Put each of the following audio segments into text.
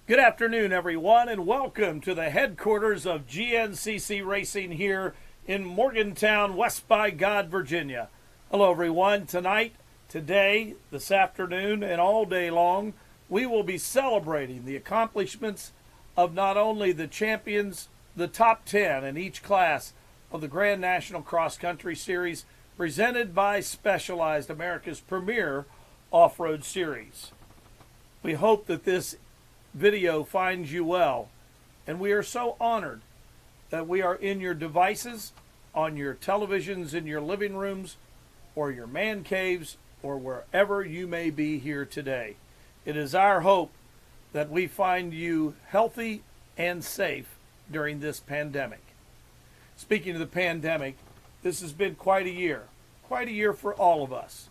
Good afternoon, everyone, and welcome to the headquarters of GNCC Racing here in Morgantown, West by God, Virginia. Hello, everyone. Today, this afternoon, and all day long, we will be celebrating the accomplishments of not only the champions, the top 10 in each class of the Grand National Cross Country Series presented by Specialized, America's premier off-road series. We hope that this video finds you well, and we are so honored that we are in your devices, on your televisions, in your living rooms, or your man caves, or wherever you may be here today. It is our hope that we find you healthy and safe during this pandemic. Speaking of the pandemic, this has been quite a year for all of us,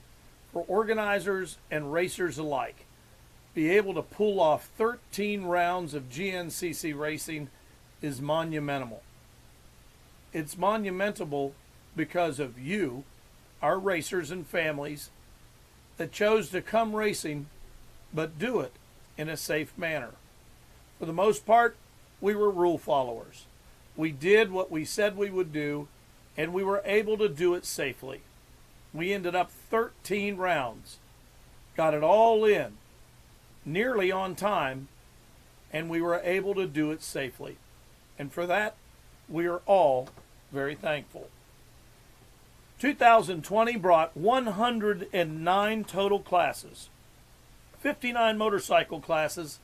for organizers and racers alike. Be able to pull off 13 rounds of GNCC racing is monumental. It's monumental because of you, our racers and families, that chose to come racing, but do it in a safe manner. For the most part, we were rule followers. We did what we said we would do, and we were able to do it safely. We ended up 13 rounds, got it all in, nearly on time, and we were able to do it safely. And for that, we are all very thankful. 2020 brought 109 total classes, 59 motorcycle classes,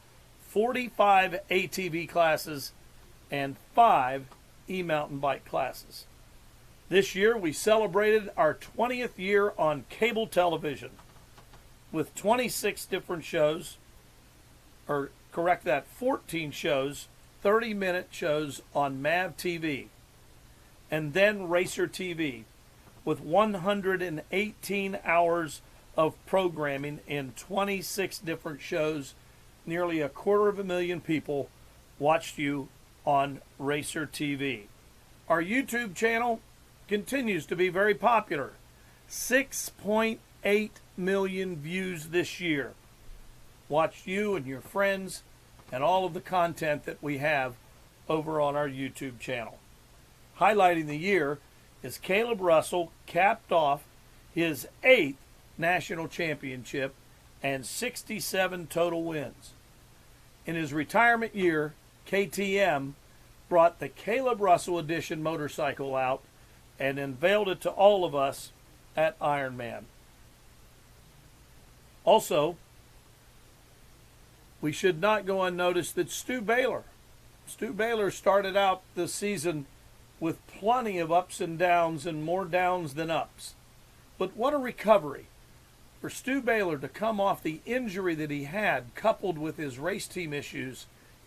45 ATV classes, and 5 e-mountain bike classes. This year we celebrated our 20th year on cable television with 26 different shows, 14 shows, 30-minute shows on MAV TV, and then Racer TV, with 118 hours of programming in 26 different shows. Nearly 250,000 people watched you on Racer TV. Our YouTube channel continues to be very popular. 6.8 million views this year. Watch you and your friends and all of the content that we have over on our YouTube channel. Highlighting the year is Caleb Russell capped off his 8th national championship and 67 total wins. In his retirement year, KTM brought the Caleb Russell Edition motorcycle out and unveiled it to all of us at Ironman. Also, we should not go unnoticed that Stu Baylor started out the season with plenty of ups and downs, and more downs than ups. But what a recovery for Stu Baylor to come off the injury that he had, coupled with his race team issues,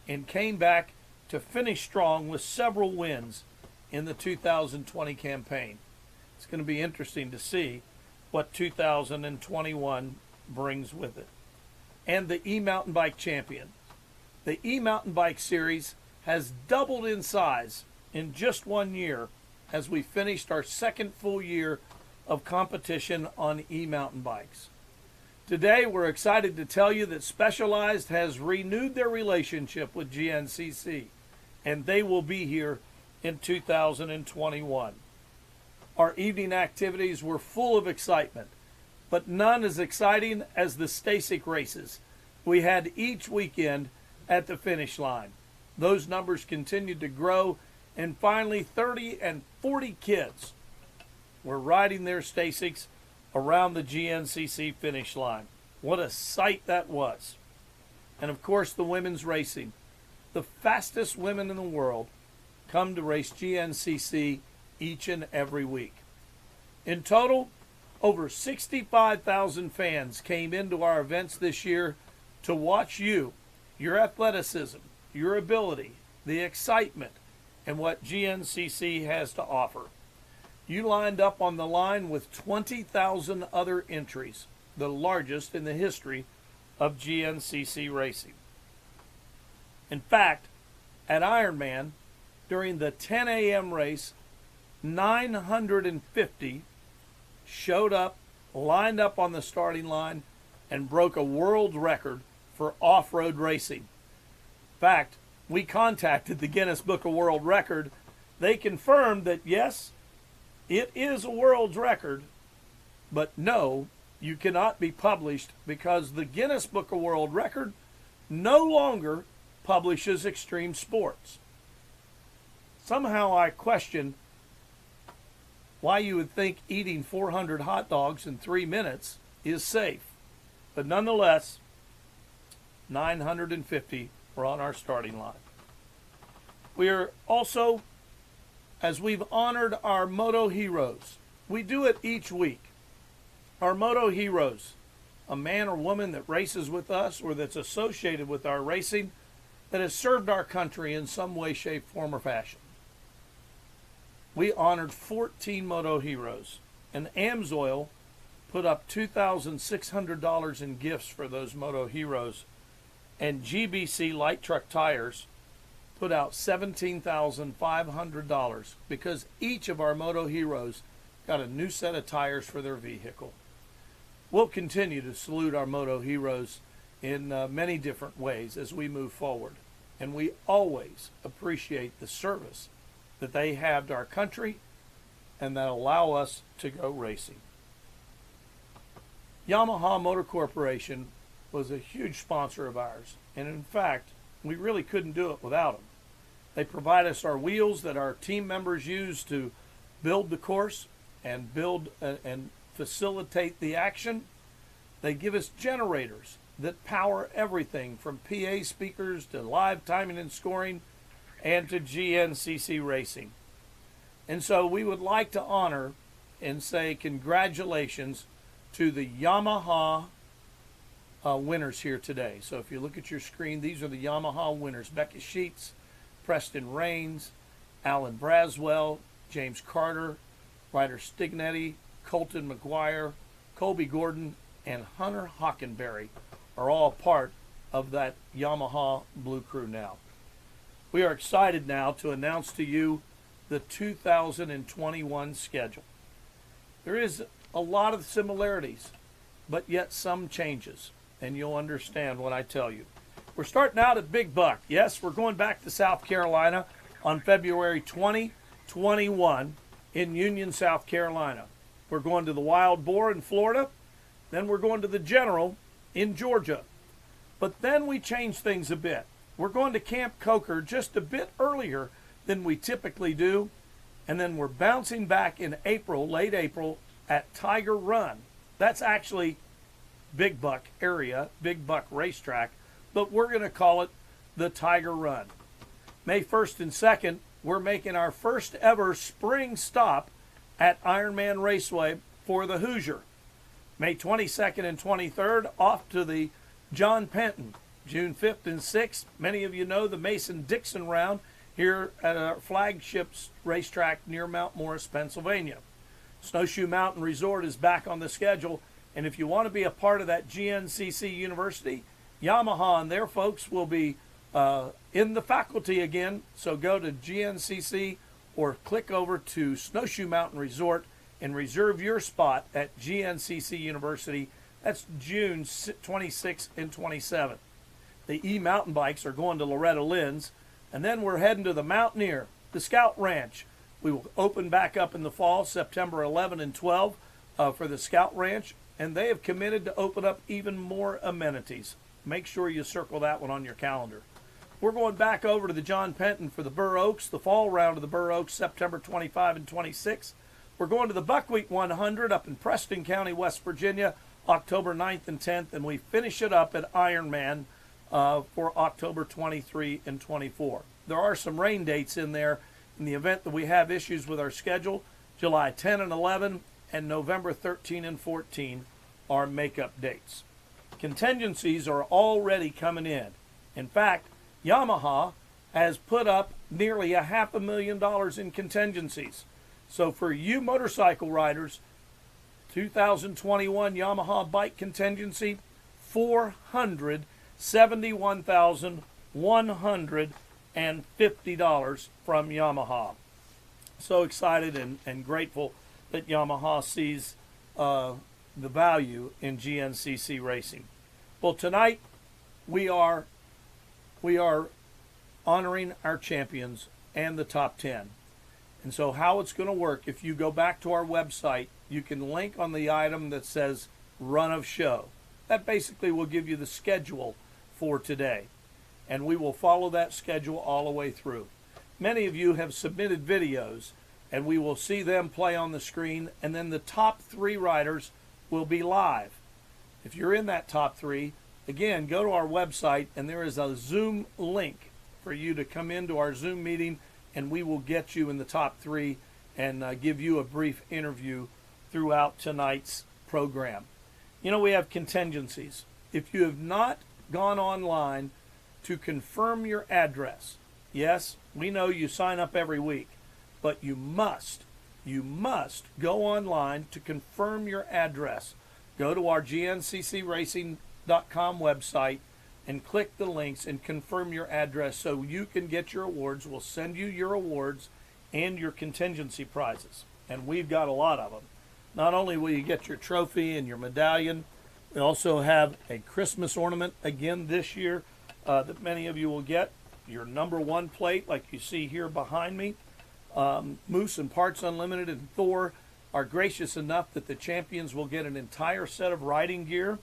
and came back to finish strong with several wins in the 2020 campaign. It's going to be interesting to see what 2021 brings with it. And the e-mountain bike champion. The e-mountain bike series has doubled in size in just 1 year as we finished our second full year of competition on e-mountain bikes. Today, we're excited to tell you that Specialized has renewed their relationship with GNCC, and they will be here in 2021. Our evening activities were full of excitement, but none as exciting as the STACYC races we had each weekend at the finish line. Those numbers continued to grow, and finally 30 and 40 kids were riding their STACYCs around the GNCC finish line. What a sight that was. And of course, the women's racing. The fastest women in the world come to race GNCC each and every week. In total, over 65,000 fans came into our events this year to watch you, your athleticism, your ability, the excitement, and what GNCC has to offer. You lined up on the line with 20,000 other entries, the largest in the history of GNCC racing. In fact, at Ironman, during the 10 a.m. race, 950 showed up, lined up on the starting line, and broke a world record for off-road racing. fact, we contacted the Guinness Book of World Record. They confirmed that yes, it is a world's record, but no, you cannot be published because the Guinness Book of World Record no longer publishes extreme sports. Somehow I question why you would think eating 400 hot dogs in 3 minutes is safe. But nonetheless, 950 are on our starting line. We are also, as we've honored our Moto Heroes, we do it each week. Our Moto Heroes, a man or woman that races with us or that's associated with our racing that has served our country in some way, shape, form, or fashion. We honored 14 Moto Heroes, and AMSOIL put up $2,600 in gifts for those Moto Heroes, and GBC Light Truck Tires put out $17,500 because each of our Moto Heroes got a new set of tires for their vehicle. We'll continue to salute our Moto Heroes in many different ways as we move forward, and we always appreciate the service that they have to our country and that allow us to go racing. Yamaha Motor Corporation was a huge sponsor of ours, and in fact, we really couldn't do it without them. They provide us our wheels that our team members use to build the course and build and facilitate the action. They give us generators that power everything from PA speakers to live timing and scoring and to GNCC racing. And so we would like to honor and say congratulations to the Yamaha winners here today. So if you look at your screen, these are the Yamaha winners. Becky Sheets, Preston Rains, Alan Braswell, James Carter, Ryder Stignetti, Colton McGuire, Colby Gordon, and Hunter Hockenberry are all part of that Yamaha Blue Crew now. We are excited now to announce to you the 2021 schedule. There is a lot of similarities, but yet some changes, and you'll understand what I tell you. We're starting out at Big Buck. Yes, we're going back to South Carolina on February 2021 in Union, South Carolina. We're going to the Wild Boar in Florida. Then we're going to the General in Georgia. But then we change things a bit. We're going to Camp Coker just a bit earlier than we typically do. And then we're bouncing back in April, late April, at Tiger Run. That's actually Big Buck area, Big Buck racetrack, but we're going to call it the Tiger Run. May 1st and 2nd, we're making our first ever spring stop at Ironman Raceway for the Hoosier. May 22nd and 23rd, off to the John Penton. June 5th and 6th, many of you know the Mason-Dixon round here at our flagship racetrack near Mount Morris, Pennsylvania. Snowshoe Mountain Resort is back on the schedule, and if you want to be a part of that GNCC University, Yamaha and their folks will be in the faculty again, so go to GNCC or click over to Snowshoe Mountain Resort and reserve your spot at GNCC University. That's June 26th and 27th. The e-mountain bikes are going to Loretta Lynn's, and then we're heading to the Mountaineer, the Scout Ranch. We will open back up in the fall, September 11 and 12 for the Scout Ranch, and they have committed to open up even more amenities. Make sure you circle that one on your calendar. We're going back over to the John Penton for the Burr Oaks, the fall round of the Burr Oaks, September 25 and 26. We're going to the Buckwheat 100 up in Preston County, West Virginia, October 9th and 10th, and we finish it up at Ironman for October 23 and 24. There are some rain dates in there in the event that we have issues with our schedule. July 10 and 11 and November 13 and 14 are makeup dates. Contingencies are already coming in. In fact, Yamaha has put up nearly $500,000 in contingencies. So for you motorcycle riders, 2021 Yamaha bike contingency, $471,150 from Yamaha. So excited and grateful that Yamaha sees the value in GNCC racing. Well, tonight we are honoring our champions and the top 10. And so how it's going to work, if you go back to our website, you can link on the item that says run of show. That basically will give you the schedule for today. And we will follow that schedule all the way through. Many of you have submitted videos, and we will see them play on the screen, and then the top 3 riders will be live. If you're in that top 3, again, go to our website, and there is a Zoom link for you to come into our Zoom meeting, and we will get you in the top 3 and give you a brief interview throughout tonight's program. You know, we have contingencies. If you have not gone online to confirm your address, yes, we know you sign up every week, but you must go online to confirm your address. Go to our GNCCRacing.com website and click the links and confirm your address so you can get your awards. We'll send you your awards and your contingency prizes, and we've got a lot of them. Not only will you get your trophy and your medallion, we also have a Christmas ornament again this year that many of you will get. Your number 1 plate, like you see here behind me. Moose and Parts Unlimited and Thor are gracious enough that the champions will get an entire set of riding gear.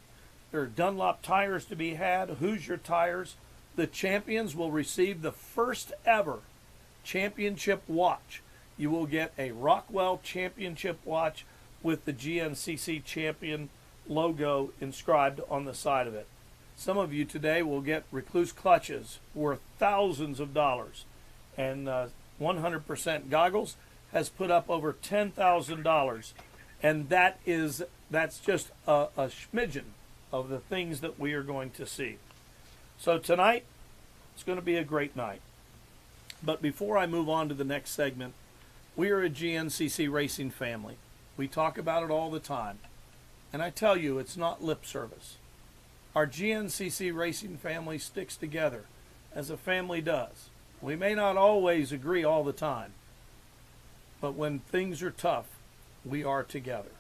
There are Dunlop tires to be had, Hoosier tires. The champions will receive the first ever championship watch. You will get a Rockwell championship watch with the GNCC champion logo inscribed on the side of it. Some of you today will get Recluse clutches worth thousands of dollars, and 100% Goggles has put up over $10,000, and that's just a smidgen of the things that we are going to see. So tonight, it's going to be a great night. But before I move on to the next segment, we are a GNCC racing family. We talk about it all the time. And I tell you, it's not lip service. Our GNCC racing family sticks together as a family does. We may not always agree all the time, but when things are tough, we are together.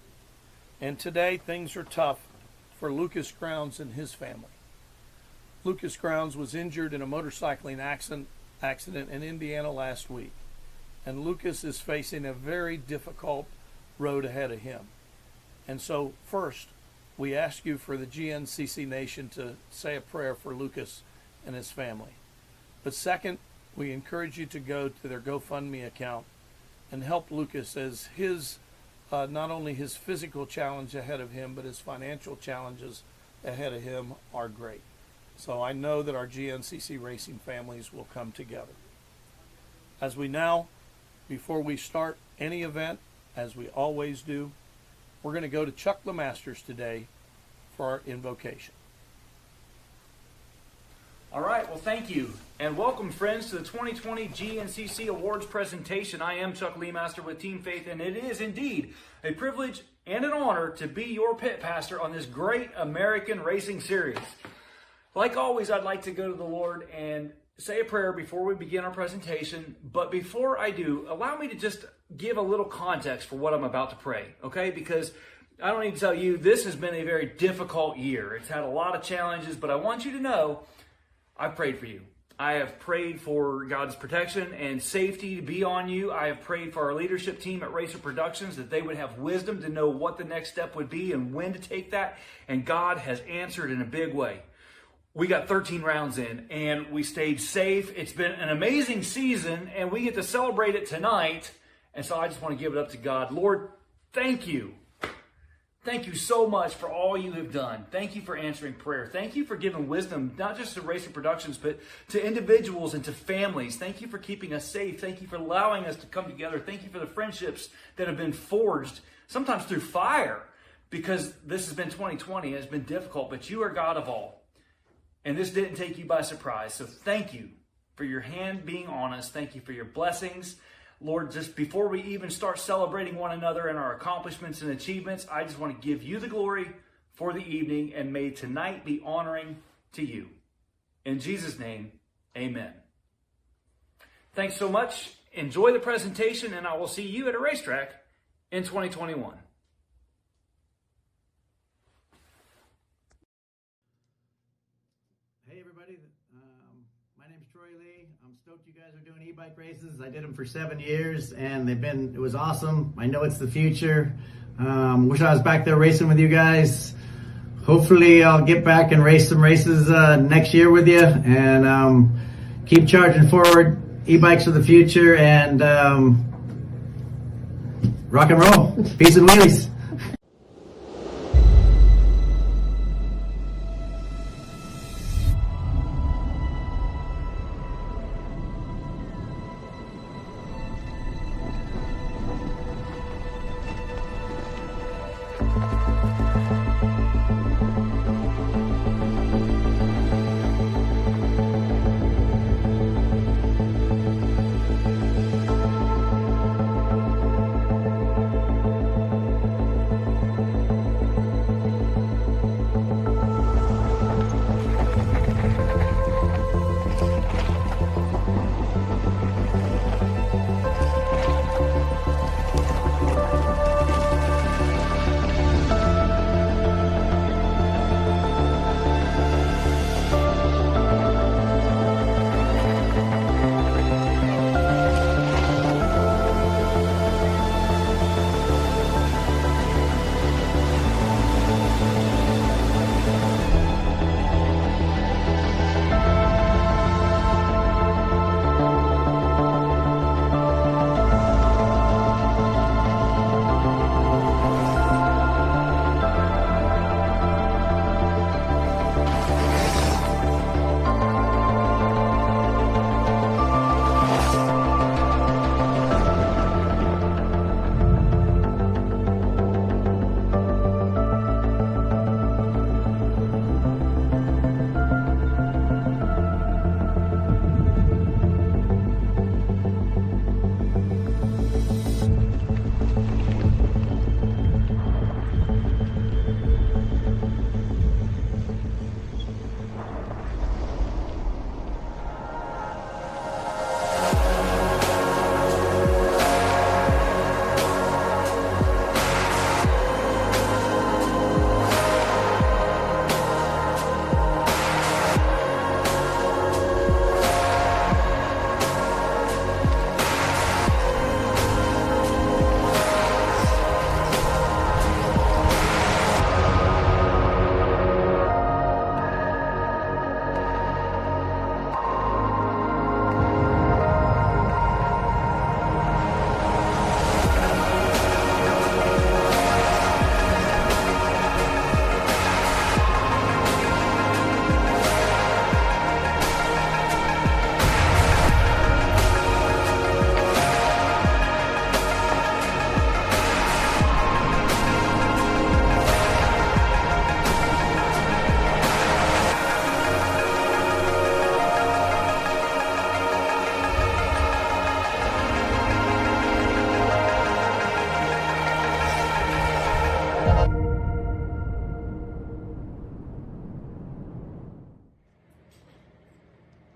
And today, things are tough for Lucas Grounds and his family. Lucas Grounds was injured in a motorcycling accident in Indiana last week, and Lucas is facing a very difficult road ahead of him. And so first, we ask you for the GNCC Nation to say a prayer for Lucas and his family. But second, we encourage you to go to their GoFundMe account and help Lucas as his, not only his physical challenge ahead of him, but his financial challenges ahead of him are great. So I know that our GNCC racing families will come together. As we now, before we start any event, as we always do, we're going to go to Chuck LeMasters today for our invocation. All right, well, thank you. And welcome, friends, to the 2020 GNCC Awards presentation. I am Chuck LeMaster with Team Faith, and it is indeed a privilege and an honor to be your pit pastor on this great American racing series. Like always, I'd like to go to the Lord and say a prayer before we begin our presentation. But before I do, allow me to just give a little context for what I'm about to pray, okay? Because I don't need to tell you, this has been a very difficult year. It's had a lot of challenges, but I want you to know I've prayed for you. I have prayed for God's protection and safety to be on you. I have prayed for our leadership team at Racer Productions that they would have wisdom to know what the next step would be and when to take that. And God has answered in a big way. We got 13 rounds in and we stayed safe. It's been an amazing season and we get to celebrate it tonight. And so I just want to give it up to God. Lord, thank you. Thank you so much for all you have done. Thank you for answering prayer. Thank you for giving wisdom, not just to Racer Productions, but to individuals and to families. Thank you for keeping us safe. Thank you for allowing us to come together. Thank you for the friendships that have been forged, sometimes through fire, because this has been 2020 and it's been difficult, but you are God of all. And this didn't take you by surprise. So thank you for your hand being on us. Thank you for your blessings. Lord, just before we even start celebrating one another and our accomplishments and achievements, I just want to give you the glory for the evening, and may tonight be honoring to you. In Jesus' name, amen. Thanks so much. Enjoy the presentation, and I will see you at a racetrack in 2021. Hey everybody, my name is Troy Lee. I'm guys are doing e-bike races. I did them for 7 years, and it was awesome. I know it's the future. Wish I was back there racing with you guys. Hopefully I'll get back and race some races next year with you, and keep charging forward. E-bikes are the future, and rock and roll. Peace and wheelies.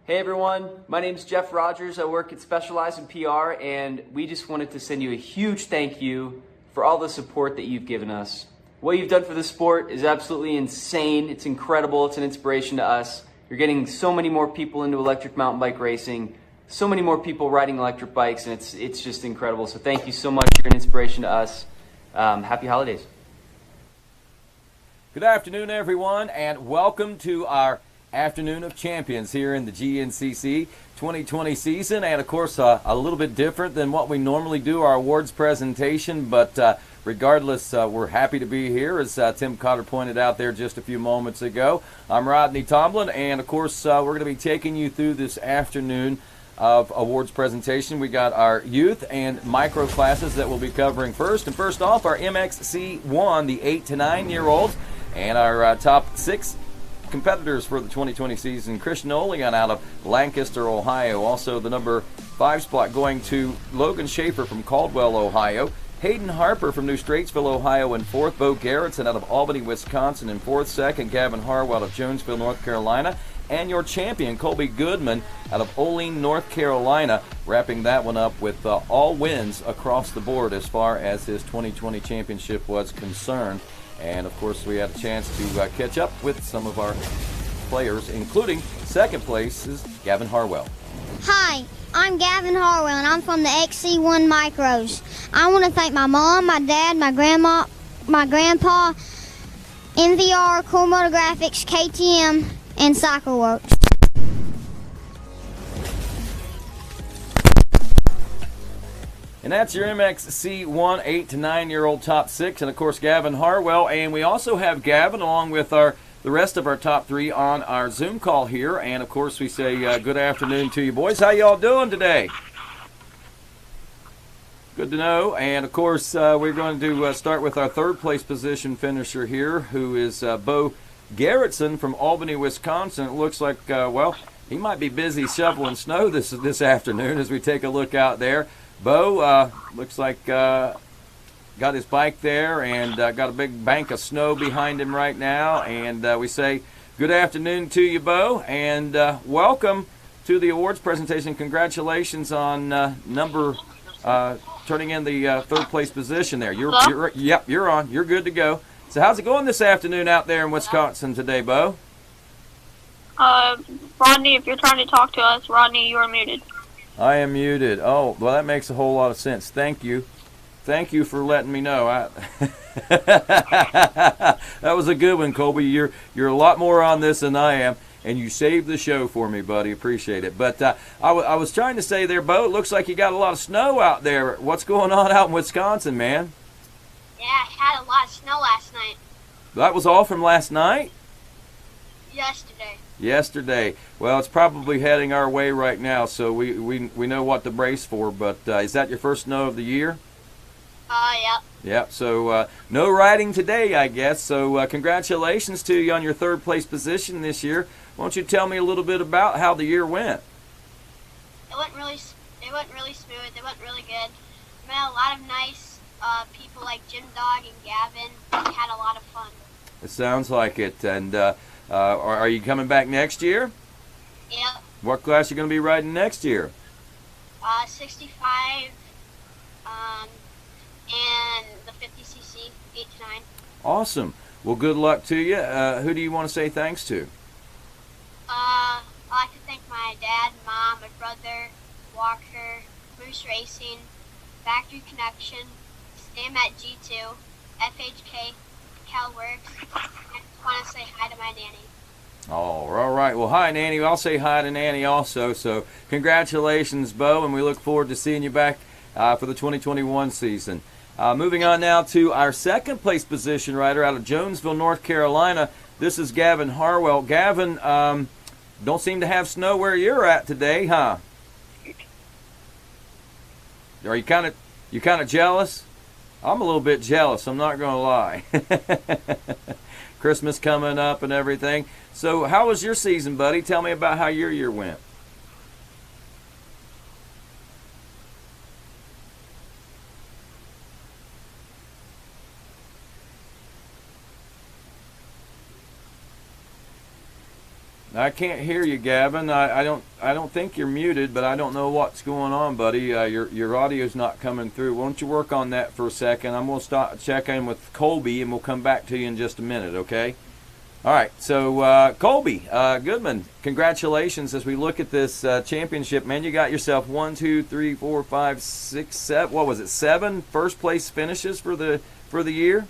Hey everyone, my name is Jeff Rogers. I work at Specialized in PR, and we just wanted to send you a huge thank you for all the support that you've given us. What you've done for the sport is absolutely insane. It's incredible. It's an inspiration to us. You're getting so many more people into electric mountain bike racing, so many more people riding electric bikes, and it's just incredible. So thank you so much. You're an inspiration to us. Happy holidays. Good afternoon, everyone, and welcome to our Afternoon of Champions here in the GNCC 2020 season. And of course, a little bit different than what we normally do, our awards presentation, but regardless, we're happy to be here, as Tim Cotter pointed out there just a few moments ago. I'm Rodney Tomlin, and of course, we're going to be taking you through this afternoon of awards presentation. We got our youth and micro classes that we'll be covering first. And first off, our MXC1, the 8 to 9 year olds, and our top 6 competitors for the 2020 season. Christian Olean out of Lancaster, Ohio. Also the number 5 spot going to Logan Schaefer from Caldwell, Ohio. Hayden Harper from New Straitsville, Ohio in 4th. Bo Garrettson out of Albany, Wisconsin in 4th. 2nd, Gavin Harwell out of Jonesville, North Carolina. And your champion, Colby Goodman out of Olean, North Carolina, wrapping that one up with all wins across the board as far as his 2020 championship was concerned. And, of course, we had a chance to catch up with some of our players, including second place is Gavin Harwell. Hi, I'm Gavin Harwell, and I'm from the XC1 Micros. I want to thank my mom, my dad, my grandma, my grandpa, NVR, Core Motor Graphics, KTM, and CycleWorks. And that's your MXC1 8 to 9-year-old top 6, and of course Gavin Harwell. And we also have Gavin along with the rest of our top 3 on our Zoom call here. And of course we say good afternoon to you boys. How y'all doing today? Good to know. And of course we're going to start with our 3rd place position finisher here, who is Bo Garrettson from Albany, Wisconsin. It looks like he might be busy shoveling snow this afternoon as we take a look out there. Bo looks like got his bike there and got a big bank of snow behind him right now. And we say good afternoon to you, Bo, and welcome to the awards presentation. Congratulations on turning in the 3rd place position there. You're on. You're good to go. So how's it going this afternoon out there in Wisconsin today, Bo? Rodney, if you're trying to talk to us, Rodney, you are muted. I am muted. Oh, well, that makes a whole lot of sense. Thank you. Thank you for letting me know. That was a good one, Colby. You're a lot more on this than I am, and you saved the show for me, buddy. Appreciate it. But I was trying to say there, Bo, it looks like you got a lot of snow out there. What's going on out in Wisconsin, man? Yeah, I had a lot of snow last night. That was all from last night? Yesterday. Well, it's probably heading our way right now, so we know what to brace for. But is that your first snow of the year? Yep. Yep. So no riding today, I guess. So congratulations to you on your 3rd place position this year. Why don't you tell me a little bit about how the year went? It went really smooth. It went really good. Met a lot of nice people like Jim Dog and Gavin. We had a lot of fun. It sounds like it. And are you coming back next year? Yep. What class are you going to be riding next year? 65 and the 50cc, 8 to 9. Awesome. Well, good luck to you. Who do you want to say thanks to? I'd like to thank my dad, mom, my brother, Walker, Moose Racing, Factory Connection, Stam at G2, FHK, CalWorks. I just want to say hi to my nanny. Oh, all right. Well, hi, Nanny. I'll say hi to Nanny also. So congratulations, Bo, and we look forward to seeing you back for the 2021 season. Moving on now to our 2nd place position rider out of Jonesville, North Carolina. This is Gavin Harwell. Gavin, don't seem to have snow where you're at today, huh? Are you kind of jealous? I'm a little bit jealous, I'm not going to lie. Christmas coming up and everything. So how was your season, buddy? Tell me about how your year went. I can't hear you, Gavin. I don't think you're muted, but I don't know what's going on, buddy. Your audio's not coming through. Why don't you work on that for a second? I'm gonna check in with Colby, and we'll come back to you in just a minute, okay? All right. So Colby Goodman, congratulations as we look at this championship, man. You got yourself 1, 2, 3, 4, 5, 6, 7. What was it? 7 first place finishes for the year.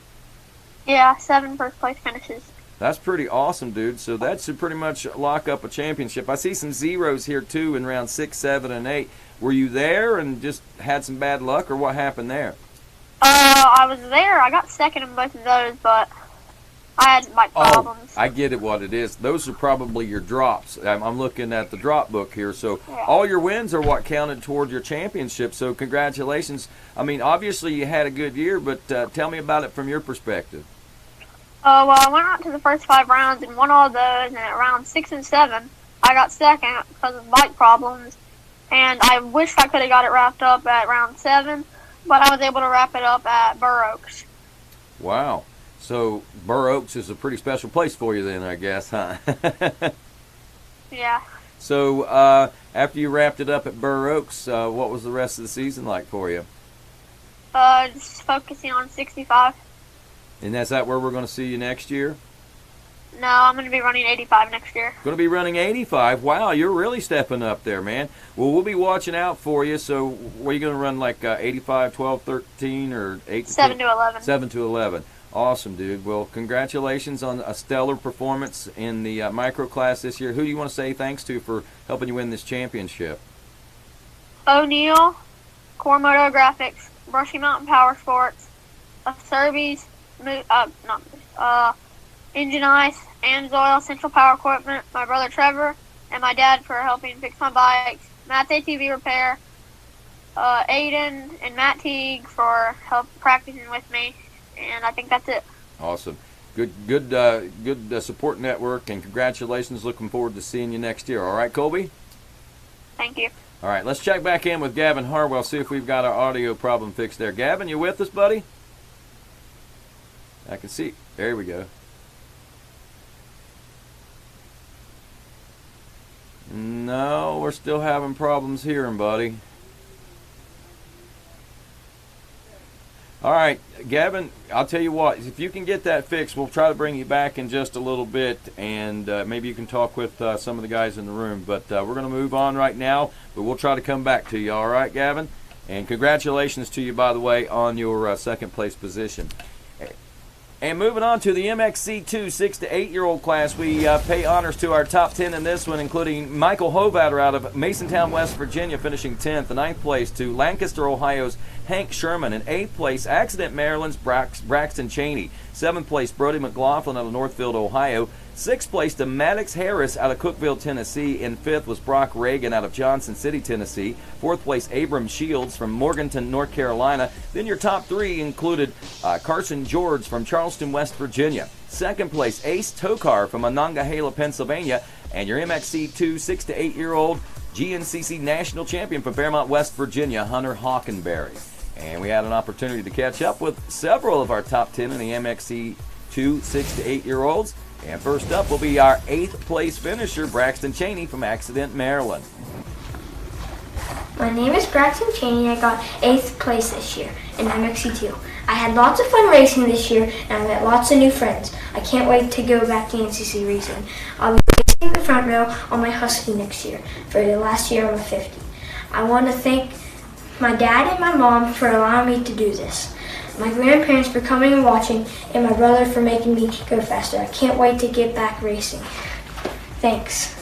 Yeah, 7 first place finishes. That's pretty awesome, dude. So that should pretty much lock up a championship. I see some zeros here, too, in round 6, 7, and 8. Were you there and just had some bad luck, or what happened there? I was there. I got 2nd in both of those, but I had my problems. I get it what it is. Those are probably your drops. I'm looking at the drop book here. So yeah. All your wins are what counted toward your championship. So congratulations. I mean, obviously you had a good year, but tell me about it from your perspective. Well, I went out to the first 5 rounds and won all those, and at round 6 and 7, I got 2nd because of bike problems. And I wish I could have got it wrapped up at round 7, but I was able to wrap it up at Burr Oaks. Wow. So Burr Oaks is a pretty special place for you then, I guess, huh? Yeah. So after you wrapped it up at Burr Oaks, what was the rest of the season like for you? Just focusing on 65. And is that where we're going to see you next year? No, I'm going to be running 85 next year. Going to be running 85. Wow, you're really stepping up there, man. Well, we'll be watching out for you. So, what are you going to run, like 85, 12, 13, or 8? 7 to 11. 7 to 11. Awesome, dude. Well, congratulations on a stellar performance in the micro class this year. Who do you want to say thanks to for helping you win this championship? O'Neill, Core Moto Graphics, Brushy Mountain Power Sports, Serbies, Engine Ice, Amsoil, Central Power Equipment, my brother Trevor, and my dad for helping fix my bikes, Matt's ATV Repair, Aiden and Matt Teague for help practicing with me, and I think that's it. Awesome. Good support network, and congratulations. Looking forward to seeing you next year. All right, Colby? Thank you. All right, let's check back in with Gavin Harwell, see if we've got our audio problem fixed there. Gavin, you with us, buddy? I can see. There we go. No, we're still having problems hearing, buddy. All right, Gavin, I'll tell you what, if you can get that fixed, we'll try to bring you back in just a little bit, and maybe you can talk with some of the guys in the room. But we're going to move on right now, but we'll try to come back to you, all right, Gavin? And congratulations to you, by the way, on your second place position. And moving on to the MXC2 6 to 8-year-old class, we pay honors to our top 10 in this one, including Michael Hovatter out of Masontown, West Virginia, finishing 10th. The 9th place to Lancaster, Ohio's Hank Sherman. In 8th place, Accident Maryland's Braxton Cheney. 7th place, Brody McLaughlin out of Northfield, Ohio. 6th place to Maddox Harris out of Cookeville, Tennessee. In 5th was Brock Reagan out of Johnson City, Tennessee. 4th place, Abram Shields from Morganton, North Carolina. Then your top 3 included Carson George from Charleston, West Virginia. 2nd place, Ace Tokar from Monongahela, Pennsylvania. And your MXC2 6 to 8-year-old GNCC national champion from Fairmont, West Virginia, Hunter Hockenberry. And we had an opportunity to catch up with several of our top 10 in the MXC2 6 to 8-year-olds. And first up will be our 8th place finisher, Braxton Cheney from Accident, Maryland. My name is Braxton Cheney. I got 8th place this year in MXC2. I had lots of fun racing this year, and I met lots of new friends. I can't wait to go back to NCC racing. I'll be racing in the front row on my Husky next year for the last year of a 50. I want to thank my dad and my mom for allowing me to do this, my grandparents for coming and watching, and my brother for making me go faster. I can't wait to get back racing. Thanks.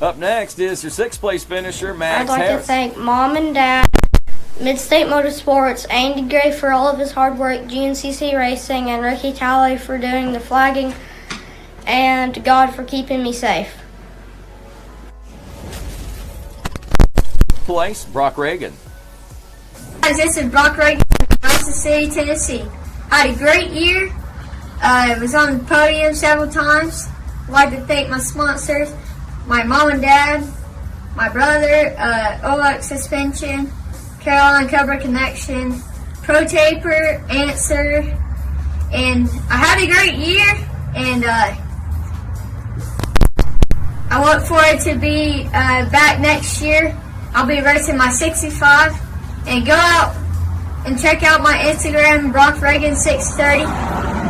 Up next is your 6th place finisher, Max I'd like Harris. to thank Mom and Dad, Midstate Motorsports, Andy Gray for all of his hard work, GNCC Racing, and Ricky Talley for doing the flagging, and God for keeping me safe. Place, Brock Reagan. Guys, this is Brock Reagan from Johnson City, Tennessee. I had a great year. I was on the podium several times. I'd like to thank my sponsors, my mom and dad, my brother, Olak Suspension, Caroline Cover Connection, Pro Taper, Answer, and I had a great year, and I look forward to be back next year. I'll be racing my 65, and go out and check out my Instagram, Brock Reagan 630.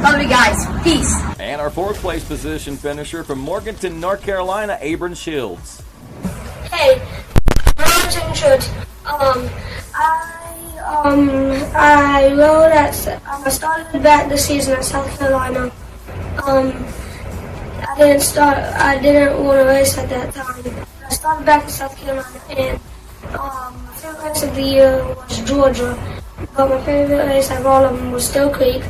Love you guys. Peace. And our 4th place position finisher from Morganton, North Carolina, Abram Shields. Hey, I'm Shields. I rode at. I started back this season at South Carolina. I didn't want to race at that time. I started back in South Carolina, and my favorite race of the year was Georgia, but my favorite race out of all of them was Still Creek.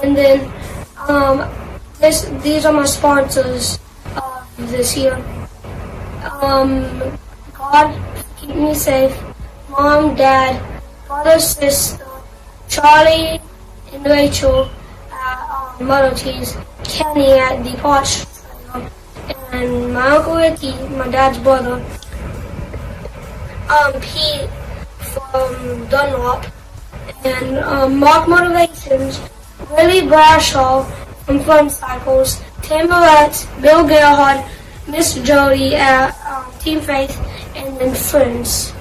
And then these are my sponsors this year. God, keep me safe. Mom, Dad, brother, sister, Charlie, and Rachel at Model T's, Kenny at the Porsche, and my Uncle Ricky, my dad's brother, Pete from Dunlop, and Mark Motivations, Willie Brashaw from Fun Cycles, Tim Barrett, Bill Gerhard, Miss Jody at Team Faith, and then friends.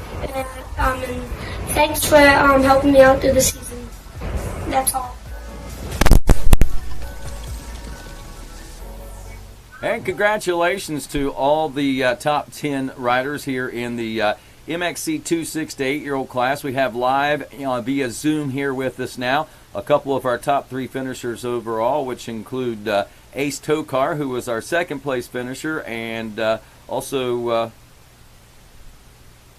And thanks for helping me out through the season. That's all. And congratulations to all the top 10 riders here in the MXC 2 6 to 8-year-old class. We have live via Zoom here with us now a couple of our top 3 finishers overall, which include Ace Tokar, who was our second place finisher, and also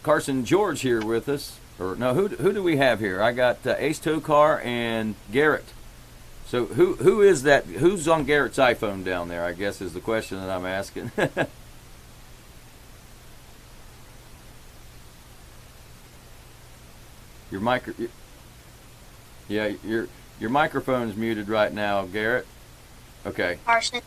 Carson George here with us. Or no, who do we have here? I got Ace Tokar and Garrett. So who is that? Who's on Garrett's iPhone down there, I guess, is the question that I'm asking. Your microphone's muted right now, Garrett. Okay. Carson.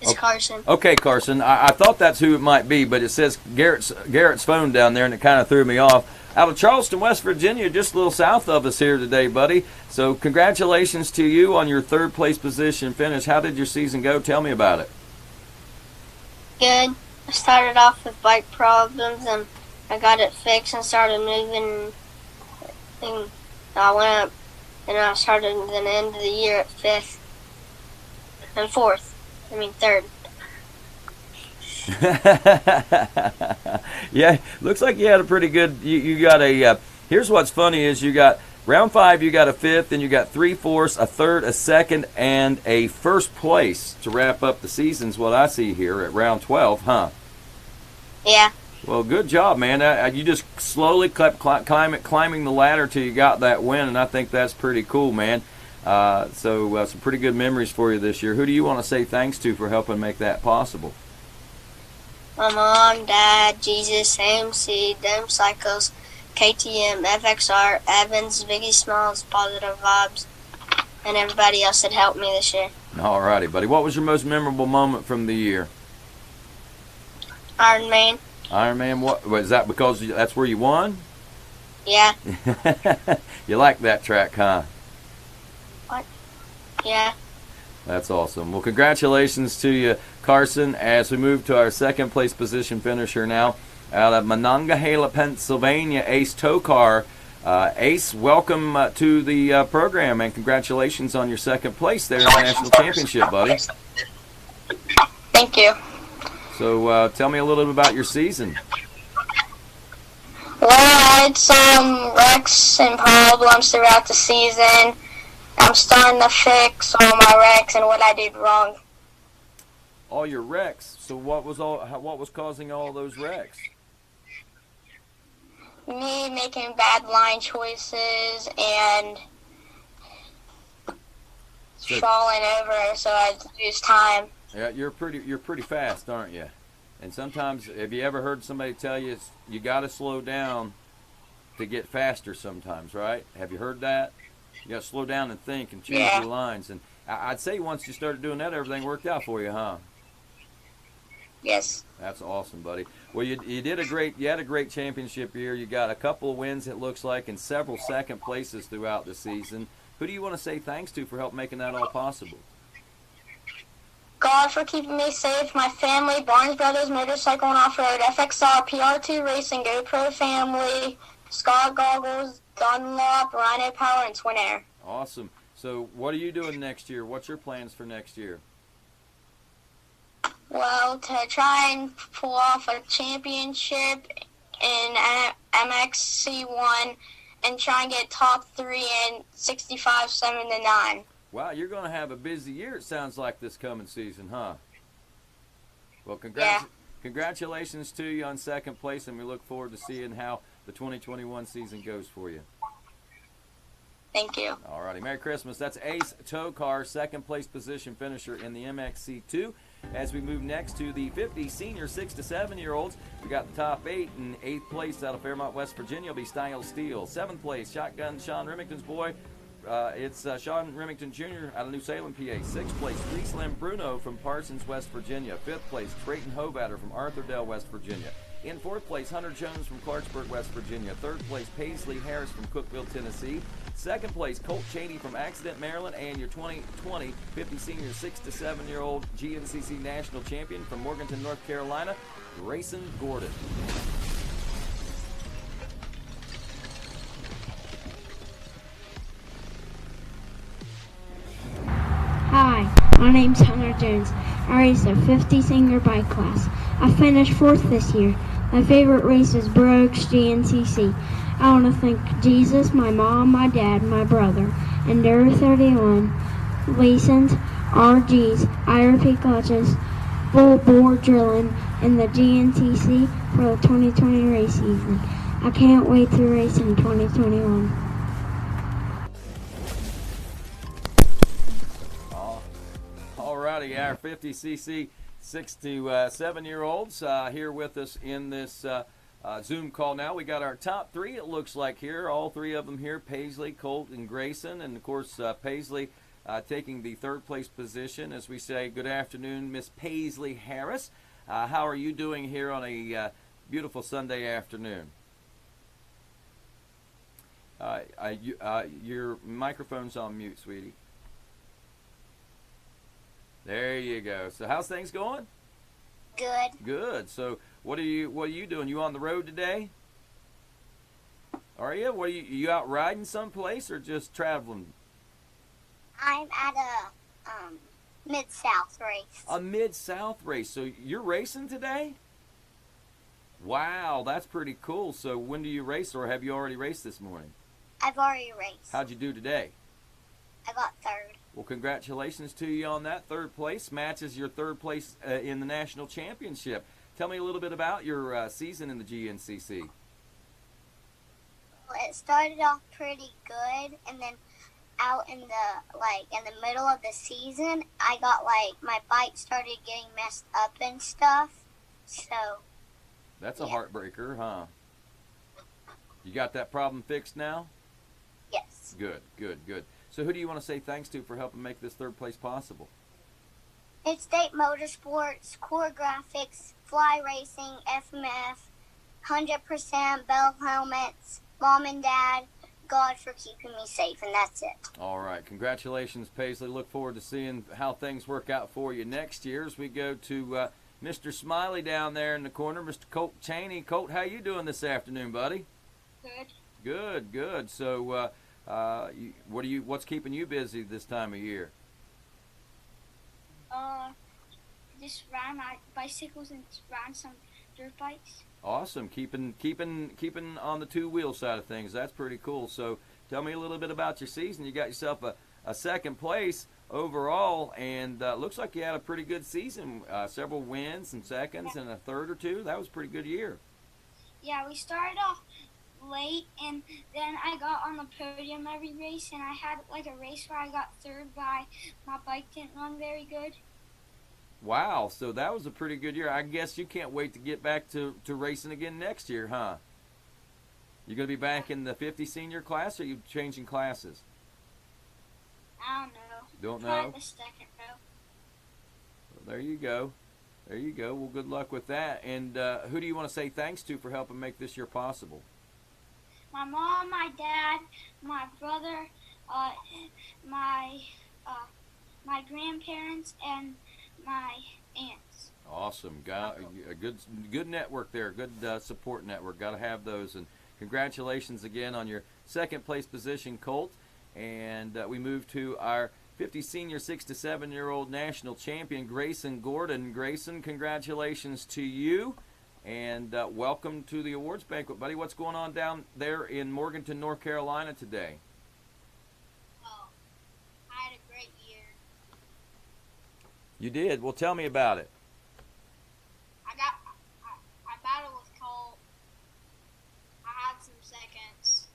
It's Carson. Okay, Carson. I thought that's who it might be, but it says Garrett's phone down there, and it kind of threw me off. Out of Charleston, West Virginia, just a little south of us here today, buddy. So congratulations to you on your 3rd place position finish. How did your season go? Tell me about it. Good. I started off with bike problems, and I got it fixed and started moving. And I went up, and I started at the end of the year at 5th and 3rd. Yeah, looks like you had a pretty good. You got a. Here's what's funny is you got round 5. You got a 5th, and you got 3 4ths, a 3rd, a 2nd, and a 1st place to wrap up the season's what I see here at round 12, huh? Yeah. Well, good job, man. You just slowly kept climbing the ladder till you got that win, and I think that's pretty cool, man. So some pretty good memories for you this year. Who do you want to say thanks to for helping make that possible? My mom, Dad, Jesus, AMC, Dem Cycles, KTM, FXR, Evans, Biggie Smalls, Positive Vibes, and everybody else that helped me this year. All righty, buddy. What was your most memorable moment from the year? Iron Man. Iron Man, what was that? Because that's where you won? Yeah. You like that track, huh? What? Yeah. That's awesome. Well, congratulations to you, Carson, as we move to our 2nd place position finisher now. Out of Monongahela, Pennsylvania, Ace Tokar. Ace, welcome to the program, and congratulations on your 2nd place there in the National Championship, buddy. Thank you. So tell me a little bit about your season. Well, I had some wrecks and problems throughout the season. I'm starting to fix all my wrecks and what I did wrong. All your wrecks. So what was causing all those wrecks? Me making bad line choices and falling over, so I lose time. Yeah, you're pretty fast, aren't you? And sometimes, have you ever heard somebody tell you you got to slow down to get faster sometimes, right? Have you heard that? You got to slow down and think and choose your lines. And I'd say once you started doing that, everything worked out for you, huh? Yes. That's awesome, buddy. Well, you had a great championship year. You got a couple of wins, it looks like, and several 2nd places throughout the season. Who do you want to say thanks to for helping making that all possible? God for keeping me safe, my family, Barnes Brothers Motorcycle and Off-Road, FXR, PR2 Racing, GoPro Family, Scott Goggles, Dunlop, Rhino Power, and Twin Air. Awesome. So what are you doing next year? What's your plans for next year? Well, to try and pull off a championship in MXC1 and try and get top 3 in 65, 7, and 9. Wow, you're going to have a busy year, it sounds like, this coming season, huh? Well, congratulations to you on 2nd place, and we look forward to seeing how the 2021 season goes for you. Thank you. All righty. Merry Christmas. That's Ace Tokar, 2nd place position finisher in the MXC2. As we move next to the 50 senior 6 to 7-year-olds, we got the top 8. In 8th place out of Fairmont, West Virginia, will be Style Steel. 7th place, Shotgun Sean Remington's boy. It's Sean Remington Jr. out of New Salem, PA. 6th place, Slim Bruno from Parsons, West Virginia. 5th place, Trayton Hovatter from Arthurdale, West Virginia. In 4th place, Hunter Jones from Clarksburg, West Virginia. 3rd place, Paisley Harris from Cookeville, Tennessee. 2nd place, Colt Cheney from Accident, Maryland. And your 2020 50 senior 6 to 7-year-old GNCC national champion from Morganton, North Carolina, Grayson Gordon. Hi, my name's Hunter Jones. I raced a 50 senior bike class. I finished 4th this year. My favorite race is Brooks GNCC. I want to thank Jesus, my mom, my dad, my brother, Enduro 31, Leeson's, RG's, IRP clutches, full bore drilling, and the GNCC for the 2020 race season. I can't wait to race in 2021. Alrighty, our 50cc 6 to 7-year-olds here with us in this Zoom call now. We got our top 3, it looks like here, all 3 of them here, Paisley, Colt, and Grayson. And of course, Paisley taking the 3rd place position. As we say, good afternoon, Miss Paisley Harris. How are you doing here on a beautiful Sunday afternoon? Your microphone's on mute, sweetie. There you go. So how's things going? Good. Good. So what are you doing? You on the road today? Are you? What are you out riding someplace or just traveling? I'm at a Mid-South race. A Mid-South race. So you're racing today? Wow, that's pretty cool. So when do you race, or have you already raced this morning? I've already raced. How'd you do today? I got 3rd. Well, congratulations to you on that. 3rd place matches your 3rd place in the national championship. Tell me a little bit about your season in the GNCC. Well, it started off pretty good, and then out in the middle of the season, I got my bike started getting messed up and stuff. So that's a heartbreaker, huh? You got that problem fixed now? Yes. Good, good, good. So who do you want to say thanks to for helping make this 3rd place possible? Mid-State Motorsports, Core Graphics, Fly Racing, FMF, 100% Bell Helmets, Mom and Dad, God for keeping me safe, and that's it. All right. Congratulations, Paisley. Look forward to seeing how things work out for you next year as we go to Mr. Smiley down there in the corner, Mr. Colt Cheney. Colt, how you doing this afternoon, buddy? Good. Good, good. So what's keeping you busy this time of year? Just ride my bicycles and ride some dirt bikes. Awesome. Keeping on the 2-wheel side of things. That's pretty cool. So tell me a little bit about your season. You got yourself a 2nd place overall, and looks like you had a pretty good season. Several wins and seconds and a 3rd or 2. That was a pretty good year. Yeah, we started off late, and then I got on the podium every race, and I had a race where I got 3rd by my bike didn't run very good. Wow, so that was a pretty good year. I guess you can't wait to get back to racing again next year, huh? You going to be back in the 50 senior class, or are you changing classes? I don't know. Don't know? Probably the 2nd row. Well, there you go. There you go. Well, good luck with that. And who do you want to say thanks to for helping make this year possible? My mom, my dad, my brother, my grandparents, and my aunts. Awesome. Got a good network there, good support network. Got to have those. And congratulations again on your 2nd place position, Colt. And we move to our 50 senior 6 to 7-year-old national champion, Grayson Gordon. Grayson, congratulations to you. And welcome to the awards banquet, buddy. What's going on down there in Morganton, North Carolina today? Oh, I had a great year. You did? Well, tell me about it. I battled with Colt. I had some seconds.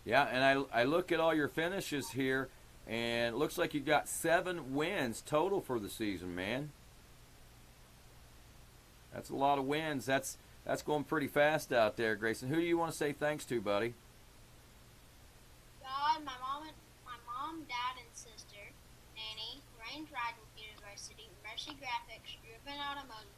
Yeah, and I look at all your finishes here, and it looks like you got 7 wins total for the season, man. That's a lot of wins. That's going pretty fast out there, Grayson. Who do you want to say thanks to, buddy? God, my mom, dad, and sister, Nanny, Range Riding University, Mercy Graphics, Driven Automotive,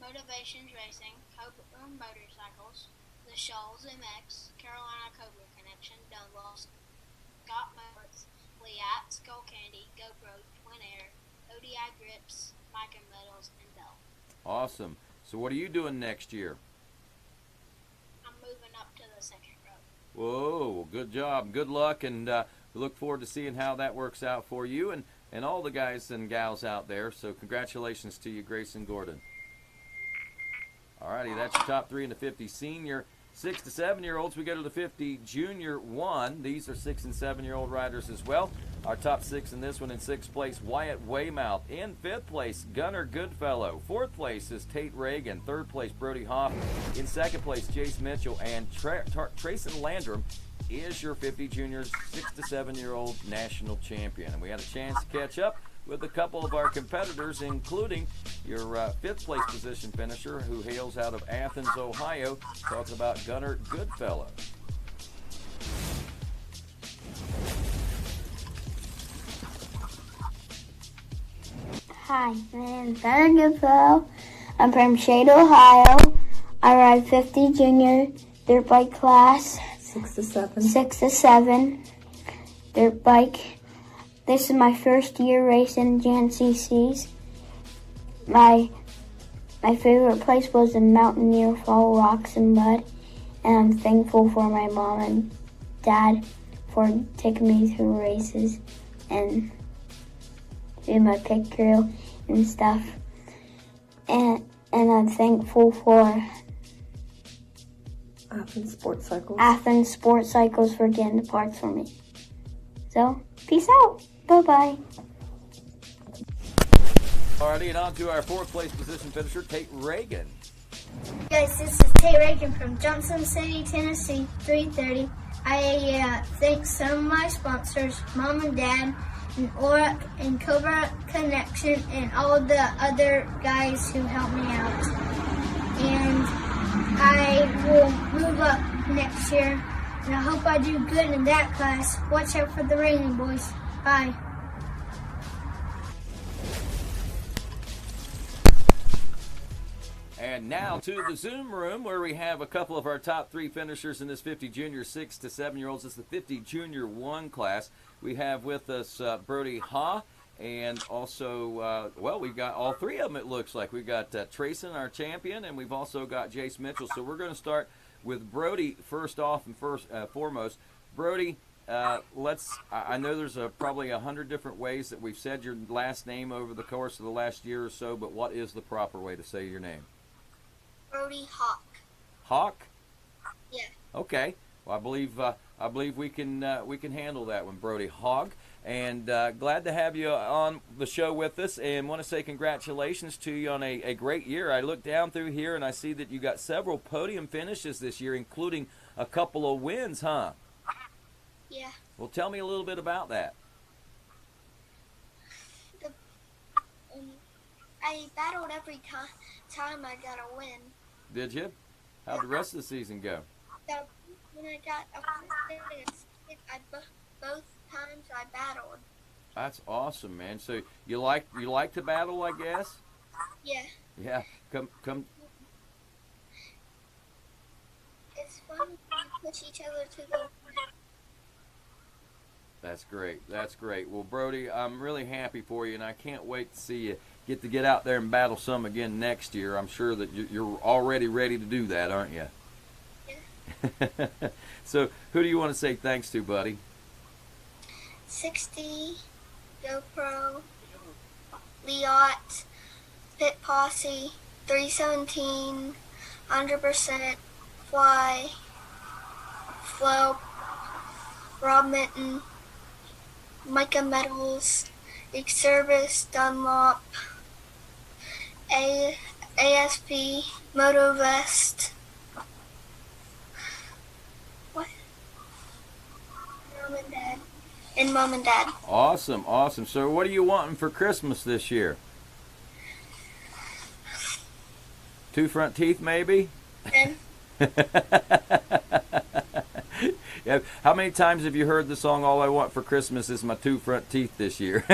Motivations Racing, Cobra Motorcycles, The Shoals MX, Carolina Cobra Connection, Dunlop, Scott Motors, Liat, Skull Candy, GoPro, Twin Air, ODI Grips, Mica Metals, and Bell. Awesome. So what are you doing next year? I'm moving up to the 2nd row. Whoa, good job. Good luck, and we look forward to seeing how that works out for you. And and all the guys and gals out there. So congratulations to you, Grayson Gordon. All righty, that's your top 3 in the 50 senior 6 to 7-year-olds. We go to the 50 junior 1. These are 6 and 7-year-old riders as well. Our top 6 in this one: in 6th place, Wyatt Weymouth. In 5th place, Gunnar Goodfellow. 4th place is Tate Reagan. 3rd place, Brody Hoff. In 2nd place, Jace Mitchell. And Trayson Landrum is your 50 junior 6 to 7-year-old national champion. And we had a chance to catch up with a couple of our competitors, including your 5th place position finisher, who hails out of Athens, Ohio, talking about Gunnar Goodfellow. Hi, my name is Gunnar Goodfellow. I'm from Shade, Ohio. I ride 50 junior dirt bike class. 6 to 7. 6 to 7 dirt bike. This is my first year racing GNCCs. My favorite place was the Mountaineer Fall Rocks and Mud, and I'm thankful for my mom and dad for taking me through races and doing my pit crew and stuff. And I'm thankful for Athens Sports Cycles for getting the parts for me. So, peace out. Bye-bye. Alrighty, and on to our 4th place position finisher, Tate Reagan. Guys, this is Tate Reagan from Johnson City, Tennessee, 330. I thank some of my sponsors, Mom and Dad, and Aura and Cobra Connection, and all the other guys who helped me out. And I will move up next year, and I hope I do good in that class. Watch out for the Raining Boys. Bye. And now to the Zoom room, where we have a couple of our top 3 finishers in this 50 junior 6 to 7-year-olds. It's the 50 junior 1 class. We have with us Brody Ha, and also, we've got all 3 of them, it looks like. We've got Trayson, our champion, and we've also got Jace Mitchell. So we're going to start with Brody first off and foremost. Brody, I know there's probably 100 different ways that we've said your last name over the course of the last year or so, but what is the proper way to say your name? Brody Hawk. Hawk? Yeah. Okay. Well, I believe we can handle that one, Brody Hogg. And glad to have you on the show with us, and want to say congratulations to you on a great year. I look down through here and I see that you got several podium finishes this year, including a couple of wins, huh? Yeah. Well, tell me a little bit about that. I battled every time I got a win. Did you? How'd the rest of the season go? When I got a win, both times I battled. That's awesome, man. So you like to battle, I guess? Yeah. Yeah. Come. It's fun to push each other to the limit. That's great. That's great. Well, Brody, I'm really happy for you, and I can't wait to see you get out there and battle some again next year. I'm sure that you're already ready to do that, aren't you? Yeah. So, who do you want to say thanks to, buddy? 60, GoPro, Liot, Pit Posse, 317, 100%, Fly, Flow, Rob Minton, Micah Metals, Big Service, Dunlop, ASP, Moto Vest. What? Mom and Dad. And Mom and Dad. Awesome, awesome. So what are you wanting for Christmas this year? 2 front teeth, maybe? And yeah. How many times have you heard the song, All I Want for Christmas is My 2 Front Teeth this year?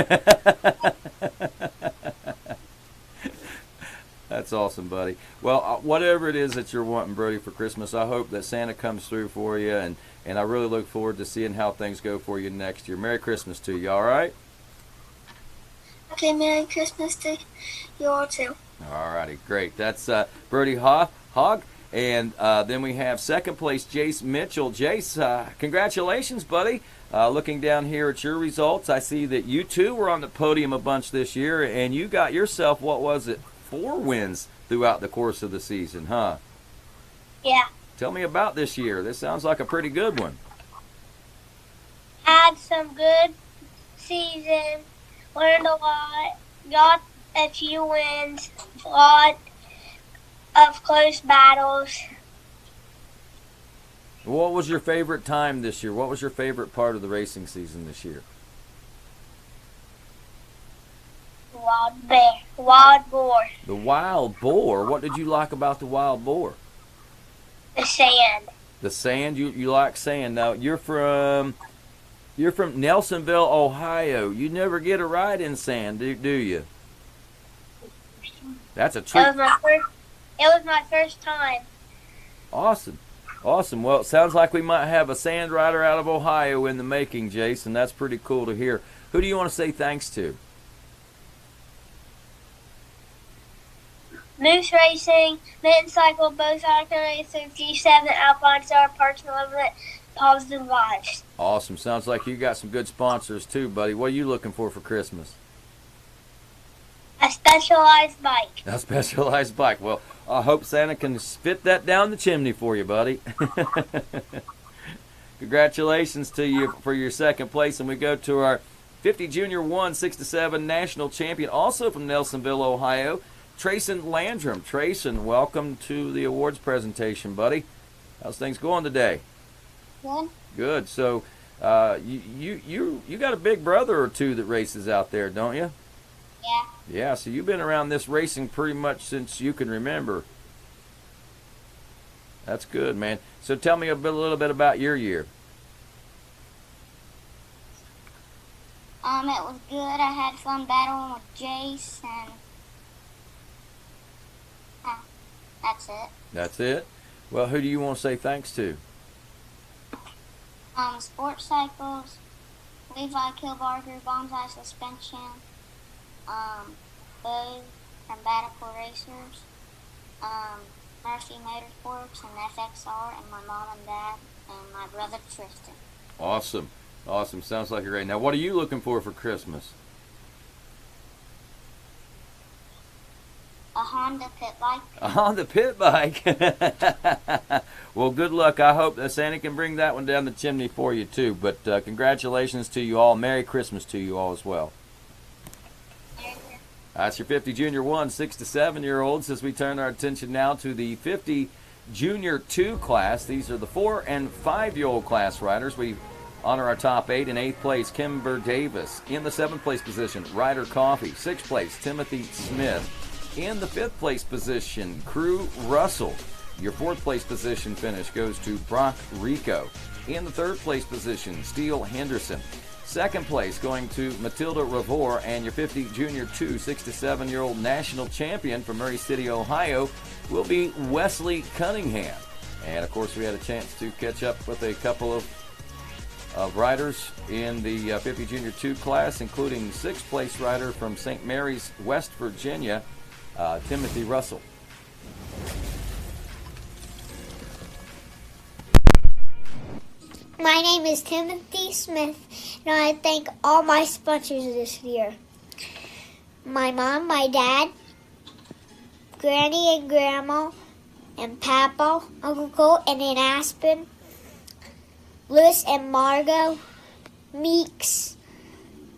That's awesome, buddy. Well, whatever it is that you're wanting, Brody, for Christmas, I hope that Santa comes through for you, and I really look forward to seeing how things go for you next year. Merry Christmas to you, all right? Okay, Merry Christmas to you all, too. All righty, great. That's Brody Hogg. And then we have second place, Jace Mitchell. Jace, congratulations, buddy. Looking down here at your results, I see that you too were on the podium a bunch this year, and you got yourself, what was it, 4 wins throughout the course of the season, huh? Yeah. Tell me about this year. This sounds like a pretty good one. Had some good season, learned a lot, got a few wins, a lot of close battles. What was your favorite time this year? What was your favorite part of the racing season this year? Wild boar. The wild boar? What did you like about the wild boar? The sand. The sand? You like sand. Now, you're from Nelsonville, Ohio. You never get a ride in sand, do you? That's a treat. It was my first time. Awesome. Well, it sounds like we might have a sand rider out of Ohio in the making, Jason. That's pretty cool to hear. Who do you want to say thanks to? Moose Racing, Mitten Cycle, Bow Cycle Racer, G7, Alpine Star, Parks and Levelet, Positive Vibes. Awesome. Sounds like you got some good sponsors too, buddy. What are you looking for Christmas? A specialized bike. A specialized bike. Well, I hope Santa can spit that down the chimney for you, buddy. Congratulations to you for your second place. And we go to our 50 Junior 1 6-7 national champion, also from Nelsonville, Ohio, Trayson Landrum. Trayson, welcome to the awards presentation, buddy. How's things going today? Good. Good. So you got a big brother or two that races out there, don't you? Yeah. Yeah, so you've been around this racing pretty much since you can remember. That's good, man. So tell me a little bit about your year. It was good. I had fun battling with Jace, and that's it. That's it? Well, who do you want to say thanks to? Sports Cycles, Levi Kilbarger, Bonsai Suspension, Bo from Batical Racers, Mercy Motorsports, and FXR, and my mom and dad, and my brother Tristan. Awesome. Awesome. Sounds like you're great. Now, what are you looking for Christmas? A Honda pit bike. A Honda pit bike? Well, good luck. I hope that Santa can bring that one down the chimney for you, too. But congratulations to you all. Merry Christmas to you all as well. That's your 50 Junior 1 6 to 7-year-olds as we turn our attention now to the 50 Junior 2 class. These are the 4 and 5-year-old class riders. We honor our top 8. In 8th place, Kimber Davis. In the 7th place position, Ryder Coffey. 6th place, Timothy Smith. In the 5th place position, Crew Russell. Your 4th place position finish goes to Brock Rico. In the 3rd place position, Steele Henderson. 2nd place going to Matilda Ravor, and your 50 Junior 2 6 to 7-year-old national champion from Murray City, Ohio, will be Wesley Cunningham. And of course, we had a chance to catch up with a couple of riders in the 50 Junior 2 class, including 6th place rider from St. Mary's, West Virginia, Timothy Russell. My name is Timothy Smith, and I thank all my sponsors this year. My mom, my dad, Granny and Grandma, and Papa, Uncle Cole, and Aunt Aspen, Lewis and Margot, Meeks,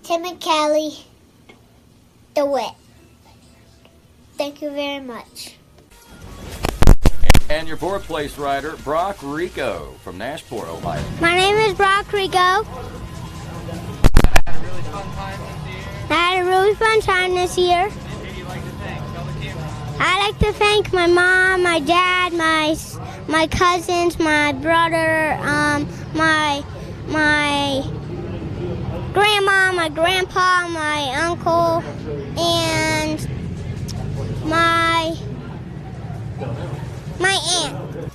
Tim and Kelly, DeWitt. Thank you very much. And your 4th place rider, Brock Rico from Nashport, Ohio. My name is Brock Rico. I had a really fun time this year. I'd like to thank my mom, my dad, my cousins, my brother, my grandma, my grandpa, my uncle, and my aunt.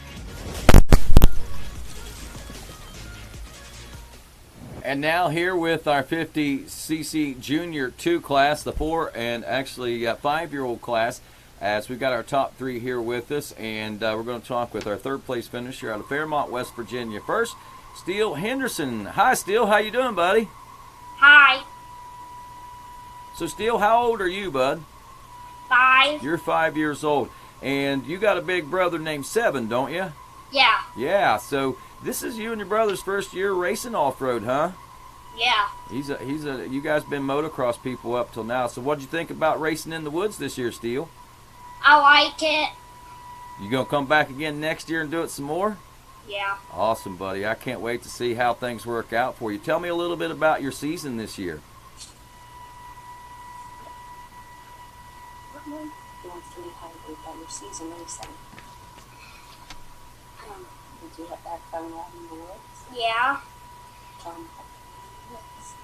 And now here with our 50cc Junior 2 class, the 4 and actually 5-year-old class, as we've got our top 3 here with us, and we're going to talk with our 3rd place finisher out of Fairmont, West Virginia. First, Steele Henderson. Hi, Steele. How you doing, buddy? Hi. So, Steele, how old are you, bud? 5. You're 5 years old, and you got a big brother named Seven, don't you? Yeah. Yeah. So this is you and your brother's first year racing off-road, huh? Yeah. You guys been motocross people up till now. So what'd you think about racing in the woods this year, Steele? I like it. You gonna come back again next year and do it some more? Yeah. Awesome, buddy. I can't wait to see how things work out for you. Tell me a little bit about your season this year. He wants to know how you think about your season racing. Did you have fun riding in the woods? Yeah. Fun.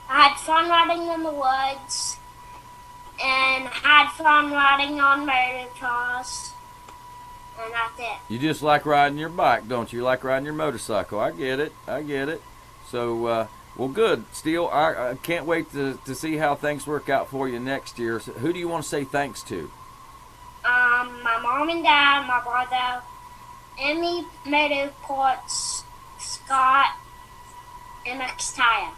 I had fun riding in the woods, and had fun riding on motocross, and that's it. You just like riding your bike, don't you? You like riding your motorcycle. I get it. I get it. So, well, good. Steele, I can't wait to see how things work out for you next year. So who do you want to say thanks to? My mom and dad, my brother, Emmy Meadowports, Scott, and Xtaya.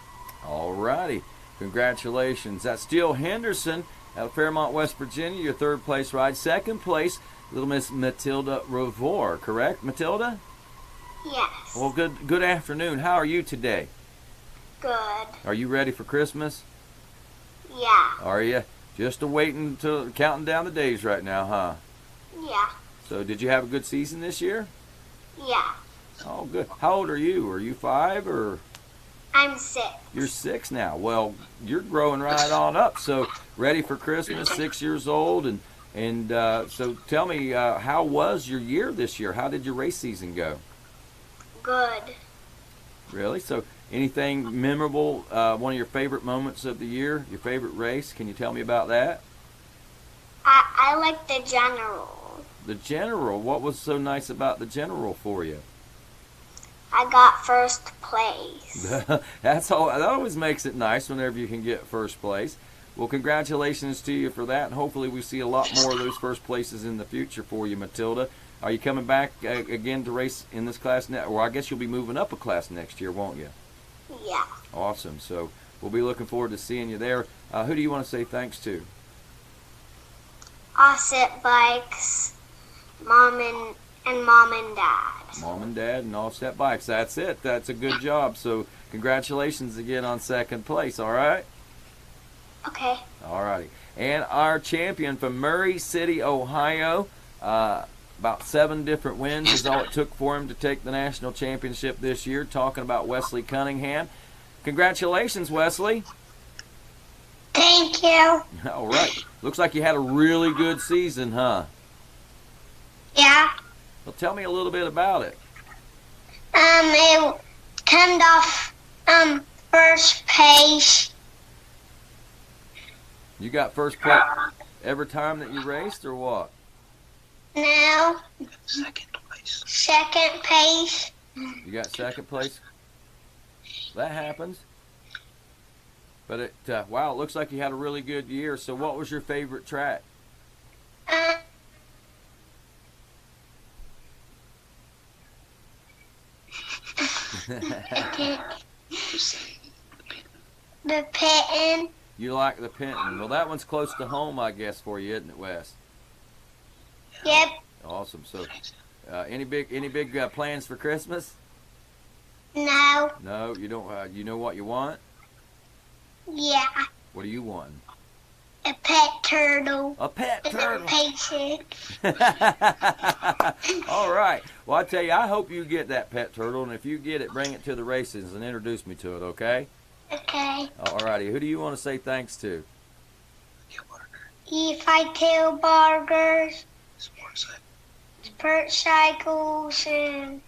All righty. Congratulations. That's Steele Henderson out of Fairmont, West Virginia, your 3rd place ride. 2nd place, little Miss Matilda Revore, correct, Matilda? Yes. Well, good afternoon. How are you today? Good. Are you ready for Christmas? Yeah. Are you? Just waiting to counting down the days right now, huh? Yeah. So did you have a good season this year? Yeah. Oh, good. How old are you? Are you 5 or? I'm 6. You're 6 now. Well, you're growing right on up. So ready for Christmas, 6 years old, and so tell me, how was your year this year? How did your race season go? Good. Really? So anything memorable? One of your favorite moments of the year? Your favorite race? Can you tell me about that? I like the general. The general. What was so nice about the general for you? I got 1st place. That always makes it nice whenever you can get 1st place. Well, congratulations to you for that, and hopefully we see a lot more of those 1st places in the future for you, Matilda. Are you coming back again to race in this class? Or I guess you'll be moving up a class next year, won't you? Yeah. Awesome. So we'll be looking forward to seeing you there. Who do you want to say thanks to? Offset Bikes, Mom and Dad. Mom and Dad and Offset Bikes. That's it. That's a good job. So congratulations again on 2nd place, all right? Okay. All righty. And our champion from Murray City, Ohio, about 7 different wins is all it took for him to take the national championship this year, talking about Wesley Cunningham. Congratulations, Wesley. Thank you. All right. Looks like you had a really good season, huh? Yeah. Well, tell me a little bit about it. It came off 1st place. You got 1st place every time that you raced, or what? No. 2nd place. 2nd place. You got 2nd place? That happens. But it wow, it looks like you had a really good year. So what was your favorite track? The Pitten. You like the Penton. Well, that one's close to home, I guess, for you, isn't it, Wes? Yep. Awesome. So, any big plans for Christmas? No. No, you don't. You know what you want? Yeah. What do you want? A pet turtle. A pet turtle. A patient. All right. Well, I tell you, I hope you get that pet turtle, and if you get it, bring it to the races and introduce me to it, okay? Okay. All righty. Who do you want to say thanks to? E52 Burgers. Spurt Cycles and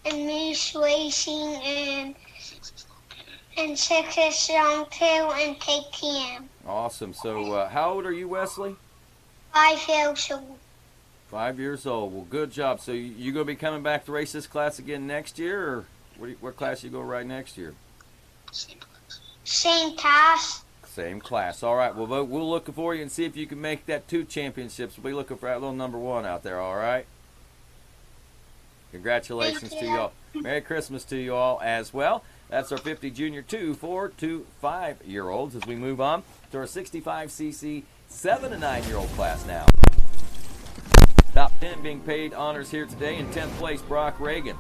Moose Racing and 6 Long 2 and KTM. Awesome. So, how old are you, Wesley? 5 years old. 5 years old. Well, good job. So, you going to be coming back to race this class again next year, or what class you going to ride next year? Same class. Same class. All right. Well, we'll look for you and see if you can make that 2 championships. We'll be looking for that little number 1 out there. All right. Congratulations to you all. Merry Christmas to you all as well. That's our 50 junior 2, 4 to 5-year-olds as we move on to our 65cc 7 to 9-year-old class now. Top 10 being paid honors here today. In 10th place, Brock Reagan.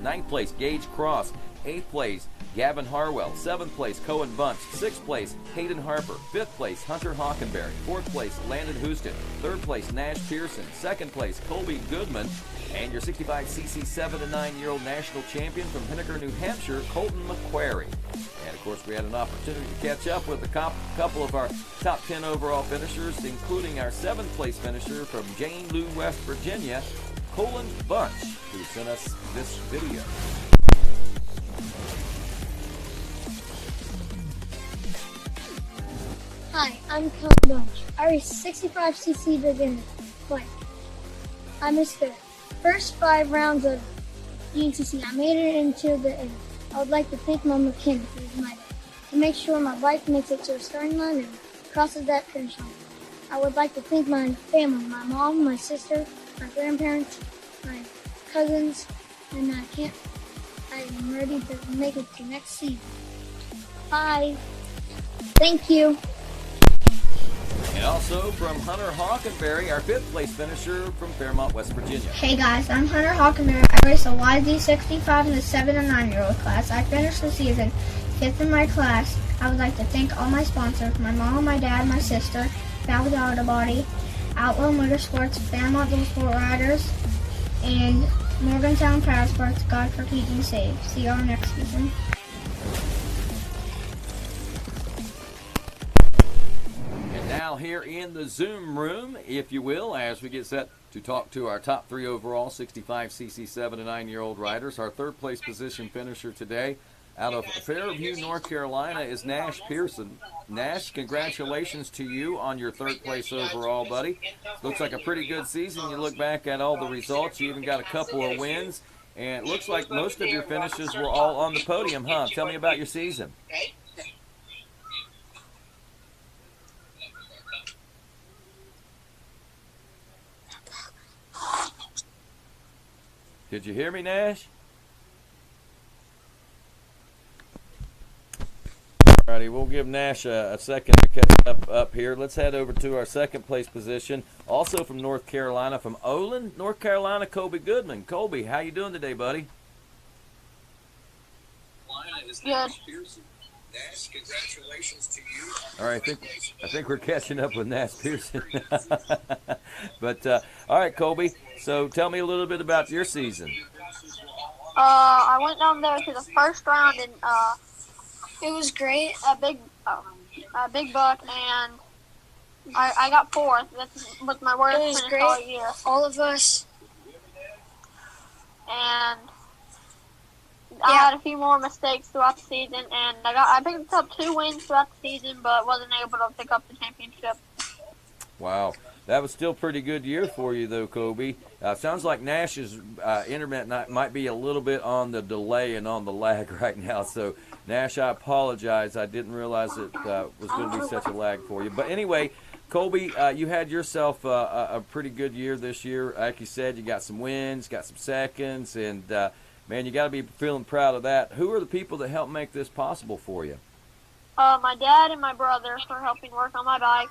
9th place, Gage Cross. 8th place, Gavin Harwell. 7th place, Cohen Bunch. 6th place, Hayden Harper. 5th place, Hunter Hockenberry. 4th place, Landon Houston. 3rd place, Nash Pearson. 2nd place, Colby Goodman. And your 65cc 7 to 9-year-old national champion from Henniker, New Hampshire, Colton McQuarrie. And, of course, we had an opportunity to catch up with a couple of our top 10 overall finishers, including our 7th place finisher from Jane Lou, West Virginia, Colin Bunch, who sent us this video. Hi, I'm Colin Bunch. I race 65cc beginner bike. I missed the first 5 rounds of GNCC. I made it into the end. I would like to thank my mechanic, who is my dad, to make sure my bike makes it to the starting line and crosses that finish line. I would like to thank my family, my mom, my sister, my grandparents, my cousins, and I am ready to make it to next season. Bye. Thank you. And also from Hunter Hockenberry, our 5th place finisher from Fairmont, West Virginia. Hey guys, I'm Hunter Hockenberry. I race a YZ65 in the 7 to 9-year-old class. I finished the season 5th in my class. I would like to thank all my sponsors, my mom, my dad, my sister, Valley Auto Body, Outlaw Motorsports, Fairmont Dual Sport Riders, and Morgantown Power Sports. God for keeping safe. See y'all next season. Now here in the Zoom room, if you will, as we get set to talk to our top 3 overall 65cc 7 to 9-year-old riders. Our 3rd place position finisher today out of Fairview, North Carolina is Nash Pearson. Nash, congratulations to you on your 3rd place overall, buddy. Looks like a pretty good season. You look back at all the results. You even got a couple of wins. And it looks like most of your finishes were all on the podium, huh? Tell me about your season. Did you hear me, Nash? Alrighty, we'll give Nash a second to catch up here. Let's head over to our 2nd place position. Also from North Carolina, from Olin, North Carolina, Colby Goodman. Colby, how you doing today, buddy? Good. Nash, congratulations to you. All right, I think we're catching up with Nash Pearson. But all right, Colby. So tell me a little bit about your season. I went down there to the first round and it was great. A big buck, and I got 4th. That was my worst finish all year. All of us. And I had a few more mistakes throughout the season, and I picked up 2 wins throughout the season, but wasn't able to pick up the championship. Wow. That was still a pretty good year for you, though, Colby. Sounds like Nash's internet might be a little bit on the delay and on the lag right now. So, Nash, I apologize. I didn't realize it was going to be such a lag for you. But anyway, Colby, you had yourself a pretty good year this year. Like you said, you got some wins, got some seconds, and, man, you got to be feeling proud of that. Who are the people that helped make this possible for you? My dad and my brother for helping work on my bike.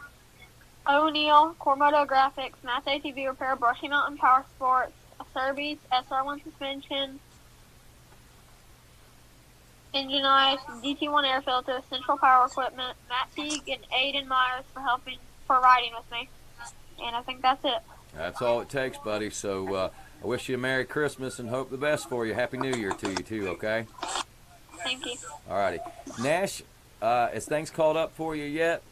O'Neill, Cormoto Graphics, Mass ATV Repair, Brushy Mountain Power Sports, Serbies, SR1 Suspension, Engine Ice, DT1 Air Filter, Central Power Equipment, Matt Teague, and Aiden Myers for riding with me. And I think that's it. That's all it takes, buddy. So I wish you a Merry Christmas and hope the best for you. Happy New Year to you, too, okay? Thank you. All righty. Nash, has things caught up for you yet?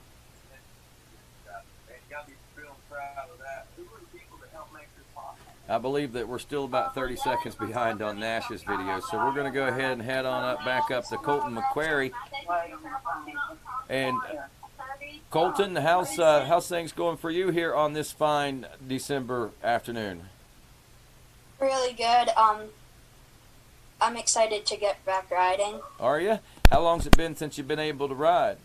I believe that we're still about 30 seconds behind on Nash's video, so we're going to go ahead and head on back up to Colton McQuarrie. And Colton, how's things going for you here on this fine December afternoon? Really good. I'm excited to get back riding. Are you? How long's it been since you've been able to ride?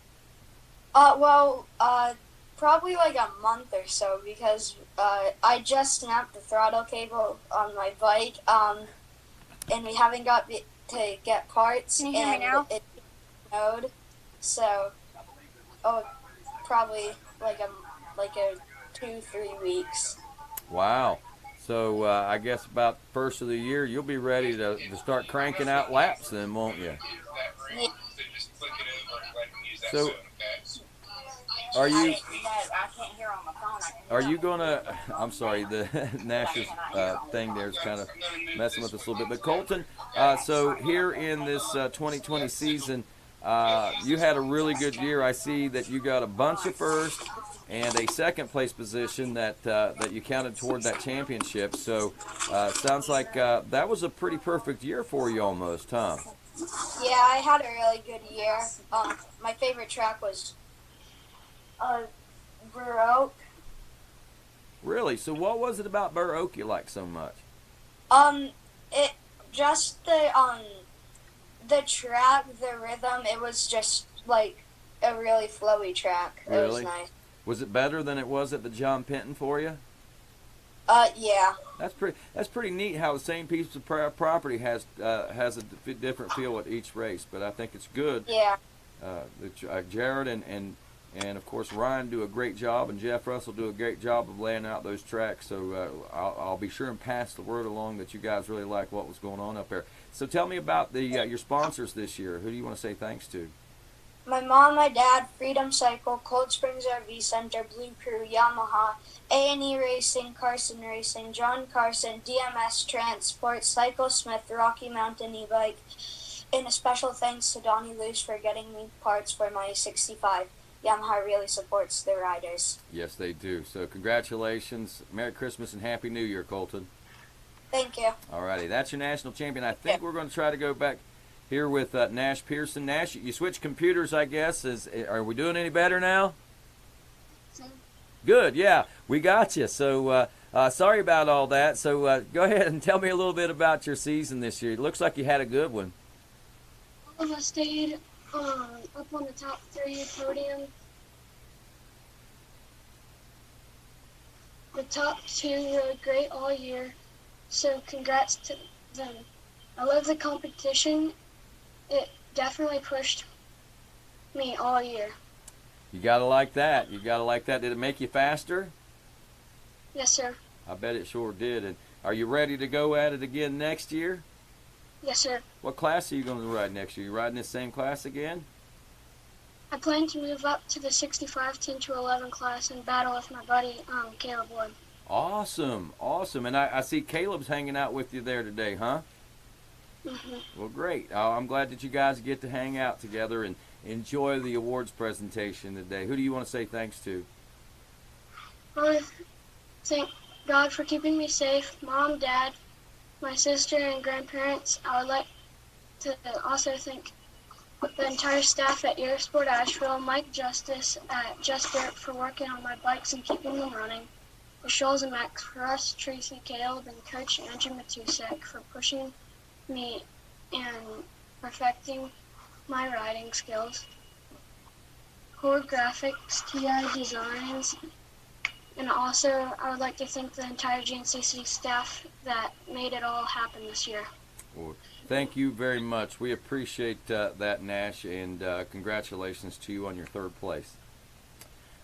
Probably like a month or so because I just snapped the throttle cable on my bike, and we haven't got to get parts. Can you hear me now? It's mode, so probably like a 2-3 weeks. Wow. So I guess about first of the year you'll be ready to start cranking out laps then, won't you? Yeah. So are you gonna, I'm sorry, the Nash's thing there is kind of messing with us a little bit. But Colton, so here in this 2020 season, you had a really good year. I see that you got a bunch of first and a second place position that you counted toward that championship. So sounds like that was a pretty perfect year for you almost, huh? Yeah, I had a really good year. My favorite track was Burr Oak. Really? So what was it about Burr Oak you liked so much? It just the track, the rhythm. It was just like a really flowy track. It Really? was nice. Was it better than it was at the John Penton for you? Yeah. That's pretty neat how the same piece of property has a different feel at each race. But I think it's good. Yeah. Jared and of course Ryan do a great job, and Jeff Russell do a great job of laying out those tracks. So I'll be sure and pass the word along that you guys really like what was going on up there. So tell me about your sponsors this year. Who do you want to say thanks to? My mom, my dad, Freedom Cycle, Cold Springs RV Center, Blue Crew, Yamaha, A&E Racing, Carson Racing, John Carson, DMS Transport, Cycle Smith, Rocky Mountain E-Bike, and a special thanks to Donnie Luce for getting me parts for my 65. Yamaha really supports the riders. Yes, they do. So congratulations. Merry Christmas and Happy New Year, Colton. Thank you. All righty. That's your national champion. I think we're going to try to go back here with Nash Pearson. Nash, you switched computers, I guess. Are we doing any better now? Good, yeah. We got you. So sorry about all that. So go ahead and tell me a little bit about your season this year. It looks like you had a good one. All of us stayed up on the top 3 podium. The top 2 rode great all year, so congrats to them. I love the competition. It definitely pushed me all year. You got to like that. You got to like that. Did it make you faster? Yes, sir. I bet it sure did. And are you ready to go at it again next year? Yes, sir. What class are you going to ride next year? You riding this same class again? I plan to move up to the 65 10 to 11 class and battle with my buddy Caleb Wood. Awesome, awesome. And I see Caleb's hanging out with you there today, huh? Mm-hmm. Well, great. I'm glad that you guys get to hang out together and enjoy the awards presentation today. Who do you want to say thanks to? I want to thank God for keeping me safe, Mom, Dad, my sister, and grandparents. I would like to also thank the entire staff at Eurosport Asheville, Mike Justice at Just Dirt for working on my bikes and keeping them running, the Scholes and Max for us, Tracy, Caleb, and Coach Andrew Matusek for pushing me and perfecting my riding skills, Core Graphics, TI Designs, and also I would like to thank the entire GNCC staff that made it all happen this year. Well, thank you very much. We appreciate that, Nash, and congratulations to you on your 3rd place.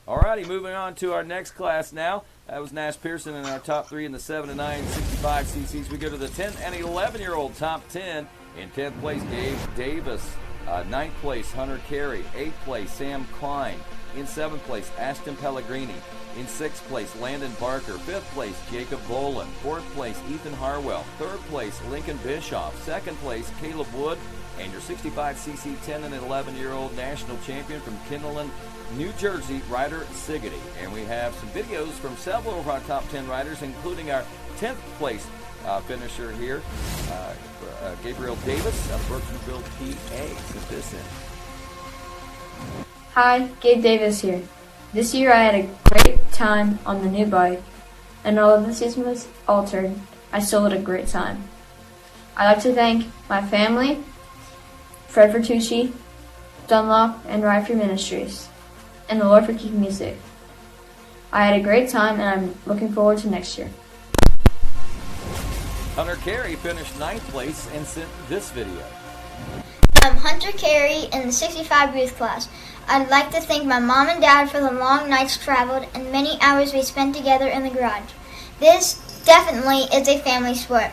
All righty, moving on to our next class now. That was Nash Pearson in our top 3 in the 7 to 9 65 cc's. We go to the 10 and 11-year-old top 10. In 10th place, Dave Davis. 9th place, Hunter Carey. 8th place, Sam Klein. In 7th place, Ashton Pellegrini. In 6th place, Landon Barker. 5th place, Jacob Boland. 4th place, Ethan Harwell. 3rd place, Lincoln Bischoff. 2nd place, Caleb Wood. And your 65cc 10 and 11-year-old national champion from Kinnelon, New Jersey, Ryder Siggety. And we have some videos from several of our top 10 riders, including our 10th place finisher here, Gabriel Davis out of Burkensville, PA. Put this in. Hi, Gabe Davis here. This year I had a great time on the new bike, and although the season was altered, I still had a great time. I'd like to thank my family, Fred Vertucci, Dunlop, and Ride Free Ministries. and the Lord for keeping me safe. I had a great time, and I'm looking forward to next year. Hunter Carey finished 9th place and sent this video. I'm Hunter Carey in the 65 youth class. I'd like to thank my mom and dad for the long nights traveled and many hours we spent together in the garage. This definitely is a family sport.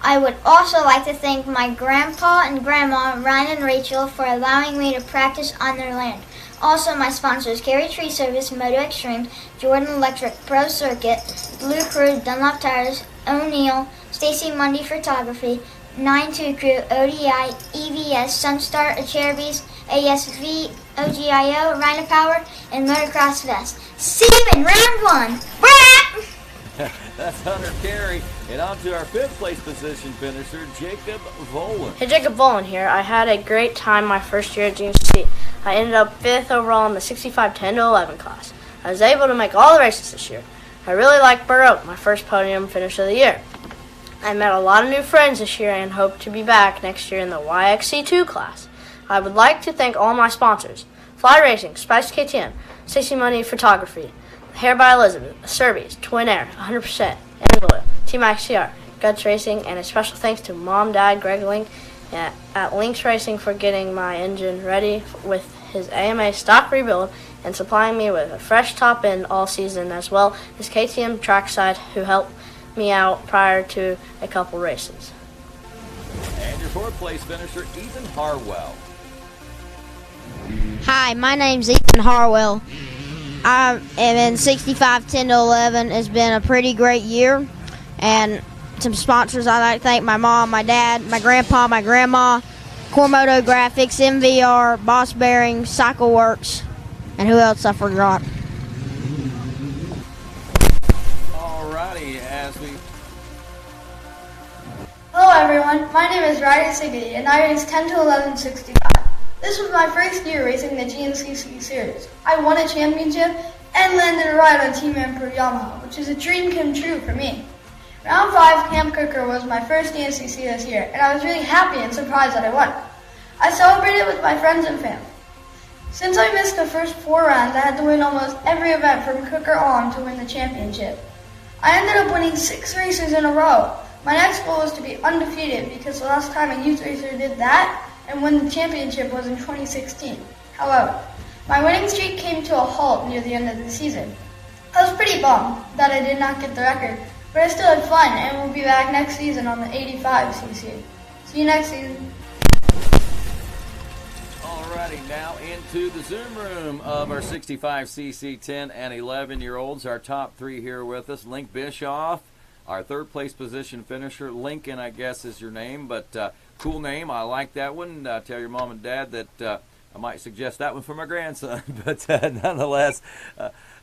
I would also like to thank my grandpa and grandma, Ryan and Rachel, for allowing me to practice on their land. Also, my sponsors, Carey Tree Service, Moto Extreme, Jordan Electric, Pro Circuit, Blue Crew, Dunlop Tires, O'Neill, Stacy Mundy Photography, 9-2 Crew, ODI, EVS, Sunstar, Acherbys, ASV, OGIO, Rhino Power, and Motocross Vest. See you in round 1. Brap! That's Hunter Carey. And on to our 5th place position finisher, Jacob Volan. Hey, Jacob Volan here. I had a great time my first year at GNCC. I ended up 5th overall in the 65 10-11 class. I was able to make all the races this year. I really liked Burr Oak, my first podium finish of the year. I met a lot of new friends this year and hope to be back next year in the YXC2 class. I would like to thank all my sponsors: Fly Racing, Spice KTM, Stacy Money Photography, Hair by Elizabeth, Serbies, Twin Air, 100%, Envelope, Team ICR, Guts Racing, and a special thanks to Mom, Dad, Greg Link at Lynx Racing for getting my engine ready with his AMA stock rebuild and supplying me with a fresh top end all season, as well as KTM Trackside, who helped me out prior to a couple races. And your 4th place finisher, Ethan Harwell. Hi, my name's Ethan Harwell. I am in 65 10-11. It's been a pretty great year, and some sponsors I'd like to thank: my mom, my dad, my grandpa, my grandma, Cormoto Graphics, MVR, Boss Bearings, Cycle Works, and who else I forgot. Alrighty, as we... Hello everyone, my name is Ryder Siggety and I raced 10 to 11 65. This was my first year racing the GNCC series. I won a championship and landed a ride on Team Emperor Yamaha, which is a dream come true for me. Round 5 Camp Cooker was my first GNCC this year, and I was really happy and surprised that I won. I celebrated with my friends and family. Since I missed the first 4 rounds, I had to win almost every event from Cooker on to win the championship. I ended up winning 6 races in a row. My next goal is to be undefeated, because the last time a youth racer did that and won the championship was in 2016. However, my winning streak came to a halt near the end of the season. I was pretty bummed that I did not get the record, but I still had fun and will be back next season on the 85cc. See you next season. Alrighty, now into the Zoom room of our 65cc 10 and 11-year-olds. Our top 3 here with us: Link Bischoff, our 3rd place position finisher. Lincoln, I guess, is your name, but cool name. I like that one. Tell your mom and dad that I might suggest that one for my grandson. But nonetheless,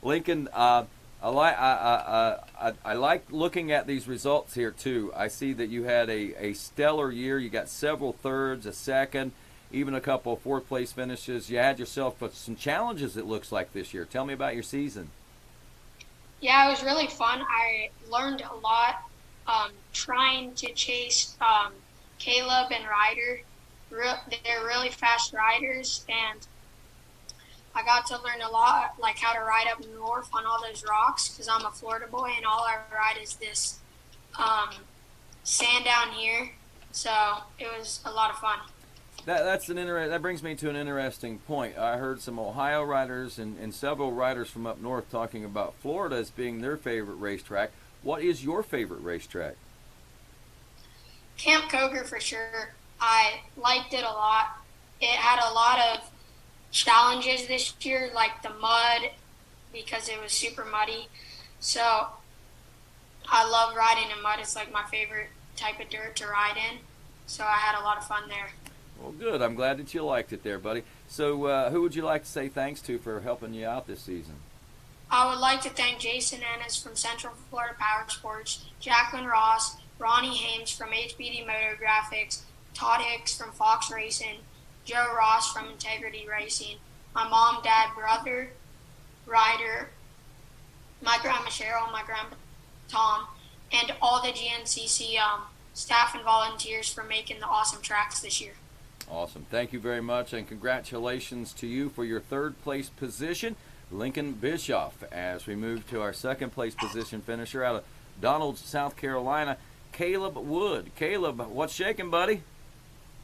Lincoln, I like looking at these results here too. I see that you had a stellar year. You got several thirds, a second, even a couple of 4th place finishes. You had yourself some challenges, it looks like, this year. Tell me about your season. Yeah, it was really fun. I learned a lot trying to chase Caleb and Ryder. They're really fast riders, and I got to learn a lot, like how to ride up north on all those rocks, because I'm a Florida boy, and all I ride is this sand down here. So it was a lot of fun. That brings me to an interesting point. I heard some Ohio riders and several riders from up north talking about Florida as being their favorite racetrack. What is your favorite racetrack? Camp Coker for sure. I liked it a lot. It had a lot of challenges this year, like the mud, because it was super muddy. So I love riding in mud. It's like my favorite type of dirt to ride in. So I had a lot of fun there. Well, good. I'm glad that you liked it there, buddy. So who would you like to say thanks to for helping you out this season? I would like to thank Jason Ennis from Central Florida Power Sports, Jacqueline Ross, Ronnie Hames from HBD Moto Graphics, Todd Hicks from Fox Racing, Joe Ross from Integrity Racing, my mom, dad, brother, Ryder, my grandma Cheryl, my grandpa Tom, and all the GNCC staff and volunteers for making the awesome tracks this year. Awesome. Thank you very much, and congratulations to you for your 3rd place position. Lincoln Bischoff. As we move to our second place position finisher out of Donald, South Carolina, Caleb Wood. Caleb, what's shaking, buddy?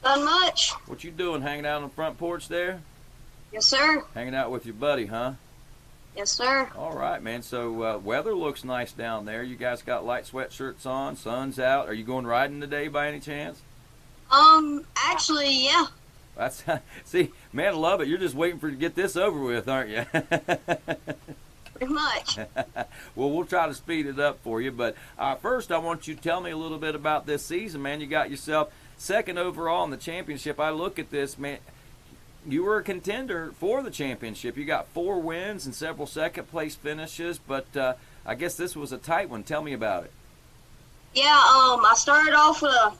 Not much. What you doing, hanging out on the front porch there? Yes, sir. Hanging out with your buddy, huh? Yes, sir. All right, man. So weather looks nice down there. You guys got light sweatshirts on, sun's out. Are you going riding today by any chance? Actually, yeah. That's see, man, I love it. You're just waiting for to get this over with, aren't you? Pretty much. Well, we'll try to speed it up for you. But first, I want you to tell me a little bit about this season, man. You got yourself second overall in the championship. I look at this, man. You were a contender for the championship. You got 4 wins and several second-place finishes, but I guess this was a tight one. Tell me about it. Yeah, I started off with a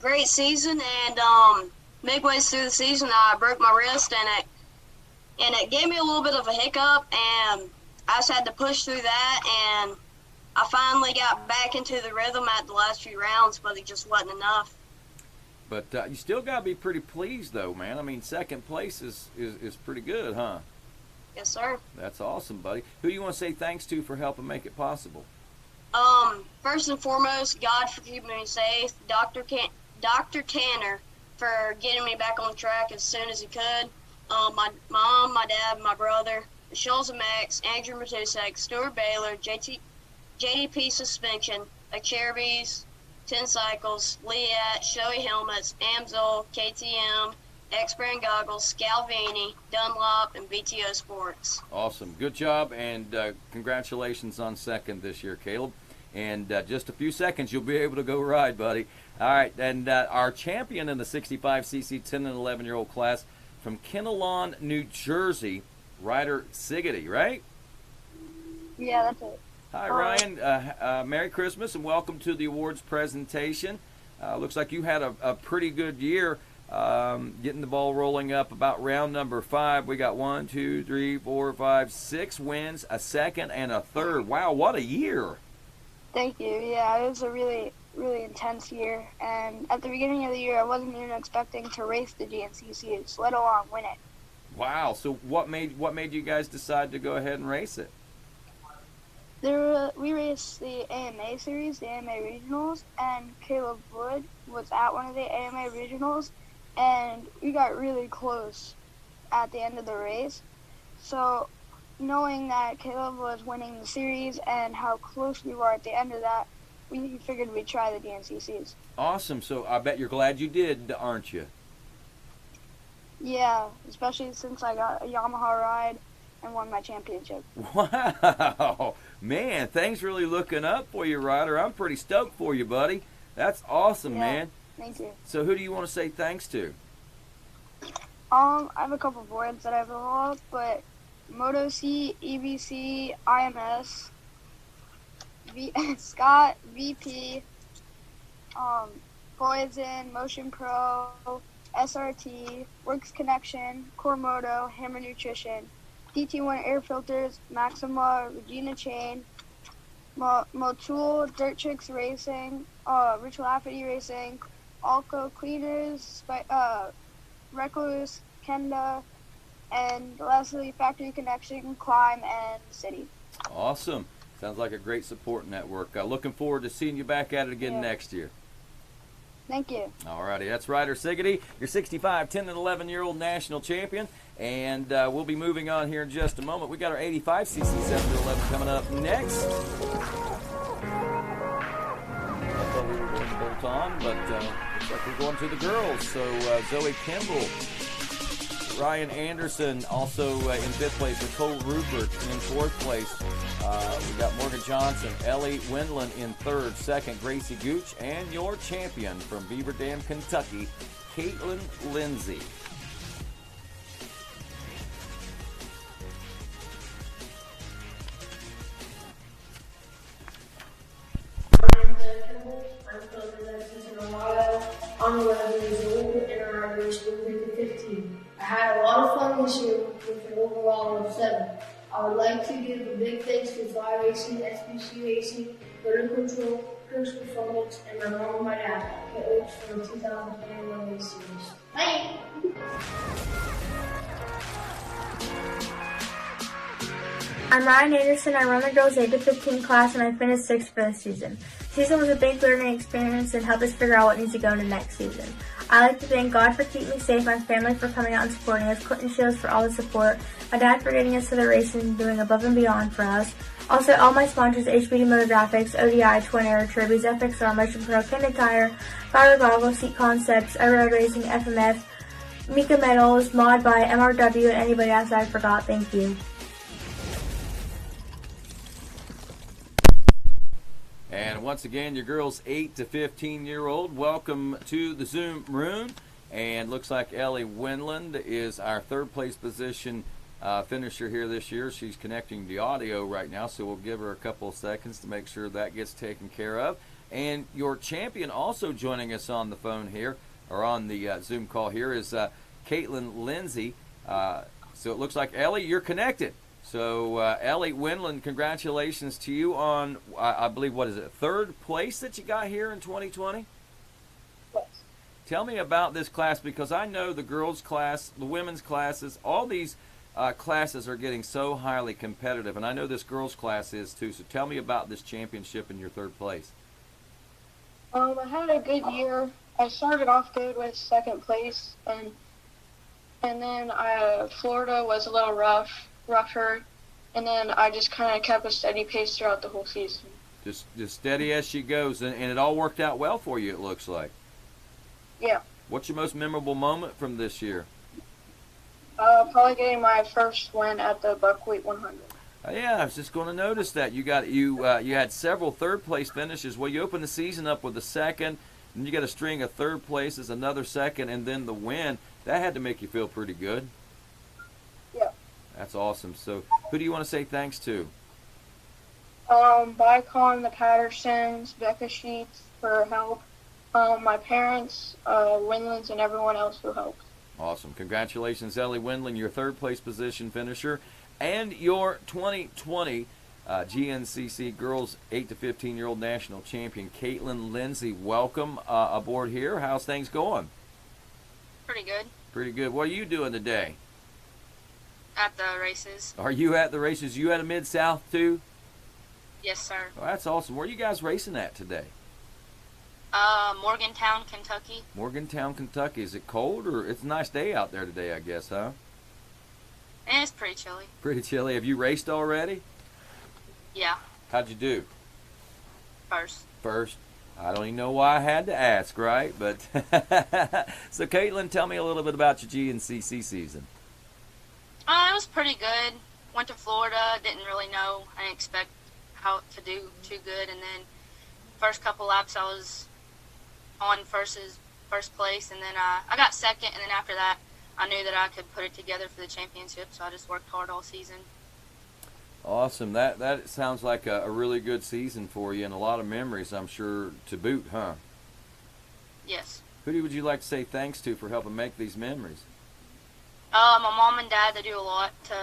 great season, and midway through the season, I broke my wrist, and it gave me a little bit of a hiccup, and I just had to push through that, and I finally got back into the rhythm at the last few rounds, but it just wasn't enough. But you still got to be pretty pleased, though, man. I mean, second place is pretty good, huh? Yes, sir. That's awesome, buddy. Who do you want to say thanks to for helping make it possible? First and foremost, God for keeping me safe. Dr. Tanner for getting me back on track as soon as he could. My mom, my dad, my brother, the Shoals and Max, Andrew Matusek, Stuart Baylor, JDP Suspension, Cherubies, 10 Cycles, Liat, Shoei Helmets, Amsoil, KTM, X-Brand Goggles, Scalvini, Dunlop, and BTO Sports. Awesome. Good job, and congratulations on second this year, Caleb. And just a few seconds, you'll be able to go ride, buddy. All right, and our champion in the 65cc 10 and 11-year-old class from Kinnelon, New Jersey, Ryder Siggety, right? Yeah, that's it. Hi, Ryan. Merry Christmas and welcome to the awards presentation. Looks like you had a pretty good year getting the ball rolling up about round number 5. We got 1, 2, 3, 4, 5, 6 wins, a second and a third. Wow, what a year. Thank you. Yeah, it was a really, really intense year. And at the beginning of the year, I wasn't even expecting to race the GNCCs, let alone win it. Wow. So what made you guys decide to go ahead and race it? We raced the AMA series, the AMA regionals, and Caleb Wood was at one of the AMA regionals, and we got really close at the end of the race. So knowing that Caleb was winning the series and how close we were at the end of that, we figured we'd try the GNCCs. Awesome. So I bet you're glad you did, aren't you? Yeah, especially since I got a Yamaha ride and won my championship. Wow. Man, things really looking up for you, Ryder. I'm pretty stoked for you, buddy. That's awesome, man. Thank you. So who do you want to say thanks to? I have a couple boards that I have up, but Moto C, EBC, IMS, Scott, VP, Poison, Motion Pro, SRT, Works Connection, Core Moto, Hammer Nutrition, DT1 Air Filters, Maxima, Regina Chain, Motul, Dirt Tricks Racing, Rich Lafferty Racing, Alco Cleaners, Recluse, Kenda, and lastly Factory Connection, Climb, and City. Awesome. Sounds like a great support network. Looking forward to seeing you back at it again next year. Thank you. All righty. That's Ryder Siggety, your 65, 10, and 11-year-old national champion. And we'll be moving on here in just a moment. We got our 85cc 7 to 11 coming up next. I thought we were going to bolt on, but looks like we're going to the girls. So Zoe Kimball, Ryan Anderson also in 5th place, Nicole Rupert in 4th place. We got Morgan Johnson, Ellie Wendland in 3rd, 2nd, Gracie Gooch, and your champion from Beaver Dam, Kentucky, Caitlin Lindsay. I'm from in Ohio. I'm 11 years old, and I raced Movie 15. I had a lot of fun this year with an overall of 7. I would like to give a big thanks to Fly Racing, SBC Racing, Vertical Control, Cruz Performance, and my mom and my dad for the 2021 race series. Bye! I'm Ryan Anderson. I run the girls 8 to 15 class, and I finished 6th for the season. The season was a big learning experience and helped us figure out what needs to go into next season. I like to thank God for keeping me safe, my family for coming out and supporting us, Clinton Shields for all the support, my dad for getting us to the race and doing above and beyond for us. Also, all my sponsors, HBD Motor Graphics, ODI, Twin Air, Turbies, FXR, Motion Pro, Candid Tire, Fire Goggles, Seat Concepts, Road Racing, FMF, Mika Metals, Mod by MRW, and anybody else I forgot. Thank you. And once again, your girls 8 to 15-year-old, welcome to the Zoom room. And looks like Ellie Winland is our third-place position finisher here this year. She's connecting the audio right now, so we'll give her a couple of seconds to make sure that gets taken care of. And your champion also joining us on the phone here, or on the Zoom call here, is Caitlin Lindsay. So it looks like, Ellie, you're connected. So, Ellie Winland, congratulations to you on, I believe, what is it, third place that you got here in 2020? Yes. Tell me about this class, because I know the girls' class, the women's classes, all these classes are getting so highly competitive, and I know this girls' class is too. So tell me about this championship in your third place. I had a good year. I started off good with second place, and then Florida was a little rougher, and then I just kind of kept a steady pace throughout the whole season. Just steady as she goes, and it all worked out well for you, it looks like. Yeah. What's your most memorable moment from this year? Probably getting my first win at the Buckwheat 100. Yeah, I was just going to notice that you had several third place finishes. Well, you opened the season up with a second, and you got a string of third places, another second, and then the win. That had to make you feel pretty good. Yeah. That's awesome. So, who do you want to say thanks to? Bicon, the Pattersons, Becca Sheets for help. My parents, Winlands, and everyone else who helped. Awesome. Congratulations, Ellie Windland, your third place position finisher, and your 2020 GNCC Girls 8 to 15-year-old national champion, Caitlin Lindsay. Welcome aboard here. How's things going? Pretty good. Pretty good. What are you doing today? At the races. Are you at the races? You at a Mid-South too? Yes, sir. Well, that's awesome. Where are you guys racing at today? Morgantown, Kentucky. Morgantown, Kentucky. Is it cold, or it's a nice day out there today, I guess, huh? And it's pretty chilly. Pretty chilly. Have you raced already? Yeah. How'd you do? First. I don't even know why I had to ask, right? But so, Caitlin, tell me a little bit about your GNCC season. It was pretty good. Went to Florida. Didn't really know. I didn't expect how to do too good. And then first couple laps I was on first place. And then I got second. And then after that, I knew that I could put it together for the championship. So I just worked hard all season. Awesome. That sounds like a really good season for you, and a lot of memories, I'm sure, to boot, huh? Yes. Who would you like to say thanks to for helping make these memories? My mom and dad, they do a lot to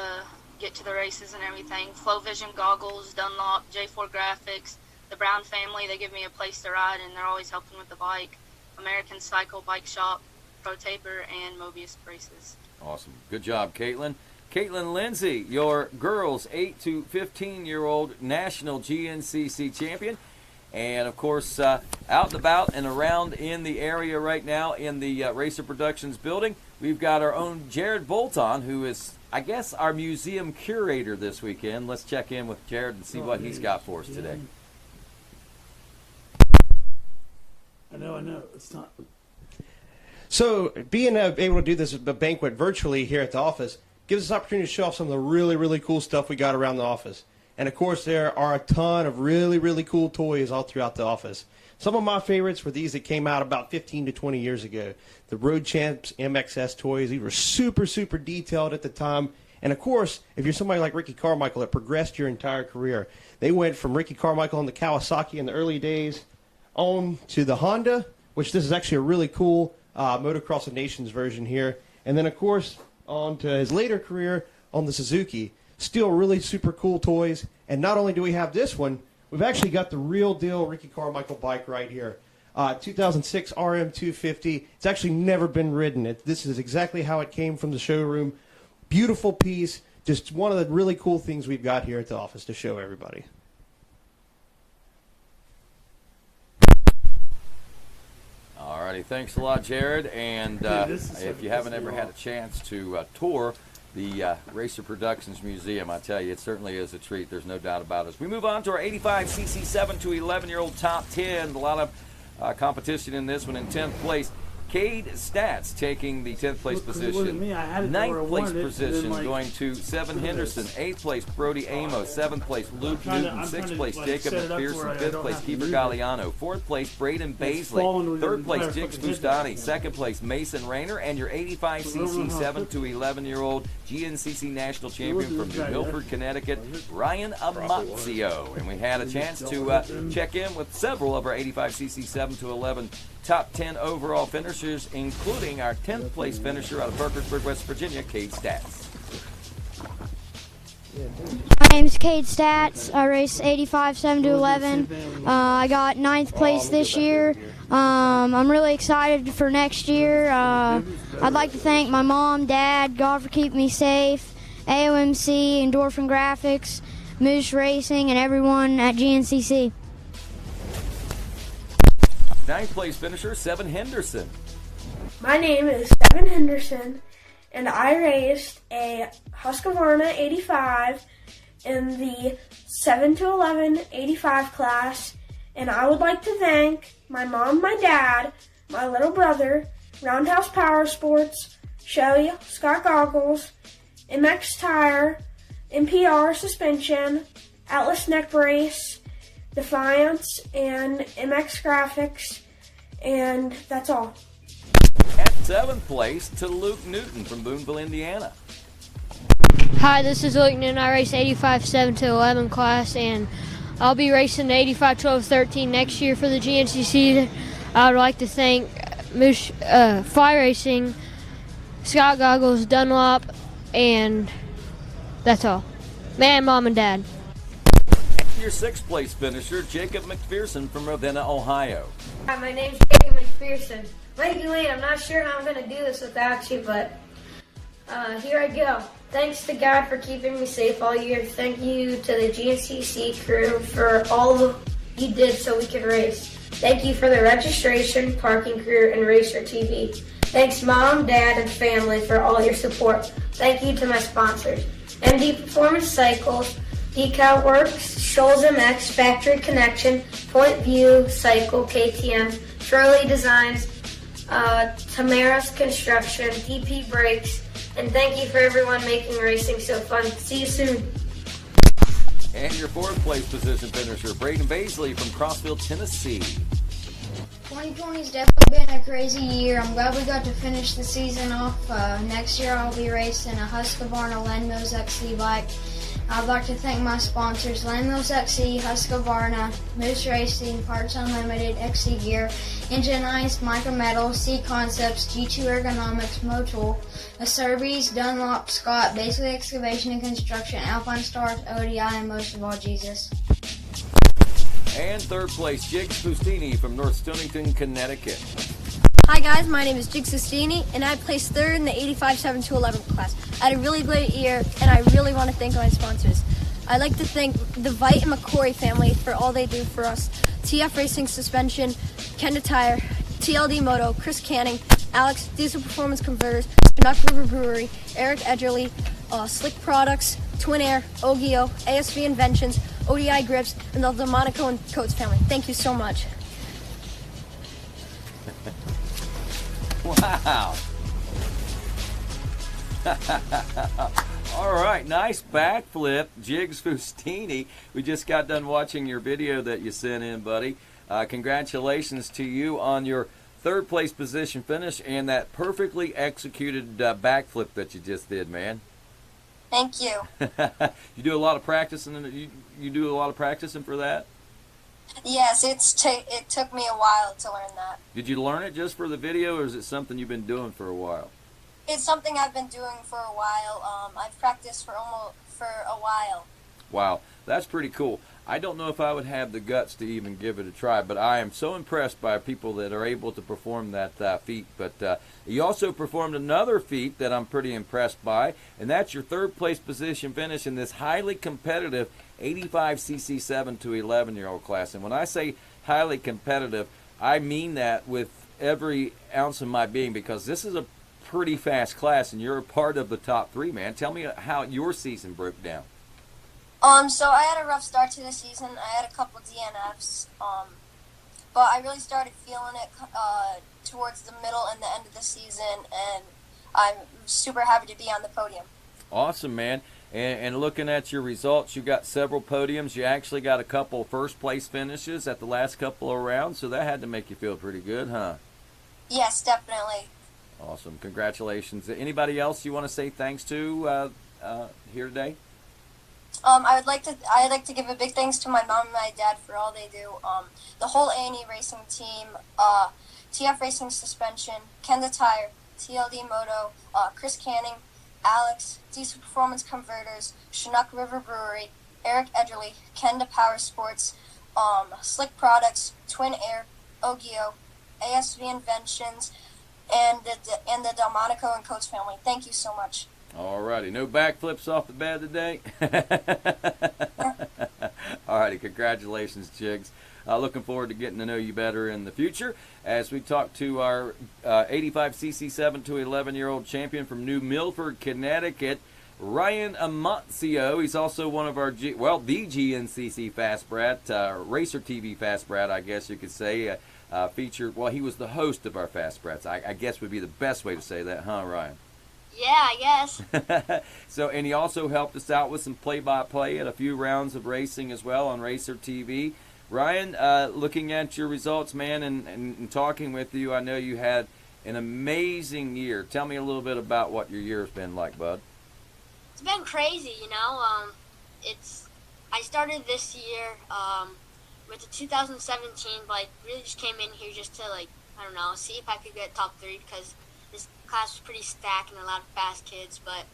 get to the races and everything. Flow Vision Goggles, Dunlop, J4 Graphics, the Brown family, they give me a place to ride, and they're always helping with the bike. American Cycle Bike Shop, Pro Taper, and Mobius Braces. Awesome. Good job, Caitlin. Caitlin Lindsay, your girls 8 to 15-year-old national GNCC champion. And, of course, out and about and around in the area right now in the Racer Productions building, we've got our own Jared Bolton, who is, I guess, our museum curator this weekend. Let's check in with Jared and see what he's got for us today. I know. It's not. So, being able to do this banquet virtually here at the office gives us opportunity to show off some of the really, really cool stuff we got around the office. And, of course, there are a ton of really, really cool toys all throughout the office. Some of my favorites were these that came out about 15 to 20 years ago. The Road Champs MXS toys. These were super, super detailed at the time. And, of course, if you're somebody like Ricky Carmichael that progressed your entire career, they went from Ricky Carmichael on the Kawasaki in the early days on to the Honda, which this is actually a really cool Motocross of Nations version here. And then, of course, on to his later career on the Suzuki. Still really super cool toys. And not only do we have this one, we've actually got the real deal Ricky Carmichael bike right here. 2006 RM250. It's actually never been ridden. This is exactly how it came from the showroom. Beautiful piece. just one of the really cool things we've got here at the office to show everybody. Alrighty, thanks a lot, Jared. And if you haven't ever had a chance to tour the Racer Productions Museum, I tell you, it certainly is a treat. There's no doubt about it. We move on to our 85cc 7 to 11-year-old top 10. A lot of competition in this one. In 10th place, Cade Stats taking the 10th place position. 9th place position going to Seven Henderson. 8th place, Brody Amos. 7th place, Luke Newton. 6th place, Jacob McPherson. 5th place, Kiefer Galliano. 4th place, Braden Baisley. 3rd place, Jigs Bustani. 2nd place, Mason Rayner. And your 85cc 7 to 11-year-old GNCC national champion from New Milford, Connecticut, Ryan Amazio. And we had a chance to check in with several of our 85cc 7 to 11 top 10 overall finishers, including our 10th place finisher out of Parkersburg, West Virginia, Cade Stats. My name's Cade Stats. I race 85 7 to 11. I got 9th place this year. I'm really excited for next year. I'd like to thank my mom, dad, God for keeping me safe, AOMC, Endorphin Graphics, Moose Racing, and everyone at GNCC. 9th place finisher, Seven Henderson. My name is Seven Henderson, and I raced a Husqvarna 85 in the 7 to 11 85 class, and I would like to thank my mom, my dad, my little brother, Roundhouse Power Sports, Shelly Scott Goggles, MX Tire, NPR Suspension, Atlas Neck Brace, Defiance, and MX Graphics, and that's all. At 7th place to Luke Newton from Boonville, Indiana. Hi, this is Luke Newton. I race 85 7 to 11 class, and I'll be racing the 85 12 13 next year for the GNCC. I would like to thank Moose Fly Racing, Scott Goggles, Dunlop, and that's all. Man, mom, and dad. Your 6th place finisher, Jacob McPherson from Ravenna, Ohio. Hi, my name's Jacob McPherson. Mikey Lane, I'm not sure how I'm going to do this without you, but here I go. Thanks to God for keeping me safe all year. Thank you to the GNCC crew for all you did so we could race. Thank you for the registration, parking crew, and Racer TV. Thanks, Mom, Dad, and family for all your support. Thank you to my sponsors, MD Performance Cycles, Decal Works, Shoals MX, Factory Connection, Point View, Cycle, KTM, Shirley Designs, Tamara's Construction, DP Brakes, and thank you for everyone making racing so fun. See you soon. And your 4th place position finisher, Braden Baisley from Crossville, Tennessee. 2020's definitely been a crazy year. I'm glad we got to finish the season off. Next year I'll be racing a Husqvarna Land Mills XC bike. I'd like to thank my sponsors, Land Mills XC, Husqvarna, Moose Racing, Parts Unlimited, XC Gear, Engine Ice, Micrometal, C Concepts, G2 Ergonomics, Motul, Acerbies, Dunlop, Scott, Basically Excavation and Construction, Alpine Stars, ODI, and most of all, Jesus. And 3rd place, Jigs Bustini from North Stonington, Connecticut. Hi guys, my name is Jig Sistini, and I placed 3rd in the 85 7 to 11 class. I had a really great year, and I really want to thank my sponsors. I'd like to thank the Vite and McCory family for all they do for us. TF Racing Suspension, Kenda Tire, TLD Moto, Chris Canning, Alex, Diesel Performance Converters, Canuck River Brewery, Eric Edgerly, Slick Products, Twin Air, Ogio, ASV Inventions, ODI Grips, and the Delmonico and Coates family. Thank you so much. Wow. All right, nice backflip, Jigs Fustini. We just got done watching your video that you sent in, buddy. Congratulations to you on your 3rd place position finish and that perfectly executed backflip that you just did, man. Thank you. You do a lot of practicing. You do a lot of practicing for that. Yes, it took me a while to learn that. Did you learn it just for the video, or is it something you've been doing for a while? It's something I've been doing for a while. I've practiced for a while. Wow, that's pretty cool. I don't know if I would have the guts to even give it a try, but I am so impressed by people that are able to perform that feat. But you also performed another feat that I'm pretty impressed by, and that's your third place position finish in this highly competitive 85cc 7 to 11-year-old class. And when I say highly competitive, I mean that with every ounce of my being, because this is a pretty fast class, and you're a part of the top 3, man. Tell me how your season broke down. So I had a rough start to the season. I had a couple DNFs, but I really started feeling it towards the middle and the end of the season, and I'm super happy to be on the podium. Awesome, man. And looking at your results, you got several podiums. You actually got a couple first-place finishes at the last couple of rounds, so that had to make you feel pretty good, huh? Yes, definitely. Awesome. Congratulations. Anybody else you want to say thanks to here today? I'd like to give a big thanks to my mom and my dad for all they do. The whole A&E Racing team, TF Racing Suspension, Kenda Tire, TLD Moto, Chris Canning, Alex, Diesel Performance Converters, Chinook River Brewery, Eric Edgerly, Kenda Power Sports, Slick Products, Twin Air, Ogio, ASV Inventions, and the Delmonico and Coates family. Thank you so much. Alrighty, no backflips off the bed today. Alrighty, congratulations, Jigs. Looking forward to getting to know you better in the future as we talk to our 85cc 7 to 11-year-old champion from New Milford, Connecticut, Ryan Amancio. He's also one of our, the GNCC Fast Brat, Racer TV Fast Brat, I guess you could say, featured. Well, he was the host of our Fast Brats. I guess would be the best way to say that, huh, Ryan? Yeah, I guess. So, and he also helped us out with some play-by-play at a few rounds of racing as well on Racer TV. Ryan, looking at your results, man, and talking with you, I know you had an amazing year. Tell me a little bit about what your year's been like, bud. It's been crazy, you know. I started this year with the 2017 bike. Really just came in here just to, like, I don't know, see if I could get top 3 because this class was pretty stacked and a lot of fast kids. But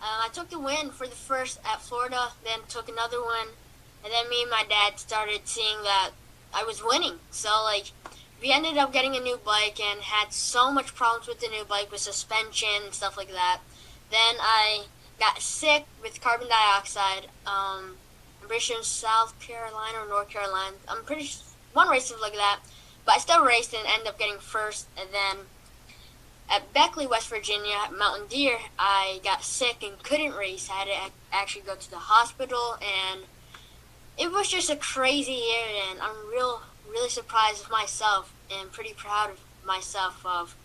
I took the win for the first at Florida, then took another one, and then me and my dad started seeing that I was winning. So, like, we ended up getting a new bike and had so much problems with the new bike with suspension and stuff like that. Then I got sick with carbon dioxide. I'm pretty sure in South Carolina or North Carolina. I'm pretty sure one race was like that. But I still raced and ended up getting first. And then at Beckley, West Virginia, at Mountain Deer, I got sick and couldn't race. I had to actually go to the hospital, and it was just a crazy year, and I'm really surprised with myself and pretty proud of myself of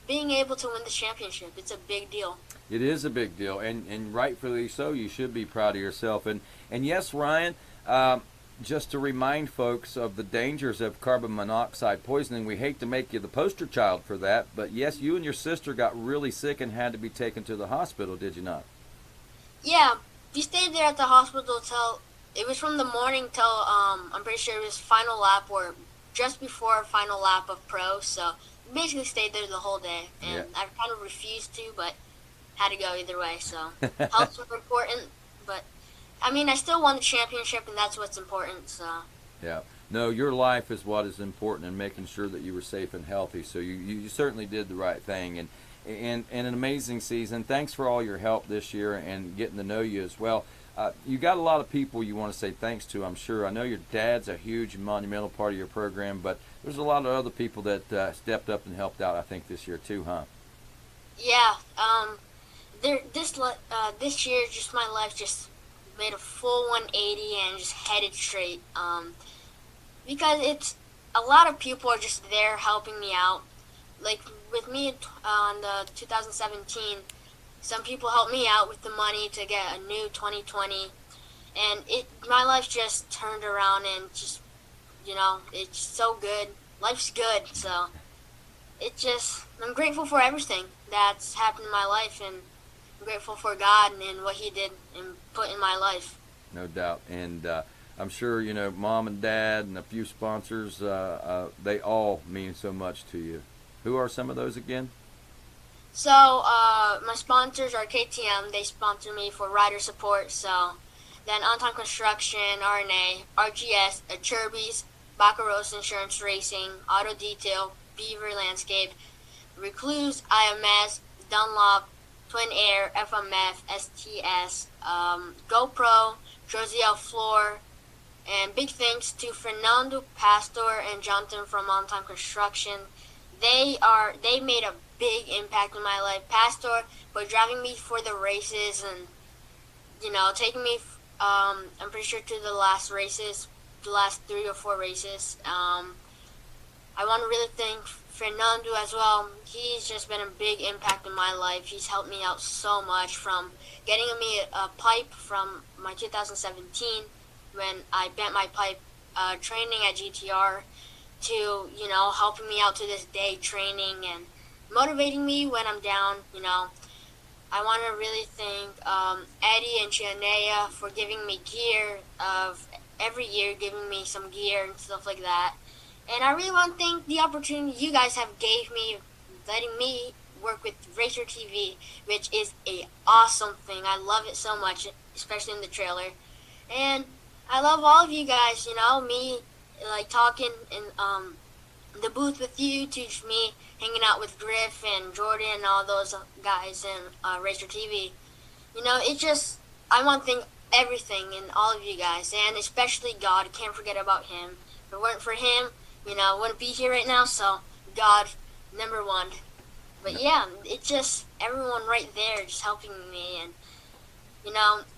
being able to win the championship. It's a big deal. It is a big deal, and rightfully so. You should be proud of yourself. And yes, Ryan, just to remind folks of the dangers of carbon monoxide poisoning, we hate to make you the poster child for that, but yes, you and your sister got really sick and had to be taken to the hospital, did you not? Yeah, we stayed there at the hospital till, it was from the morning till, I'm pretty sure it was final lap or just before final lap of pro, so we basically stayed there the whole day, and I kind of refused to, but had to go either way, so health was important, but I mean, I still won the championship, and that's what's important, so. Yeah. No, your life is what is important, and making sure that you were safe and healthy, so you certainly did the right thing, and an amazing season. Thanks for all your help this year and getting to know you as well. You got a lot of people you want to say thanks to, I'm sure. I know your dad's a huge and monumental part of your program, but there's a lot of other people that stepped up and helped out, I think, this year too, huh? Yeah. This year, just my life just made a full 180 and just headed straight. Because it's a lot of people are just there helping me out. Like with me on the 2017, some people helped me out with the money to get a new 2020, and my life just turned around and just, you know, it's so good. Life's good, so I'm grateful for everything that's happened in my life, and I'm grateful for God and what He did and put in my life. No doubt. And I'm sure, you know, Mom and Dad and a few sponsors, they all mean so much to you. Who are some of those again? So my sponsors are KTM. They sponsor me for rider support, so then On Time Construction, RNA, RGS, Cherbys, Baccaros Insurance Racing, Auto Detail, Beaver Landscape, Recluse, IMS, Dunlop, Twin Air, FMF, STS, GoPro, Josiel Floor, and big thanks to Fernando Pastor and Jonathan from On Time Construction. They made a big impact in my life. Pastor for driving me for the races and, taking me, I'm pretty sure to the last races, the last 3 or 4 races. I want to really thank Fernando as well. He's just been a big impact in my life. He's helped me out so much, from getting me a pipe from my 2017 when I bent my pipe training at GTR to, helping me out to this day training and motivating me when I'm down, I want to really thank Eddie and Gianea for giving me gear, every year giving me some gear and stuff like that. And I really want to thank the opportunity you guys have gave me, letting me work with Racer TV, which is a awesome thing. I love it so much, especially in the trailer. And I love all of you guys, me talking in the booth with you, teach me hanging out with Griff and Jordan and all those guys in Racer TV. I want to thank everything and all of you guys, and especially God. Can't forget about him. If it weren't for him, I wouldn't be here right now, so God, number one. But yeah, it's just everyone right there just helping me. And,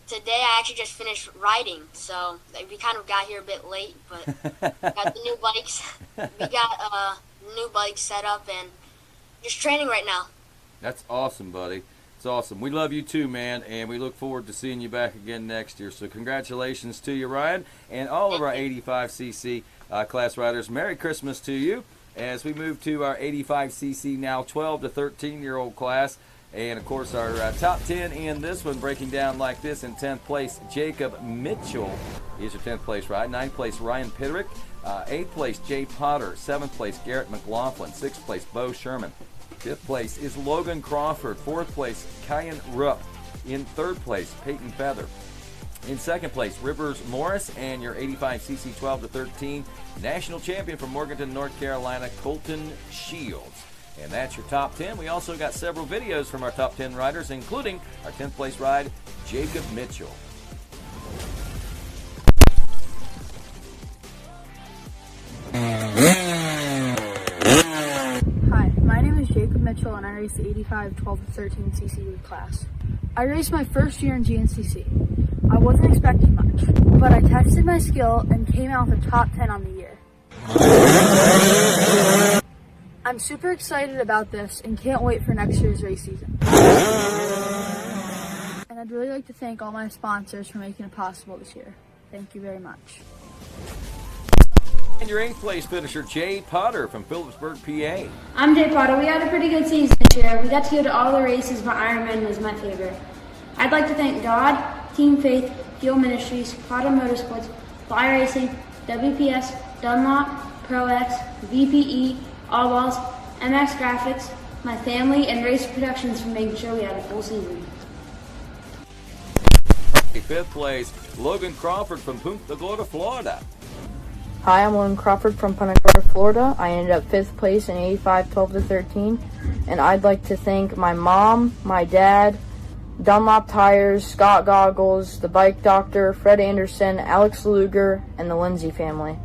today I actually just finished riding, so we kind of got here a bit late, but got the new bikes. We got new bikes set up and just training right now. That's awesome, buddy. It's awesome. We love you too, man, and we look forward to seeing you back again next year. So congratulations to you, Ryan, and all of our 85cc class riders. Merry Christmas to you as we move to our 85cc now 12 to 13-year-old class. And, of course, our top 10 in this one breaking down like this. In 10th place, Jacob Mitchell is your 10th place ride. 9th place, Ryan Pitterick. 8th place, Jay Potter. 7th place, Garrett McLaughlin. 6th place, Bo Sherman. 5th place is Logan Crawford. 4th place, Kyan Rupp. In 3rd place, Peyton Feather. In 2nd place, Rivers Morris, and your 85cc 12 to 13 national champion from Morganton, North Carolina, Colton Shields. And that's your top 10. We also got several videos from our top 10 riders, including our 10th place ride, Jacob Mitchell. Hi, my name is Jacob Mitchell, and I race the 85 12 to 13 CC class. I raced my first year in GNCC. I wasn't expecting much, but I tested my skill and came out with a top 10 on the year. I'm super excited about this and can't wait for next year's race season. And I'd really like to thank all my sponsors for making it possible this year. Thank you very much. And your 8th place finisher, Jay Potter from Phillipsburg, PA. I'm Jay Potter. We had a pretty good season this year. We got to go to all the races, but Ironman was my favorite. I'd like to thank God, Team Faith, Fuel Ministries, Potter Motorsports, Fly Racing, WPS, Dunlop, Pro X, VPE, All Balls, MX Graphics, my family, and Race Productions for making sure we had a full season. 5th place, Logan Crawford from Punta Gorda, Florida. Hi, I'm Logan Crawford from Punta Gorda, Florida. I ended up 5th place in 85 12 to 13, and I'd like to thank my mom, my dad, Dunlop Tires, Scott Goggles, the Bike Doctor, Fred Anderson, Alex Luger, and the Lindsay family.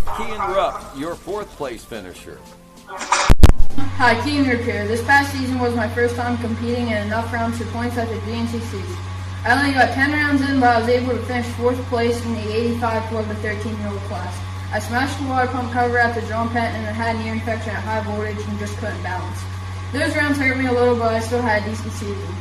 Kyan Rupp, your 4th place finisher. Hi, Kyan Rupp here. This past season was my first time competing in enough rounds for points at the GNCC. I only got 10 rounds in, but I was able to finish 4th place in the 85 12 to 13-year-old class. I smashed the water pump cover at the drum pent and I had an ear infection at high voltage and just couldn't balance. Those rounds hurt me a little, but I still had a decent season.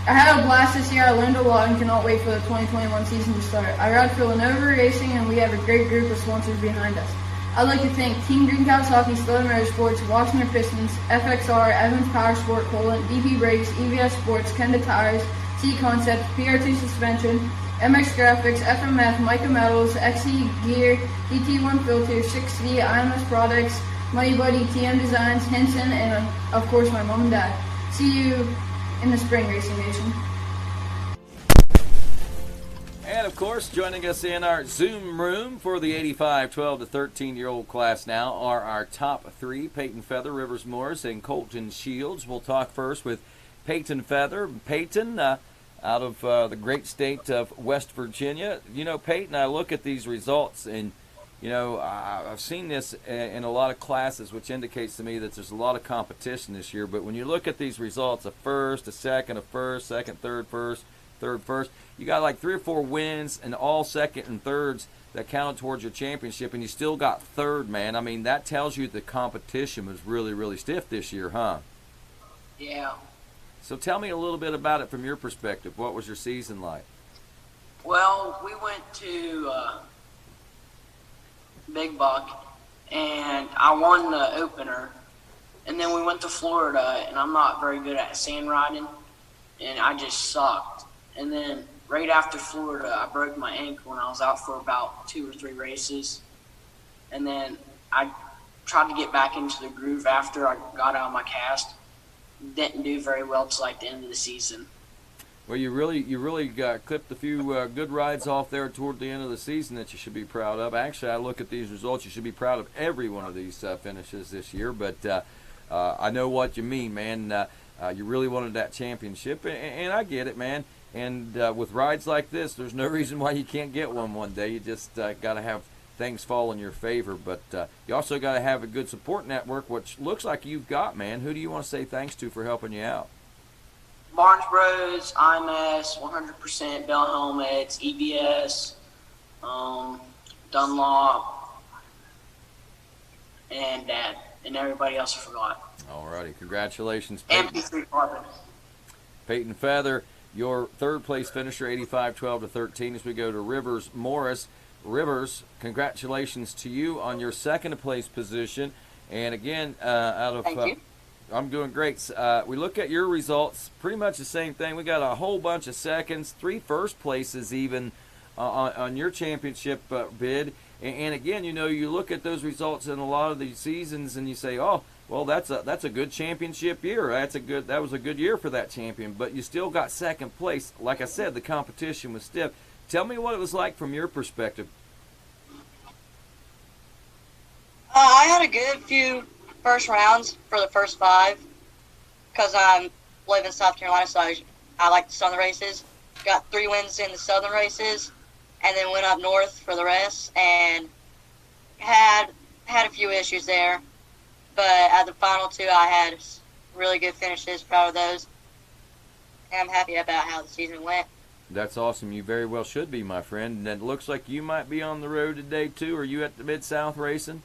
I had a blast this year. I learned a lot and cannot wait for the 2021 season to start. I ride for Lenovo Racing, and we have a great group of sponsors behind us. I'd like to thank Team Greenhouse Hockey, Stellar Motorsports, Washington Pistons, FXR, Evans Power Sport, Poland, DP Brakes, EVS Sports, Kenda Tires, C Concepts, PR2 Suspension, MX Graphics, FMF, Mica Metals, XE Gear, DT1 Filter, 6D, IMS Products, Mighty Buddy, TM Designs, Henson, and of course my mom and dad. See you in the spring, Racing Nation. And, of course, joining us in our Zoom room for the 85, 12 to 13-year-old class now are our top three, Peyton Feather, Rivers Morris, and Colton Shields. We'll talk first with Peyton Feather. Peyton, out of the great state of West Virginia. You know, Peyton, I look at these results, and, you know, I've seen this in a lot of classes, which indicates to me that there's a lot of competition this year. But when you look at these results, a first, a second, second, third, first, you got like 3 or 4 wins and all second and thirds that counted towards your championship, and you still got third, man. I mean, that tells you the competition was really, really stiff this year, huh? Yeah. So tell me a little bit about it from your perspective. What was your season like? Well, we went to Big Buck, and I won the opener. And then we went to Florida, and I'm not very good at sand riding, and I just sucked. And then right after Florida, I broke my ankle, and I was out for about 2 or 3 races. And then I tried to get back into the groove after I got out of my cast. Didn't do very well till like the end of the season. Well, you really clipped a few good rides off there toward the end of the season that you should be proud of. Actually, I look at these results, you should be proud of every one of these finishes this year. But I know what you mean, man. You really wanted that championship, and I get it, man. And with rides like this, there's no reason why you can't get one day. You just got to have things fall in your favor. But you also got to have a good support network, which looks like you've got, man. Who do you want to say thanks to for helping you out? Barnes Bros, IMS, 100%, Bell Helmets, EBS, Dunlop, and Dad, and everybody else I forgot. Alrighty, congratulations, Peyton. MP3 Carbon. Peyton Feather, your third place finisher, 85, 12 to 13. As we go to Rivers Morris. Rivers, congratulations to you on your second place position. And again, Thank you. I'm doing great. We look at your results, pretty much the same thing. We got a whole bunch of seconds, 3 first places even on your championship bid. And again, you know, you look at those results in a lot of these seasons, and you say, oh, well, that's a good championship year. That was a good year for that champion. But you still got second place. Like I said, the competition was stiff. Tell me what it was like from your perspective. I had a good few first rounds for the first 5 because I live in South Carolina, so I like the southern races. Got 3 wins in the southern races, and then went up north for the rest, and had a few issues there. But at the final 2, I had really good finishes, proud of those. And I'm happy about how the season went. That's awesome. You very well should be, my friend. And it looks like you might be on the road today, too. Are you at the Mid-South racing?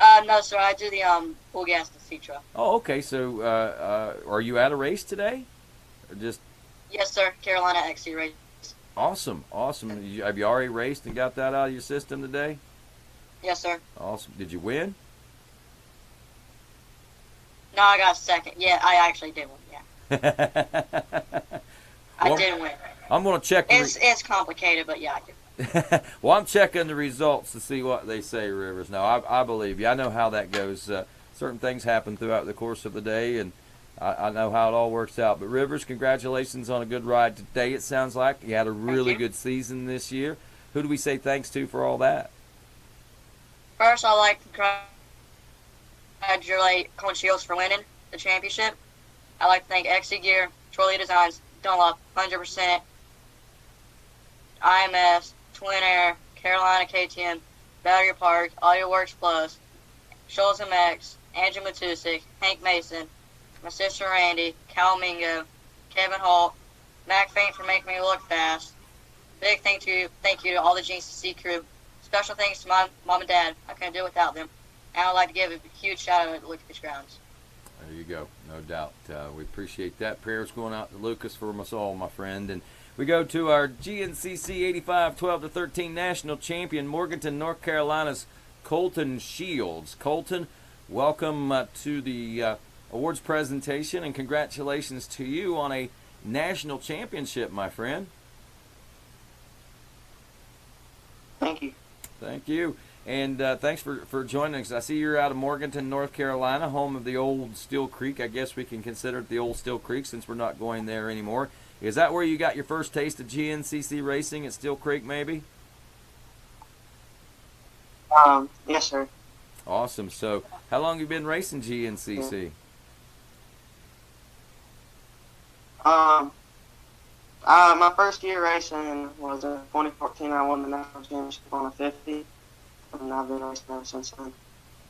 No, sir. I do the full gas to Citra. Oh, okay. So are you at a race today? Or just? Yes, sir. Carolina XC race. Awesome. Have you already raced and got that out of your system today? Yes, sir. Awesome. Did you win? No, I got second. Yeah, I actually did win, yeah. I did win. I'm going to check. It's complicated, but yeah, I did. Well, I'm checking the results to see what they say, Rivers. No, I believe you. I know how that goes. Certain things happen throughout the course of the day, and I know how it all works out. But, Rivers, congratulations on a good ride today, it sounds like. You had a really good season this year. Who do we say thanks to for all that? First, I'd like to congratulate Colton Shields for winning the championship. I'd like to thank XC Gear, Troy Lee Designs, Dunlop, 100%, IMS, Twin Air, Carolina KTM, Battery Park, Audio Works Plus, Schultz MX, Andrew Matusik, Hank Mason, my sister Randy, Cal Mingo, Kevin Holt, Mac Faint for making me look fast. Big thank you to all the GNCC crew. Special thanks to my mom and dad. I couldn't do it without them. And I'd like to give a huge shout out to Lucas Grounds. There you go, no doubt. We appreciate that. Prayers going out to Lucas from us all, my friend. And we go to our GNCC 85 12 to 13 national champion, Morganton, North Carolina's Colton Shields. Colton, welcome to the awards presentation, and congratulations to you on a national championship, my friend. Thank you. Thank you. And thanks for joining us. I see you're out of Morganton, North Carolina, home of the old Steel Creek. I guess we can consider it the old Steel Creek since we're not going there anymore. Is that where you got your first taste of GNCC racing at Steel Creek, maybe? Yes, sir. Awesome. So, how long have you been racing GNCC? My first year racing was in 2014. I won the national championship on a 50, and I've been racing ever since then.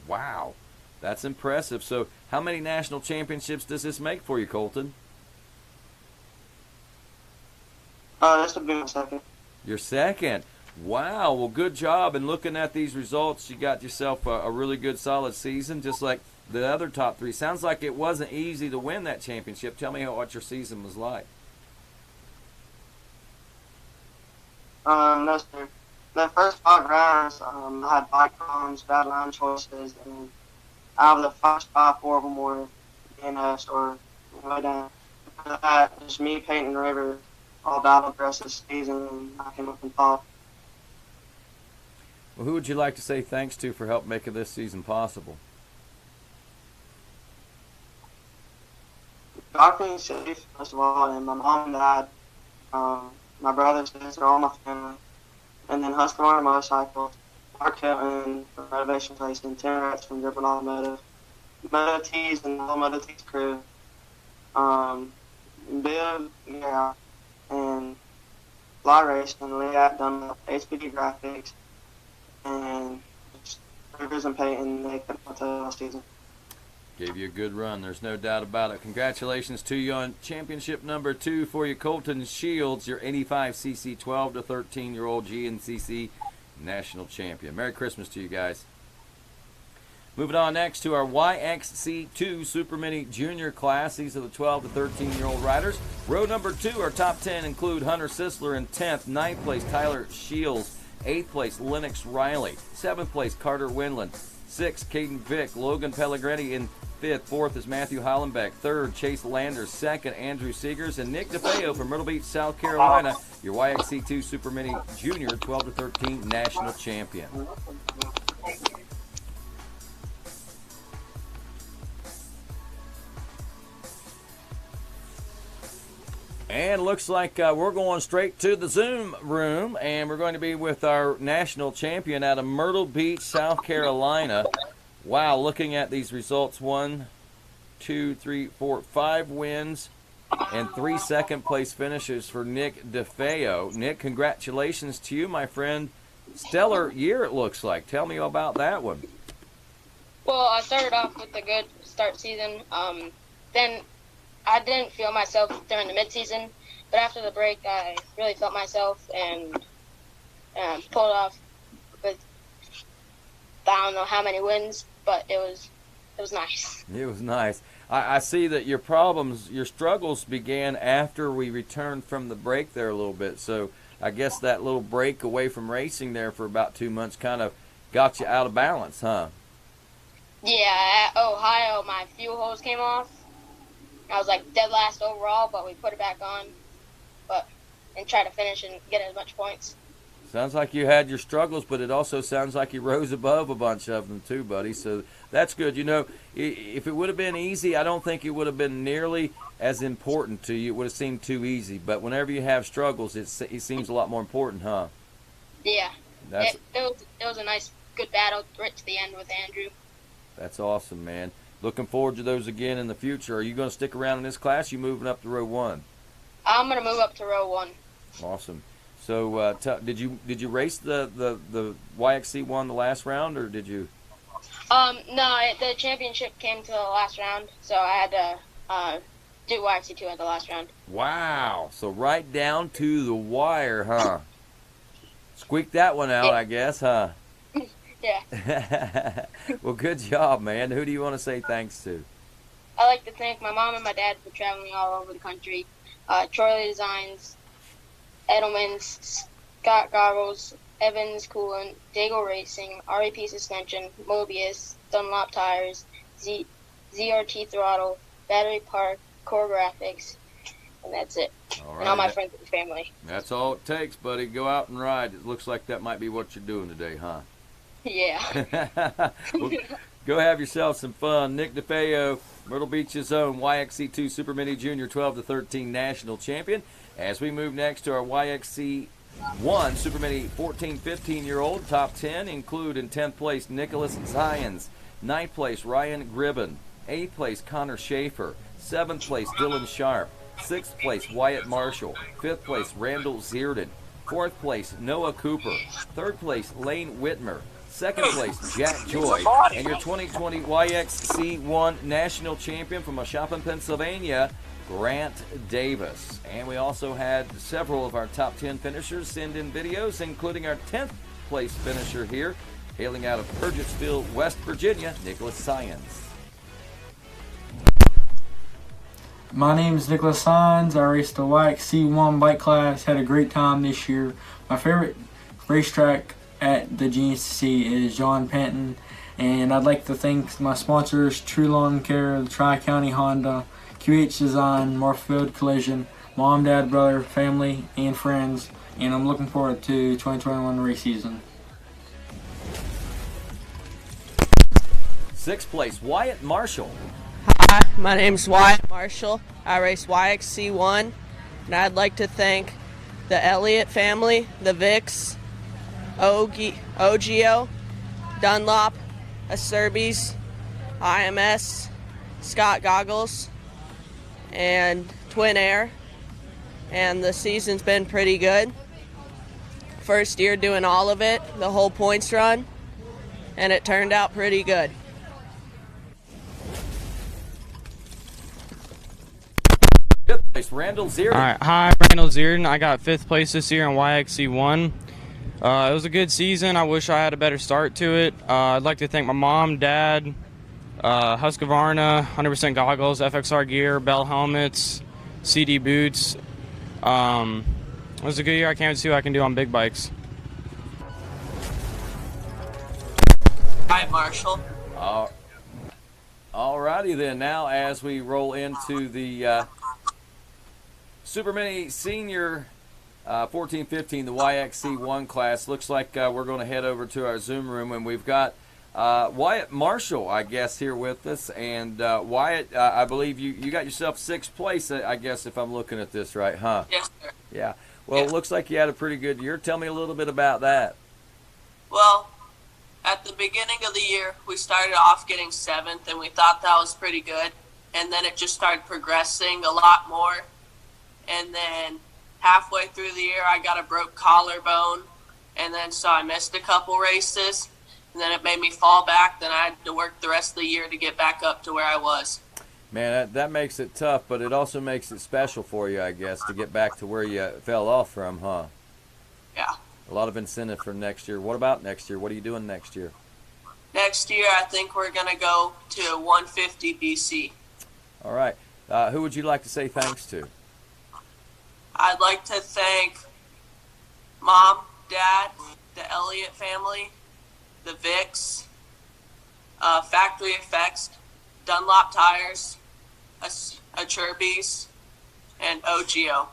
Wow, that's impressive. So, how many national championships does this make for you, Colton? This would be my second. Your second. Wow. Well, good job. And looking at these results, you got yourself a really good, solid season, just like the other top three. Sounds like it wasn't easy to win that championship. Tell me what your season was like. No, sir. The first 5 rounds, I had bike problems, bad line choices, and out of the first 5, 4 of them were DNS or way down. After that, just me, Peyton, and River all battled the rest of the season, and I came up and top. Well, who would you like to say thanks to for help making this season possible? Darkwing City, first of all, and my mom and dad, my brothers, sister, all my family, and then Husqvarna Motorcycles, Mark Hilton from Motivation Racing, Tim Rats from Driven Automotive, Moto T's and the whole Moto T's crew, Bill, yeah, and Fly Racing, Leah Dunlop, HPD Graphics, and Rivers and Peyton. They kept my toe last season. Gave you a good run, there's no doubt about it. Congratulations to you on championship number 2 for you, Colton Shields, your 85cc 12 to 13-year-old GNCC national champion. Merry Christmas to you guys. Moving on next to our YXC2 Super Mini Junior class. These are the 12 to 13-year-old riders. Row number 2, our top 10 include Hunter Sisler in 10th, 9th place Tyler Shields, 8th place Lennox Riley, 7th place Carter Winland, 6th Caden Vick, Logan Pellegrini in 5th, 4th is Matthew Hollenbeck, 3rd Chase Landers, 2nd Andrew Seegers, and Nick DeFeo from Myrtle Beach, South Carolina, your YXC2 Super Mini Junior 12 to 13 national champion. And looks like we're going straight to the Zoom room, and we're going to be with our national champion out of Myrtle Beach, South Carolina. Wow, looking at these results, 1, 2, 3, 4, 5 wins and 3 second-place finishes for Nick DeFeo. Nick, congratulations to you, my friend. Stellar year, it looks like. Tell me about that one. Well, I started off with a good start season. Then I didn't feel myself during the midseason, but after the break, I really felt myself and pulled off with I don't know how many wins, but it was nice. It was nice. I see that your problems, your struggles began after we returned from the break there a little bit. So I guess that little break away from racing there for about 2 months kind of got you out of balance, huh? Yeah, at Ohio, my fuel hose came off. I was like dead last overall, but we put it back on, and try to finish and get as much points. Sounds like you had your struggles, but it also sounds like you rose above a bunch of them too, buddy. So that's good. You know, if it would have been easy, I don't think it would have been nearly as important to you. It would have seemed too easy. But whenever you have struggles, it seems a lot more important, huh? Yeah. It was a nice, good battle right to the end with Andrew. That's awesome, man. Looking forward to those again in the future. Are you going to stick around in this class? You moving up to row 1? I'm going to move up to row 1. Awesome. So did you race the YXC1 the last round, or did you? No, the championship came to the last round, so I had to do YXC2 at the last round. Wow. So right down to the wire, huh? Squeaked that one out, I guess, huh? Yeah. Well, good job, man. Who do you want to say thanks to? I'd like to thank my mom and my dad for traveling all over the country. Troy Designs, Edelman's, Scott Goggles, Evans Coolant, Dago Racing, RAP Suspension, Mobius, Dunlop Tires, ZRT Throttle, Battery Park, Core Graphics, and that's it. All right. And all my friends and family. That's all it takes, buddy. Go out and ride. It looks like that might be what you're doing today, huh? Yeah. Well, Go have yourself some fun. Nick DeFeo, Myrtle Beach's own YXC2 Super Mini Junior 12-13 national champion. As we move next to our YXC1 Super Mini 14-15-year-old, top 10 include in 10th place Nicholas Zions, 9th place Ryan Gribben, 8th place Connor Schaefer, 7th place Dylan Sharp, 6th place Wyatt Marshall, 5th place Randall Zierden, 4th place Noah Cooper, 3rd place Lane Whitmer, 2nd place Jack Joy, and your 2020 YXC1 national champion from Ashaupin, Pennsylvania, Grant Davis. And we also had several of our top 10 finishers send in videos, including our 10th place finisher here, hailing out of Purgetsville, West Virginia, Nicholas Zions. My name is Nicholas Sines. I raced the YXC1 bike class. Had a great time this year. My favorite racetrack at the GNCC is John Penton, and I'd like to thank my sponsors, True Lawn Care, the Tri-County Honda, QH Design, Morphfield Collision, mom, dad, brother, family, and friends, and I'm looking forward to 2021 race season. 6th place Wyatt Marshall. Hi, my name's Wyatt Marshall. I race YXC1, and I'd like to thank the Elliott family, the Vicks, OGO, Dunlop, Acerbis, IMS, Scott Goggles, and Twin Air. And the season's been pretty good. First year doing all of it, the whole points run, and it turned out pretty good. Fifth place, Randall Zierden. All right, hi, Randall Zierden. I got 5th place this year in YXC1. It was a good season. I wish I had a better start to it. I'd like to thank my mom, dad, Husqvarna, 100% goggles, FXR gear, Bell helmets, CD boots. It was a good year. I can't see what I can do on big bikes. Hi, Marshall. Alrighty then. Now as we roll into the Super Mini Senior 14-15, the YXC1 class, looks like we're going to head over to our Zoom room, and we've got Wyatt Marshall, I guess, here with us. And Wyatt, I believe you got yourself 6th place, I guess, if I'm looking at this right, huh? Yes, sir. Yeah. Well, It looks like you had a pretty good year. Tell me a little bit about that. Well, at the beginning of the year, we started off getting 7th, and we thought that was pretty good. And then it just started progressing a lot more. And then halfway through the year, I got a broke collarbone, and then so I missed a couple races, and then it made me fall back. Then I had to work the rest of the year to get back up to where I was. Man, that makes it tough, but it also makes it special for you, I guess, to get back to where you fell off from, huh? Yeah. A lot of incentive for next year. What about next year? What are you doing next year? Next year, I think we're going to go to 150 BC. All right. Who would you like to say thanks to? I'd like to thank Mom, Dad, the Elliott family, the Vicks, Factory Effects, Dunlop Tires, Acerbis, and OGO.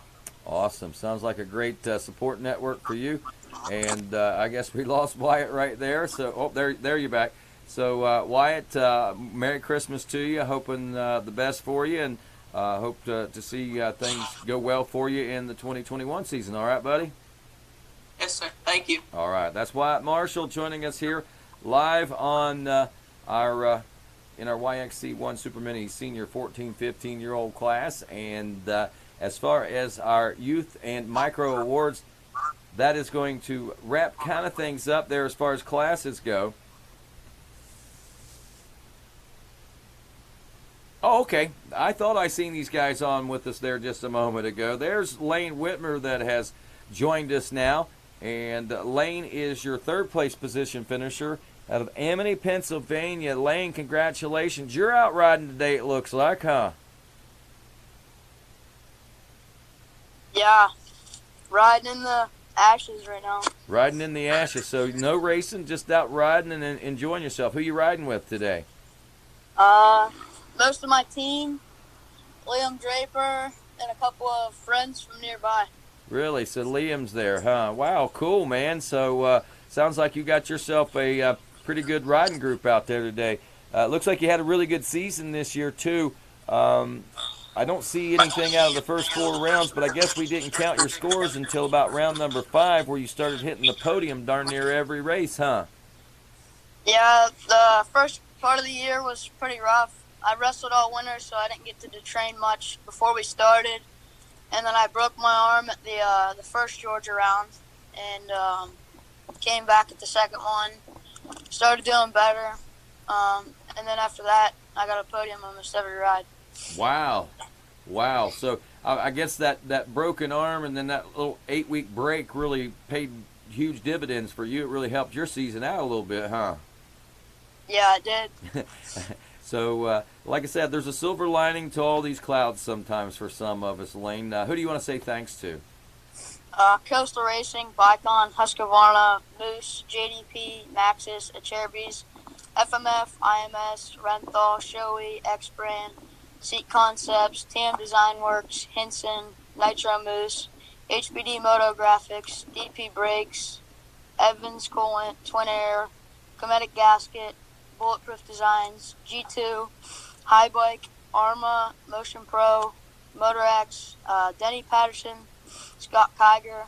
Awesome. Sounds like a great support network for you. And I guess we lost Wyatt right there. So, there you're back. So, Wyatt, Merry Christmas to you. Hoping the best for you, and hope to see things go well for you in the 2021 season. All right, buddy? Yes, sir. Thank you. All right. That's Wyatt Marshall joining us here live on our YXC1 Super Mini Senior 14-15-year-old class. And as far as our youth and micro awards, that is going to wrap kind of things up there as far as classes go. Oh, okay. I thought I seen these guys on with us there just a moment ago. There's Lane Whitmer that has joined us now. And Lane is your 3rd place position finisher out of Amity, Pennsylvania. Lane, congratulations. You're out riding today, it looks like, huh? Yeah. Riding in the ashes right now. Riding in the ashes. So no racing, just out riding and enjoying yourself. Who you riding with today? Most of my team, Liam Draper, and a couple of friends from nearby. Really? So Liam's there, huh? Wow, cool, man. So sounds like you got yourself a pretty good riding group out there today. Looks like you had a really good season this year, too. I don't see anything out of the first 4 rounds, but I guess we didn't count your scores until about round number 5, where you started hitting the podium darn near every race, huh? Yeah, the first part of the year was pretty rough. I wrestled all winter, so I didn't get to train much before we started. And then I broke my arm at the first Georgia round, and came back at the second one. Started doing better, and then after that, I got a podium almost every ride. Wow. So I guess that broken arm and then that little 8-week break really paid huge dividends for you. It really helped your season out a little bit, huh? Yeah, it did. So, like I said, there's a silver lining to all these clouds sometimes for some of us, Lane. Who do you want to say thanks to? Coastal Racing, Bicon, Husqvarna, Moose, JDP, Maxxis, Acherbys, FMF, IMS, Renthal, Shoei, X-Brand, Seat Concepts, TAM Design Works, Hinson, Nitro Moose, HBD Moto Graphics, DP Brakes, Evans Coolant, Twin Air, Cometic Gasket, Bulletproof Designs, G2, High Bike, Arma, Motion Pro, MotorX, Denny Patterson, Scott Kiger,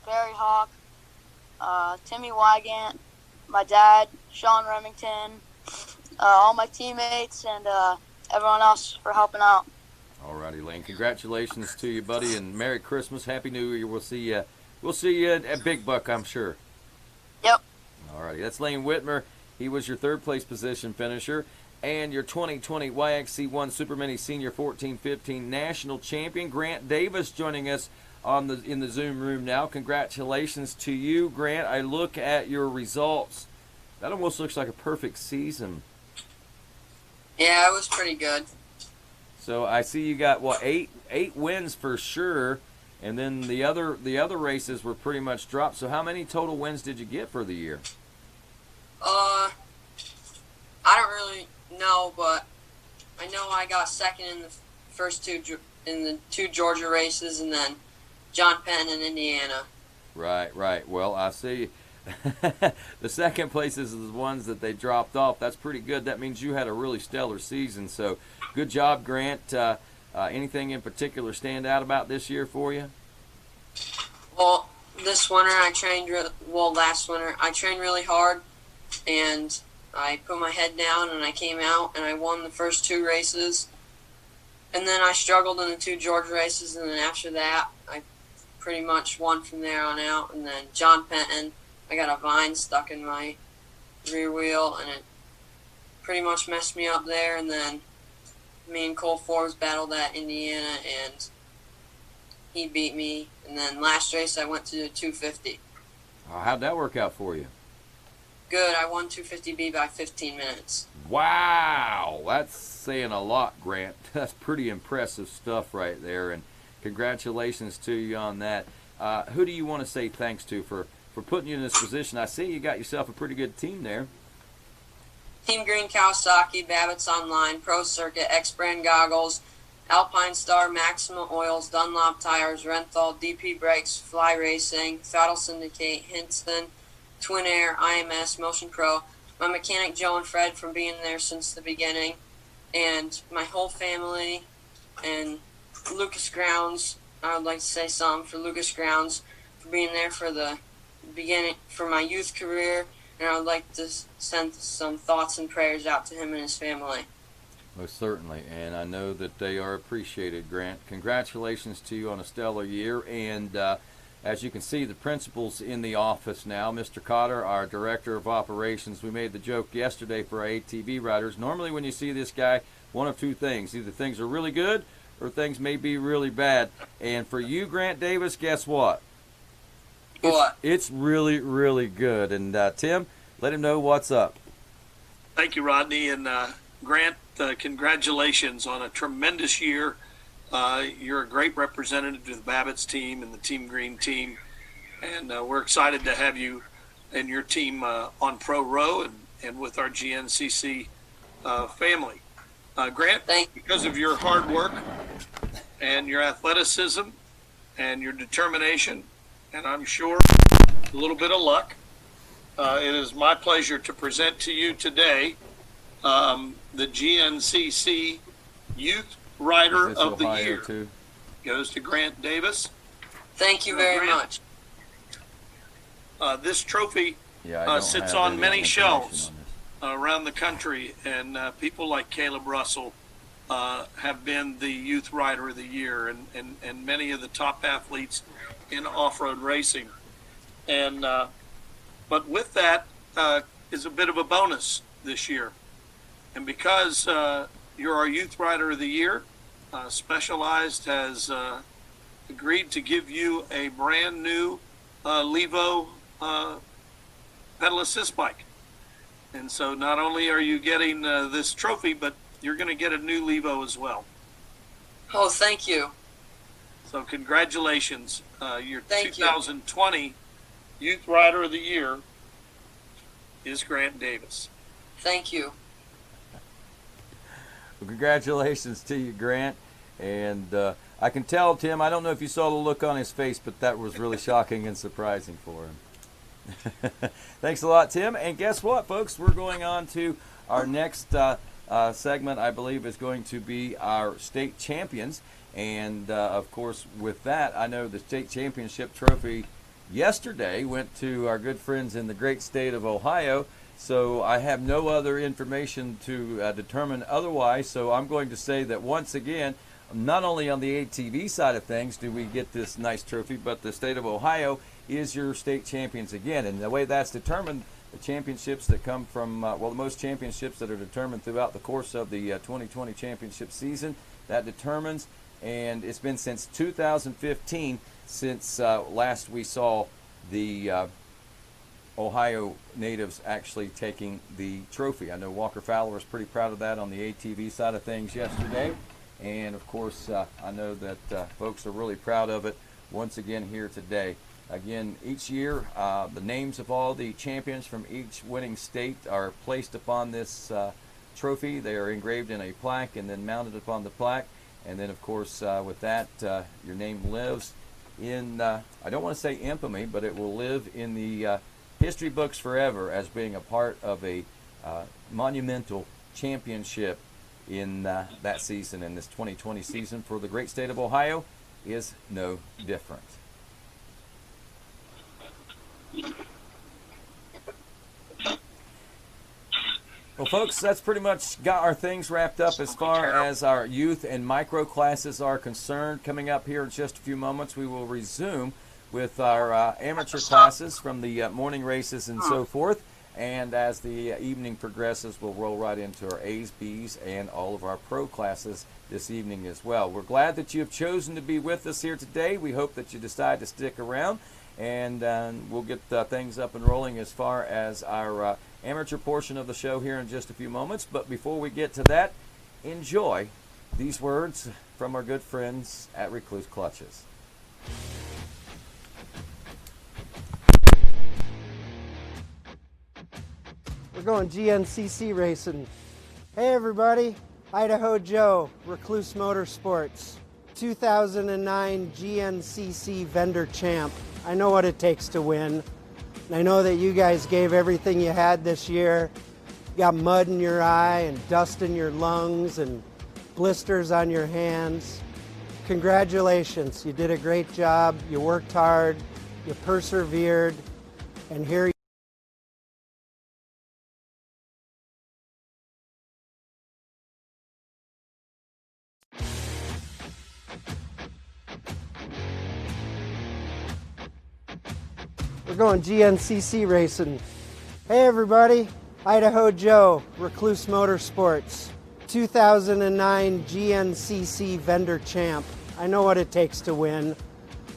Barry Hawk, Timmy Wygant, my dad, Sean Remington, all my teammates, and everyone else for helping out. Alrighty, Lane. Congratulations to you, buddy, and Merry Christmas, Happy New Year. We'll see you at Big Buck, I'm sure. Yep. Alrighty, that's Lane Whitmer. He was your 3rd place position finisher and your 2020 YXC1 Super Mini Senior 14-15 National Champion. Grant Davis joining us in the Zoom room now. Congratulations to you, Grant. I look at your results. That almost looks like a perfect season. Yeah, it was pretty good. So I see you got eight wins for sure, and then the other races were pretty much dropped. So how many total wins did you get for the year? I don't really know, but I know I got second in the first two Georgia races, and then John Penn in Indiana. Right. Well, I see. The second place is the ones that they dropped off. That's pretty good. That means you had a really stellar season. So good job, Grant. Anything in particular stand out about this year for you? Well, last winter I trained really hard, and I put my head down and I came out and I won the first 2 races. And then I struggled in the 2 Georgia races, and then after that I pretty much won from there on out. And then John Penton, I got a vine stuck in my rear wheel, and it pretty much messed me up there. And then me and Cole Forbes battled at Indiana, and he beat me. And then last race I went to 250. How'd that work out for you? Good. I won 250B by 15 minutes. Wow, that's saying a lot, Grant. That's pretty impressive stuff right there, and congratulations to you on that. Who do you want to say thanks to for putting you in this position? I see you got yourself a pretty good team there. Team Green Kawasaki, Babbitt's Online, Pro Circuit, X-Brand Goggles, Alpine Star, Maxima Oils, Dunlop Tires, Renthal, DP Brakes, Fly Racing, Throttle Syndicate, Hinson, Twin Air, IMS, Motion Pro, my mechanic Joe and Fred from being there since the beginning, and my whole family, and Lucas Grounds. I would like to say something for Lucas Grounds for being there for the beginning, for my youth career, and I would like to send some thoughts and prayers out to him and his family. Most certainly, and I know that they are appreciated, Grant. Congratulations to you on a stellar year, and as you can see, the principal's in the office now. Mr. Cotter, our Director of Operations. We made the joke yesterday for our ATV riders. Normally when you see this guy, one of 2 things. Either things are really good or things may be really bad. And for you, Grant Davis, guess what? What? It's really, really good. And Tim, let him know what's up. Thank you, Rodney. And Grant, congratulations on a tremendous year. You're a great representative to the Babbitt's team and the Team Green team, and we're excited to have you and your team on Pro Row and with our GNCC family. Grant, because of your hard work and your athleticism and your determination, and I'm sure a little bit of luck, it is my pleasure to present to you today the GNCC Youth Rider of the Year too? Goes to Grant Davis. Thank you very much. This trophy sits on many shelves around the country, and people like Caleb Russell have been the Youth Rider of the Year, and many of the top athletes in off-road racing. And but with that is a bit of a bonus this year. And because you're our Youth Rider of the Year, Specialized has agreed to give you a brand new Levo pedal assist bike. And so not only are you getting this trophy, but you're going to get a new Levo as well. Oh, thank you. So congratulations. Your Thank you. 2020 Youth Rider of the Year is Grant Davis. Thank you. Well, congratulations to you, Grant. And I can tell, Tim, I don't know if you saw the look on his face, but that was really shocking and surprising for him. Thanks a lot, Tim. And guess what, folks? We're going on to our next segment, I believe, is going to be our state champions. And, of course, with that, I know the state championship trophy yesterday went to our good friends in the great state of Ohio. So I have no other information to determine otherwise. So I'm going to say that once again, not only on the ATV side of things do we get this nice trophy, but the state of Ohio is your state champions again. And the way that's determined, the championships that come from, the most championships that are determined throughout the course of the 2020 championship season, that determines. And it's been since 2015 since last we saw the Ohio natives actually taking the trophy. I know Walker Fowler was pretty proud of that on the ATV side of things yesterday. And, of course, I know that folks are really proud of it once again here today. Again, each year, the names of all the champions from each winning state are placed upon this trophy. They are engraved in a plaque and then mounted upon the plaque. And then, of course, with that, your name lives in, I don't want to say infamy, but it will live in the history books forever as being a part of a monumental championship in that season. And this 2020 season for the great state of Ohio is no different. Well, folks, that's pretty much got our things wrapped up as far as our youth and micro classes are concerned. Coming up here in just a few moments, we will resume with our amateur classes from the morning races and so forth. And as the evening progresses, we'll roll right into our A's, B's, and all of our pro classes this evening as well. We're glad that you have chosen to be with us here today. We hope that you decide to stick around, and we'll get things up and rolling as far as our amateur portion of the show here in just a few moments. But before we get to that, enjoy these words from our good friends at Recluse Clutches. We're going GNCC racing. Hey everybody, Idaho Joe, Recluse Motorsports, 2009 GNCC vendor champ. I know what it takes to win. And I know that you guys gave everything you had this year. You got mud in your eye and dust in your lungs and blisters on your hands. Congratulations, you did a great job. You worked hard, you persevered, and here we're going GNCC racing. Hey everybody, Idaho Joe, Recluse Motorsports, 2009 GNCC vendor champ. I know what it takes to win.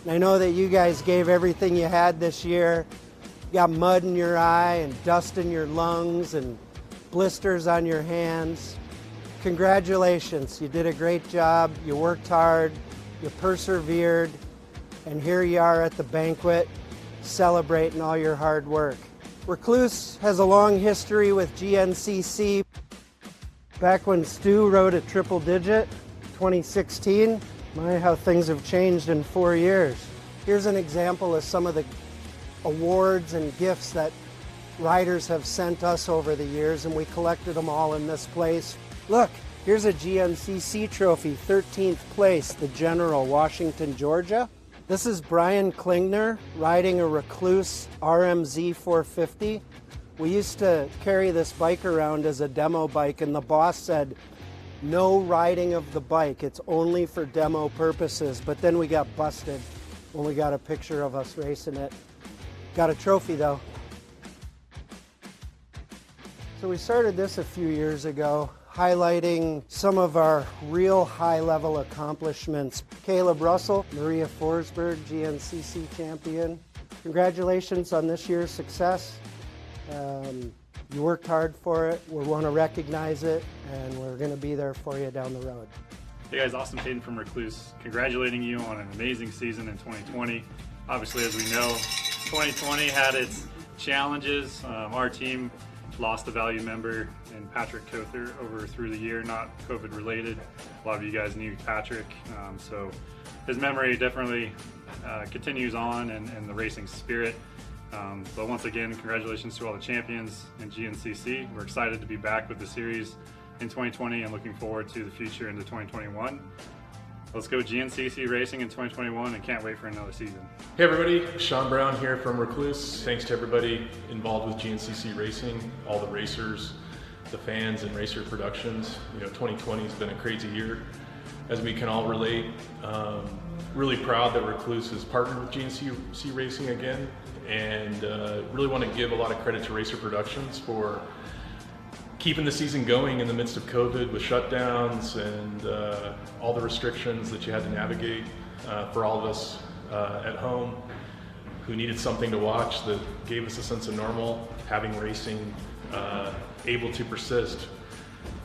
And I know that you guys gave everything you had this year. You got mud in your eye and dust in your lungs and blisters on your hands. Congratulations, you did a great job. You worked hard, you persevered, and here you are at the banquet celebrating all your hard work. Recluse has a long history with GNCC. Back when Stu rode a triple digit, 2016, my, how things have changed in 4 years. Here's an example of some of the awards and gifts that riders have sent us over the years, and we collected them all in this place. Look, here's a GNCC trophy, 13th place, the General, Washington, Georgia. This is Brian Klingner riding a Recluse RMZ 450. We used to carry this bike around as a demo bike, and the boss said, no riding of the bike, it's only for demo purposes. But then we got busted when we got a picture of us racing it. Got a trophy though. So we started this a few years ago, highlighting some of our real high-level accomplishments. Caleb Russell, Maria Forsberg, GNCC champion. Congratulations on this year's success. You worked hard for it. We want to recognize it, and we're going to be there for you down the road. Hey guys, Austin Payton from Recluse, congratulating you on an amazing season in 2020. Obviously, as we know, 2020 had its challenges. Our team lost a valued member in Patrick Cother through the year, not COVID related. A lot of you guys knew Patrick, so his memory definitely continues on in the racing spirit. But once again, congratulations to all the champions in GNCC. We're excited to be back with the series in 2020 and looking forward to the future into 2021. Let's go GNCC racing in 2021 and can't wait for another season. Hey everybody, Sean Brown here from Recluse. Thanks to everybody involved with GNCC racing, all the racers, the fans and racer productions. 2020 has been a crazy year, as we can all relate. Really proud that Recluse is partnered with GNCC Racing again, and really want to give a lot of credit to Racer Productions for keeping the season going in the midst of COVID with shutdowns and all the restrictions that you had to navigate for all of us at home who needed something to watch that gave us a sense of normal. Having racing able to persist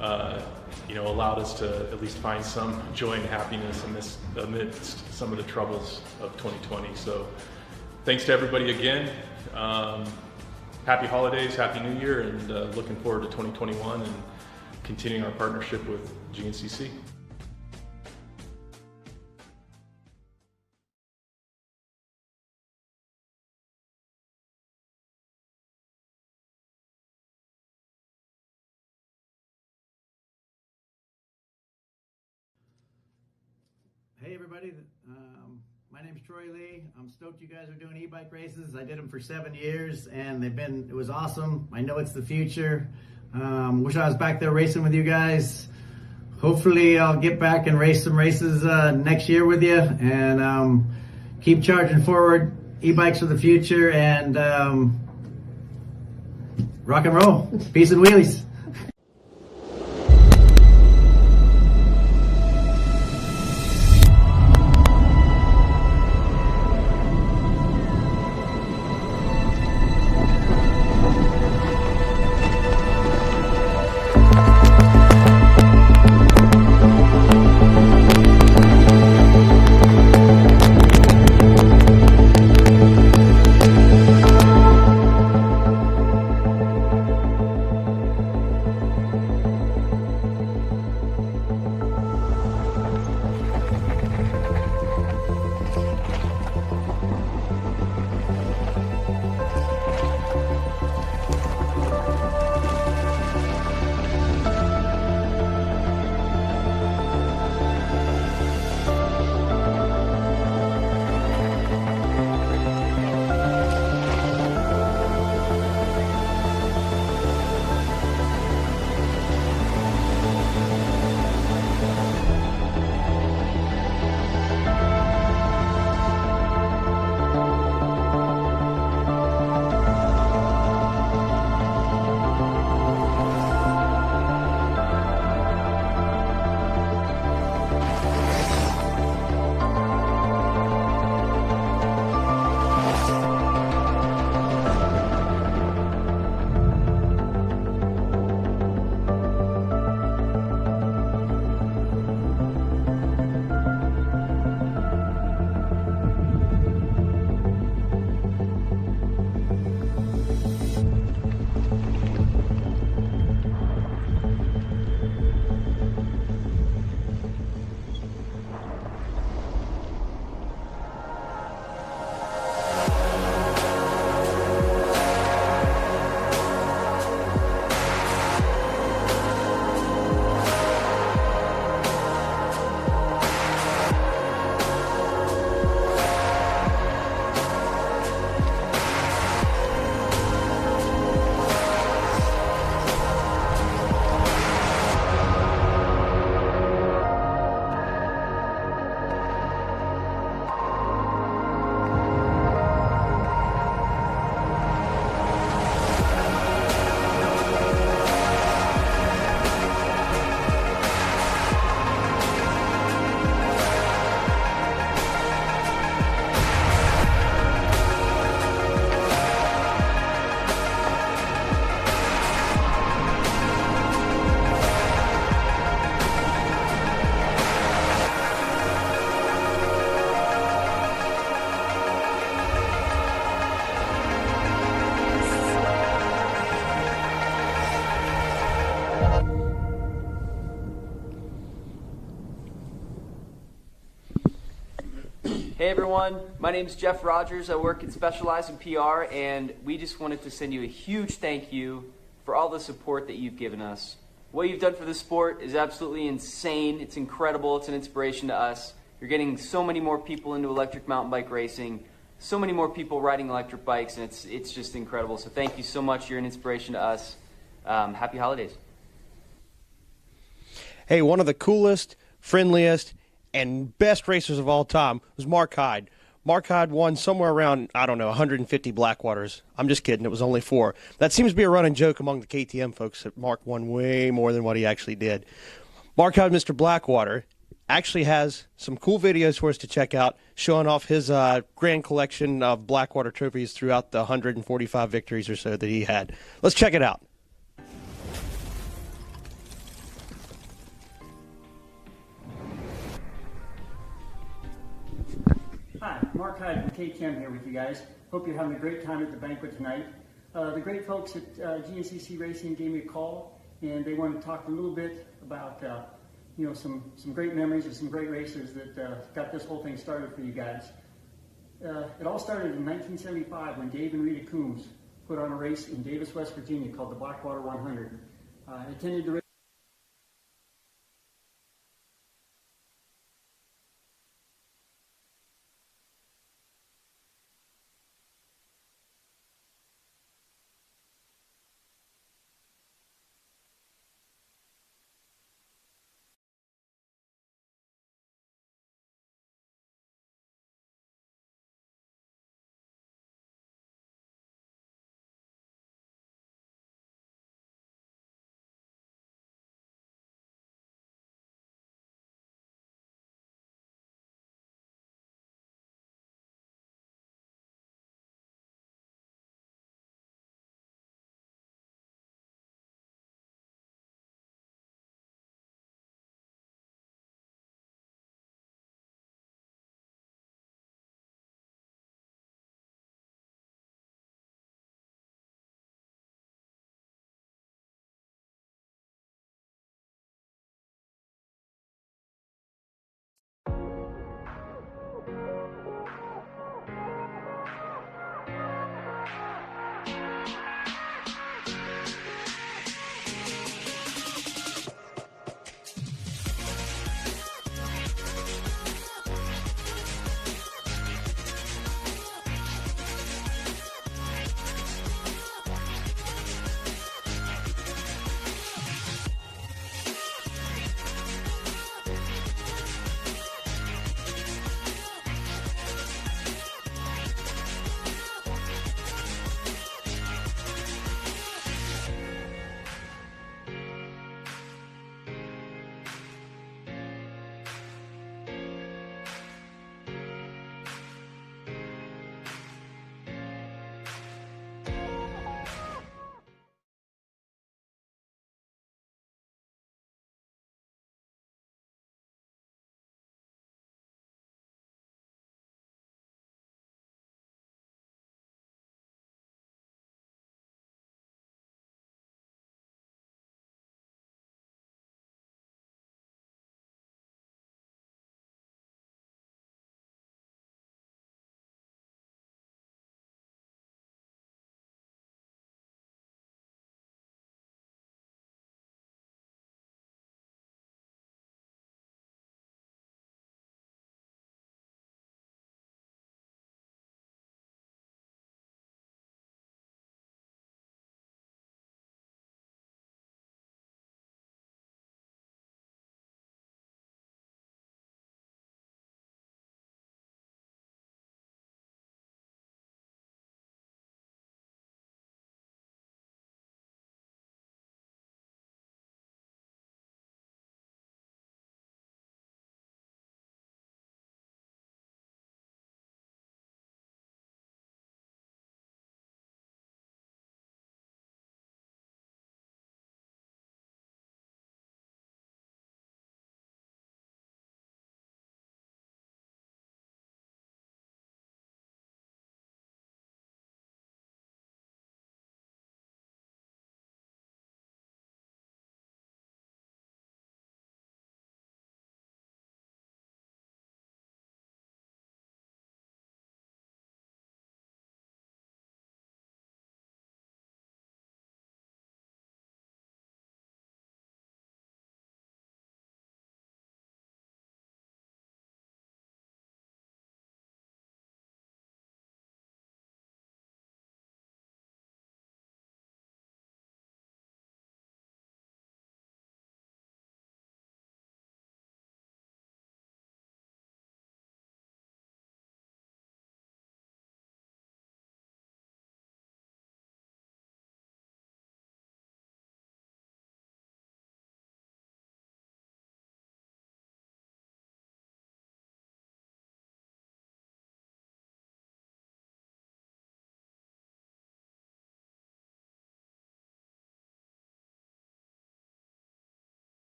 allowed us to at least find some joy and happiness amidst some of the troubles of 2020. So thanks to everybody again. Happy holidays, happy new year, and looking forward to 2021 and continuing our partnership with GNCC. Hey everybody, my name's Troy Lee. I'm stoked you guys are doing e-bike races. I did them for 7 years and it was awesome. I know it's the future. Wish I was back there racing with you guys. Hopefully I'll get back and race some races next year with you, and keep charging forward. E-bikes are the future, and rock and roll. Peace and wheelies. Hey everyone, my name is Jeff Rogers. I work at Specialized in PR, and we just wanted to send you a huge thank you for all the support that you've given us. What you've done for the sport is absolutely insane. It's incredible. It's an inspiration to us. You're getting so many more people into electric mountain bike racing, so many more people riding electric bikes, and it's just incredible. So thank you so much. You're an inspiration to us. Happy holidays. Hey, one of the coolest, friendliest, and best racers of all time was Mark Hyde. Mark Hyde won somewhere around, 150 Blackwaters. I'm just kidding. It was only 4. That seems to be a running joke among the KTM folks that Mark won way more than what he actually did. Mark Hyde, Mr. Blackwater, actually has some cool videos for us to check out showing off his grand collection of Blackwater trophies throughout the 145 victories or so that he had. Let's check it out. Hi, Mark Hyde from KTM here with you guys. Hope you're having a great time at the banquet tonight. The great folks at GNCC Racing gave me a call, and they wanted to talk a little bit about some great memories of some great racers that got this whole thing started for you guys. It all started in 1975 when Dave and Rita Coombs put on a race in Davis, West Virginia called the Blackwater 100. I attended the race.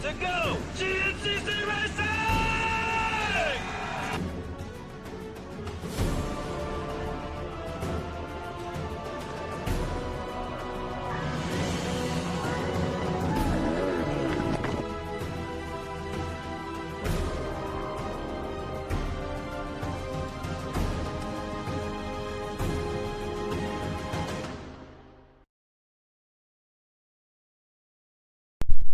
to go GNCC Racing!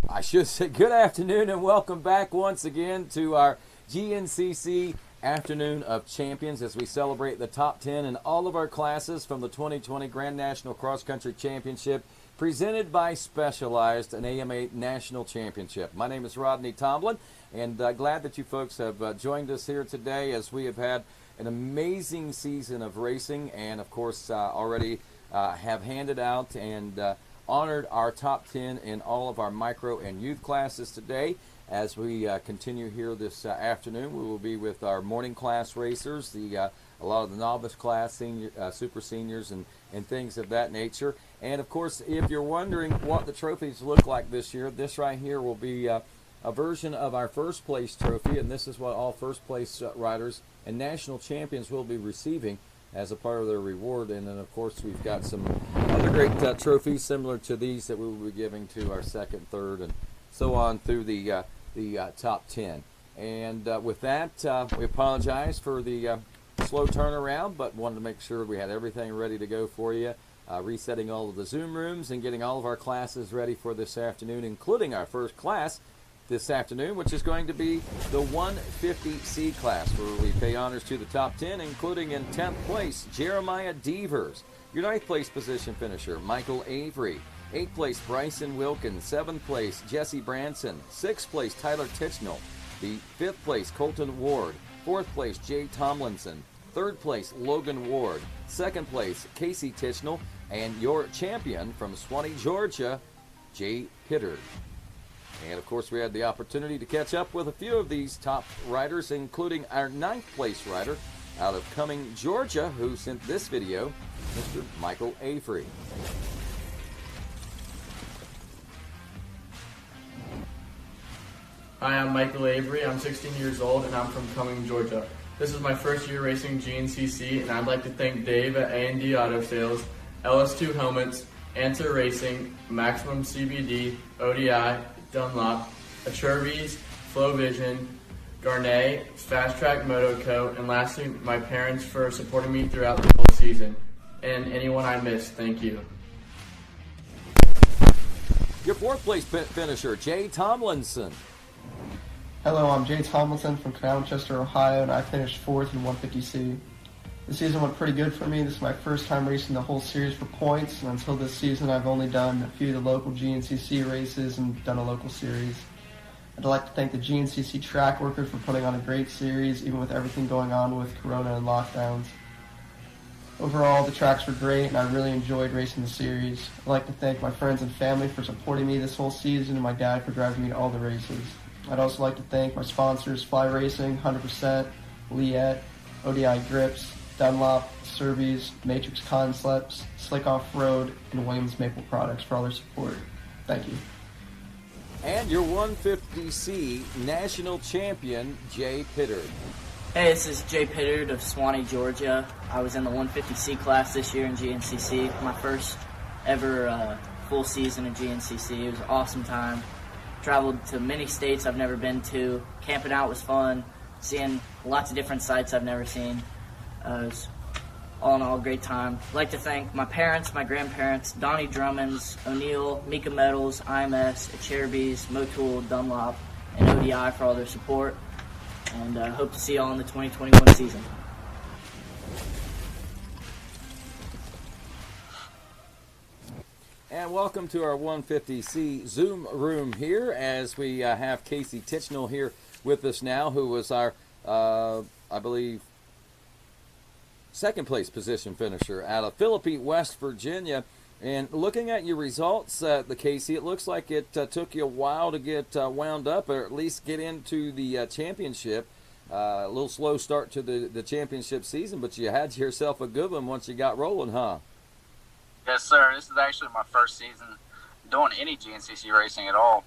I should say good afternoon and welcome back once again to our GNCC Afternoon of Champions as we celebrate the top 10 in all of our classes from the 2020 Grand National Cross Country Championship presented by Specialized, an AMA National Championship. My name is Rodney Tomlin, and glad that you folks have joined us here today as we have had an amazing season of racing and, of course, already have handed out and honored our top 10 in all of our micro and youth classes today. As we continue here this afternoon, we will be with our morning class racers, a lot of the novice class, senior, super seniors, and things of that nature. And of course, if you're wondering what the trophies look like this year, this right here will be a version of our first place trophy, and this is what all first place riders and national champions will be receiving as a part of their reward. And then, of course, we've got some other great trophies similar to these that we will be giving to our second, third, and so on through the top 10. And with that, we apologize for the slow turnaround, but wanted to make sure we had everything ready to go for you, resetting all of the Zoom rooms and getting all of our classes ready for this afternoon, including our first class this afternoon, which is going to be the 150C class, where we pay honors to the top 10, including in 10th place, Jeremiah Devers. Your 9th place position finisher, Michael Avery. 8th place, Bryson Wilkins. 7th place, Jesse Branson. 6th place, Tyler Tichnell. The 5th place, Colton Ward. 4th place, Jay Tomlinson. 3rd place, Logan Ward. 2nd place, Casey Tichnell. And your champion from Swanee, Georgia, Jay Pittard. And, of course, we had the opportunity to catch up with a few of these top riders, including our 9th place rider out of Cumming, Georgia, who sent this video, Mr. Michael Avery. Hi, I'm Michael Avery. I'm 16 years old, and I'm from Cumming, Georgia. This is my first year racing GNCC, and I'd like to thank Dave at A&D Auto Sales, LS2 Helmets, Answer Racing, Maximum CBD, ODI, Dunlop, Achervies, Flow Vision, Garnet, Fast Track Moto Co., and lastly, my parents for supporting me throughout the whole season. And anyone I missed, thank you. Your 4th place finisher, Jay Tomlinson. Hello, I'm Jay Tomlinson from Canal-Chester, Ohio, and I finished 4th in 150C. The season went pretty good for me. This is my first time racing the whole series for points, and until this season I've only done a few of the local GNCC races and done a local series. I'd like to thank the GNCC track workers for putting on a great series, even with everything going on with Corona and lockdowns. Overall, the tracks were great, and I really enjoyed racing the series. I'd like to thank my friends and family for supporting me this whole season, and my dad for driving me to all the races. I'd also like to thank my sponsors, Fly Racing, 100%, Liette, ODI Grips, Dunlop, Cervies, Matrix Concepts, Slick Off-Road, and Williams Maple Products for all their support. Thank you. And your 150C national champion, Jay Pittard. Hey, this is Jay Pittard of Swanee, Georgia. I was in the 150C class this year in GNCC. My first ever full season in GNCC. It was an awesome time. Traveled to many states I've never been to. Camping out was fun. Seeing lots of different sites I've never seen. It was all in all a great time. I'd like to thank my parents, my grandparents, Donnie Drummonds, O'Neill, Mika Metals, IMS, Achervies, Motul, Dunlop, and ODI for all their support. And hope to see you all in the 2021 season. And welcome to our 150C Zoom room here as we have Casey Tichnell here with us now, who was our, I believe, 2nd place position finisher out of Philippi, West Virginia. And looking at your results, the Casey, it looks like it took you a while to get wound up, or at least get into the championship. A little slow start to the championship season, but you had yourself a good one once you got rolling, huh? Yes, sir. This is actually my first season doing any GNCC racing at all.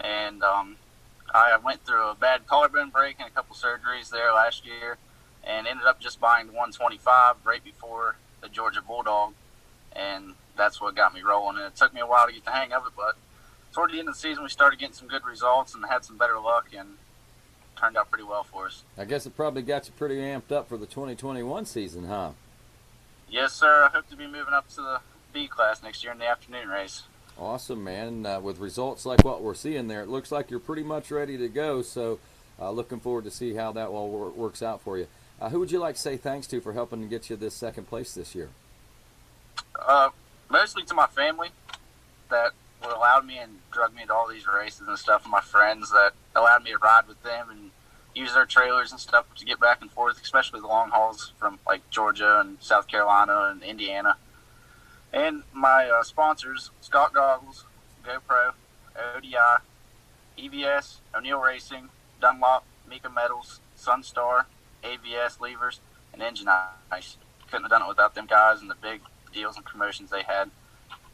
and I went through a bad collarbone break and a couple surgeries there last year, and ended up just buying the 125 right before the Georgia Bulldog, and that's what got me rolling. And it took me a while to get the hang of it, but toward the end of the season, we started getting some good results and had some better luck, and turned out pretty well for us. I guess it probably got you pretty amped up for the 2021 season, huh? Yes, sir. I hope to be moving up to the B class next year in the afternoon race. Awesome, man. With results like what we're seeing there, it looks like you're pretty much ready to go. So looking forward to see how that all works out for you. Who would you like to say thanks to for helping to get you this second place this year? Mostly to my family that allowed me and drug me into all these races and stuff, and my friends that allowed me to ride with them and use their trailers and stuff to get back and forth, especially the long hauls from like Georgia and South Carolina and Indiana. And my sponsors, Scott Goggles, GoPro, ODI, EVS, O'Neill Racing, Dunlop, Mika Metals, Sunstar, AVS Levers, and Engine Ice. Couldn't have done it without them guys and the big deals and promotions they had.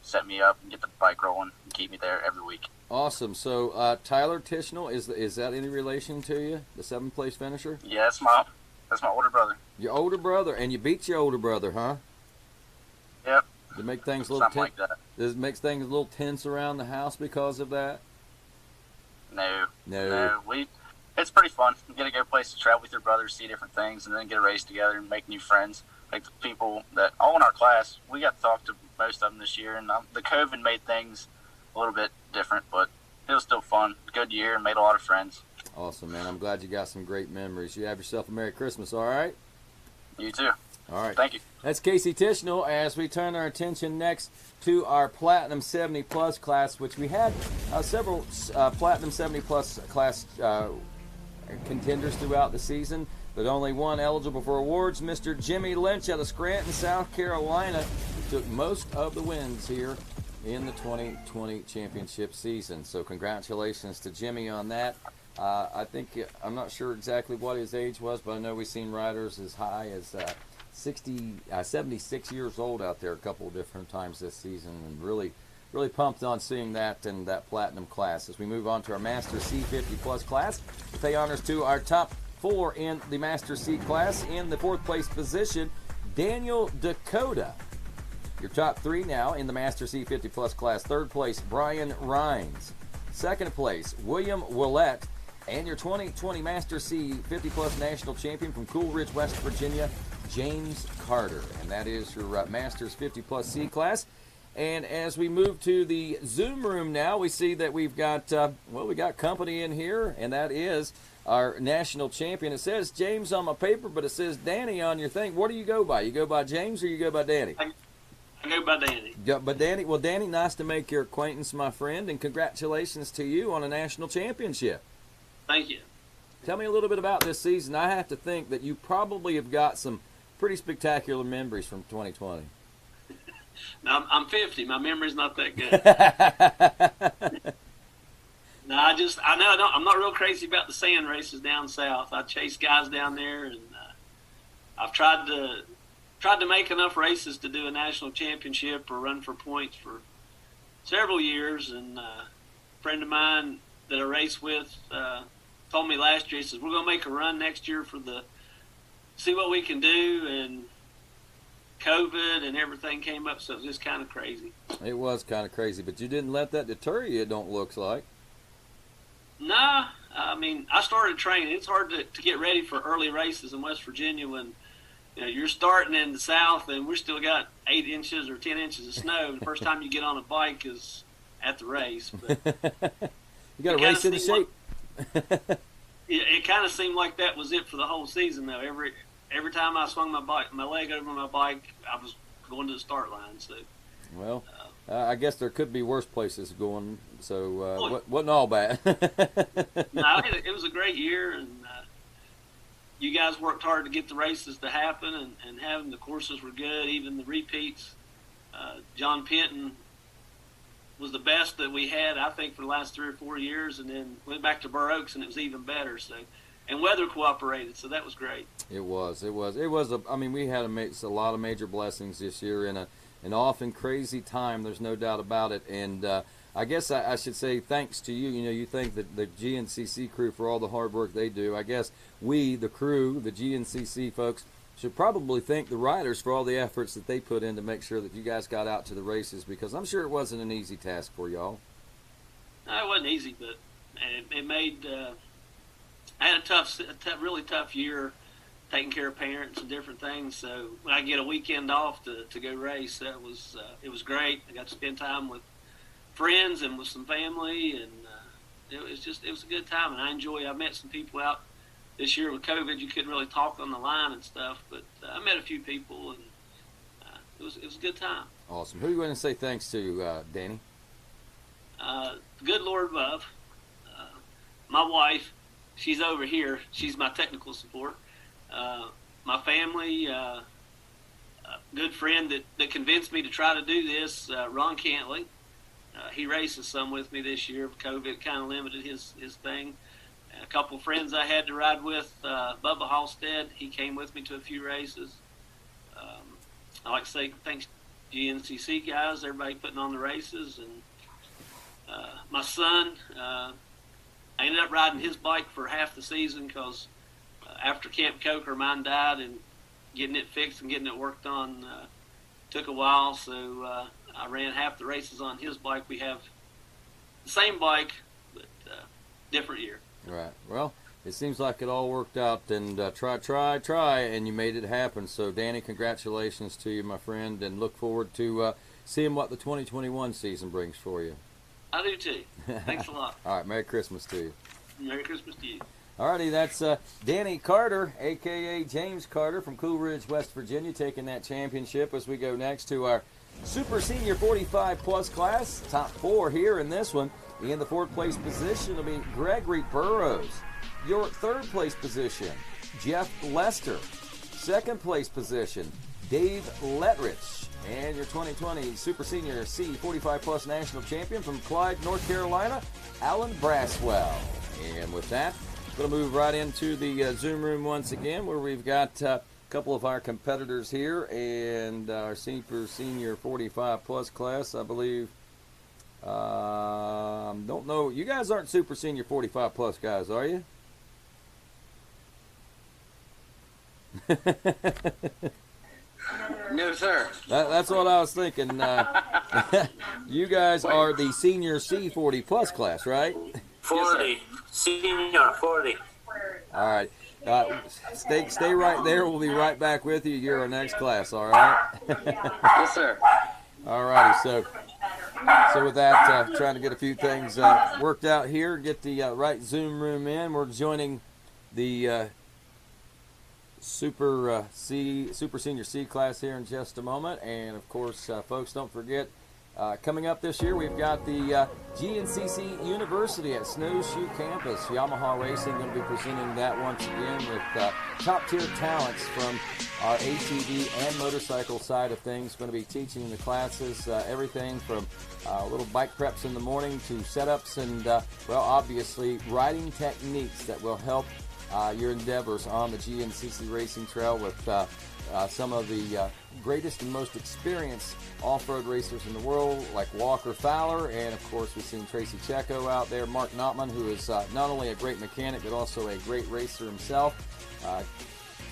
Set me up and get the bike rolling and keep me there every week. Awesome. So Tyler Tishnell, is that any relation to you, the 7th place finisher? Yeah, that's my older brother. Your older brother, and you beat your older brother, huh? Yep. To make things a little something like that. Does it make things a little tense around the house because of that? No. No. It's pretty fun. You get to go places, travel with your brothers, see different things, and then get a race together and make new friends. Like the people that all in our class, we got to talk to most of them this year, and the COVID made things a little bit different, but it was still fun. Good year, and made a lot of friends. Awesome, man. I'm glad you got some great memories. You have yourself a Merry Christmas, all right? You too. All right. Thank you. That's Casey Tishnell as we turn our attention next to our Platinum 70 Plus class, which we had several Platinum 70 Plus class contenders throughout the season, but only one eligible for awards. Mr. Jimmy Lynch out of Scranton, South Carolina, took most of the wins here in the 2020 championship season. So congratulations to Jimmy on that. I think, I'm not sure exactly what his age was, but I know we've seen riders as high as 76 years old out there a couple of different times this season, and really pumped on seeing that in that Platinum class. As we move on to our Master C50 Plus class, we pay honors to our top 4 in the Master C class. In the 4th place position, Daniel Dakota. Your top 3 now in the Master C50 Plus class. 3rd place, Brian Rhines. 2nd place, William Willett. And your 2020 Master C 50 Plus National Champion from Coolidge, West Virginia, James Carter. And that is your Masters 50 Plus C class. And as we move to the Zoom room now, we see that we've got, we got company in here, and that is our national champion. It says James on my paper, but it says Danny on your thing. What do you go by? You go by James or you go by Danny? I go by Danny. But Danny, well, Danny, nice to make your acquaintance, my friend, and congratulations to you on a national championship. Thank you. Tell me a little bit about this season. I have to think that you probably have got some pretty spectacular memories from 2020. Now, I'm 50. My memory's not that good. No, I'm not real crazy about the sand races down south. I chase guys down there, and I've tried to make enough races to do a national championship or run for points for several years. And a friend of mine that I race with told me last year, he says, we're going to make a run next year see what we can do. And COVID and everything came up, so it was just kind of crazy. It was kind of crazy, but you didn't let that deter you, it don't look like. Nah, I mean, I started training. It's hard to get ready for early races in West Virginia when you're starting in the south and we're still got 8 inches or 10 inches of snow. The first time you get on a bike is at the race. But you got to race into shape. It kind of seemed like that was it for the whole season, though. Every time I swung my leg over my bike, I was going to the start line. So, well, I guess there could be worse places going. So, wasn't all bad. No, it was a great year, and you guys worked hard to get the races to happen, and having the courses were good. Even the repeats, John Penton was the best that we had, I think, for the last 3 or 4 years, and then went back to Burr Oaks, and it was even better. So and weather cooperated, so that was great. It was. I mean, we had a lot of major blessings this year in an often crazy time. There's no doubt about it. And I guess I should say thanks to you. You know, you thank the GNCC crew for all the hard work they do. I guess we, the crew, the GNCC folks, should probably thank the riders for all the efforts that they put in to make sure that you guys got out to the races, because I'm sure it wasn't an easy task for y'all. No, it wasn't easy, but it made. I had a really tough year taking care of parents and different things. So when I get a weekend off to go race, it was great. I got to spend time with friends and with some family, and it was a good time. And I met some people out this year with COVID. You couldn't really talk on the line and stuff, but I met a few people, and it was a good time. Awesome. Who are you going to say thanks to, Danny? The good Lord above, my wife. She's over here. She's my technical support. My family, a good friend that convinced me to try to do this, Ron Cantley. He races some with me this year. COVID kind of limited his thing. A couple of friends I had to ride with, Bubba Halstead. He came with me to a few races. I like to say thanks to GNCC guys, everybody putting on the races. And my son, I ended up riding his bike for half the season because after Camp Coker, mine died, and getting it fixed and getting it worked on took a while. So I ran half the races on his bike. We have the same bike, but different year. Right. Well, it seems like it all worked out, and try, and you made it happen. So, Danny, congratulations to you, my friend, and look forward to seeing what the 2021 season brings for you. I do too. Thanks a lot. All right, Merry Christmas to you. Merry Christmas to you. All righty, that's Danny Carter, a.k.a. James Carter from Cool Ridge, West Virginia, taking that championship as we go next to our Super Senior 45-plus class. Top four here in this one. In the fourth-place position will be Gregory Burrows. Your third-place position, Jeff Lester. Second-place position, Dave Letrich. And your 2020 Super Senior C45-plus national champion from Clyde, North Carolina, Alan Braswell. And with that, we're going to move right into the Zoom room once again, where we've got a couple of our competitors here, and our Super Senior 45-plus class, I believe. Don't know. You guys aren't Super Senior 45-plus guys, are you? No, sir. That's what I was thinking. You guys are the Senior C40-plus class, right? 40. Senior 40. All right. Stay right there. We'll be right back with you. You're our next class, all right? Yes, sir. All righty. So with that, trying to get a few things worked out here, get the right Zoom room in. We're joining the Super Senior C class here in just a moment. And, of course, folks, don't forget, coming up this year, we've got the GNCC University at Snowshoe Campus. Yamaha Racing going to be presenting that once again with top-tier talents from our ATV and motorcycle side of things. Going to be teaching the classes everything from little bike preps in the morning to setups and, well, obviously, riding techniques that will help your endeavors on the GNCC Racing Trail with some of the greatest and most experienced off-road racers in the world, like Walker Fowler, and of course we've seen Tracy Checo out there, Mark Notman, who is not only a great mechanic but also a great racer himself.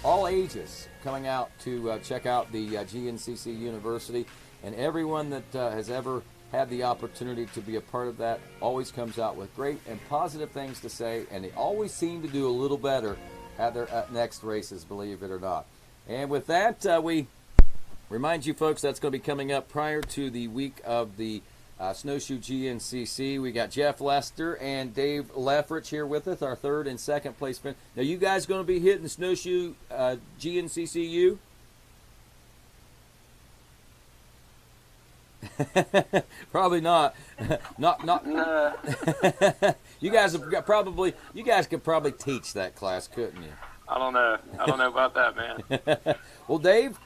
All ages coming out to check out the GNCC University, and everyone that has ever had the opportunity to be a part of that always comes out with great and positive things to say, and they always seem to do a little better at their next races, believe it or not. And with that, we remind you folks that's going to be coming up prior to the week of the Snowshoe GNCC. We got Jeff Lester and Dave Lefferich here with us, our third and second place. Now, you guys going to be hitting Snowshoe GNCCU? Probably not. Not. You guys could probably teach that class, couldn't you? I don't know about that, man. Well, Dave,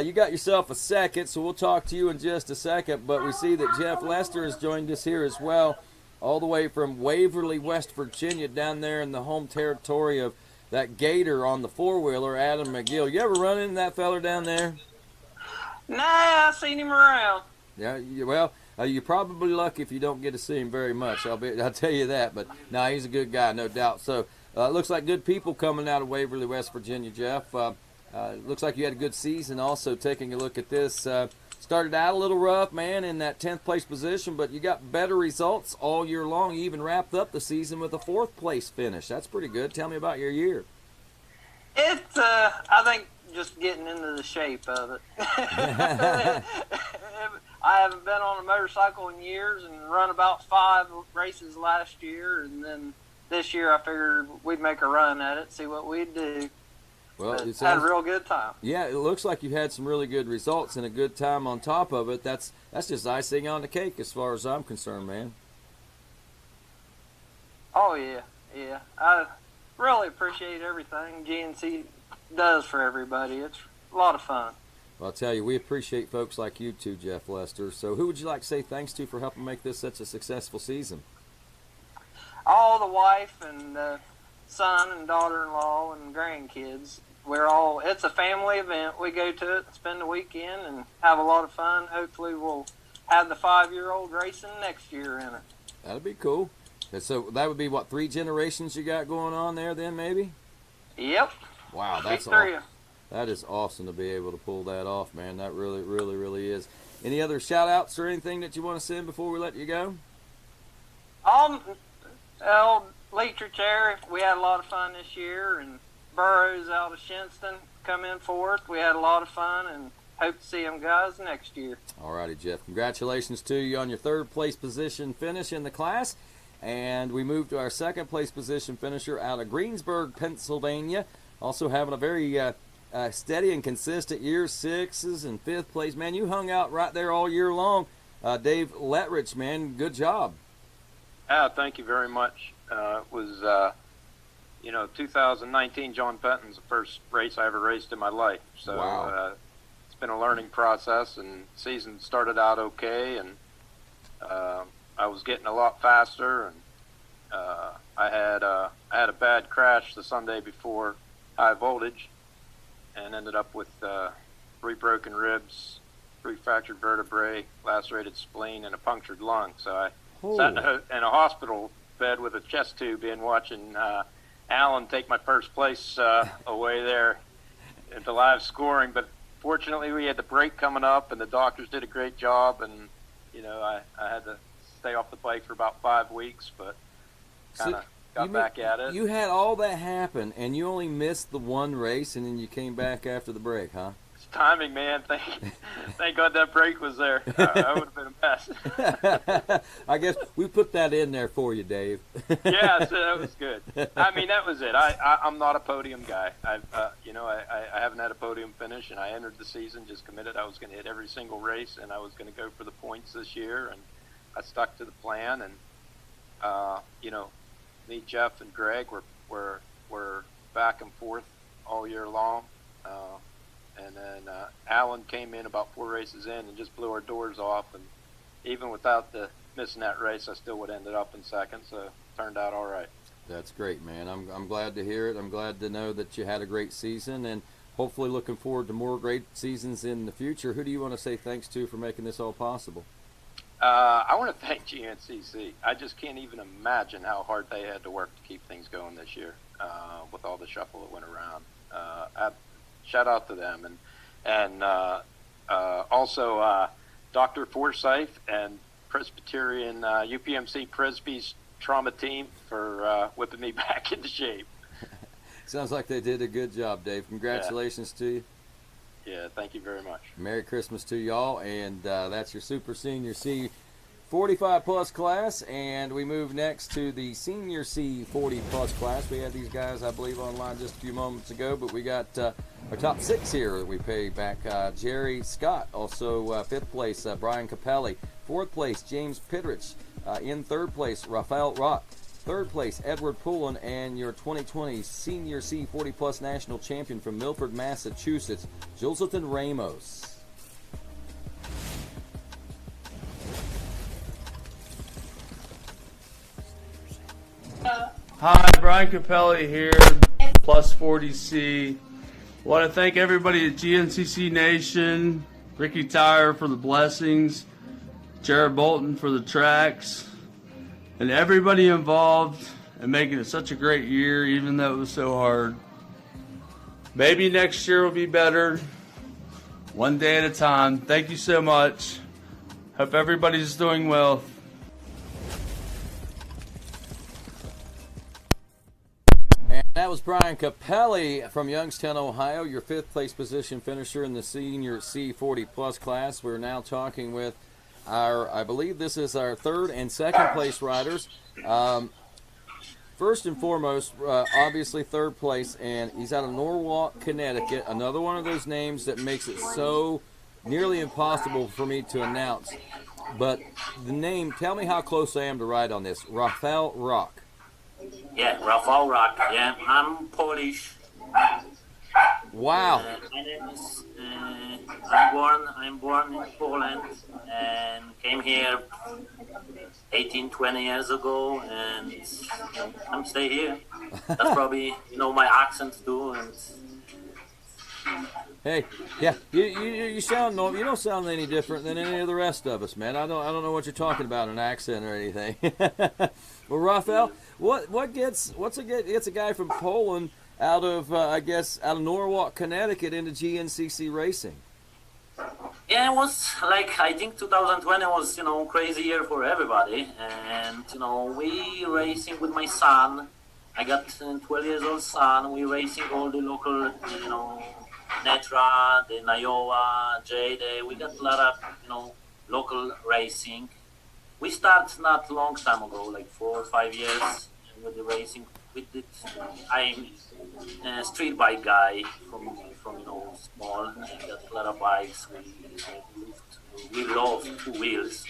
you got yourself a second, so we'll talk to you in just a second. But we see that Jeff Lester has joined us here as well, all the way from Waverly, West Virginia, down there in the home territory of that Gator on the four-wheeler, Adam McGill. You ever run into that fella down there? Nah, I seen him around. Yeah, well, you're probably lucky if you don't get to see him very much. I'll tell you that. But no, he's a good guy, no doubt. So it looks like good people coming out of Waverly, West Virginia, Jeff. Looks like you had a good season. Also, taking a look at this, started out a little rough, man, in that 10th place position, but you got better results all year long. You even wrapped up the season with a 4th place finish. That's pretty good. Tell me about your year. It's, I think, just getting into the shape of it. I haven't been on a motorcycle in years and run about 5 races last year, and then this year I figured we'd make a run at it, see what we'd do. Well, it had a real good time. Yeah, it looks like you had some really good results and a good time on top of it. That's just icing on the cake as far as I'm concerned, man. Oh, yeah. I really appreciate everything GNC does for everybody. It's a lot of fun. Well, I'll tell you, we appreciate folks like you too, Jeff Lester. So who would you like to say thanks to for helping make this such a successful season? All the wife and son and daughter-in-law and grandkids. It's a family event. We go to it, spend the weekend, and have a lot of fun. Hopefully we'll have the 5-year-old racing next year in it. That'd be cool. So that would be, 3 generations you got going on there then, maybe? Yep. Wow, that's awesome. That is awesome to be able to pull that off, man. That really, really, really is. Any other shout-outs or anything that you want to send before we let you go? Leecher Chair, we had a lot of fun this year, and Burroughs out of Shinston come in 4th. We had a lot of fun, and hope to see them guys next year. All righty, Jeff. Congratulations to you on your 3rd place position finish in the class. And we move to our 2nd place position finisher out of Greensburg, Pennsylvania. Also having a very steady and consistent year, 6th and 5th place. Man, you hung out right there all year long. Dave Letrich, man, good job. Thank you very much. It was, 2019 John Penton's the first race I ever raced in my life. So wow. It's been a learning process, and season started out okay, and I was getting a lot faster, and I had a bad crash the Sunday before high voltage, and ended up with 3 broken ribs, 3 fractured vertebrae, lacerated spleen, and a punctured lung. So I sat in a hospital bed with a chest tube in, watching Alan take my first place away there at the live scoring. But fortunately, we had the break coming up, and the doctors did a great job, and I had to stay off the bike for about 5 weeks, but kind of got back at it. You had all that happen, and you only missed the 1 race, and then you came back after the break, huh? It's timing, man. Thank God that break was there. I would have been a mess. I guess we put that in there for you, Dave. Yeah, so that was good. I mean, that was it. I'm not a podium guy. I haven't had a podium finish, and I entered the season just committed. I was going to hit every single race, and I was going to go for the points this year, and I stuck to the plan. And me, Jeff, and Greg were back and forth all year long. And then Alan came in about 4 races in and just blew our doors off. And even without missing that race, I still would have ended up in 2nd. So it turned out all right. That's great, man. I'm glad to hear it. I'm glad to know that you had a great season, and hopefully looking forward to more great seasons in the future. Who do you want to say thanks to for making this all possible? I want to thank GNCC. I just can't even imagine how hard they had to work to keep things going this year with all the shuffle that went around. Shout out to them, and also Dr. Forsyth and Presbyterian UPMC Presby's trauma team for whipping me back into shape. Sounds like they did a good job, Dave. Congratulations to you. Yeah, thank you very much. Merry Christmas to y'all, and that's your Super Senior C 45-plus class, and we move next to the Senior C 40-plus class. We had these guys, I believe, online just a few moments ago, but we got our top 6 here that we pay back. Jerry Scott, also 5th place, Brian Capelli. 4th place, James Pittrich. In 3rd place, Rafael Rock. 3rd place, Edward Pullen, and your 2020 Senior C 40-plus national champion from Milford, Massachusetts, Joselton Ramos. Hi, Brian Capelli here. plus 40C. I want to thank everybody at GNCC Nation, Ricky Tyre for the blessings, Jared Bolton for the tracks, and everybody involved in making it such a great year, even though it was so hard. Maybe next year will be better, one day at a time. Thank you so much. Hope everybody's doing well. And that was Brian Capelli from Youngstown, Ohio, your 5th place position finisher in the senior C40 plus class. We're now talking with I believe this is our 3rd and 2nd place riders. First and foremost, obviously 3rd place, and he's out of Norwalk, Connecticut. Another one of those names that makes it so nearly impossible for me to announce. But the name, tell me how close I am to ride on this. Rafał Rock. Yeah, Rafał Rock. Yeah, I'm Polish. Wow. My name is, I'm born in Poland and came here 18, 20 years ago, and I'm stay here. That's probably, my accent too. And hey, yeah, you sound no, you don't sound any different than any of the rest of us, man. I don't know what you're talking about, an accent or anything. Well, Rafał, what gets a guy from Poland out of out of Norwalk, Connecticut into GNCC racing? Yeah, it was like, I think 2020 was, crazy year for everybody. And, we racing with my son. I got a 12 years old son. We racing all the local, Netra, the Iowa, Jade. We got a lot of, local racing. We started not a long time ago, like 4 or 5 years with the racing. I'm a street bike guy from small. We got a lot of bikes. We love 2 wheels.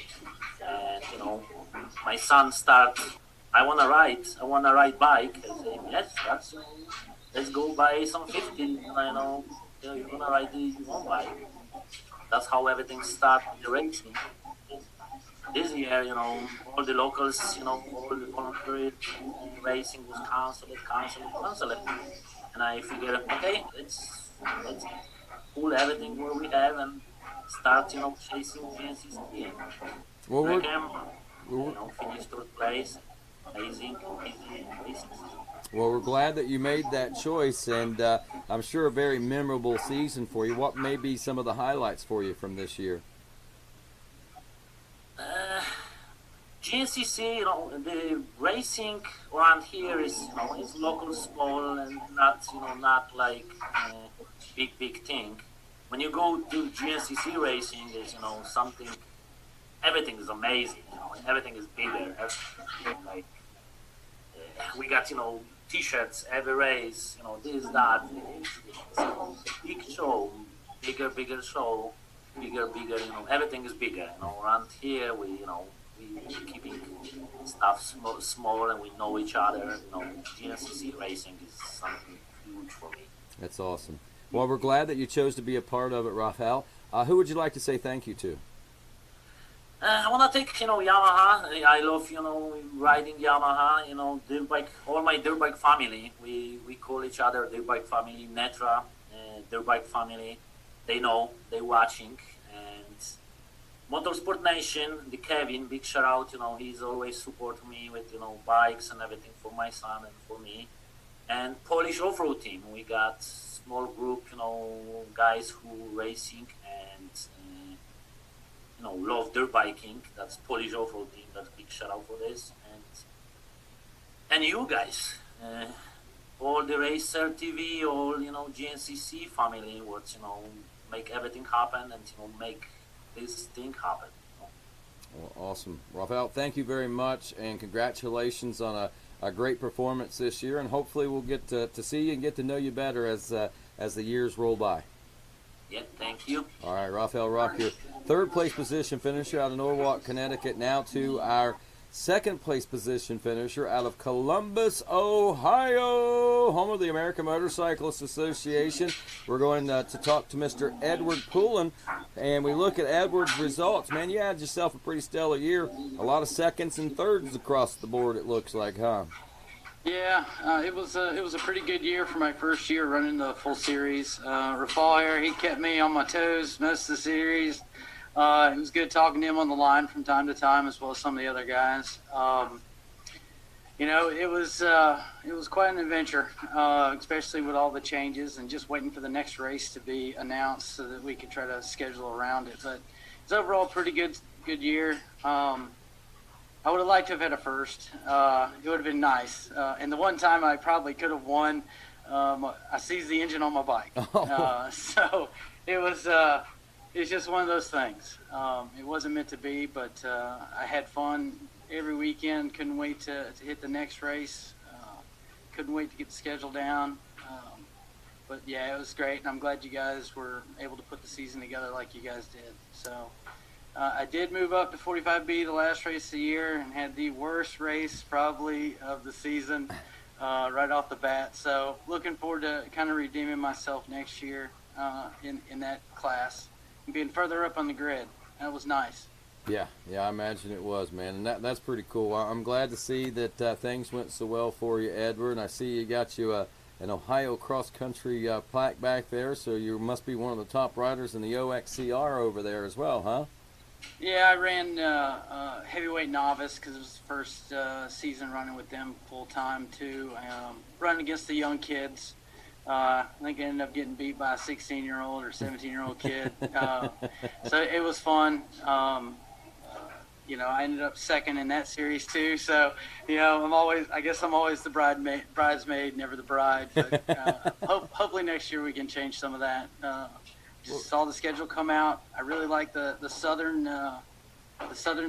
And, my son I want to ride bike. I say, yes, let's go buy some 50. And you're going to ride your own bike. That's how everything started the racing. This year, all the locals, all the voluntary racing was canceled. And I figured, okay, let's pull everything where we have and start, chasing GNCC. Well, we're finish 3rd place, amazing racing. Well, we're glad that you made that choice, and I'm sure a very memorable season for you. What may be some of the highlights for you from this year? GNCC, the racing around here is, is local, small, and not like big thing. When you go to GNCC racing, is something. Everything is amazing, and everything is bigger. Like we got T-shirts every race, this, that. It's a big show, bigger show, bigger. Everything is bigger. Around here we keeping stuff small, and we know each other. GNCC racing is something huge for me. That's awesome. Well, we're glad that you chose to be a part of it, Rafał. Who would you like to say thank you to? I want to thank, Yamaha. I love, riding Yamaha, dirt bike, all my dirt bike family. We call each other dirt bike family, Netra, dirt bike family. They know, they're watching. And Motorsport Nation, the Kevin, big shout out, he's always supporting me with, bikes and everything for my son and for me. And Polish off-road team, we got small group, guys who racing and love dirt biking. That's Polish off-road team. That's big shout out for this. And you guys, all the Racer TV, all GNCC family, what make everything happen and make this thing happen. Well, awesome, Rafał. Thank you very much, and congratulations on a great performance this year. And hopefully we'll get to see you and get to know you better as the years roll by. Yeah, thank you. All right, Rafał Rock, your 3rd place position finisher out of Norwalk, Connecticut. Now to our 2nd place position finisher out of Columbus, Ohio, home of the American Motorcyclists Association. We're going to talk to Mr. Edward Poulin, and we look at Edward's results. Man, you had yourself a pretty stellar year. A lot of 2nds and 3rds across the board, it looks like, huh? Yeah, it was a pretty good year for my first year running the full series. Rafal here, he kept me on my toes most of the series. It was good talking to him on the line from time to time, as well as some of the other guys. It was quite an adventure, especially with all the changes and just waiting for the next race to be announced so that we could try to schedule around it. But it's overall a pretty good year. I would have liked to have had a first. It would have been nice. And the one time I probably could have won, I seized the engine on my bike. So it was it's just one of those things. It wasn't meant to be, but I had fun every weekend. Couldn't wait to hit the next race. Couldn't wait to get the schedule down. But yeah, it was great, and I'm glad you guys were able to put the season together like you guys did. So I did move up to 45B the last race of the year and had the worst race probably of the season right off the bat. So looking forward to kind of redeeming myself next year in that class and being further up on the grid. That was nice. Yeah, I imagine it was, man, and that's pretty cool. I'm glad to see that things went so well for you, Edward. And I see you got you an Ohio cross-country plaque back there, so you must be one of the top riders in the OXCR over there as well, huh? Yeah, I ran heavyweight novice because it was the first season running with them full-time, too. Running against the young kids. I think I ended up getting beat by a 16-year-old or 17-year-old kid. So it was fun. I ended up second in that series, too. So, I guess I'm always the bridesmaid, never the bride. But hopefully next year we can change some of that. Just saw the schedule come out. I really like the southern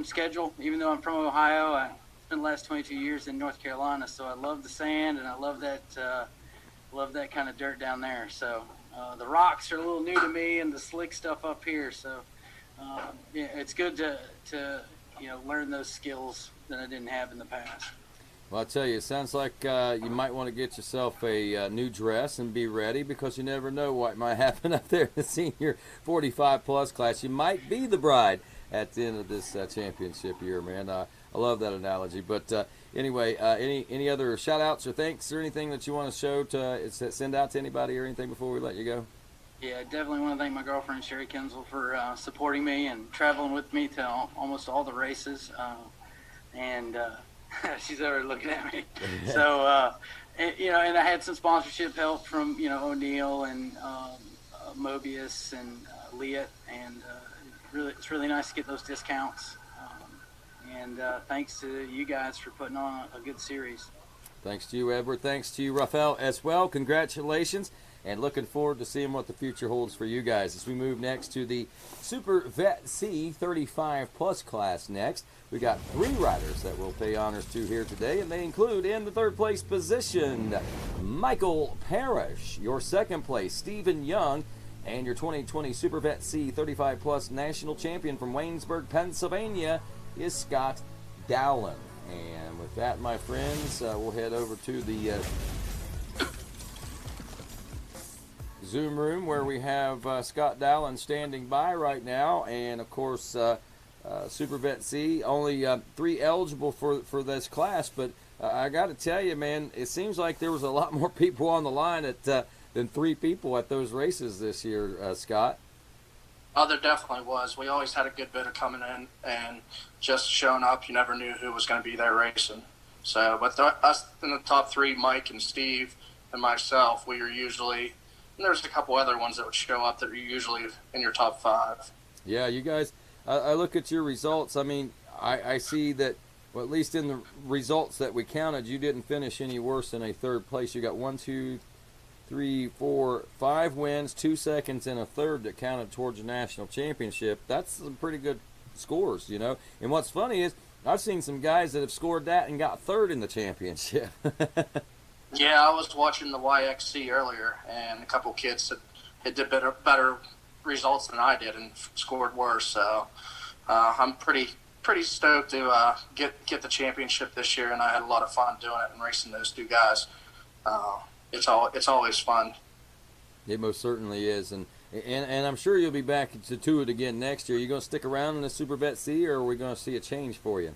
schedule. Even though I'm from Ohio, I spent the last 22 years in North Carolina, so I love the sand and I love that kind of dirt down there. So the rocks are a little new to me, and the slick stuff up here. So it's good to learn those skills that I didn't have in the past. Well, I'll tell you, it sounds like you might want to get yourself a new dress and be ready, because you never know what might happen up there in the senior 45-plus class. You might be the bride at the end of this championship year, man. I love that analogy. But anyway, any other shout-outs or thanks or anything that you want to show to send out to anybody or anything before we let you go? Yeah, definitely want to thank my girlfriend, Sherry Kinsel, for supporting me and traveling with me to almost all the races. She's over looking at me. So, and I had some sponsorship help from, O'Neill and Mobius and Leah, and it's really nice to get those discounts. Thanks to you guys for putting on a good series. Thanks to you, Edward. Thanks to you, Rafael, as well. Congratulations, and looking forward to seeing what the future holds for you guys as we move next to the Super Vet C 35-plus class next. We got 3 riders that we'll pay honors to here today, and they include in the third place position, Michael Parrish. Your second place, Stephen Young, and your 2020 Super Vet C 35-plus national champion from Waynesburg, Pennsylvania, is Scott Dowland. And with that, my friends, we'll head over to the Zoom room where we have Scott Dowland standing by right now. And, of course, Super Vet C, only 3 eligible for this class. But I got to tell you, man, it seems like there was a lot more people on the line than 3 people at those races this year, Scott. Oh, there definitely was. We always had a good bit of coming in, and just showing up, you never knew who was going to be there racing. So, but us in the top 3, Mike and Steve and myself, we were usually, and there's a couple other ones that would show up that are usually in your top 5. Yeah, you guys, I look at your results. I mean, I see that, well, at least in the results that we counted, you didn't finish any worse than a third place. You got 1, 2, 3, 4, 5 wins, 2 seconds, and a third that counted towards the national championship. That's some pretty good scores, And what's funny is I've seen some guys that have scored that and got third in the championship. Yeah, I was watching the YXC earlier, and a couple kids that did better results than I did and scored worse. So I'm pretty stoked to get the championship this year, and I had a lot of fun doing it and racing those 2 guys. It's always fun. It most certainly is, and I'm sure you'll be back to it again next year. Are you going to stick around in the Super Vet C, or are we going to see a change for you?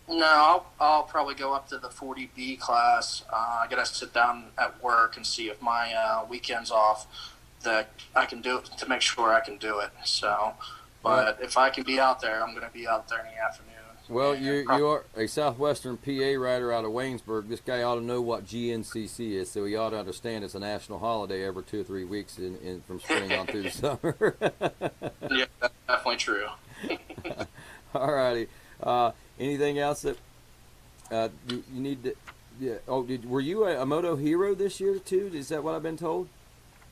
No, I'll probably go up to the 40B class. I got to sit down at work and see if my weekend's off that I can do it to make sure I can do it. So, but if I can be out there, I'm going to be out there in the afternoon. Well, you are a Southwestern PA writer out of Waynesburg. This guy ought to know what GNCC is, so he ought to understand it's a national holiday every 2 or 3 weeks from spring on through the summer. Yeah, that's definitely true. All righty. Anything else that you need to? Yeah. Oh, were you a moto hero this year too? Is that what I've been told?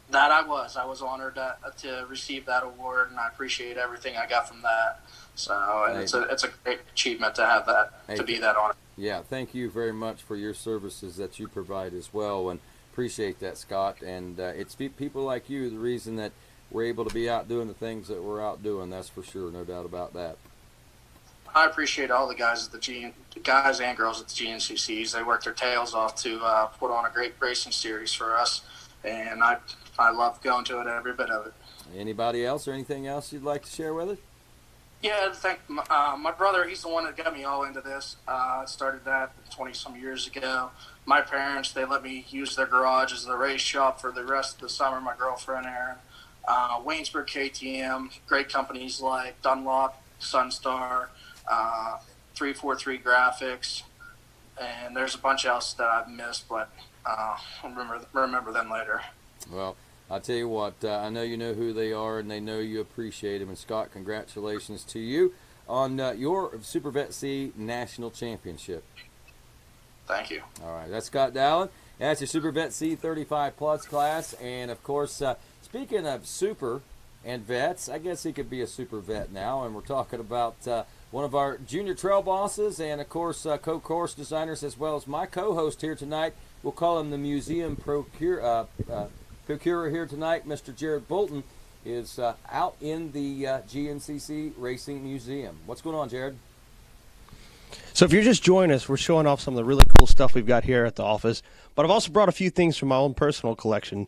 That I was honored to receive that award, and I appreciate everything I got from that. So, and it's a great achievement to have that, to be that honored. Yeah, thank you very much for your services that you provide as well, and appreciate that, Scott. And it's people like you the reason that we're able to be out doing the things that we're out doing. That's for sure, no doubt about that. I appreciate all the guys at the guys and girls at the GNCCs. They work their tails off to put on a great racing series for us, and I love going to it, every bit of it. Anybody else or anything else you'd like to share with us? Yeah, I think my brother, he's the one that got me all into this. I started that 20-some years ago. My parents, they let me use their garage as the race shop for the rest of the summer, my girlfriend, Erin. Waynesburg KTM, great companies like Dunlop, Sunstar, 343 Graphics, and there's a bunch else that I've missed, but I'll remember them later. Well, I'll tell you what, I know you know who they are, and they know you appreciate them. And Scott, congratulations to you on your Super Vet C National Championship. Thank you. All right, that's Scott Dowling. That's your Super Vet C 35+ class. And, of course, speaking of super and vets, I guess he could be a super vet now. And we're talking about one of our junior trail bosses and, of course, co-course designers, as well as my co-host here tonight. We'll call him the museum procurer here tonight. Mr. Jared Bolton is out in the GNCC Racing Museum. What's going on, Jared? So if you're just joining us, we're showing off some of the really cool stuff we've got here at the office. But I've also brought a few things from my own personal collection.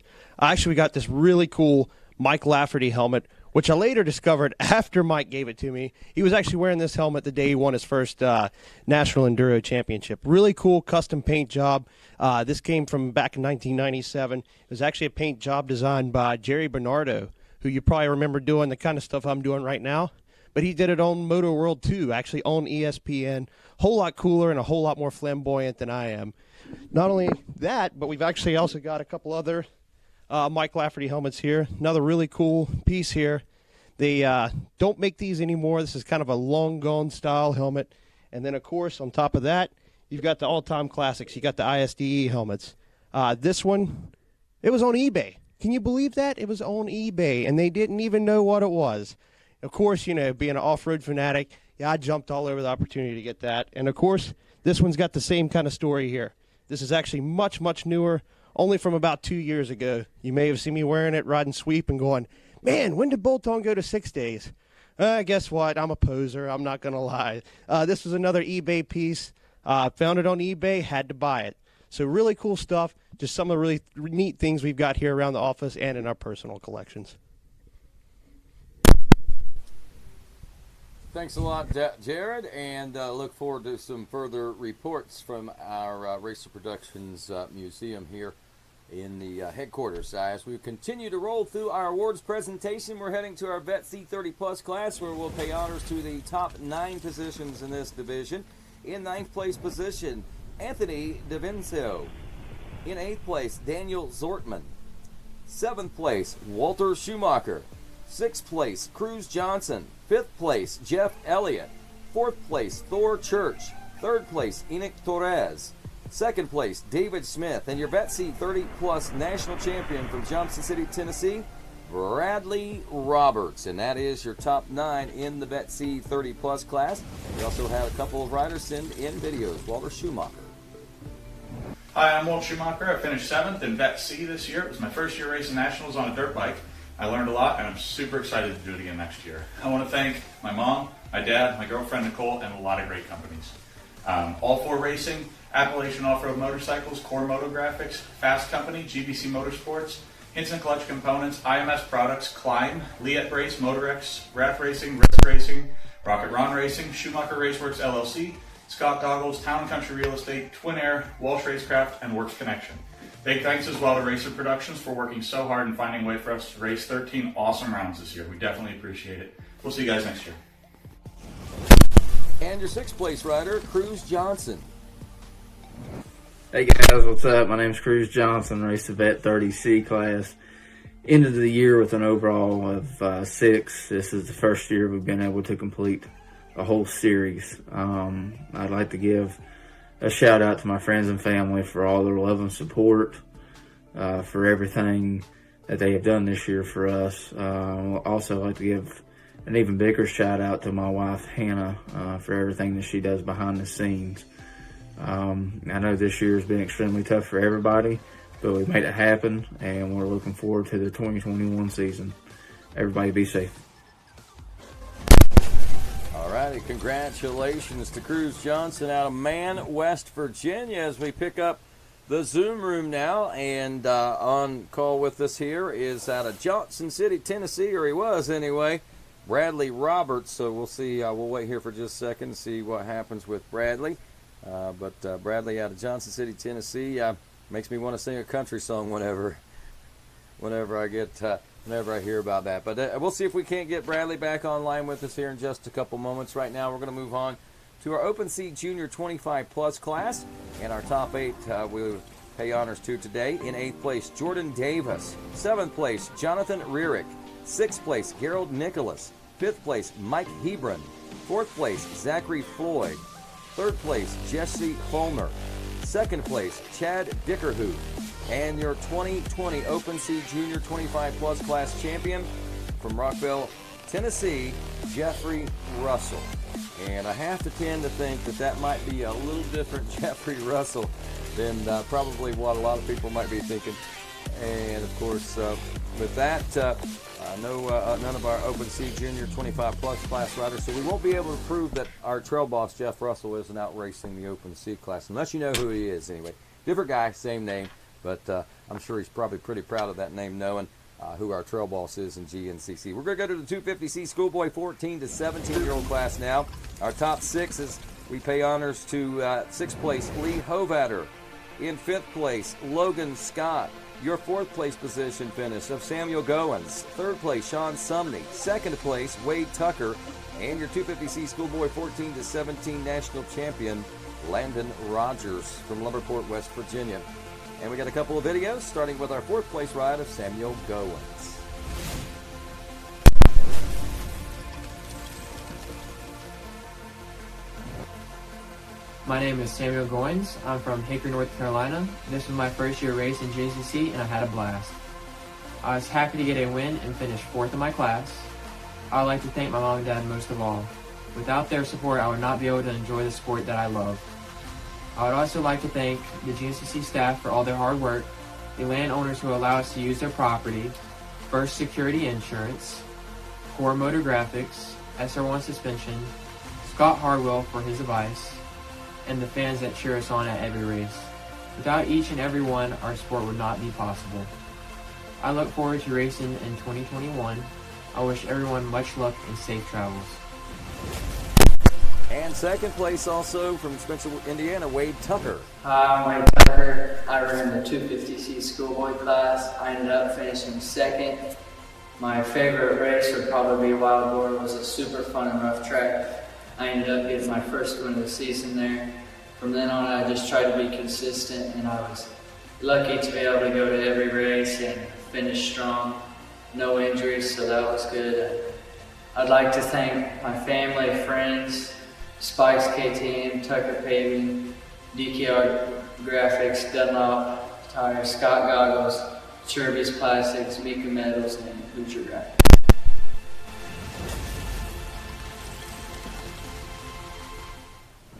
We got this really cool Mike Lafferty helmet, which I later discovered after Mike gave it to me. He was actually wearing this helmet the day he won his first National Enduro Championship. Really cool custom paint job. This came from back in 1997. It was actually a paint job designed by Jerry Bernardo, who you probably remember doing the kind of stuff I'm doing right now. But he did it on Moto World 2, actually on ESPN. Whole lot cooler and a whole lot more flamboyant than I am. Not only that, but we've actually also got a couple other Mike Lafferty helmets here. Another really cool piece here. They don't make these anymore. This is kind of a long gone style helmet. And then, of course, on top of that, you've got the all-time classics. You got the ISDE helmets. This one, it was on eBay. Can you believe that? It was on eBay, and they didn't even know what it was. Of course, being an off-road fanatic, I jumped all over the opportunity to get that. And, of course, this one's got the same kind of story here. This is actually much, much newer, only from about 2 years ago. You may have seen me wearing it, riding sweep, and going, man, when did Bolton go to 6 days? Guess what? I'm a poser. I'm not going to lie. This was another eBay piece. Found it on eBay, had to buy it. So really cool stuff. Just some of the really neat things we've got here around the office and in our personal collections. Thanks a lot, Jared, and look forward to some further reports from our Racer Productions Museum here in the headquarters. As we continue to roll through our awards presentation, we're heading to our Vet C30+ class, where we'll pay honors to the top 9 positions in this division. In 9th place position, Anthony DeVincio. In 8th place, Daniel Zortman. 7th place, Walter Schumacher. 6th place, Cruz Johnson. 5th place, Jeff Elliott. 4th place, Thor Church. 3rd place, Enoch Torres. 2nd place, David Smith. And your Vet C30+ national champion from Johnson City, Tennessee, Bradley Roberts. And that is your top 9 in the Vet C30+ class. We also had a couple of riders send in videos. Walter Schumacher. Hi, I'm Walt Schumacher. I finished 7th in Vet C this year. It was my first year racing nationals on a dirt bike. I learned a lot, and I'm super excited to do it again next year. I want to thank my mom, my dad, my girlfriend Nicole, and a lot of great companies. All 4 Racing, Appalachian Off-Road Motorcycles, Core Motographics, Fast Company, GBC Motorsports, Hinson Clutch Components, IMS Products, Climb, Liet Brace, Motorex, Rath Racing, Risk Racing, Rocket Ron Racing, Schumacher Raceworks LLC, Scott Goggles, Town & Country Real Estate, Twin Air, Walsh Racecraft, and Works Connection. Big thanks as well to Racer Productions for working so hard and finding a way for us to race 13 awesome rounds this year. We definitely appreciate it. We'll see you guys next year. And your sixth place rider, Cruz Johnson. Hey guys, what's up? My name's Cruz Johnson, raced the Vet 30C class. Ended the year with an overall of 6. This is the first year we've been able to complete a whole series. I'd like to give a shout out to my friends and family for all their love and support, for everything that they have done this year for us. Also like to give an even bigger shout out to my wife Hannah for everything that she does behind the scenes. I know this year has been extremely tough for everybody, but we made it happen and we're looking forward to the 2021 season. Everybody be safe. Alrighty, congratulations to Cruz Johnson out of Man, West Virginia, as we pick up the Zoom room now. And on call with us here is out of Johnson City, Tennessee, or he was anyway, Bradley Roberts. So we'll see. We'll wait here for just a second to see what happens with Bradley. But Bradley out of Johnson City, Tennessee, makes me want to sing a country song whenever I hear about that. But we'll see if we can't get Bradley back online with us here in just a couple moments. Right now, we're going to move on to our Open Seat Junior 25-plus class. And our top 8 we'll pay honors to today. In 8th place, Jordan Davis. 7th place, Jonathan Rearick. 6th place, Gerald Nicholas. 5th place, Mike Hebron. 4th place, Zachary Floyd. 3rd place, Jesse Fulmer. 2nd place, Chad Dickerhoof. And your 2020 Open Seat Junior 25-plus class champion from Rockville, Tennessee, Jeffrey Russell. And I have to tend to think that might be a little different Jeffrey Russell than probably what a lot of people might be thinking. And, of course, with that, none of our Open Seat Junior 25-plus class riders, so we won't be able to prove that our trail boss, Jeff Russell, isn't out racing the Open Seat class, unless you know who he is anyway. Different guy, same name. But I'm sure he's probably pretty proud of that name, knowing who our trail boss is in GNCC. We're going to go to the 250C Schoolboy 14 to 17-year-old class now. Our top 6 is we pay honors to 6th place, Lee Hovatter. In 5th place, Logan Scott. Your 4th place position finish of Samuel Goins. 3rd place, Sean Sumney. 2nd place, Wade Tucker. And your 250C Schoolboy 14 to 17 national champion, Landon Rogers from Lumberport, West Virginia. And we got a couple of videos, starting with our 4th place ride of Samuel Goins. My name is Samuel Goins. I'm from Hickory, North Carolina. This was my first year race in GNCC, and I had a blast. I was happy to get a win and finish 4th in my class. I would like to thank my mom and dad most of all. Without their support, I would not be able to enjoy the sport that I love. I would also like to thank the GNCC staff for all their hard work, the landowners who allow us to use their property, First Security Insurance, Core Motor Graphics, SR1 Suspension, Scott Hardwell for his advice, and the fans that cheer us on at every race. Without each and every one, our sport would not be possible. I look forward to racing in 2021. I wish everyone much luck and safe travels. And 2nd place also from Spencer, Indiana, Wade Tucker. Hi, I'm Wade Tucker. I ran the 250C Schoolboy class. I ended up finishing 2nd. My favorite race would probably be Wild Boar. It was a super fun and rough track. I ended up getting my first win of the season there. From then on, I just tried to be consistent, and I was lucky to be able to go to every race and finish strong. No injuries, so that was good. I'd like to thank my family, friends, Spikes KTM, Tucker Paving, DKR Graphics, Dunlop Tires, Scott Goggles, Cherby's Plastics, Mika Metals, and Hoosier Graphics.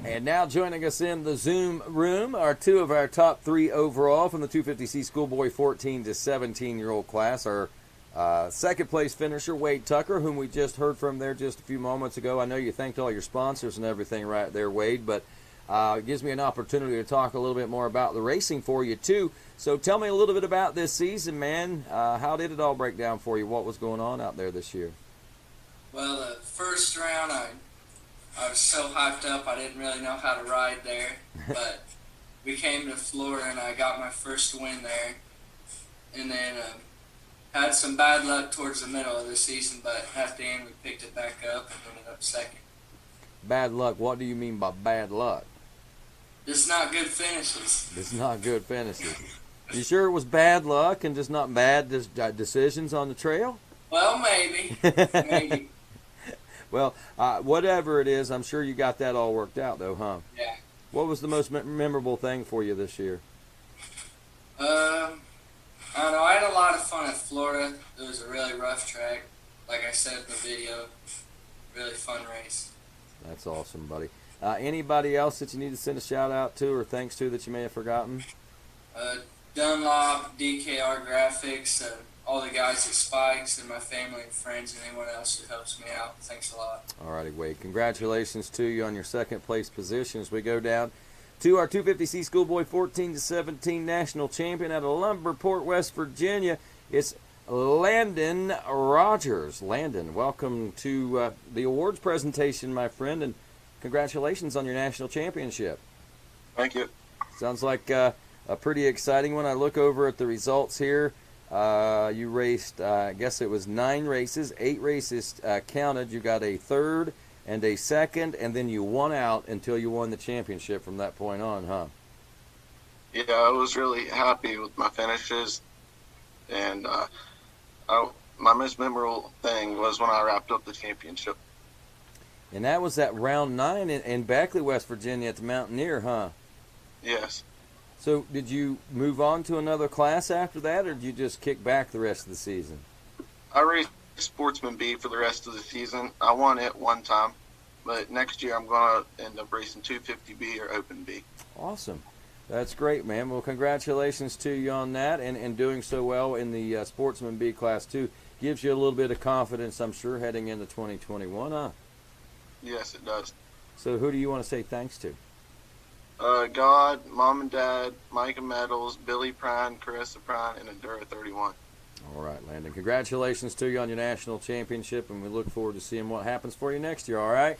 And now joining us in the Zoom room are 2 of our top 3 overall from the 250C Schoolboy 14 to 17-year-old class. Our 2nd place finisher, Wade Tucker, whom we just heard from there just a few moments ago. I know you thanked all your sponsors and everything right there, Wade, but it gives me an opportunity to talk a little bit more about the racing for you, too. So tell me a little bit about this season, man. How did it all break down for you? What was going on out there this year? Well, the first round, I I was so hyped up I didn't really know how to ride there. But we came to Florida and I got my first win there. And then had some bad luck towards the middle of the season, but at the end we picked it back up and ended up second. Bad luck. What do you mean by bad luck? Just not good finishes. It's not good finishes. You sure it was bad luck and just not bad decisions on the trail? Well, maybe. Maybe. Well, whatever it is, I'm sure you got that all worked out, though, huh? Yeah. What was the most memorable thing for you this year? I don't know. I had a lot of fun at Florida. It was a really rough track. Like I said in the video, really fun race. That's awesome, buddy. Anybody else that you need to send a shout-out to or thanks to that you may have forgotten? Dunlop, DKR Graphics, all the guys at Spikes, and my family and friends, and anyone else who helps me out. Thanks a lot. All righty, Wade. Congratulations to you on your second-place position as we go down to our 250C Schoolboy 14-17 national champion out of Lumberport, West Virginia. It's Landon Rogers. Landon, welcome to the awards presentation, my friend, and congratulations on your national championship. Thank you. Sounds like a pretty exciting one. I look over at the results here. You raced, I guess it was 9 races, 8 races counted. You got a third and a second, and then you won out until you won the championship from that point on, huh? Yeah, I was really happy with my finishes, and my most memorable thing was when I wrapped up the championship. And that was at round 9 in Beckley, West Virginia at the Mountaineer, huh? Yes. So did you move on to another class after that, or did you just kick back the rest of the season? I raced Sportsman B for the rest of the season. I won it one time, but next year I'm going to end up racing 250B or Open B. Awesome. That's great, man. Well, congratulations to you on that, and doing so well in the Sportsman B class, too. Gives you a little bit of confidence, I'm sure, heading into 2021, huh? Yes, it does. So who do you want to say thanks to? God, Mom and Dad, Micah Metals, Billy Prine, Carissa Prine, and Endura 31. All right, Landon. Congratulations to you on your national championship, and we look forward to seeing what happens for you next year, all right?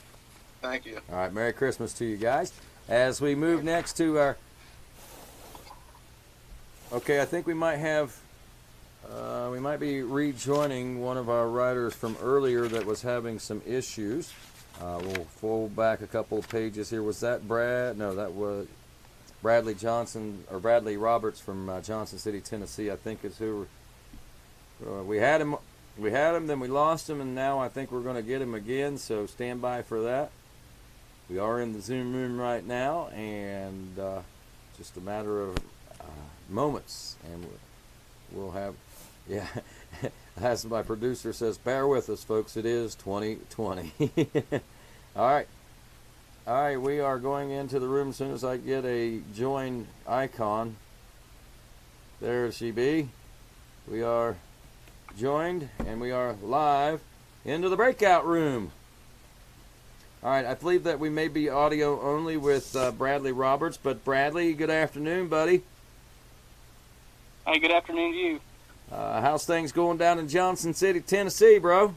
Thank you. All right, Merry Christmas to you guys. As we move next to our... Okay, I think we might have... we might be rejoining one of our riders from earlier that was having some issues. We'll fold back a couple of pages here. Was that Brad? No, that was Bradley Johnson, or Bradley Roberts from Johnson City, Tennessee, I think is who we had him. We had him, then we lost him, and now I think we're going to get him again, so stand by for that. We are in the Zoom room right now, and just a matter of moments, and we'll have, yeah, as my producer says, bear with us, folks, it is 2020. All right, we are going into the room as soon as I get a join icon. There she be. We are joined, and we are live into the breakout room. All right, I believe that we may be audio only with Bradley Roberts, but Bradley, good afternoon, buddy. Hey, good afternoon to you. How's things going down in Johnson City, Tennessee, bro?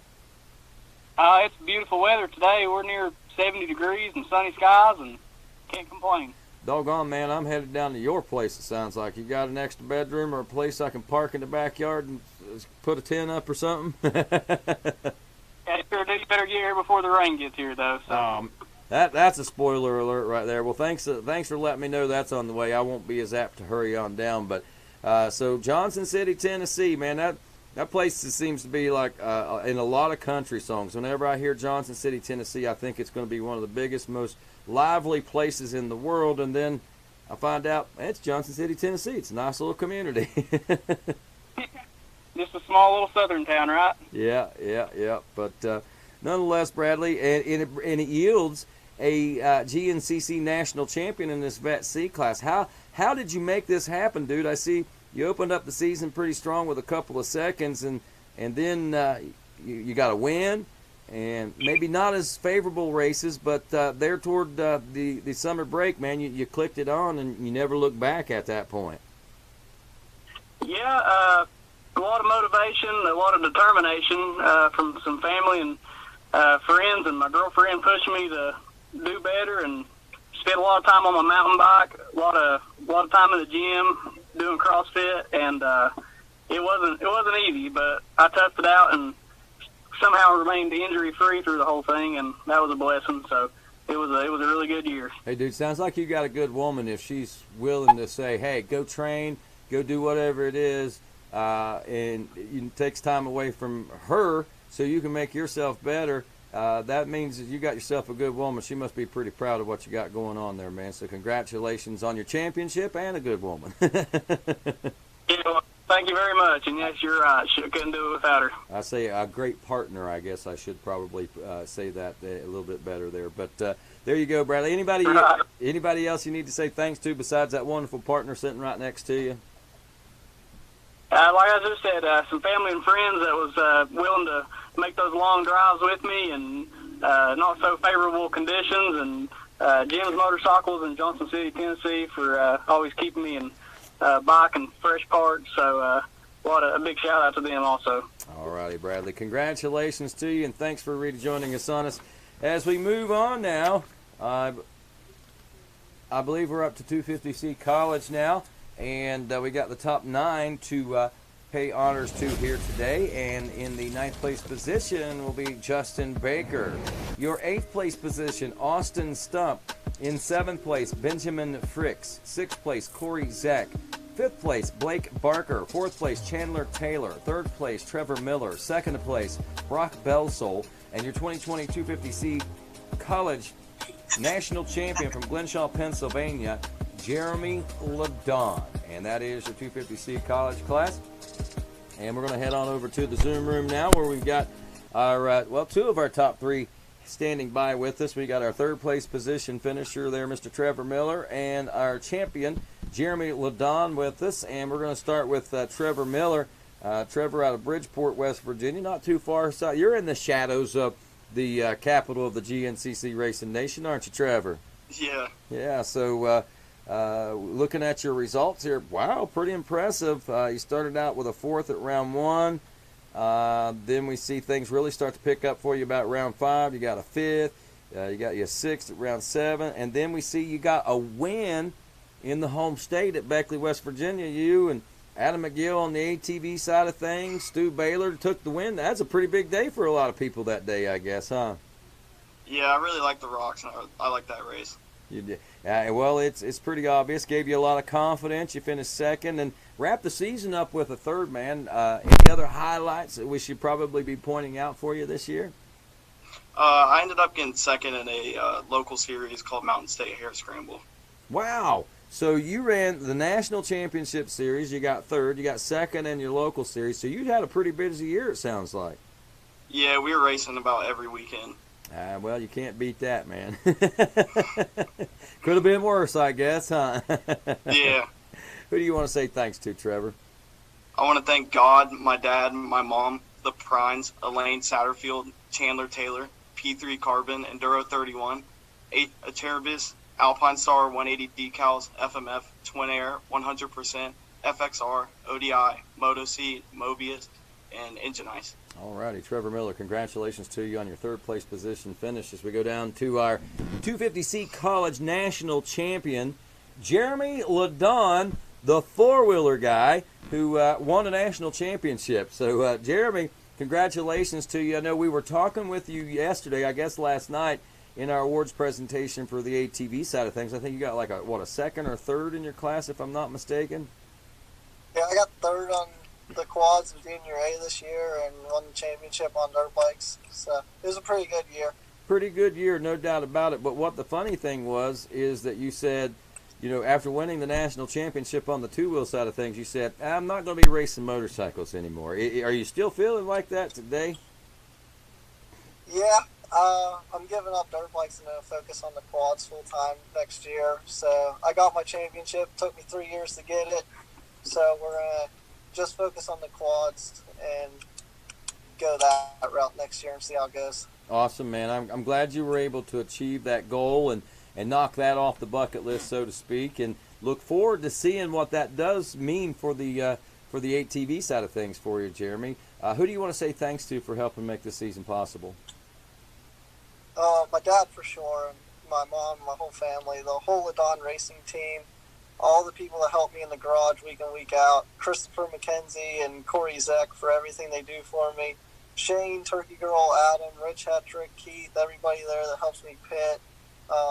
It's beautiful weather today. We're near 70 degrees and sunny skies, and can't complain. Doggone, man, I'm headed down to your place, it sounds like. You got an extra bedroom or a place I can park in the backyard and put a tent up or something? Yeah, sure do. You better get here before the rain gets here, though. So. That's a spoiler alert right there. Well, thanks for letting me know that's on the way. I won't be as apt to hurry on down, but so Johnson City, Tennessee, man, that place seems to be like in a lot of country songs. Whenever I hear Johnson City, Tennessee, I think it's going to be one of the biggest, most lively places in the world, and then I find out it's Johnson City, Tennessee. It's a nice little community. Just a small little southern town, right? Yeah. But nonetheless, Bradley, and it yields a GNCC national champion in this Vet C class. How did you make this happen, dude? I see you opened up the season pretty strong with a couple of seconds, and then you got a win, and maybe not as favorable races, but there toward the summer break, man, you clicked it on, and you never looked back at that point. Yeah, a lot of motivation, a lot of determination from some family and friends, and my girlfriend pushed me to do better and spent a lot of time on my mountain bike, a lot of time in the gym doing CrossFit, and it wasn't easy, but I toughed it out and somehow remained injury free through the whole thing, and that was a blessing. So it was a really good year. Hey, dude, sounds like you got a good woman if she's willing to say, hey, go train, go do whatever it is, and it takes time away from her so you can make yourself better. That means that you got yourself a good woman. She must be pretty proud of what you got going on there, man. So congratulations on your championship and a good woman. Thank you very much. And yes, you're right. Couldn't do it without her. I say a great partner, I guess I should probably say that a little bit better there. But there you go, Bradley. Anybody else you need to say thanks to besides that wonderful partner sitting right next to you? Like I just said, some family and friends that was willing to make those long drives with me and not so favorable conditions, and Jim's Motorcycles in Johnson City, Tennessee for always keeping me in bike and fresh parts. So a big shout out to them also. All righty, Bradley. Congratulations to you, and thanks for rejoining us on us. As we move on now, I believe we're up to 250C College now, and we got the top 9 to pay honors to here today. And in the 9th place position will be Justin Baker. Your 8th place position, Austin Stump. In 7th place, Benjamin Fricks. 6th place, Corey Zach. 5th place, Blake Barker. 4th place, Chandler Taylor. 3rd place, Trevor Miller. 2nd place, Brock Belsole. And your 2020 250C College National Champion from Glenshaw, Pennsylvania, Jeremy LeDon. And that is your 250C College class. And we're going to head on over to the Zoom room now, where we've got our, 2 of our top 3 standing by with us. We got our 3rd place position finisher there, Mr. Trevor Miller, and our champion, Jeremy LeDon, with us. And we're going to start with Trevor Miller. Trevor out of Bridgeport, West Virginia, not too far south. You're in the shadows of the capital of the GNCC Racing Nation, aren't you, Trevor? Yeah. Yeah, so looking at your results here, wow, pretty impressive. You started out with a 4th at round 1. Then we see things really start to pick up for you about round 5. You got a 5th. You got your 6th at round 7. And then we see you got a win in the home state at Beckley, West Virginia. You and Adam McGill on the ATV side of things. Stu Baylor took the win. That's a pretty big day for a lot of people that day, I guess, huh? Yeah, I really like the rocks. I like that race. You did. Well, it's pretty obvious. Gave you a lot of confidence. You finished 2nd and wrapped the season up with a 3rd, man. Any other highlights that we should probably be pointing out for you this year? I ended up getting 2nd in a local series called Mountain State Hare Scramble. Wow. So you ran the National Championship Series. You got 3rd. You got 2nd in your local series. So you had a pretty busy year, it sounds like. Yeah, we were racing about every weekend. Well, you can't beat that, man. Could have been worse, I guess, huh? Yeah. Who do you want to say thanks to, Trevor? I want to thank God, my dad, my mom, the Prines, Elaine Satterfield, Chandler Taylor, P3 Carbon, Enduro 31, 8 Acherbis, Alpine Star 180 decals, FMF, Twin Air, 100%, FXR, ODI, Moto Seat, Mobius, and Engine Ice. All righty, Trevor Miller, congratulations to you on your 3rd place position finish as we go down to our 250C College National Champion, Jeremy LeDon, the 4-wheeler guy who won a national championship. So, Jeremy, congratulations to you. I know we were talking with you yesterday, I guess last night, in our awards presentation for the ATV side of things. I think you got like a 2nd or 3rd in your class, if I'm not mistaken. Yeah, I got 3rd on the quads in Junior A this year and won the championship on dirt bikes. So it was a pretty good year. Pretty good year, no doubt about it. But what the funny thing is that you said, after winning the national championship on the 2-wheel side of things, you said, I'm not going to be racing motorcycles anymore. Are you still feeling like that today? Yeah, I'm giving up dirt bikes and going to focus on the quads full time next year. So I got my championship. It took me 3 years to get it. So we're going to just focus on the quads and go that route next year and see how it goes. Awesome, man. I'm glad you were able to achieve that goal and knock that off the bucket list, so to speak, and look forward to seeing what that does mean for the ATV side of things for you, Jeremy. Who do you want to say thanks to for helping make this season possible? My dad for sure, and my mom, my whole family, the whole Ladon Racing team, all the people that help me in the garage week in, week out, Christopher McKenzie and Corey Zeck for everything they do for me, Shane, Turkey Girl, Adam, Rich Hetrick, Keith, everybody there that helps me pit,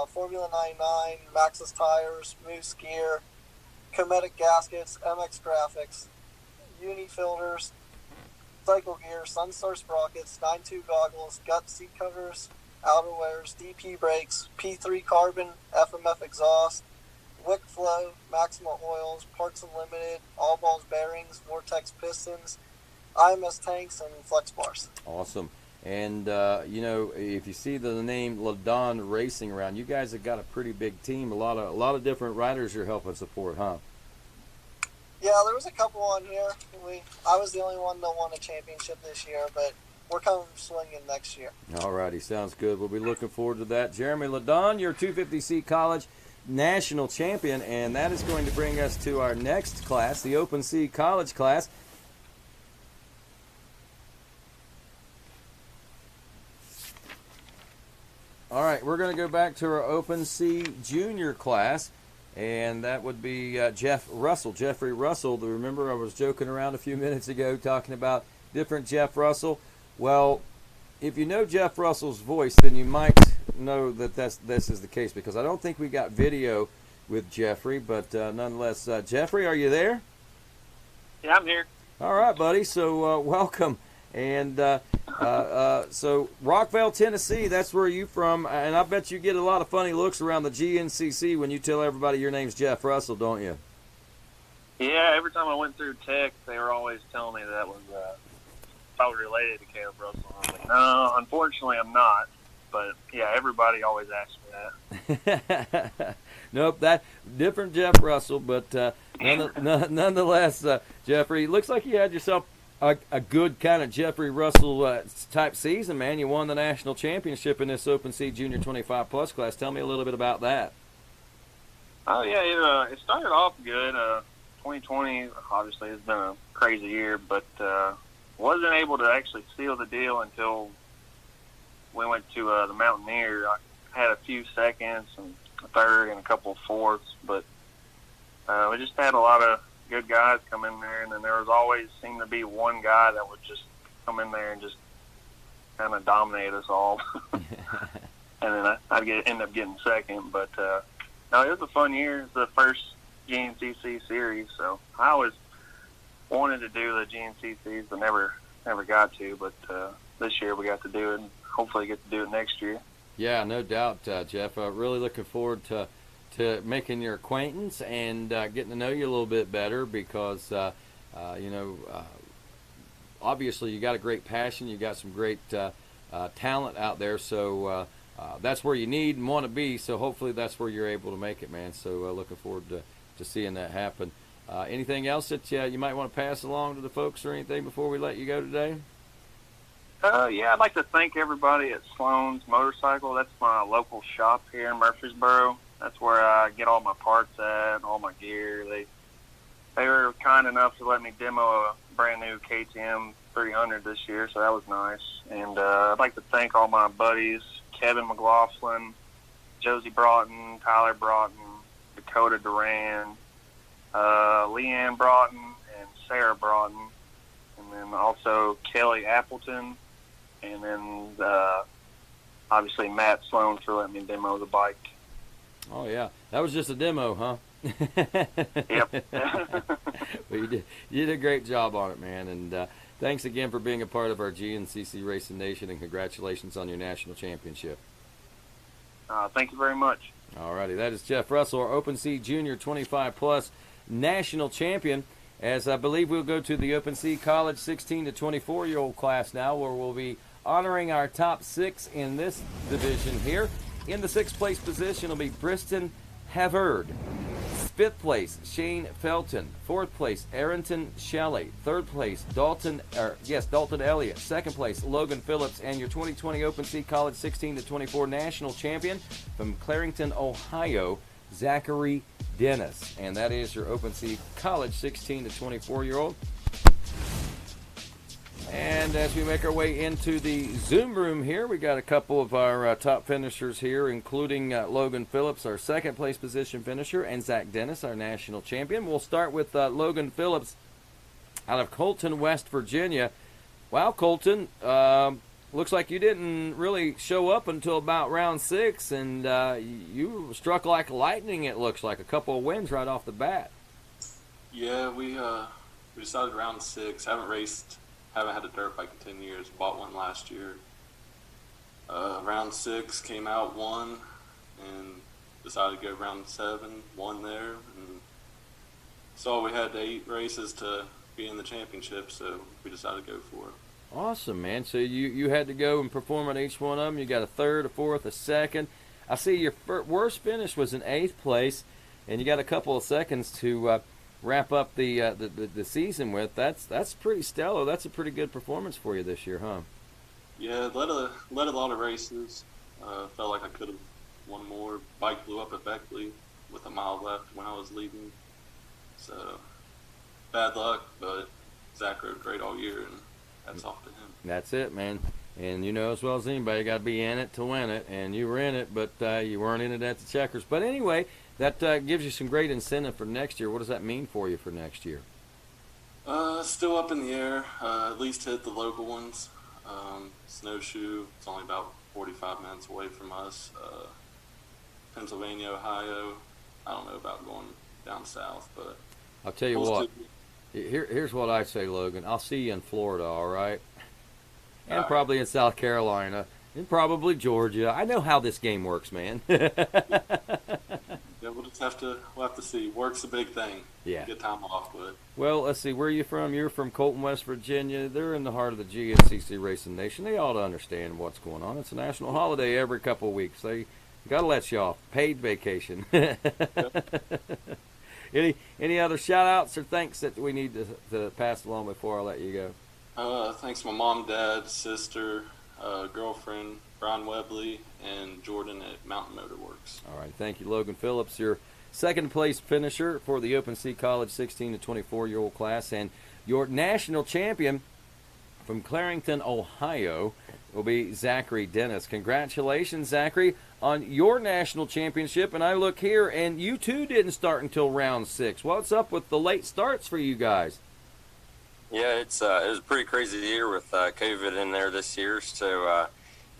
Formula 99, Maxxis Tires, Moose Gear, Cometic Gaskets, MX Graphics, Uni Filters, Cycle Gear, Sunstar Sprockets, 9.2 Goggles, Gut Seat Covers, Outerwears, DP Brakes, P3 Carbon, FMF Exhaust, Wick Flow, Maxima Oils, Parts Unlimited, All Balls Bearings, Vortex Pistons, IMS Tanks, and Flex Bars. Awesome. And, if you see the name Ladon Racing around, you guys have got a pretty big team, a lot of different riders you're helping support, huh? Yeah, there was a couple on here. I was the only one that won a championship this year, but we're coming swinging next year. All righty, sounds good. We'll be looking forward to that. Jeremy Ladon, your 250C College National Champion, and that is going to bring us to our next class, the Open C College class. All right, we're going to go back to our Open C Junior class, and that would be Jeffrey Russell. Remember, I was joking around a few minutes ago talking about different Jeff Russell. Well, if you know Jeff Russell's voice, then you might know that this is the case, because I don't think we got video with Jeffrey, but nonetheless, Jeffrey, are you there? Yeah, I'm here. All right, buddy. So welcome. And so Rockville, Tennessee, that's where you from, and I bet you get a lot of funny looks around the GNCC when you tell everybody your name's Jeff Russell, don't you? Yeah, every time I went through tech, they were always telling me that was if I was related to Caleb Russell. I was like, no, unfortunately, I'm not. But yeah, everybody always asks me that. Nope, that different Jeff Russell, but nonetheless, Jeffrey, looks like you had yourself a good kind of Jeffrey Russell type season, man. You won the national championship in this Open C Junior 25 Plus class. Tell me a little bit about that. Oh yeah, it started off good. 2020 obviously has been a crazy year, but wasn't able to actually seal the deal until we went to the Mountaineer. I had a few seconds and a third and a couple of fourths, but we just had a lot of good guys come in there, and then there was always seemed to be one guy that would just come in there and just kind of dominate us all. And then I'd end up getting second, but no, it was a fun year. It was the first GNCC series, so I always wanted to do the GNCCs, but never got to. But this year we got to do it, and hopefully get to do it next year. Yeah, no doubt, Jeff. Really looking forward to making your acquaintance and getting to know you a little bit better, because obviously you got a great passion, you got some great talent out there, so that's where you need and want to be, so hopefully that's where you're able to make it, man. So looking forward to seeing that happen. Anything else that you might want to pass along to the folks or anything before we let you go today? Yeah, I'd like to thank everybody at Sloan's Motorcycle. That's my local shop here in Murfreesboro. That's where I get all my parts at, all my gear. They were kind enough to let me demo a brand new KTM 300 this year, so that was nice. And I'd like to thank all my buddies, Kevin McLaughlin, Josie Broughton, Tyler Broughton, Dakota Duran, Leanne Broughton, and Sarah Broughton, and then also Kelly Appleton, and then obviously Matt Sloan for letting me demo the bike. Oh, yeah. That was just a demo, huh? Yep. Well, you did a great job on it, man. And thanks again for being a part of our GNCC Racing Nation, and congratulations on your national championship. Thank you very much. All righty. That is Jeff Russell, our Open C Junior 25 Plus national champion. As I believe we'll go to the Open C College 16 to 24-year-old class now, where we'll be honoring our top 6 in this division here. In the 6th place position will be Briston Havard. 5th place, Shane Felton. 4th place, Arrington Shelley. 3rd place, Dalton Elliott. 2nd place, Logan Phillips. And your 2020 Open C College 16 to 24 national champion from Clarington, Ohio, Zachary Dennis. And that is your Open C College 16 to 24-year-old. And as we make our way into the Zoom room here, we got a couple of our top finishers here, including Logan Phillips, our second place position finisher, and Zach Dennis, our national champion. We'll start with Logan Phillips out of Colton, West Virginia. Wow, Colton, looks like you didn't really show up until about round 6, and you struck like lightning, it looks like. A couple of wins right off the bat. Yeah, we decided round 6. Haven't had a dirt bike in 10 years. Bought one last year. Round 6 came out, won, and decided to go round 7, won there, and saw we had 8 races to be in the championship, so we decided to go for it. Awesome, man. So you had to go and perform on each one of them. You got a 3rd, a 4th, a 2nd. I see your worst finish was in 8th place, and you got a couple of seconds to wrap up the season with. That's pretty stellar. That's a pretty good performance for you this year, huh? Yeah, led a lot of races. Felt like I could have won more. Bike blew up at Beckley with a mile left when I was leading. So bad luck, but Zach rode great all year, and that's off to him. That's it, man. And you know as well as anybody, you got to be in it to win it. And you were in it, but you weren't in it at the Checkers. But anyway, that gives you some great incentive for next year. What does that mean for you for next year? Still up in the air. At least hit the local ones. Snowshoe, it's only about 45 minutes away from us. Pennsylvania, Ohio, I don't know about going down south, but I'll tell you what. Here's what I say, Logan. I'll see you in Florida, all right? And probably in South Carolina, and probably Georgia. I know how this game works, man. Yeah, we'll have to see. Work's a big thing. Yeah. Get time off, but. Well, let's see. Where are you from? You're from Colton, West Virginia. They're in the heart of the GNCC racing nation. They ought to understand what's going on. It's a national holiday every couple of weeks. They got to let you off. Paid vacation. Any other shout-outs or thanks that we need to pass along before I let you go? Thanks to my mom, dad, sister, girlfriend, Brian Webley, and Jordan at Mountain Motor Works. All right. Thank you, Logan Phillips, your second-place finisher for the Open Sea College 16 to 24-year-old class, and your national champion from Clarington, Ohio, will be Zachary Dennis. Congratulations, Zachary, on your national championship. And I look here, and you too didn't start until round 6. What's up with the late starts for you guys? Yeah, it was a pretty crazy year with COVID in there this year. So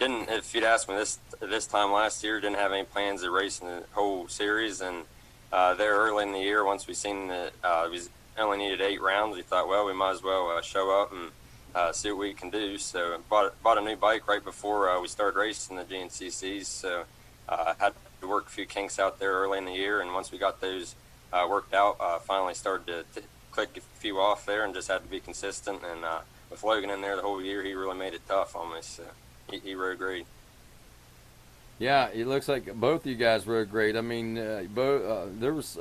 if you'd asked me this time last year, didn't have any plans to race in the whole series. And there early in the year, once we seen that we only needed 8 rounds, we thought, well, we might as well show up and see what we can do. So bought a new bike right before we started racing the GNCCs. So had to work a few kinks out there early in the year, and once we got those worked out, finally started to click a few off there, and just had to be consistent. And with Logan in there the whole year, he really made it tough on me. So he rode great. Yeah, it looks like both of you guys rode great. I mean, there was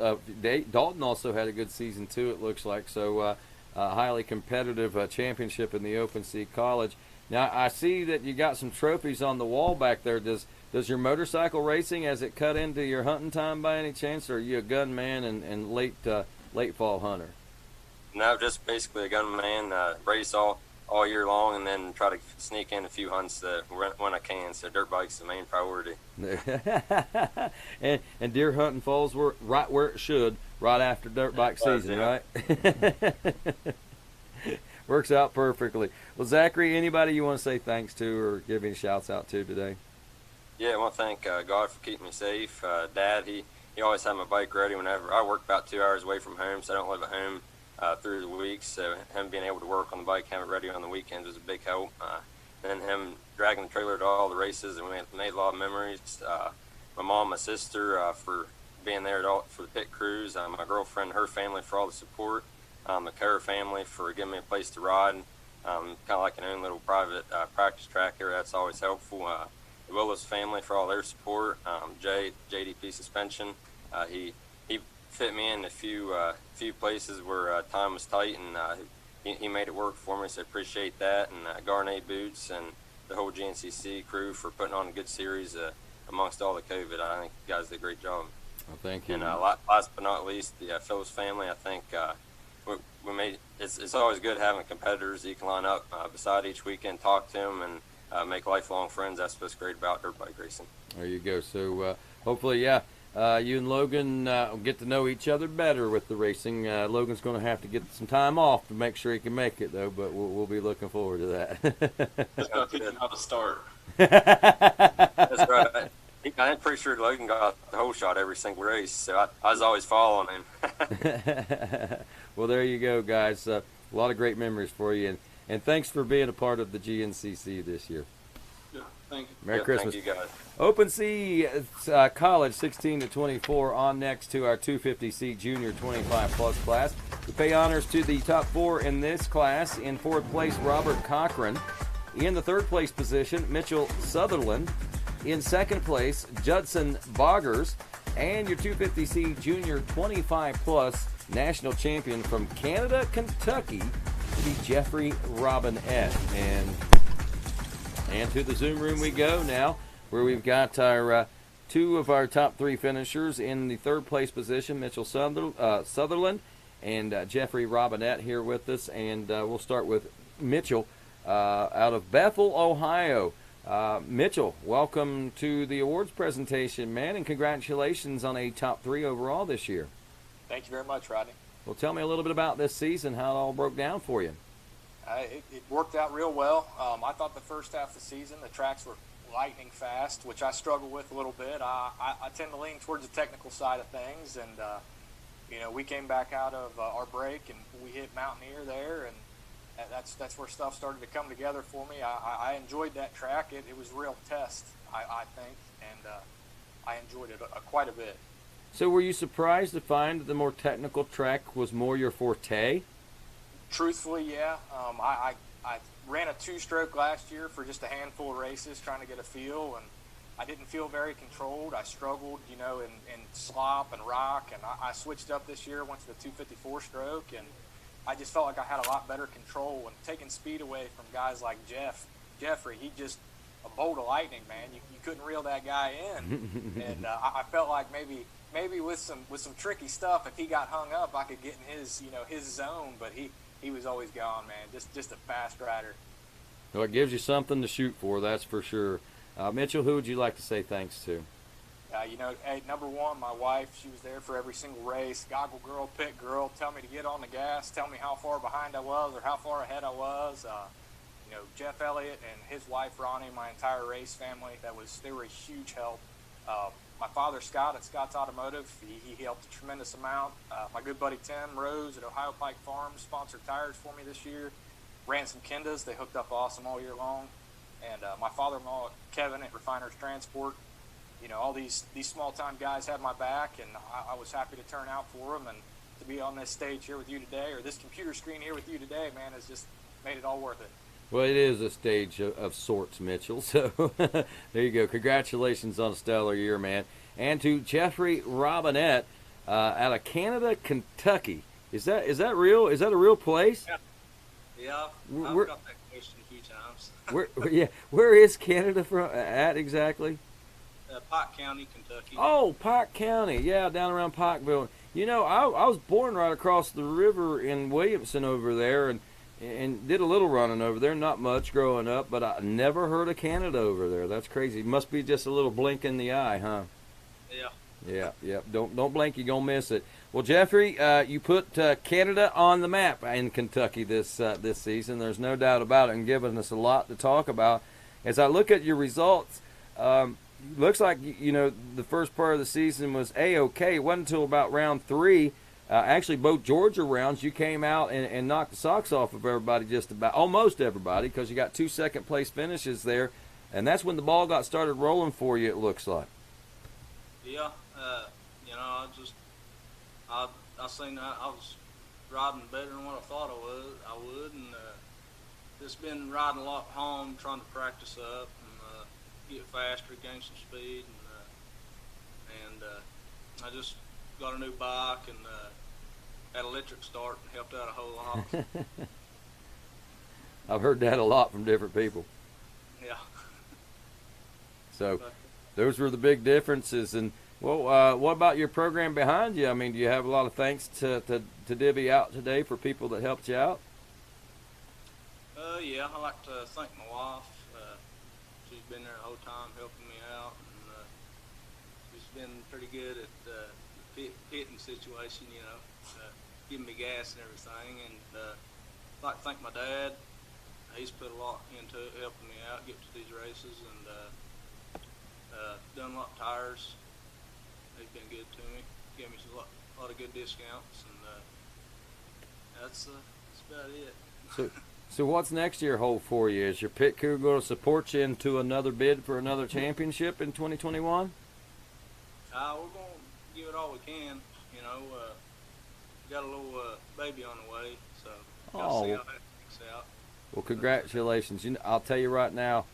Dalton also had a good season too. It looks like so. Highly competitive championship in the Open Sea College. Now I see that you got some trophies on the wall back there. Does your motorcycle racing, has it cut into your hunting time by any chance, or are you a gun man and late fall hunter? No, just basically a gun man. Race all year long, and then try to sneak in a few hunts when I can. So dirt bike's the main priority. and deer hunting falls right where it should, right after dirt bike season, right? Works out perfectly. Well, Zachary, anybody you want to say thanks to or give any shouts out to today? Yeah, I want to thank God for keeping me safe. Dad, he always had my bike ready whenever. I work about 2 hours away from home, so I don't live at home through the week. So him being able to work on the bike, have it ready on the weekends was a big help. And him dragging the trailer to all the races, and we made a lot of memories. My mom, my sister for being there for the pit crews. My girlfriend, her family for all the support. The Kerr family for giving me a place to ride. Kind of like an own little private practice track here. That's always helpful. The Willis family for all their support. JDP Suspension. He fit me in a few places where time was tight, and he made it work for me, so I appreciate that. And Garnet Boots and the whole GNCC crew for putting on a good series amongst all the COVID. I think you guys did a great job. Well, thank you. And last but not least, the Phillips family. I think we made it's always good having competitors that you can line up beside each weekend, talk to them, and make lifelong friends. That's what's great about dirt bike racing. There you go. So hopefully, you and Logan will get to know each other better with the racing. Logan's going to have to get some time off to make sure he can make it, though, but we'll be looking forward to that. Just got to teach him how to start. That's right. I'm pretty sure Logan got the whole shot every single race, so I was always following him. Well, there you go, guys. A lot of great memories for you, and thanks for being a part of the GNCC this year. Yeah, thank you. Merry Christmas. Thank you, guys. Open C College 16 to 24 on next to our 250C Junior 25-plus class. We pay honors to the top 4 in this class. In 4th place, Robert Cochran. In the 3rd place position, Mitchell Sutherland. In 2nd place, Judson Boggers. And your 250C Junior 25-plus national champion from Canada, Kentucky, the Jeffrey Robinette. And to the Zoom room we go now, where we've got our 2 of our top 3 finishers in the 3rd place position, Mitchell Sutherland and Jeffrey Robinette here with us. And we'll start with Mitchell out of Bethel, Ohio. Mitchell, welcome to the awards presentation, man, and congratulations on a top 3 overall this year. Thank you very much, Rodney. Well, tell me a little bit about this season, how it all broke down for you. It worked out real well. I thought the first half of the season, the tracks were lightning fast, which I struggle with a little bit. I tend to lean towards the technical side of things, and we came back out of our break and we hit Mountaineer there, and that's where stuff started to come together for me. I enjoyed that track. It was a real test, I think, and I enjoyed it quite a bit. So were you surprised to find that the more technical track was more your forte? Truthfully, yeah. I ran a 2-stroke last year for just a handful of races trying to get a feel, and I didn't feel very controlled. I struggled, in slop and rock, and I switched up this year, went to the 254-stroke, and I just felt like I had a lot better control, and taking speed away from guys like Jeffrey, he just a bolt of lightning, man. You couldn't reel that guy in, and I felt like maybe with some tricky stuff, if he got hung up, I could get in his zone, but he was always gone, man. Just a fast rider. Well, it gives you something to shoot for, that's for sure. Mitchell, who would you like to say thanks to? Hey, number one, my wife, she was there for every single race. Goggle girl, pit girl, tell me to get on the gas, tell me how far behind I was or how far ahead I was. Jeff Elliott and his wife Ronnie, my entire race family, they were a huge help. My father Scott at Scott's Automotive, he helped a tremendous amount. My good buddy Tim Rose at Ohio Pike Farms sponsored tires for me this year. Ran some Kendas, they hooked up awesome all year long. And my father-in-law Kevin at Refiners Transport. All these small-time guys had my back, and I was happy to turn out for them. And to be on this stage here with you today, or this computer screen here with you today, man, has just made it all worth it. Well, it is a stage of sorts, Mitchell. So there you go. Congratulations on a stellar year, man. And to Jeffrey Robinette out of Canada, Kentucky. Is that real? Is that a real place? Yeah, I've got that question a few times. Where is Canada at exactly? Pike County, Kentucky. Oh, Pike County. Yeah, down around Pikeville. I was born right across the river in Williamson over there, and did a little running over there, not much growing up, but I never heard of Canada over there. That's crazy. It must be just a little blink in the eye, huh? Yeah. Don't blink, you're gonna miss it. Well, Jeffrey, you put Canada on the map in Kentucky this season. There's no doubt about it, and giving us a lot to talk about. As I look at your results, looks like the first part of the season was A-OK. It wasn't until about round 3. Actually, both Georgia rounds, you came out and knocked the socks off of everybody, just about almost everybody, because you got 2 second-place finishes there, and that's when the ball got started rolling for you. It looks like. Yeah, I seen I was riding better than what I thought I would, and just been riding a lot home, trying to practice up and get faster, gain some speed, and I just got a new bike and had electric start and helped out a whole lot. I've heard that a lot from different people. Yeah. So those were the big differences. And Well, what about your program behind you? I mean, do you have a lot of thanks to divvy out today for people that helped you out? Yeah, I like to thank my wife. She's been there the whole time helping me out, and she's been pretty good at the pitting situation, giving me gas and everything. And I'd like to thank my dad. He's put a lot into it, helping me out, get to these races, and Dunlop Tires. They've been good to me. Gave me a lot of good discounts, and that's about it. So what's next year hold for you? Is your pit crew going to support you into another bid for another championship in 2021? We're going to give it all we can. We got a little baby on the way, so gotta see how that works out. Well, congratulations. I'll tell you right now,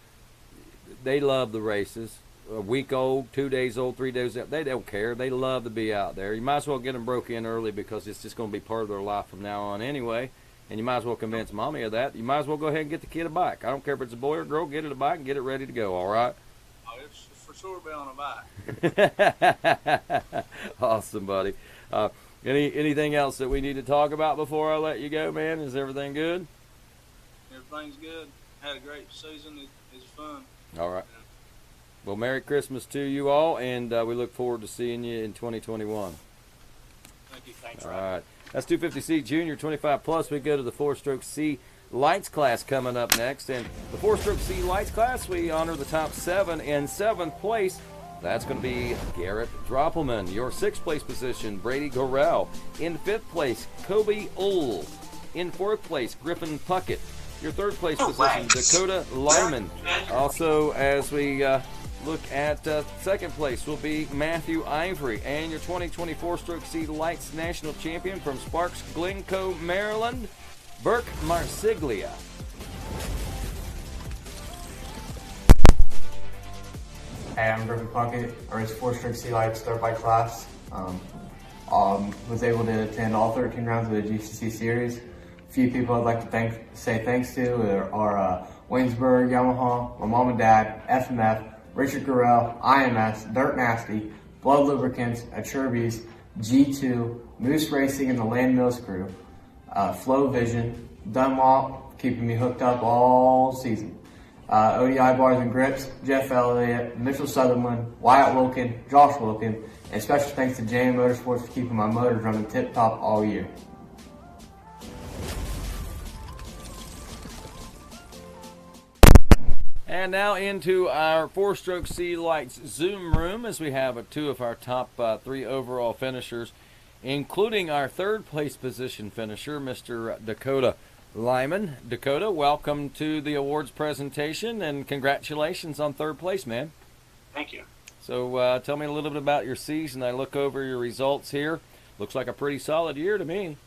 they love the races. A week old, 2 days old, 3 days old, they don't care. They love to be out there. You might as well get them broke in early because it's just going to be part of their life from now on anyway. And you might as well convince mommy of that. You might as well go ahead and get the kid a bike. I don't care if it's a boy or a girl, get it a bike and get it ready to go, all right? Oh, it's for sure be on a bike. Awesome, buddy. Anything else that we need to talk about before I let you go, man? Is everything good? Everything's good. Had a great season. It was fun. All right. Well, Merry Christmas to you all, and we look forward to seeing you in 2021. Thank you. Thanks, all right. That's 250C Junior 25 plus. We go to the 4-stroke C Lights class coming up next. And the 4-stroke C Lights class, we honor the top 7 in 7th place. That's going to be Garrett Droppelman. Your 6th place position, Brady Gorell. In 5th place, Kobe Ull. In 4th place, Griffin Puckett. Your 3rd place position, Dakota Lyman. Also, as we look at 2nd place will be Matthew Ivory. And your 2024 Stroke C Lights National Champion from Sparks, Glencoe, Maryland, Burke Marsiglia. Hey, I'm Griffin Puckett. I raced 4-stroke C Lights dirt bike class. Was able to attend all 13 rounds of the GCC series. A few people I'd like to say thanks to are Waynesburg, Yamaha, my mom and dad, FMF, Richard Gurrell, IMS, Dirt Nasty, Blood Lubricants, Acherbys, G2, Moose Racing and the Land Mills crew, Flow Vision, Dunlop, keeping me hooked up all season. ODI Bars and Grips, Jeff Elliott, Mitchell Sutherland, Wyatt Wilkin, Josh Wilkin, and special thanks to JM Motorsports for keeping my motors running tip-top all year. And now into our 4-stroke C Lights Zoom room as we have 2 of our top 3 overall finishers, including our 3rd place position finisher, Mr. Dakota Lyman. Dakota, welcome to the awards presentation and congratulations on 3rd place, man. Thank you. So tell me a little bit about your season. I look over your results here. Looks like a pretty solid year to me.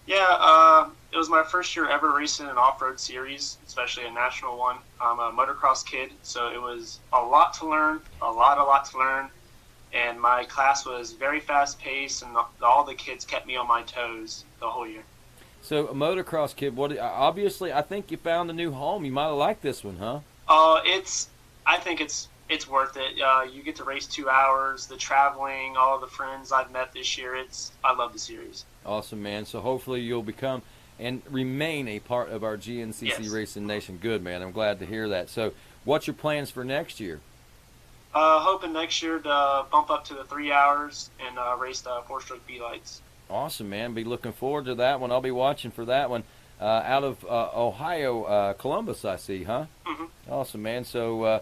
Yeah, it was my first year ever racing an off-road series, especially a national one. I'm a motocross kid, so it was a lot to learn, a lot to learn. And my class was very fast-paced, and all the kids kept me on my toes the whole year. So, a motocross kid, obviously, I think you found a new home. You might have liked this one, huh? I think it's worth it. You get to race 2 hours, the traveling, all the friends I've met this year. I love the series. Awesome, man. So hopefully you'll become and remain a part of our GNCC Racing Nation. Good, man. I'm glad to hear that. So what's your plans for next year? Hoping next year to bump up to the 3 hours and race the 4-stroke B Lights. Awesome, man. Be looking forward to that one. I'll be watching for that one. Out of Ohio, Columbus, I see, huh? Mm-hmm. Awesome, man. So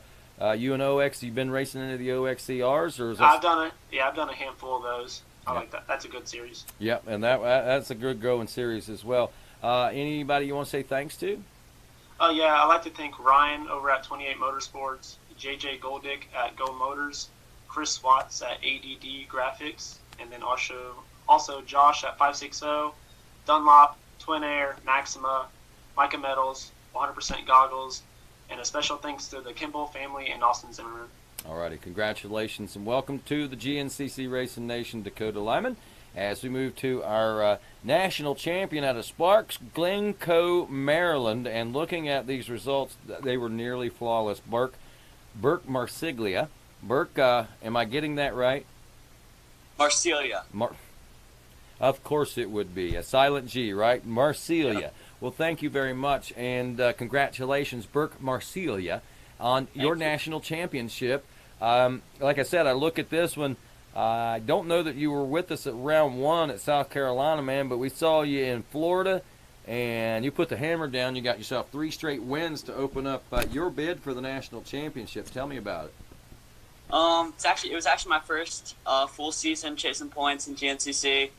you and OX, you've been racing any of the OXCRs? Or is that... I've done a handful of those. I like that. That's a good series. Yep, and that's a good growing series as well. Anybody you want to say thanks to? Yeah, I'd like to thank Ryan over at 28 Motorsports, JJ Goldick at Go Motors, Chris Watts at ADD Graphics, and then also Josh at 560, Dunlop, Twin Air, Maxima, Micah Metals, 100% Goggles, and a special thanks to the Kimball family and Austin Zimmerman. Alrighty, congratulations and welcome to the GNCC Racing Nation, Dakota Lyman. As we move to our national champion out of Sparks, Glencoe, Maryland, and looking at these results, they were nearly flawless. Burke Marsiglia. Burke, am I getting that right? Marsilia. Of course it would be. A silent G, right? Marsilia. Yeah. Well, thank you very much, and congratulations, Burke Marsilia, on your national championship. Like I said, I look at this one. I don't know that you were with us at round 1 at South Carolina, man, but we saw you in Florida, and you put the hammer down. You got yourself 3 straight wins to open up your bid for the national championship. Tell me about it. It was actually my first full season chasing points in GNCC.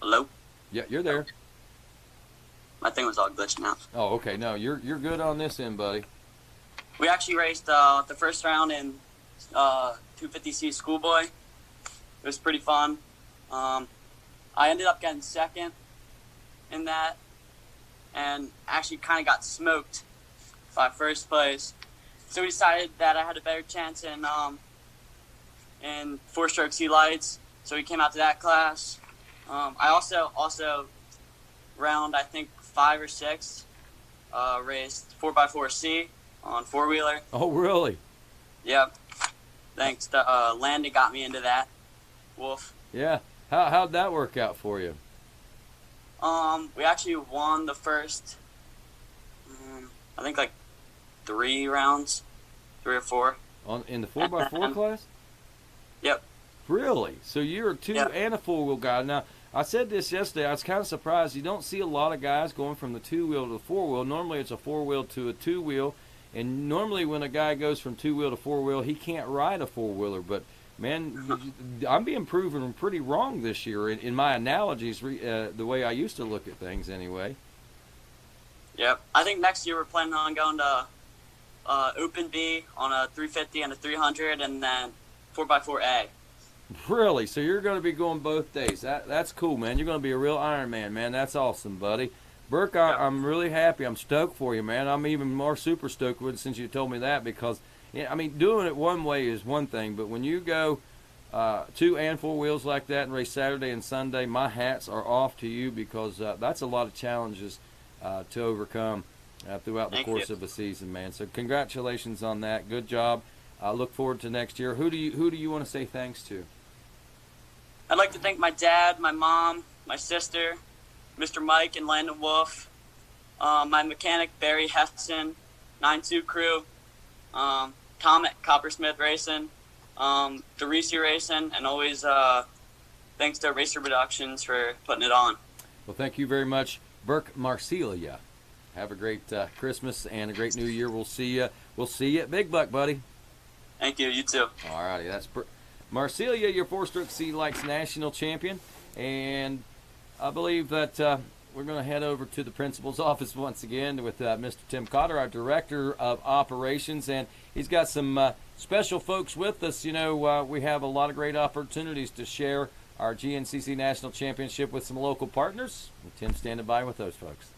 Hello? Yeah, you're there. My thing was all glitching out. Oh, okay. No, you're good on this end, buddy. We actually raced the first round in 250C Schoolboy. It was pretty fun. I ended up getting second in that, and actually kind of got smoked by first place. So we decided that I had a better chance in 4-stroke C lights. So we came out to that class. I also round, I think, 5 or 6, raced 4x4C on 4-wheeler. Oh, really? Yep. Thanks to Landon got me into that. Wolf. Yeah. How'd that work out for you? We actually won the first, I think, like 3 rounds, 3 or 4. In the 4x4 class? Yep. Really? So you're a 2 and a 4-wheel guy. Now, I said this yesterday. I was kind of surprised. You don't see a lot of guys going from the 2-wheel to the 4-wheel. Normally, it's a 4-wheel to a 2-wheel. And normally, when a guy goes from 2-wheel to 4-wheel, he can't ride a 4-wheeler. But, man, I'm being proven pretty wrong this year in my analogies, the way I used to look at things anyway. Yep. I think next year we're planning on going to Open B on a 350 and a 300, and then 4x4A. Really? So you're going to be going both days. That's cool, man. You're going to be a real Iron Man, man. That's awesome, buddy. Burke, I'm really happy. I'm stoked for you, man. I'm even more super stoked with it since you told me that, because, I mean, doing it one way is one thing, but when you go 2 and 4 wheels like that and race Saturday and Sunday, my hats are off to you, because that's a lot of challenges to overcome throughout the course of a season, man. So congratulations on that. Good job. I look forward to next year. Who do you want to say thanks to? I'd like to thank my dad, my mom, my sister, Mr. Mike and Landon Wolf, my mechanic Barry Hefson, 9-2 crew, Tom at Coppersmith Racing, the Reese Racing, and always thanks to Racer Productions for putting it on. Well, thank you very much, Burke Marsilia. Have a great Christmas and a great New Year. We'll see you at Big Buck, buddy. Thank you. You too. All righty. That's Marsilia, your 4-stroke C Lights national champion. And I believe that we're going to head over to the principal's office once again with Mr. Tim Cotter, our director of operations. And he's got some special folks with us. You know, we have a lot of great opportunities to share our GNCC national championship with some local partners. And Tim's standing by with those folks.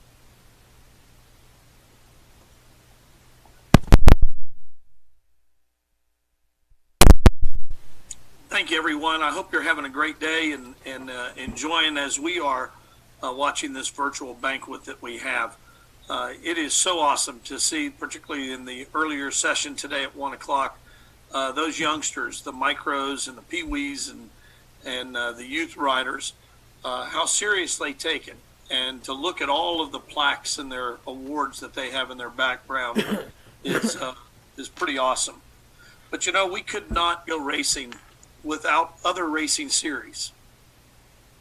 Thank you, everyone. I hope you're having a great day and enjoying, as we are, watching this virtual banquet that we have. It is so awesome to see, particularly in the earlier session today at 1 o'clock, those youngsters, the micros and the peewees and the youth riders, how serious they take it. And to look at all of the plaques and their awards that they have in their background is pretty awesome. But, you know, we could not go racing without other racing series.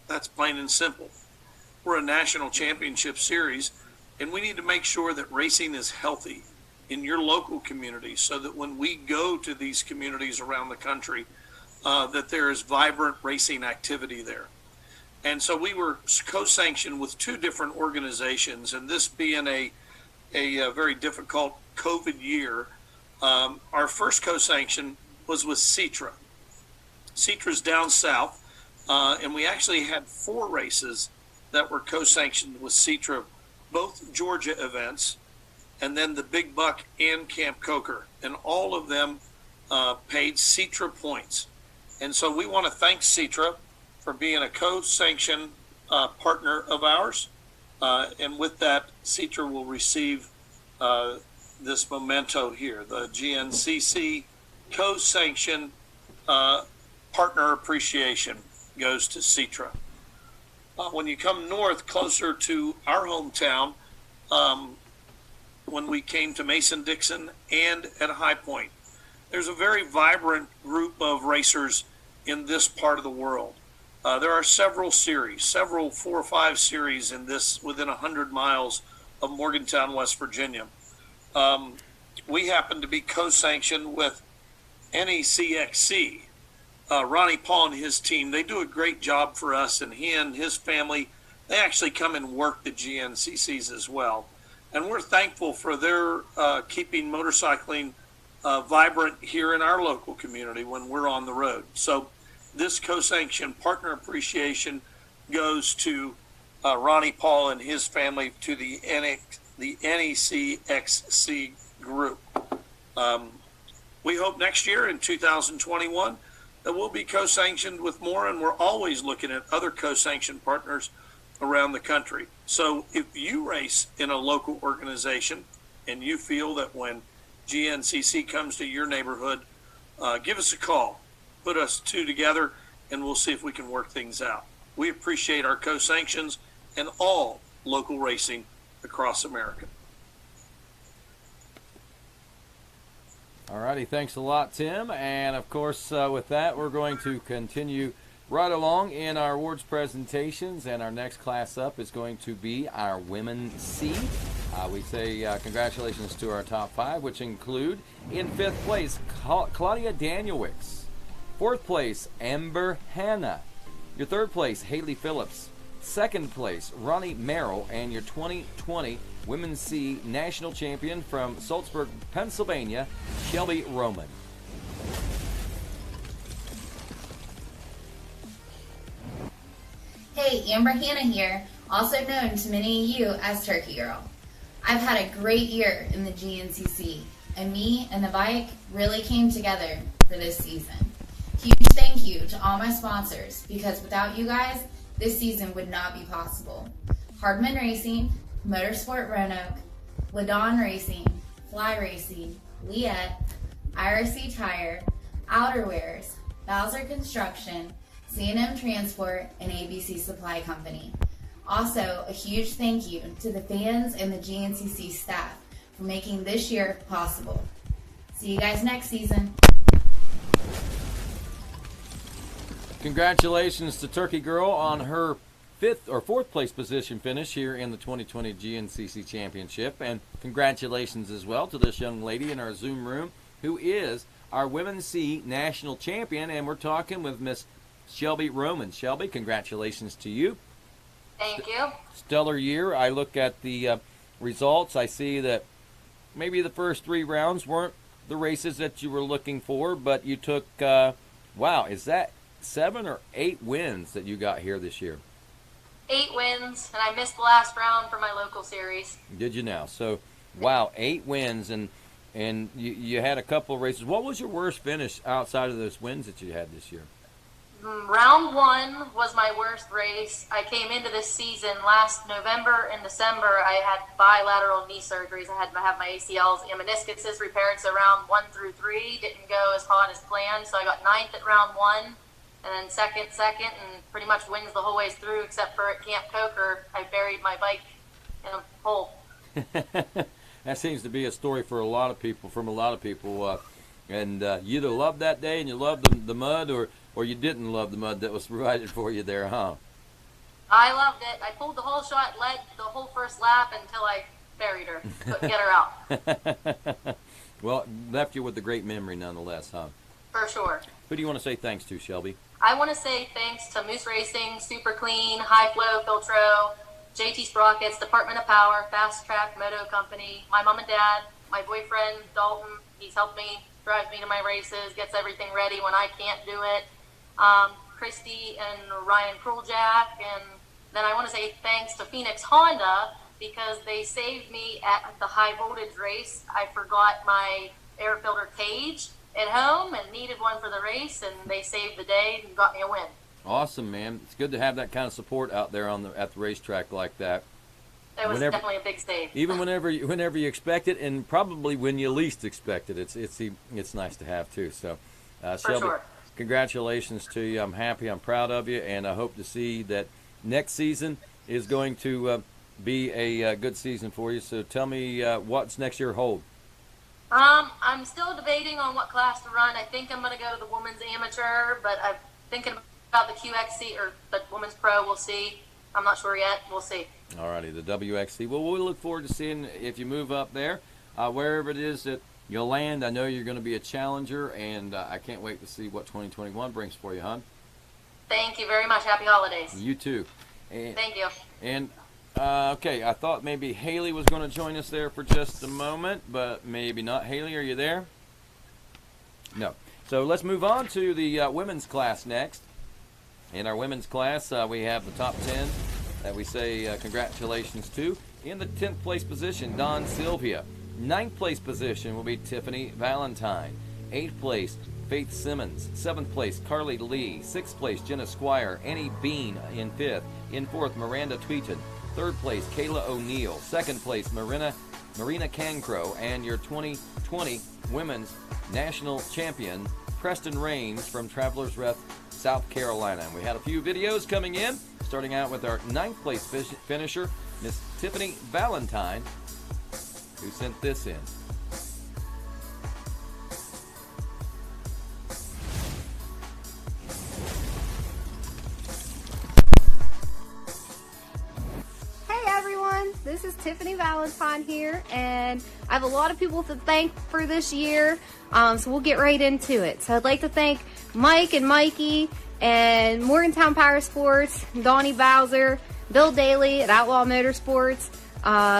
That's plain and simple. We're a national championship series, and we need to make sure that racing is healthy in your local community, so that when we go to these communities around the country, that there is vibrant racing activity there. And so we were co-sanctioned with 2 different organizations, and this being a very difficult COVID year, our first co-sanction was with Citra. Citra's down south, and we actually had 4 races that were co-sanctioned with Citra, both Georgia events, and then the Big Buck and Camp Coker, and all of them paid Citra points. And so we want to thank Citra for being a co-sanctioned partner of ours, and with that, Citra will receive this memento here, the GNCC co-sanction partner appreciation goes to Citra. When you come north, closer to our hometown, when we came to Mason-Dixon and at High Point, there's a very vibrant group of racers in this part of the world. There are several 4 or 5 series in this within 100 miles of Morgantown, West Virginia. We happen to be co-sanctioned with NECXC. Ronnie Paul and his team, they do a great job for us, and he and his family, they actually come and work the GNCCs as well. And we're thankful for their keeping motorcycling vibrant here in our local community when we're on the road. So this co-sanction partner appreciation goes to Ronnie Paul and his family, to the NECXC group. We hope next year in 2021 that we'll be co-sanctioned with more, and we're always looking at other co-sanctioned partners around the country. So if you race in a local organization and you feel that when GNCC comes to your neighborhood, give us a call. Put us two together, and we'll see if we can work things out. We appreciate our co-sanctions and all local racing across America. All righty, thanks a lot, Tim. And, of course, with that, we're going to continue right along in our awards presentations. And our next class up is going to be our Women C. We say congratulations to our top 5, which include, in 5th place, Claudia Danielwicks. 4th place, Amber Hanna. Your 3rd place, Haley Phillips. 2nd place, Ronnie Merrill. And your 2020 Women's C National Champion from Salzburg, Pennsylvania, Shelby Roman. Hey, Amber Hanna here, also known to many of you as Turkey Girl. I've had a great year in the GNCC, and me and the bike really came together for this season. Huge thank you to all my sponsors, because without you guys, this season would not be possible. Hardman Racing, Motorsport Roanoke, Ladon Racing, Fly Racing, Liette, IRC Tire, Outerwears, Bowser Construction, C&M Transport, and ABC Supply Company. Also, a huge thank you to the fans and the GNCC staff for making this year possible. See you guys next season. Congratulations to Turkey Girl on her 5th or 4th place position finish here in the 2020 GNCC Championship. And congratulations as well to this young lady in our Zoom room who is our Women's C National Champion. And we're talking with Miss Shelby Roman. Shelby, congratulations to you. Thank you. Stellar year. I look at the results. I see that maybe the first 3 rounds weren't the races that you were looking for, but you took, wow, is that 7 or 8 wins that you got here this year? 8 wins, and I missed the last round for my local series. Did you now? So, wow, 8 wins, and you had a couple of races. What was your worst finish outside of those wins that you had this year? Round 1 was my worst race. I came into this season last November and December. I had bilateral knee surgeries. I had to have my ACLs and meniscuses repaired, so round 1 through 3 didn't go as hot as planned. So I got 9th at round 1, and then second, and pretty much wins the whole ways through, except for at Camp Coker, I buried my bike in a hole. That seems to be a story for a lot of people, and you either loved that day and you loved the mud, or you didn't love the mud that was provided for you there, huh? I loved it. I pulled the whole shot, led the whole first lap until I buried her. Couldn't get her out. Well, left you with a great memory nonetheless, huh? For sure. Who do you want to say thanks to, Shelby? I want to say thanks to Moose Racing, Super Clean, High Flow, Filtro, JT Sprockets, Department of Power, Fast Track Moto Company, my mom and dad, my boyfriend, Dalton. He's helped me, drives me to my races, gets everything ready when I can't do it. Christy and Ryan Kruljak, and then I want to say thanks to Phoenix Honda because they saved me at the high voltage race. I forgot my air filter cage at home and needed one for the race, and they saved the day and got me a win. Awesome, man. It's good to have that kind of support out there at the racetrack like that. It was definitely a big save. Even whenever you expect it, and probably when you least expect it, it's nice to have too. So, Shelby, sure. Congratulations to you. I'm happy. I'm proud of you, and I hope to see that next season is going to be a good season for you. So, tell me what's next year hold. I'm still debating on what class to run. I think I'm going to go to the women's amateur, but I'm thinking about the QXC or the women's pro. We'll see. I'm not sure yet. We'll see. All righty, the WXC. Well, we look forward to seeing if you move up there, wherever it is that you'll land. I know you're going to be a challenger, and I can't wait to see what 2021 brings for you, hon. Thank you very much. Happy holidays. You too. Thank you. And okay, I thought maybe Haley was going to join us there for just a moment, but maybe not. Haley, are you there? No. So let's move on to the women's class next. In our women's class, we have the top 10 that we say congratulations to. In the 10th place position, Dawn Sylvia. 9th place position will be Tiffany Valentine. 8th place, Faith Simmons. 7th place, Carly Lee. 6th place, Jenna Squire. Annie Bean in 5th. In 4th, Miranda Tweeton. 3rd place, Kayla O'Neill. 2nd place, Marina Cancro. And your 2020 Women's National Champion, Preston Rains from Travelers Rest, South Carolina. And we had a few videos coming in, starting out with our 9th place finisher, Miss Tiffany Valentine, who sent this in. This is Tiffany Valentine here, and I have a lot of people to thank for this year, so we'll get right into it. So I'd like to thank Mike and Mikey and Morgantown Power Sports, Donnie Bowser, Bill Daly at Outlaw Motorsports,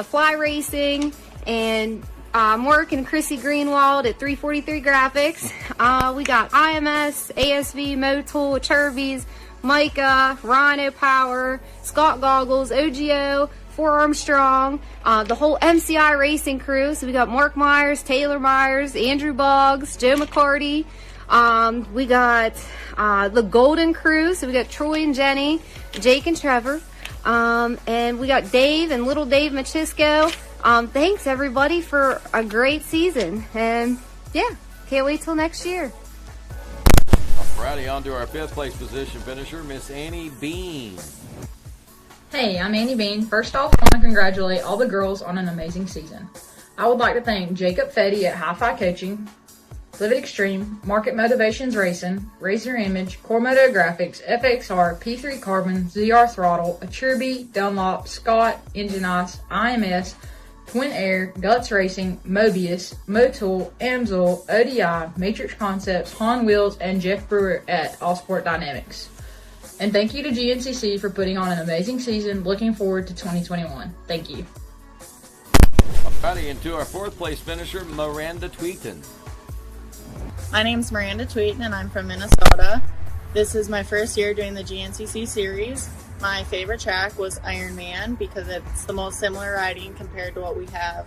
Fly Racing, and Mark and Chrissy Greenwald at 343 Graphics. We got IMS, ASV, Motul, Turbies, Micah, Rhino Power, Scott Goggles, OGO, 4 Armstrong, the whole MCI racing crew. So we got Mark Myers, Taylor Myers, Andrew Boggs, Joe McCarty. We got the Golden crew. So we got Troy and Jenny, Jake and Trevor. And we got Dave and little Dave Machisco. Thanks everybody for a great season. And yeah, can't wait till next year. Alrighty, on to our 5th place position finisher, Miss Annie Bean. Hey, I'm Annie Bean. First off, I want to congratulate all the girls on an amazing season. I would like to thank Jacob Fetty at Hi-Fi Coaching, Live It Extreme, Market Motivations Racing, Raise Your Image, Core Moto Graphics, FXR, P3 Carbon, ZR Throttle, Aturbi, Dunlop, Scott, Engine Ice, IMS, Twin Air, Guts Racing, Mobius, Motul, Amsoil, ODI, Matrix Concepts, Han Wheels, and Jeff Brewer at All Sport Dynamics. And thank you to GNCC for putting on an amazing season. Looking forward to 2021. Thank you. Alrighty, into our 4th place finisher, Miranda Tweeton. My name's Miranda Tweeton, and I'm from Minnesota. This is my first year doing the GNCC series. My favorite track was Ironman because it's the most similar riding compared to what we have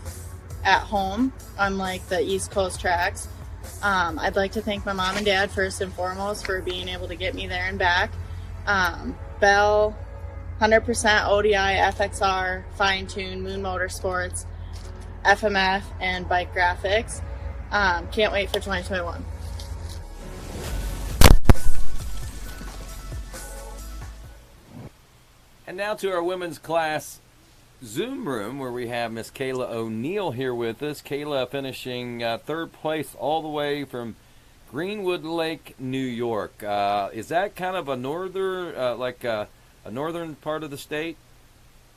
at home, unlike the East Coast tracks. I'd like to thank my mom and dad first and foremost for being able to get me there and back. Bell, 100% ODI, FXR, Fine Tune, Moon Motorsports, FMF, and Bike Graphics. Can't wait for 2021. And now to our women's class Zoom room, where we have Miss Kayla O'Neill here with us. Kayla finishing 3rd place all the way from Greenwood Lake, New York. Is that kind of a northern, a northern part of the state?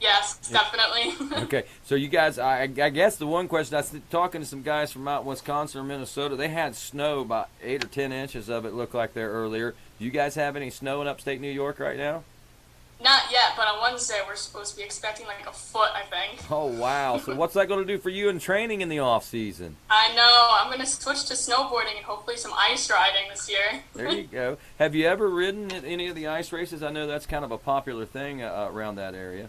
Yes, definitely. Okay, so you guys, I guess the one question, I was talking to some guys from out in Wisconsin or Minnesota. They had snow, about 8 or 10 inches of it looked like there earlier. Do you guys have any snow in upstate New York right now? Not yet, but on Wednesday we're supposed to be expecting like a foot, I think. Oh, wow. So what's that going to do for you in training in the off season? I know. I'm going to switch to snowboarding and hopefully some ice riding this year. There you go. Have you ever ridden at any of the ice races? I know that's kind of a popular thing around that area.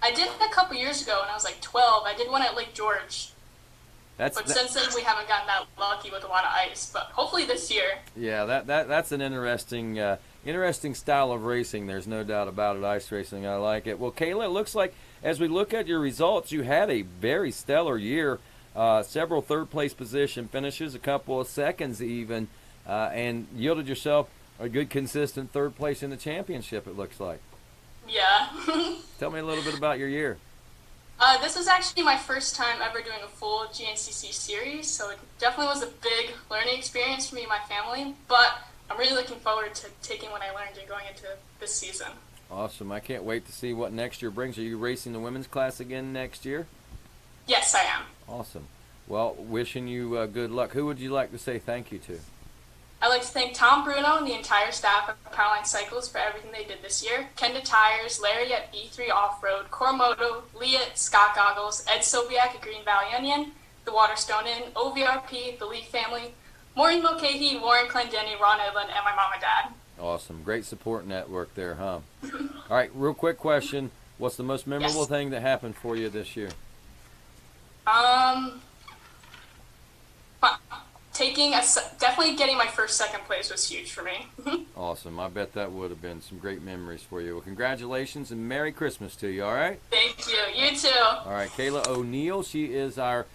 I did it a couple years ago when I was like 12. I did one at Lake George. But since then we haven't gotten that lucky with a lot of ice. But hopefully this year. Yeah, that's an interesting Interesting style of racing. There's no doubt about it. Ice racing, I like it. Well, Kayla, it looks like as we look at your results, you had a very stellar year. Several third-place position finishes, a couple of seconds even, and yielded yourself a good, consistent third place in the championship, it looks like. Yeah. Tell me a little bit about your year. This was actually my first time ever doing a full GNCC series, so it definitely was a big learning experience for me and my family, but I'm really looking forward to taking what I learned and going into this season. Awesome. I can't wait to see what next year brings. Are you racing the women's class again next year? Yes, I am. Awesome. Well, wishing you good luck. Who would you like to say thank you to? I'd like to thank Tom Bruno and the entire staff of Powerline Cycles for everything they did this year. Kenda Tires, Larry at B3 Off-Road, Cormoto, Lee at Scott Goggles, Ed Sobiak at Green Valley Onion, the Waterstone Inn, OVRP, the Lee family, Maureen Mulcahy, Warren Clendenny, Ron Edlin, and my mom and dad. Awesome. Great support network there, huh? All right, real quick question. What's the most memorable thing that happened for you this year? Definitely getting my second place was huge for me. Awesome. I bet that would have been some great memories for you. Well, congratulations and Merry Christmas to you, all right? Thank you. You too. All right, Kayla O'Neill, she is our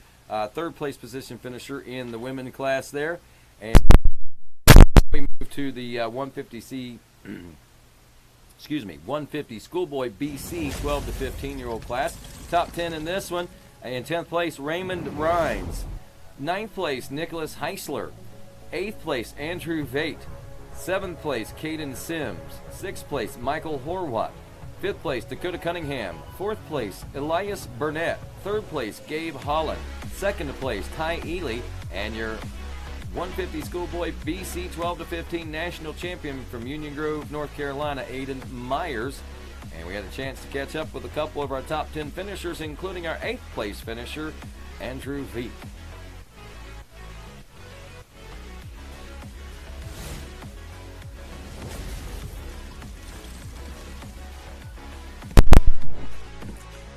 third place position finisher in the women class there. And we move to the 150C, 150 Schoolboy BC 12 to 15-year-old class. Top 10 in this one. In 10th place, Raymond Rhines. 9th place, Nicholas Heisler. 8th place, Andrew Vate. 7th place, Caden Sims. 6th place, Michael Horwat. 5th place, Dakota Cunningham. 4th place, Elias Burnett. 3rd place, Gabe Holland. 2nd place, Ty Ely. And your 150 Schoolboy BC 12 to 15 national champion from Union Grove, North Carolina, Aiden Myers. And we had a chance to catch up with a couple of our top 10 finishers, including our 8th place finisher, Andrew Veek.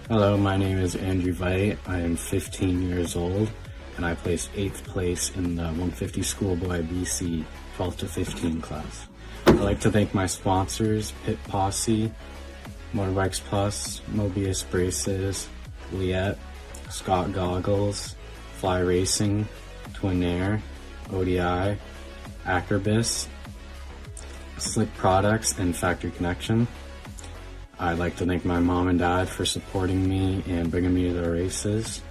Hello, my name is Andrew Vite. I am 15 years old, and I placed 8th place in the 150 Schoolboy BC 12 to 15 class. I'd like to thank my sponsors, Pit Posse, Motorbikes Plus, Mobius Braces, Liette, Scott Goggles, Fly Racing, Twin Air, ODI, Ackerbis, Slick Products, and Factory Connection. I'd like to thank my mom and dad for supporting me and bringing me to the races.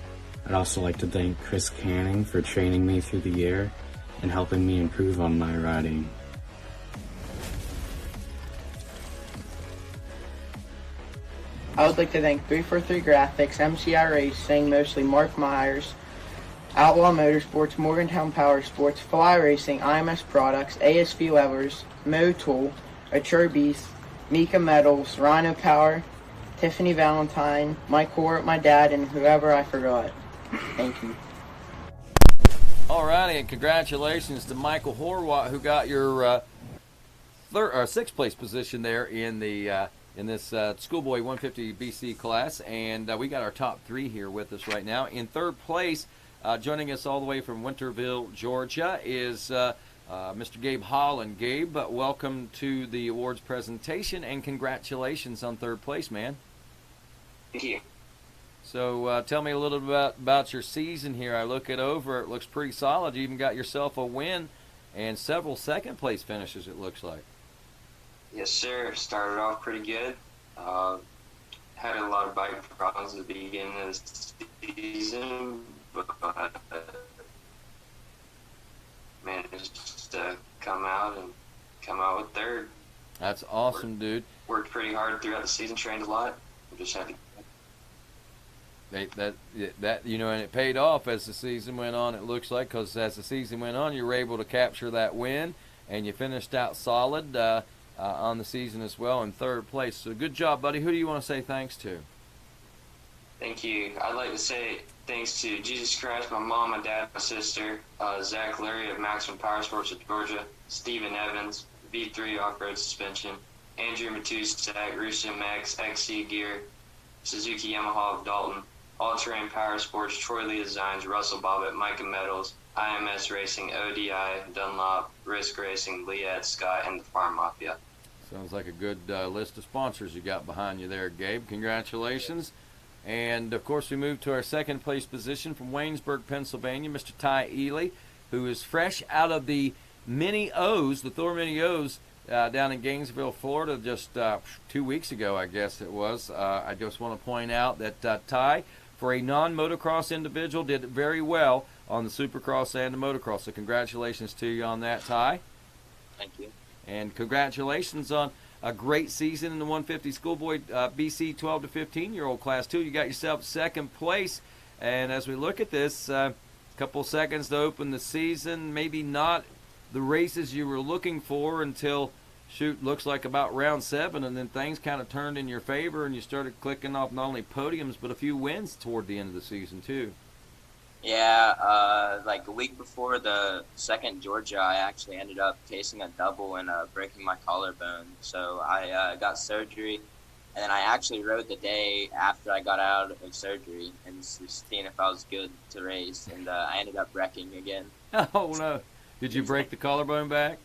I'd also like to thank Chris Canning for training me through the year and helping me improve on my riding. I would like to thank 343 Graphics, MCI Racing, mostly Mark Myers, Outlaw Motorsports, Morgantown Power Sports, Fly Racing, IMS Products, ASV Levers, Motul, Acherbis, Mika Metals, Rhino Power, Tiffany Valentine, Mike Hort, my dad, and whoever I forgot. Thank you. Alrighty, and congratulations to Michael Horwat, who got your 6th place position there in the in this Schoolboy 150 BC class, and we got our top 3 here with us right now. In 3rd place, joining us all the way from Winterville, Georgia, is Mr. Gabe Holland. Gabe, welcome to the awards presentation, and congratulations on 3rd place, man. Thank you. So tell me a little bit about your season here. I look it over. It looks pretty solid. You even got yourself a win and several 2nd place finishes, it looks like. Yes, sir. Started off pretty good. Had a lot of bike problems at the beginning of the season, but managed to come out with 3rd. That's awesome, dude. Worked pretty hard throughout the season, trained a lot. We just had to. That you know, and it paid off as the season went on. It looks like, because as the season went on, you were able to capture that win, and you finished out solid on the season as well in 3rd place. So good job, buddy. Who do you want to say thanks to? Thank you. I'd like to say thanks to Jesus Christ, my mom, my dad, my sister, Zach Lurie of Maximum Power Sports of Georgia, Steven Evans, V3 Off-Road Suspension, Andrew Matusak, Russo Max, XC Gear, Suzuki Yamaha of Dalton, All Terrain Power Sports, Troy Lee Designs, Russell Bobbitt, Micah Metals, IMS Racing, ODI, Dunlop, Risk Racing, Liette, Scott, and the Farm Mafia. Sounds like a good list of sponsors you got behind you there, Gabe. Congratulations. And, of course, we move to our second place position from Waynesburg, Pennsylvania, Mr. Ty Ely, who is fresh out of the Mini O's, the Thor Mini O's, down in Gainesville, Florida, just 2 weeks ago, I guess it was. I just want to point out that Ty, for a non-motocross individual, did very well on the Supercross and the motocross. So congratulations to you on that, Ty. Thank you. And congratulations on a great season in the 150 Schoolboy BC 12 to 15-year-old class, too. You got yourself second place. And as we look at this, couple seconds to open the season, maybe not the races you were looking for until, looks like about round 7, and then things kind of turned in your favor, and you started clicking off not only podiums but a few wins toward the end of the season, too. Yeah, like a week before the second Georgia, I actually ended up tasting a double and breaking my collarbone. So I got surgery, and then I actually rode the day after I got out of surgery and just seeing if I was good to race, and I ended up wrecking again. Oh, no. Did you break the collarbone back?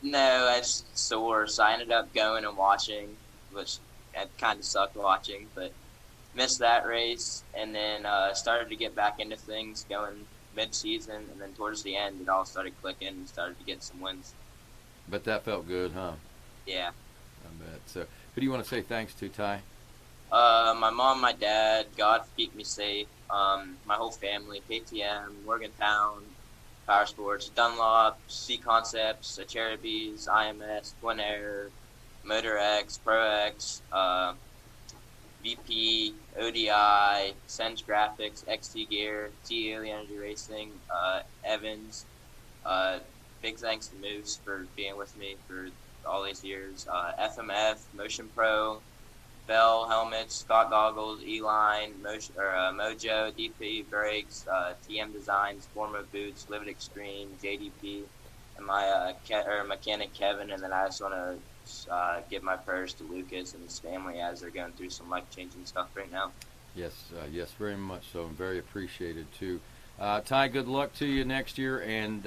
No, it's sore, so I ended up going and watching, which it kind of sucked watching, but missed that race, and then started to get back into things going mid-season, and then towards the end it all started clicking and started to get some wins. But that felt good, huh? Yeah. I bet. So who do you want to say thanks to, Ty? My mom, my dad, God keep me safe, my whole family, KTM, Morgantown, Power Sports, Dunlop, C Concepts, Cherubies, IMS, Twin Air, Motor X, Pro X, VP, ODI, Sens Graphics, XT Gear, TELE Energy Racing, Evans. Big thanks to Moose for being with me for all these years. FMF, Motion Pro, Bell Helmets, Scott Goggles, E-Line, Mojo, DP Brakes, TM Designs, Forma Boots, Live It Extreme, JDP, and my mechanic Kevin. And then I just want to give my prayers to Lucas and his family as they're going through some life-changing stuff right now. Yes, very much so, and very appreciated too. Ty, good luck to you next year, and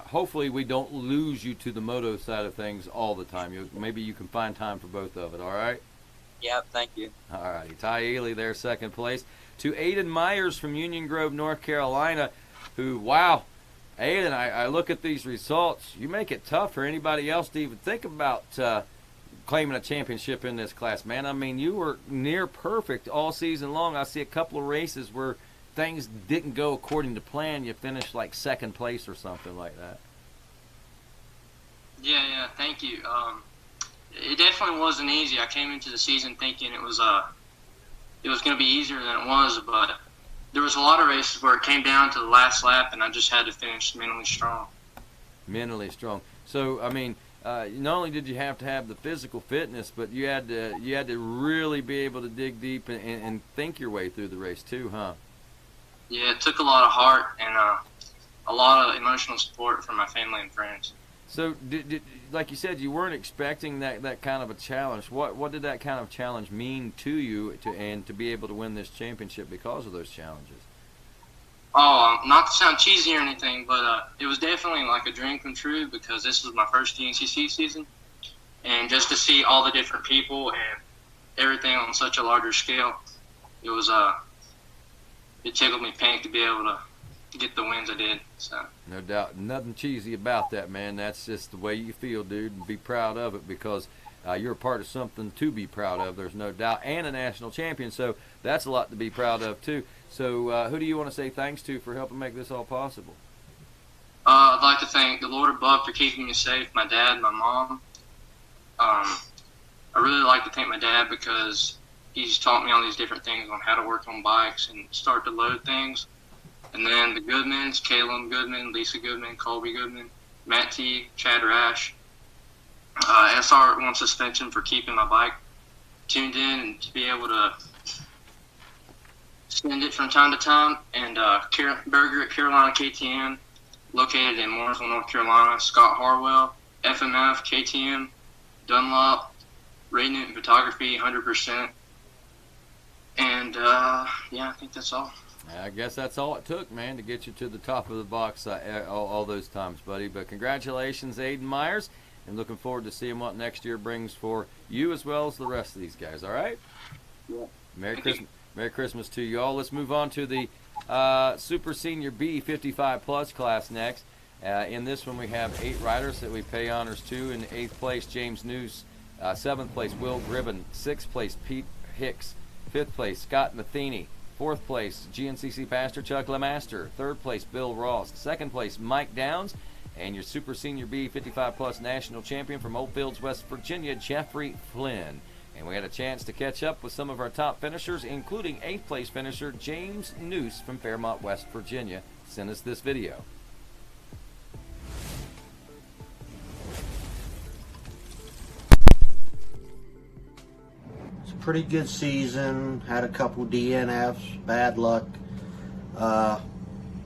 hopefully we don't lose you to the moto side of things all the time. Maybe you can find time for both of it, all right? Yep, thank you. All righty. Ty Ely there, second place. To Aiden Myers from Union Grove, North Carolina, who, wow, Aiden, I look at these results. You make it tough for anybody else to even think about claiming a championship in this class, man. I mean, you were near perfect all season long. I see a couple of races where things didn't go according to plan. You finished like second place or something like that. Yeah, thank you. It definitely wasn't easy. I came into the season thinking it was going to be easier than it was, but there was a lot of races where it came down to the last lap, and I just had to finish mentally strong. Mentally strong. So, I mean, not only did you have to have the physical fitness, but you had to really be able to dig deep and think your way through the race too, huh? Yeah, it took a lot of heart and a lot of emotional support from my family and friends. So, like you said, you weren't expecting that kind of a challenge. What did that kind of challenge mean to you to be able to win this championship because of those challenges? Oh, not to sound cheesy or anything, but it was definitely like a dream come true because this was my first GNCC season. And just to see all the different people and everything on such a larger scale, it was it tickled me pink to be able to get the wins I did. So no doubt, nothing cheesy about that, man. That's just the way you feel, dude, and be proud of it because you're a part of something to be proud of. There's no doubt, and a national champion, so that's a lot to be proud of too. So who do you want to say thanks to for helping make this all possible? I'd like to thank the Lord above for keeping me safe, my dad, my mom. I really like to thank my dad because he's taught me all these different things on how to work on bikes and start to load things. And then the Goodmans, Caleb Goodman, Lisa Goodman, Colby Goodman, Matt T, Chad Rash, SR1 Suspension for keeping my bike tuned in and to be able to send it from time to time, and Berger at Carolina KTM, located in Mooresville, North Carolina, Scott Harwell, FMF, KTM, Dunlop, Ray Newton Photography, 100%. And, I think that's all. I guess that's all it took, man, to get you to the top of the box all those times, buddy. But congratulations, Aiden Myers. and looking forward to seeing what next year brings for you as well as the rest of these guys. All right? Yeah. Merry Christmas. Merry Christmas to you all. Let's move on to the Super Senior B 55+ class next. In this one, we have 8 riders that we pay honors to. In 8th place, James News. 7th place, Will Gribben. 6th place, Pete Hicks. 5th place, Scott Matheny. 4th place, GNCC Pastor Chuck LeMaster. 3rd place, Bill Ross. 2nd place, Mike Downs. And your Super Senior B 55+ national champion from Oldfields, West Virginia, Jeffrey Flynn. And we had a chance to catch up with some of our top finishers, including 8th place finisher James Noose from Fairmont, West Virginia. Sent us this video. It's a pretty good season. Had a couple DNFs, bad luck. The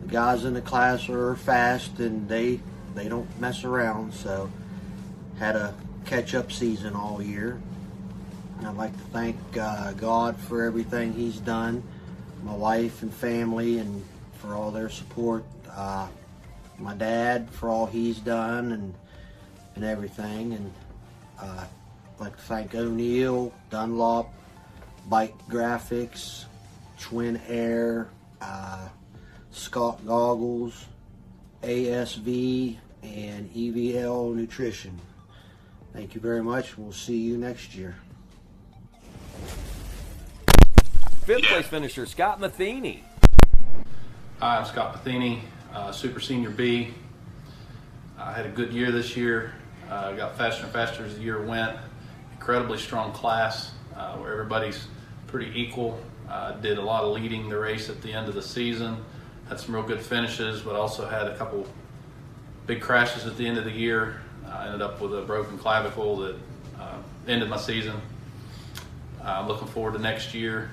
guys in the class are fast and they don't mess around, so had a catch-up season all year. I'd like to thank God for everything He's done, my wife and family, and for all their support. My dad for all he's done and everything. And I'd like to thank O'Neill, Dunlop, Bike Graphics, Twin Air, Scott Goggles, ASV, and EVL Nutrition. Thank you very much. We'll see you next year. 5th place finisher, Scott Matheny. Hi, I'm Scott Matheny, Super Senior B. I had a good year this year. Got faster and faster as the year went. Incredibly strong class where everybody's pretty equal. Did a lot of leading the race at the end of the season. Had some real good finishes, but also had a couple big crashes at the end of the year. I ended up with a broken clavicle that ended my season. Looking forward to next year.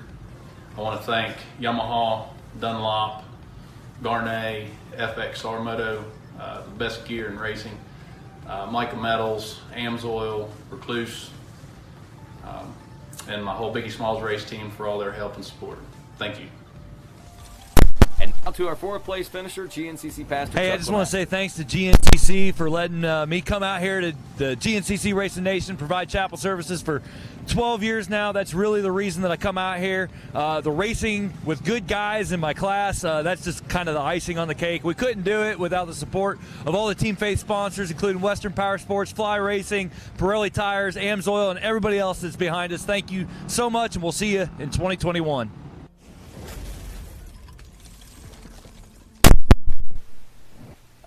I want to thank Yamaha, Dunlop, Garnet, FXR Moto, the best gear in racing, Micah Metals, Amsoil, Recluse, and my whole Biggie Smalls race team for all their help and support. Thank you. And now to our 4th place finisher, GNCC Pastor Hey, Chuck I just want to LeMaster. say thanks to GNCC for letting me come out here to the GNCC Racing Nation, provide chapel services for 12 years now. That's really the reason that I come out here. The racing with good guys in my class, that's just kind of the icing on the cake. We couldn't do it without the support of all the Team Faith sponsors, including Western Power Sports, Fly Racing, Pirelli Tires, Amsoil, and everybody else that's behind us. Thank you so much, and we'll see you in 2021.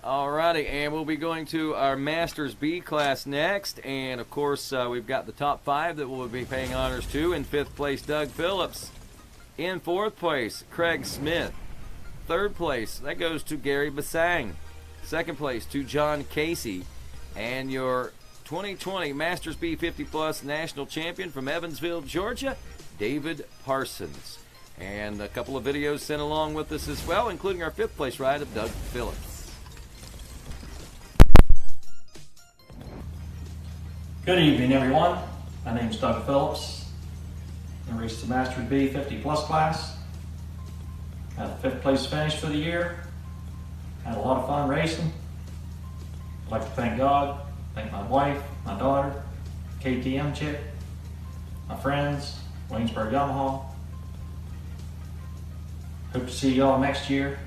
Alrighty, and we'll be going to our Masters B class next. And of course, we've got the top 5 that we'll be paying honors to. In 5th place, Doug Phillips. In 4th place, Craig Smith. 3rd place, that goes to Gary Basang. 2nd place to John Casey. And your 2020 Masters B 50+ national champion from Evansville, Georgia, David Parsons. And a couple of videos sent along with us as well, including our 5th place ride of Doug Phillips. Good evening, everyone. My name is Doug Phillips. I raced the Masters B 50+ class. Had a 5th place finish for the year. Had a lot of fun racing. I'd like to thank God, thank my wife, my daughter, KTM chick, my friends, Waynesburg Yamaha. Hope to see y'all next year.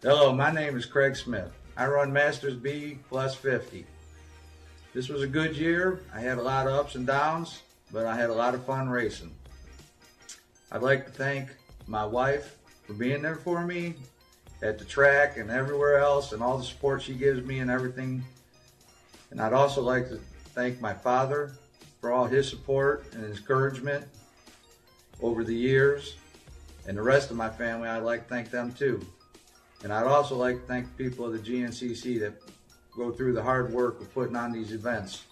Hello, my name is Craig Smith. I run Masters B plus 50. This was a good year. I had a lot of ups and downs, but I had a lot of fun racing. I'd like to thank my wife for being there for me at the track and everywhere else, and all the support she gives me and everything. And I'd also like to thank my father for all his support and encouragement over the years. And the rest of my family, I'd like to thank them too. And I'd also like to thank the people of the GNCC that go through the hard work of putting on these events.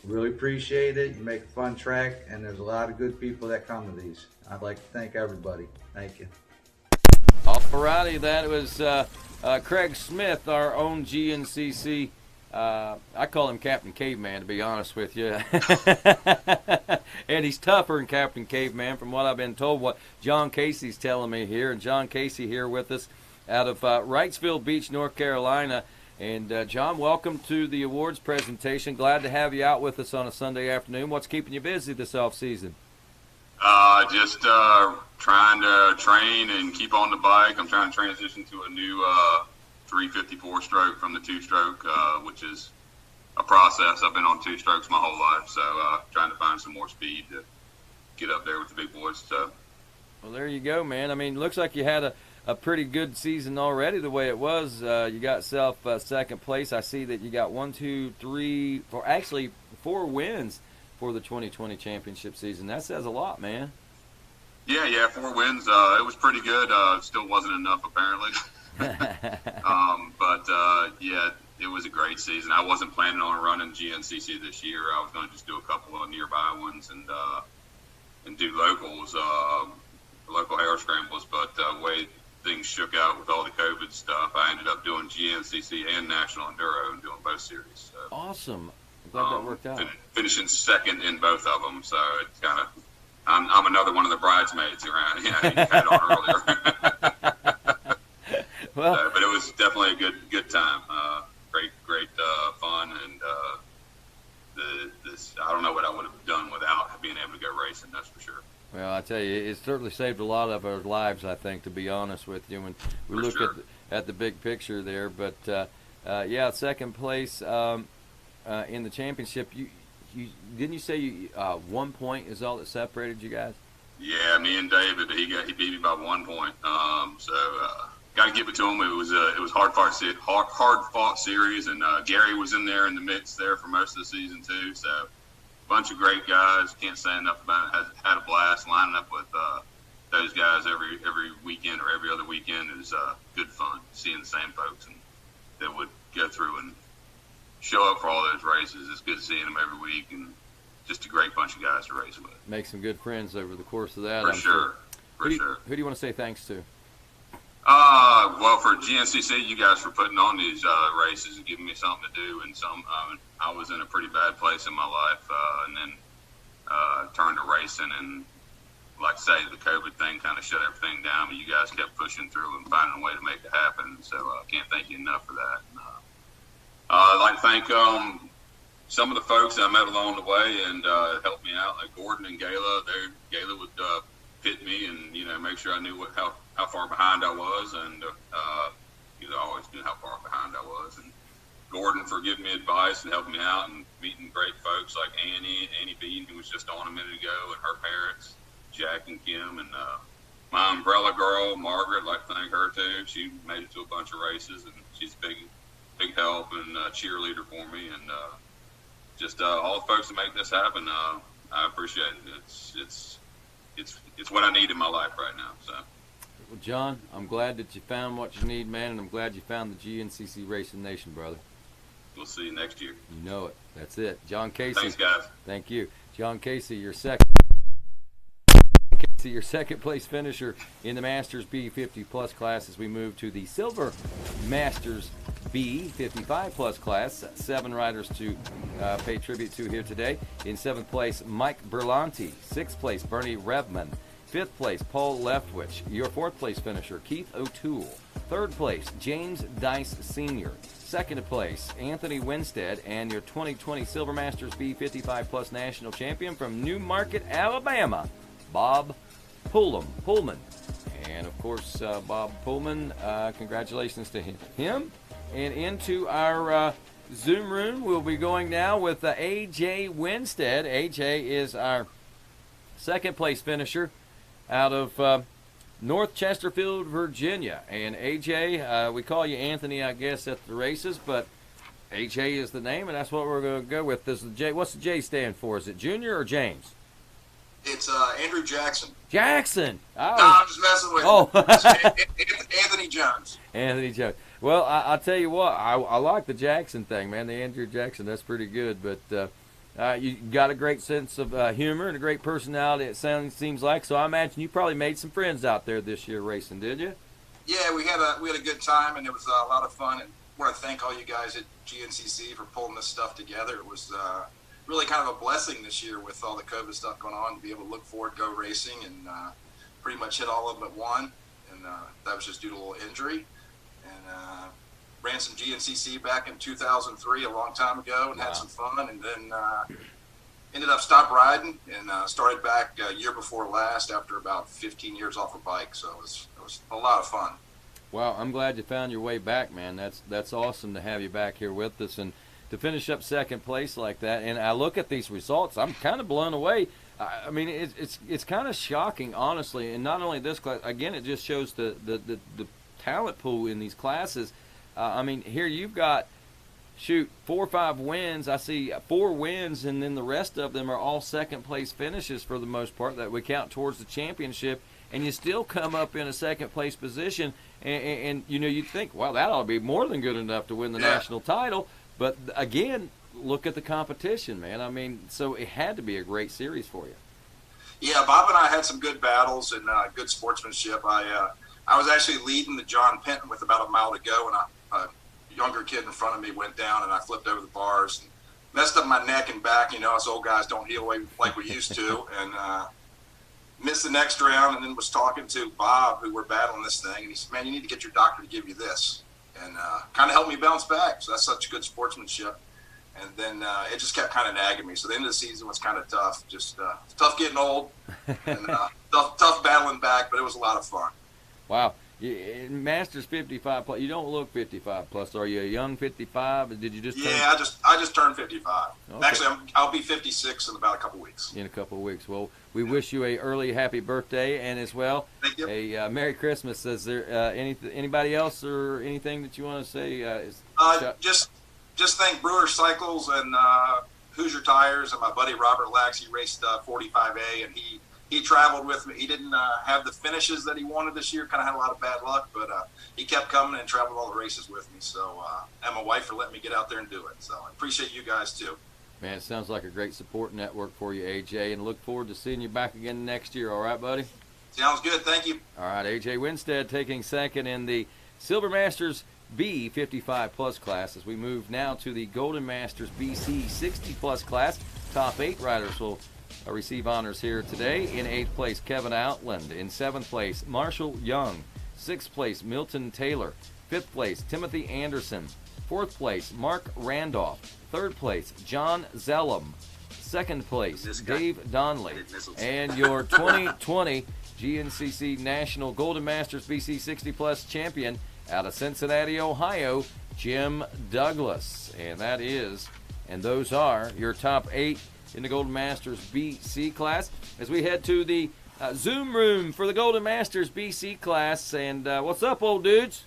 Really appreciate it. You make a fun track, and there's a lot of good people that come to these. I'd like to thank everybody. Thank you. Alrighty, that was Craig Smith, our own GNCC. I call him Captain Caveman, to be honest with you. And he's tougher than Captain Caveman, from what I've been told, what John Casey's telling me here. And John Casey here with us. out of Wrightsville Beach, North Carolina. And, John, welcome to the awards presentation. Glad to have you out with us on a Sunday afternoon. What's keeping you busy this off-season? Just trying to train and keep on the bike. I'm trying to transition to a new 354 stroke from the two-stroke, which is a process. I've been on two strokes my whole life, so trying to find some more speed to get up there with the big boys. So, well, there you go, man. I mean, looks like you had a pretty good season already the way it was. You got yourself second place. I see that you got 4 wins for the 2020 championship season. That says a lot, man. Yeah, 4 wins. It was pretty good. Still wasn't enough, apparently. But it was a great season. I wasn't planning on running GNCC this year. I was going to just do a couple of nearby ones and do locals, local hair scrambles. But the way things shook out with all the COVID stuff, I ended up doing GNCC and National Enduro and doing both series. So, awesome. I'm glad that worked out. Finishing second in both of them, so it's kind of I'm another one of the bridesmaids around. Yeah, you had on earlier. Well, but it was definitely a good time. Great fun, and I don't know what I would have done without being able to go racing. That's for sure. Well, I tell you, it certainly saved a lot of our lives, I think, to be honest with you, when we look at the big picture there. But second place in the championship. You didn't you say 1 point is all that separated you guys? Yeah, me and David, he beat me by 1 point. Got to give it to him. It was hard fought series, and Gary was in there in the mix there for most of the season too. So, a bunch of great guys. Can't say enough about it. Had a blast lining up with those guys every weekend or every other weekend. It was good fun seeing the same folks and that would go through and show up for all those races. It's good seeing them every week, and just a great bunch of guys to race with. Make some good friends over the course of that. For sure. Who do you want to say thanks to? Well, for GNCC, you guys for putting on these races and giving me something to do. And I was in a pretty bad place in my life, and then turned to racing. And like I say, the COVID thing kind of shut everything down, but you guys kept pushing through and finding a way to make it happen. So I can't thank you enough for that. And, I'd like to thank some of the folks that I met along the way and helped me out, like Gordon and Gayla. Gayla would pit me and make sure I knew how far behind I was, and I always knew how far behind I was. And Gordon for giving me advice and helping me out, and meeting great folks like Annie Bean, who was just on a minute ago, and her parents, Jack and Kim, and my umbrella girl Margaret. I'd like to thank her too. She made it to a bunch of races, and she's a big help and cheerleader for me, and just all the folks that make this happen. I appreciate it. It's what I need in my life right now. So. Well, John, I'm glad that you found what you need, man, and I'm glad you found the GNCC Racing Nation, brother. We'll see you next year. You know it. That's it. John Casey. Thanks, guys. Thank you. John Casey, your second place finisher in the Masters B 50 plus class as we move to the Silver Masters B 55 plus class. 7 riders to pay tribute to here today. In 7th place, Mike Berlanti. 6th place, Bernie Revman. 5th place, Paul Leftwich. Your 4th place finisher, Keith O'Toole. 3rd place, James Dice Sr. 2nd place, Anthony Winstead. And your 2020 Silver Masters B 55 plus national champion from Newmarket, Alabama, Bob Pullman. And of course, Bob Pullman, congratulations to him. And into our Zoom room, we'll be going now with A.J. Winstead. A.J. is our 2nd place finisher out of North Chesterfield, Virginia. And A.J., we call you Anthony, I guess, at the races, but A.J. is the name, and that's what we're going to go with. This is J. What's the J stand for? Is it Junior or James? It's Andrew Jackson. Jackson. No, I'm just messing with you. Anthony Jones. Anthony Jones. Well, I'll tell you what. I like the Jackson thing, man. The Andrew Jackson. That's pretty good. But you got a great sense of humor and a great personality, it seems like. So I imagine you probably made some friends out there this year racing, did you? Yeah, we had a good time, and it was a lot of fun. And I want to thank all you guys at GNCC for pulling this stuff together. It was really kind of a blessing this year with all the COVID stuff going on to be able to look forward, go racing, and pretty much hit all of them at one. And that was just due to a little injury. and ran some GNCC back in 2003, a long time ago, and had some fun. And then ended up stopped riding and started back year before last after about 15 years off a bike. So it was a lot of fun. Wow, I'm glad you found your way back, man. That's awesome to have you back here with us and to finish up second place like that. And I look at these results, I'm kind of blown away. I mean, it's kind of shocking, honestly. And not only this class, again, it just shows the talent pool in these classes. I mean, here you've got, 4 or 5 wins. I see 4 wins, and then the rest of them are all second place finishes for the most part that we count towards the championship. And you still come up in a second place position, and you know, you'd think, well, that ought to be more than good enough to win the national title. But again, look at the competition, man. I mean, so it had to be a great series for you. Yeah, Bob and I had some good battles and good sportsmanship. I was actually leading the John Penton with about a mile to go, and a younger kid in front of me went down, and I flipped over the bars and messed up my neck and back. You know, us old guys don't heal like we used to, and missed the next round. And then was talking to Bob, who were battling this thing, and he said, "Man, you need to get your doctor to give you this," and kind of helped me bounce back. So that's such good sportsmanship. And then it just kept kind of nagging me. So the end of the season was kind of tough. Just tough getting old and tough battling back, but it was a lot of fun. Wow. Masters 55 plus. You don't look 55 plus. Are you a young 55? Did you just? Yeah, I just turned 55. Okay. Actually, I'll be 56 in about a couple weeks. In a couple of weeks. Well, we wish you a early happy birthday, and as well a Merry Christmas. Is there anybody else or anything that you want to say? Just thank Brewer Cycles and Hoosier Tires and my buddy Robert Lax. He raced 45A, and he traveled with me. He didn't have the finishes that he wanted this year. Kind of had a lot of bad luck, but he kept coming and traveled all the races with me. So, and my wife for letting me get out there and do it. So I appreciate you guys too. Man, it sounds like a great support network for you, AJ, and look forward to seeing you back again next year. All right, buddy? Sounds good. Thank you. All right, AJ Winstead taking second in the Silver Masters B 55 plus class as we move now to the Golden Masters BC 60 plus class. Top 8 riders will receive honors here today. In 8th place, Kevin Outland. In 7th place, Marshall Young. 6th place, Milton Taylor. 5th place, Timothy Anderson. 4th place, Mark Randolph. 3rd place, John Zellum. 2nd place, Dave Donnelly. And your 2020 GNCC National Golden Masters BC 60 plus champion out of Cincinnati, Ohio, Jim Douglas. And those are your top 8 in the Golden Masters BC class. As we head to the Zoom room for the Golden Masters BC class. And what's up, old dudes?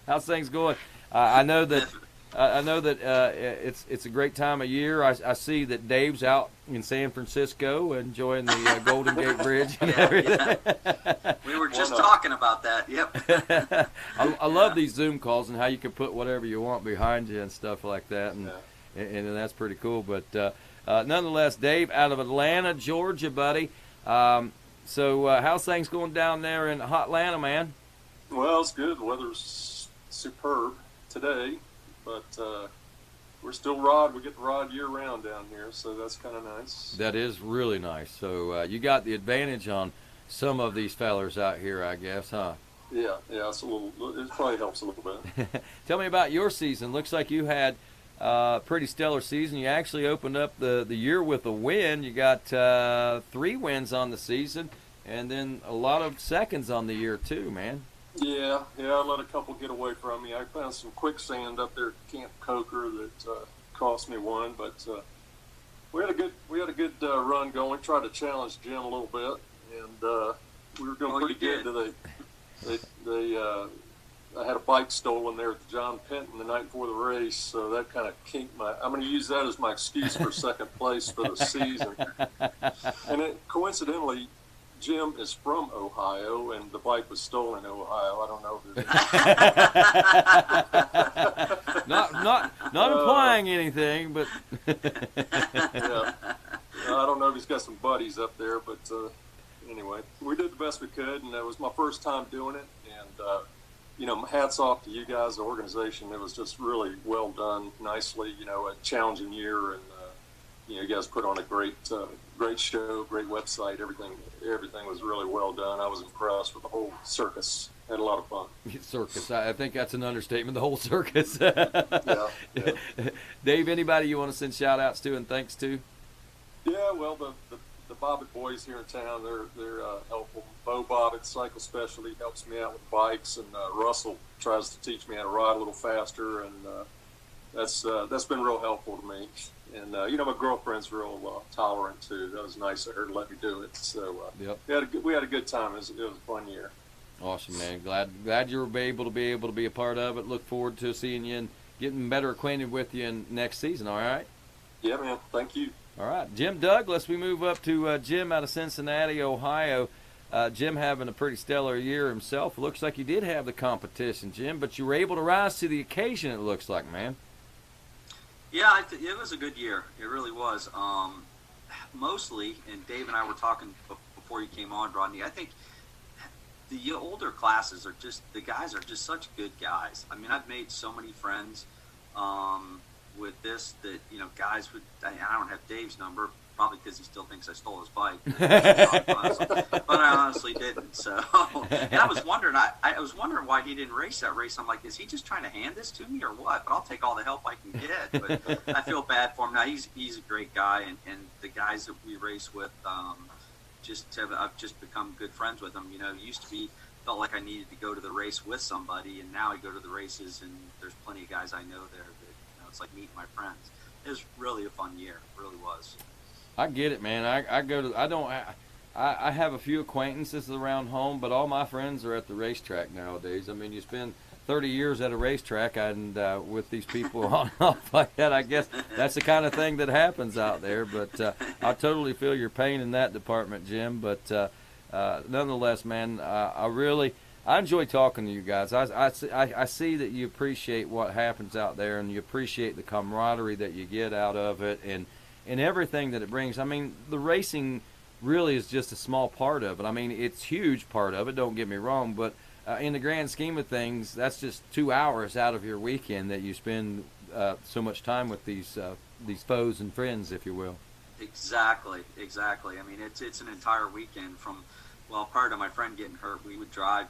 How's things going? I know that it's a great time of year. I see that Dave's out in San Francisco enjoying the Golden Gate Bridge and everything. Yeah. We were just talking about that. Yep. I love these Zoom calls and how you can put whatever you want behind you and stuff like that, and that's pretty cool. But nonetheless, Dave out of Atlanta, Georgia, buddy. So how's things going down there in hot Atlanta, man? Well, it's good. The weather's superb today, but we're still we get the rod year round down here, so that's kind of nice. That is really nice. So you got the advantage on some of these fellers out here, I guess, huh? Yeah, it probably helps a little bit. Tell me about your season. Looks like you had a pretty stellar season. You actually opened up the year with a win. You got 3 wins on the season, and then a lot of seconds on the year too, man. Yeah, I let a couple get away from me. I found some quicksand up there at Camp Coker that cost me one, but we had a good run going. Tried to challenge Jim a little bit, and we were doing pretty good. I had a bike stolen there at the John Penton the night before the race, so that kind of kinked I'm going to use that as my excuse for second place for the season. And coincidentally, Jim is from Ohio, and the bike was stolen in Ohio. I don't know if it not implying anything, but yeah, I don't know if he's got some buddies up there, but anyway, we did the best we could, and it was my first time doing it. And hats off to you guys, the organization. It was just really well done, nicely. A challenging year, and you guys put on a great great show, great website. Everything was really well done. I was impressed with the whole circus. Had a lot of fun. Circus. I think that's an understatement. The whole circus. Yeah. Dave, anybody you want to send shout-outs to and thanks to? Yeah, well, the Bobbitt boys here in town, they're helpful. Bo Bobbitt, Cycle Specialty, helps me out with bikes, and Russell tries to teach me how to ride a little faster, and that's been real helpful to me. And my girlfriend's real tolerant too. That was nice of her to let me do it. So we had a good time. It was a fun year. Awesome, man. Glad you were able to be a part of it. Look forward to seeing you and getting better acquainted with you in next season. All right. Yeah, man. Thank you. All right, Jim Douglas. We move up to Jim out of Cincinnati, Ohio. Jim having a pretty stellar year himself. Looks like you did have the competition, Jim, but you were able to rise to the occasion. It looks like, man. Yeah, it was a good year. It really was. Mostly, and Dave and I were talking before you came on, Rodney, I think the older classes the guys are just such good guys. I mean, I've made so many friends with this that, guys I don't have Dave's number, probably because he still thinks I stole his bike. But I honestly didn't. So, and I was wondering, I was wondering why he didn't race that race. I'm like, is he just trying to hand this to me or what? But I'll take all the help I can get. But I feel bad for him. Now he's a great guy, and the guys that we race with, I've just become good friends with them. It used to be felt like I needed to go to the race with somebody, and now I go to the races, and there's plenty of guys I know there that it's like meeting my friends. It was really a fun year. It really was. I get it, man. I have a few acquaintances around home, but all my friends are at the racetrack nowadays. I mean, you spend 30 years at a racetrack, and with these people on and off like that, I guess that's the kind of thing that happens out there. But I totally feel your pain in that department, Jim. But nonetheless, man, I enjoy talking to you guys. I see that you appreciate what happens out there, and you appreciate the camaraderie that you get out of it, and everything that it brings. I mean, the racing really is just a small part of it. I mean, it's a huge part of it, don't get me wrong, but in the grand scheme of things, that's just 2 hours out of your weekend that you spend so much time with these foes and friends, if you will. Exactly. I mean, it's an entire weekend from, prior to my friend getting hurt, we would drive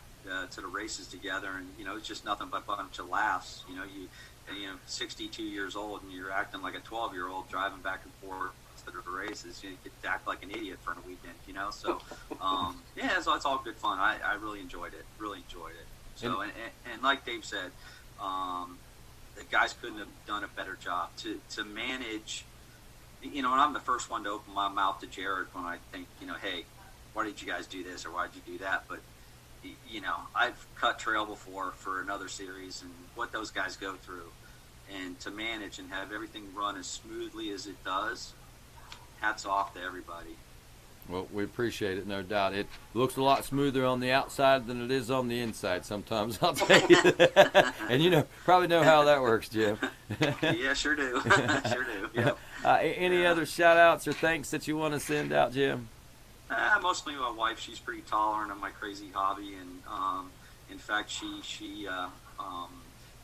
to the races together, and, it's just nothing but a bunch of laughs. You 62 years old, and you're acting like a 12-year-old driving back and forth to the races. You get to act like an idiot for a weekend, So, it's all good fun. I really enjoyed it. So, and like Dave said, the guys couldn't have done a better job to manage. And I'm the first one to open my mouth to Jared when I think, hey, why did you guys do this or why did you do that? But I've cut trail before for another series, and what those guys go through, and to manage and have everything run as smoothly as it does, hats off to everybody. Well, we appreciate it, no doubt. It looks a lot smoother on the outside than it is on the inside sometimes, I'll tell you. And probably know how that works, Jim. Yeah, sure do. Yep. Any other shout-outs or thanks that you want to send out, Jim? Mostly my wife. She's pretty tolerant of my crazy hobby, and in fact, she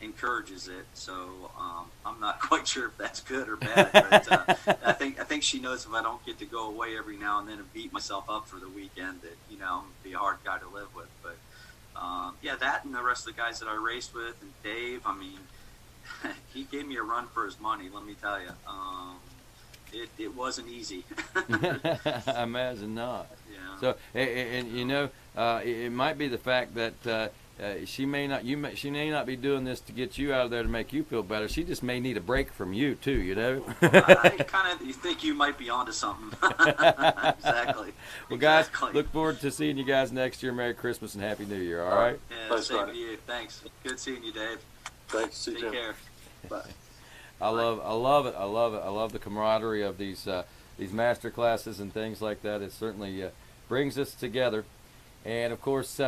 encourages it. So I'm not quite sure if that's good or bad. But I think she knows if I don't get to go away every now and then and beat myself up for the weekend, that I'm gonna be a hard guy to live with. But that and the rest of the guys that I raced with, and Dave. I mean, he gave me a run for his money. Let me tell you. It wasn't easy. I imagine not. Yeah. So, it might be the fact that she may not be doing this to get you out of there to make you feel better. She just may need a break from you too. I kind of think you might be onto something. Exactly. Well, guys, look forward to seeing you guys next year. Merry Christmas and Happy New Year. All right. Yeah, same to you. Thanks. Good seeing you, Dave. Thanks. Take care. Bye. I love it. I love the camaraderie of these master classes and things like that. It certainly brings us together. And of course,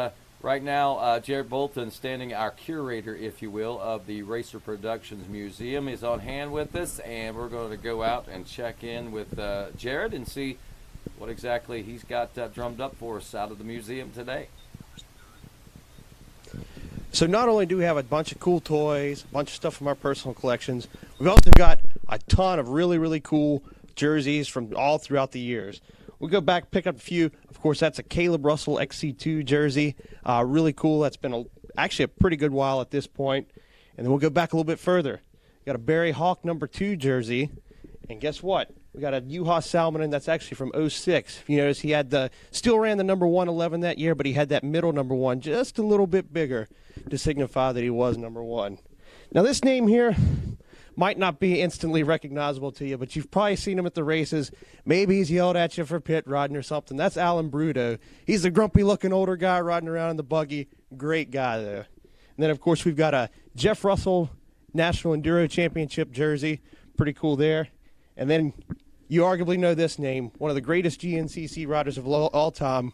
right now, Jared Bolton, our curator, if you will, of the Racer Productions Museum, is on hand with us, and we're going to go out and check in with Jared and see what exactly he's got drummed up for us out of the museum today. So not only do we have a bunch of cool toys, a bunch of stuff from our personal collections, we've also got a ton of really, really cool jerseys from all throughout the years. We'll go back, pick up a few. Of course, that's a Caleb Russell XC2 jersey. Really cool. That's been actually a pretty good while at this point. And then we'll go back a little bit further. Got a Barry Hawk number 2 jersey. And guess what? We got a Juha Salminen that's actually from 06. If you notice, he had still ran the number 111 that year, but he had that middle number 1 just a little bit bigger to signify that he was number 1. Now, this name here might not be instantly recognizable to you, but you've probably seen him at the races. Maybe he's yelled at you for pit riding or something. That's Alan Bruto. He's the grumpy-looking older guy riding around in the buggy. Great guy there. And then, of course, we've got a Jeff Russell National Enduro Championship jersey. Pretty cool there. And then you arguably know this name, one of the greatest GNCC riders of all time,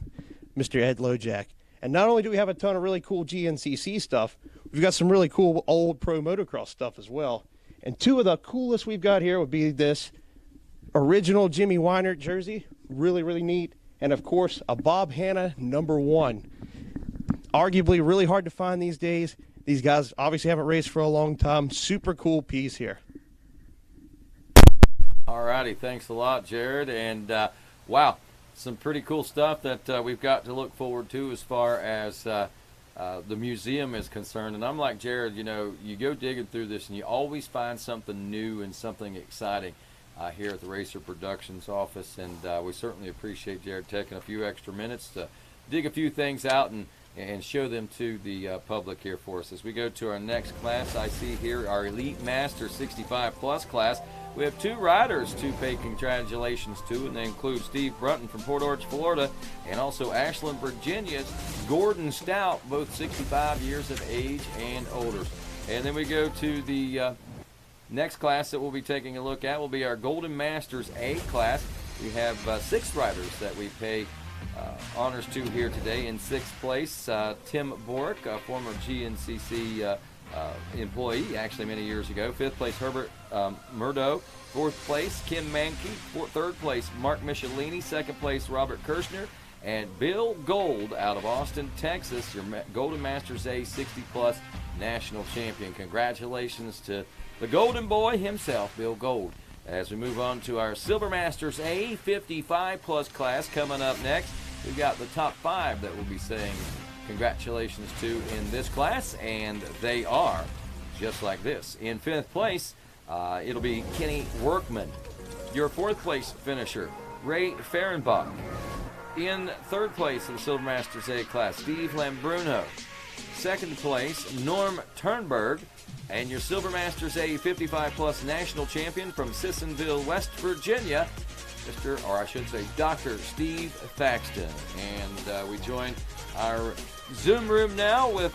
Mr. Ed Lojak. And not only do we have a ton of really cool GNCC stuff, we've got some really cool old pro motocross stuff as well. And two of the coolest we've got here would be this original Jimmy Weinert jersey. Really, really neat. And, of course, a Bob Hanna number 1. Arguably really hard to find these days. These guys obviously haven't raced for a long time. Super cool piece here. All righty, thanks a lot, Jared. And, wow, some pretty cool stuff that we've got to look forward to as far as the museum is concerned. And I'm like Jared, you know, you go digging through this and you always find something new and something exciting here at the Racer Productions office. And we certainly appreciate Jared taking a few extra minutes to dig a few things out and show them to the public here for us. As we go to our next class, I see here our Elite Master 65 Plus class. We have 2 riders to pay congratulations to, and they include Steve Brunton from Port Orange, Florida, and also Ashland, Virginia's Gordon Stout, both 65 years of age and older. And then we go to the next class that we'll be taking a look at will be our Golden Masters A class. We have 6 riders that we pay honors to here today. In 6th place, Tim Borick, a former GNCC employee, actually many years ago. 5th place, Herbert Murdo. 4th place, Kim Mankey. 3rd place, Mark Michelini. 2nd place, Robert Kirshner. And Bill Gold out of Austin, Texas, your Golden Masters A 60-plus national champion. Congratulations to the Golden Boy himself, Bill Gold. As we move on to our Silver Masters A 55-plus class coming up next, we've got the top 5 that we'll be saying congratulations to in this class, and they are just like this. In 5th place, it'll be Kenny Workman. Your 4th place finisher, Ray Fehrenbach. In 3rd place in the Silver Masters A class, Steve Lambruno. 2nd place, Norm Turnberg. And your Silver Masters A 55-plus national champion from Sissonville, West Virginia, Dr. Steve Thaxton. And we join our Zoom room now with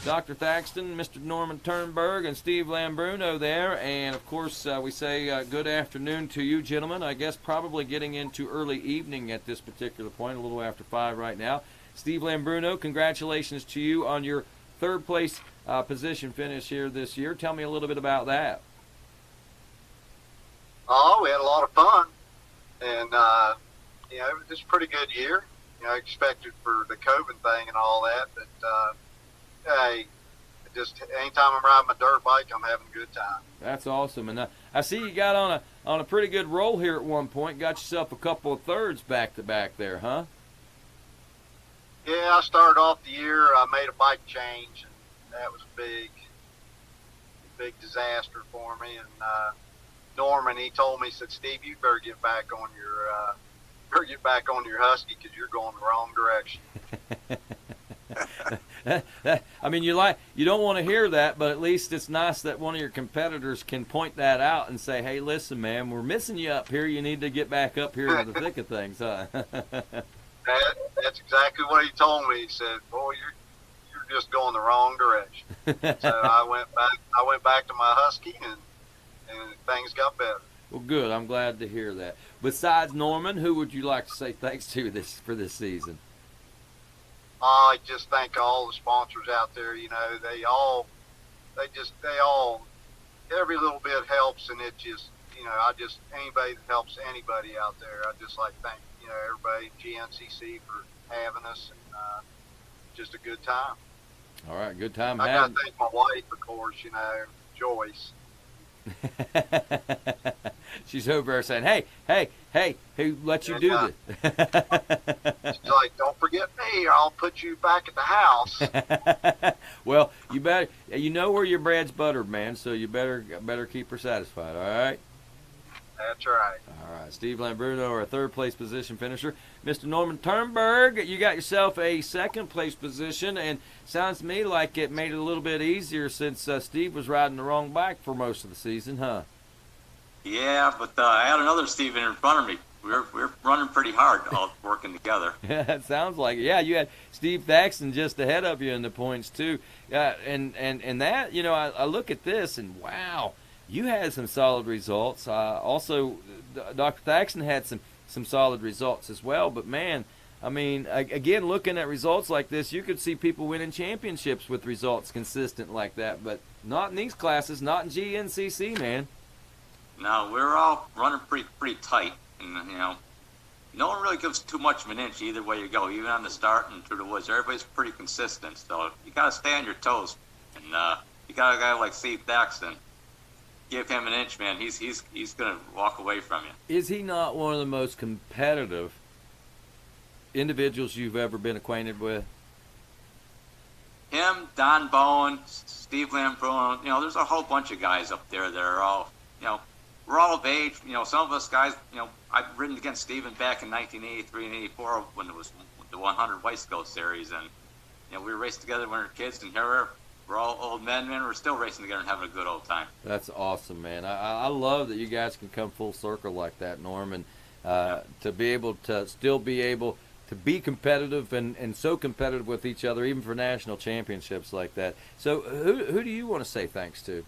Dr. Thaxton, Mr. Norman Turnberg, and Steve Lambruno there. And, of course, we say good afternoon to you, gentlemen. I guess probably getting into early evening at this particular point, a little after 5 right now. Steve Lambruno, congratulations to you on your 3rd place position finish here this year. Tell me a little bit about that. Oh, we had a lot of fun, and you know, it was just a pretty good year. You know, expected for the COVID thing and all that, but hey, just anytime I'm riding my dirt bike, I'm having a good time. That's awesome, and I see you got on a pretty good roll here at one point. Got yourself a couple of 3rds back to back there, huh? Yeah, I started off the year. I made a bike change, and that was a big disaster for me. And Norman, he told me, he said, "Steve, you better get back on your Husky because you're going the wrong direction." I mean, you don't want to hear that, but at least it's nice that one of your competitors can point that out and say, "Hey, listen, man, we're missing you up here. You need to get back up here in the thick of things, huh?" That's exactly what he told me. He said, "Boy, you're just going the wrong direction." So I went back to my Husky, and things got better. Well, good. I'm glad to hear that. Besides Norman, who would you like to say thanks to for this season? I just thank all the sponsors out there. You know, they all, every little bit helps, and it just, you know, anybody that helps anybody out there, I just like to thank, you know, everybody at GNCC for having us, and just a good time. All right, good time. I got to thank my wife, of course, you know, Joyce. She's over there saying, hey, who let you do this? She's like, don't forget me, or I'll put you back at the house. Well, you know where your bread's buttered, man, so you better keep her satisfied, all right? That's right. All right, Steve Lambruno, our third-place position finisher. Mr. Norman Turnberg, you got yourself a second-place position, and sounds to me like it made it a little bit easier since Steve was riding the wrong bike for most of the season, huh? Yeah, but I had another Steve in front of me. We're running pretty hard, all working together. Yeah, it sounds like it. Yeah, you had Steve Thaxton just ahead of you in the points, too. And that, you know, I look at this, and wow, you had some solid results. Also, Dr. Thaxton had some solid results as well. But, man, I mean, again, looking at results like this, you could see people winning championships with results consistent like that. But not in these classes, not in GNCC, man. No, we're all running pretty tight. And, you know, no one really gives too much of an inch either way you go, even on the start and through the woods. Everybody's pretty consistent. So you got to stay on your toes. And you got a guy like Steve Thaxton. Give him an inch, man. He's going to walk away from you. Is he not one of the most competitive individuals you've ever been acquainted with? Him, Don Bowen, Steve Lambruno, you know, there's a whole bunch of guys up there that are all, you know, we're all of age. You know, some of us guys, you know, I've ridden against Steven back in 1983 and 84 when it was the 100 West Coast Series. And, you know, we raced together when we were kids, and here we're all old men, man. We're still racing together and having a good old time. That's awesome, man. I love that you guys can come full circle like that, Norm, and to be able to still be able to be competitive and so competitive with each other, even for national championships like that. So who do you want to say thanks to?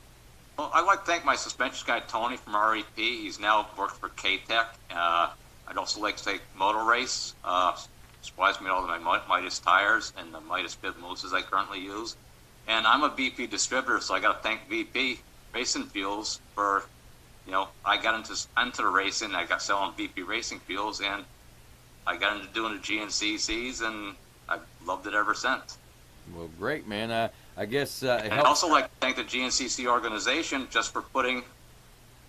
Well, I'd like to thank my suspension guy, Tony, from REP. He's now worked for K-Tech. I'd also like to thank Motor Race. Supplies me all of my Midas tires and the Midas bib mooses I currently use. And I'm a VP distributor, so I got to thank VP Racing Fuels for, you know, I got into the racing. I got selling VP Racing Fuels, and I got into doing the GNCCs, and I've loved it ever since. Well, great, man. I guess it and I'd also like to thank the GNCC organization just for putting,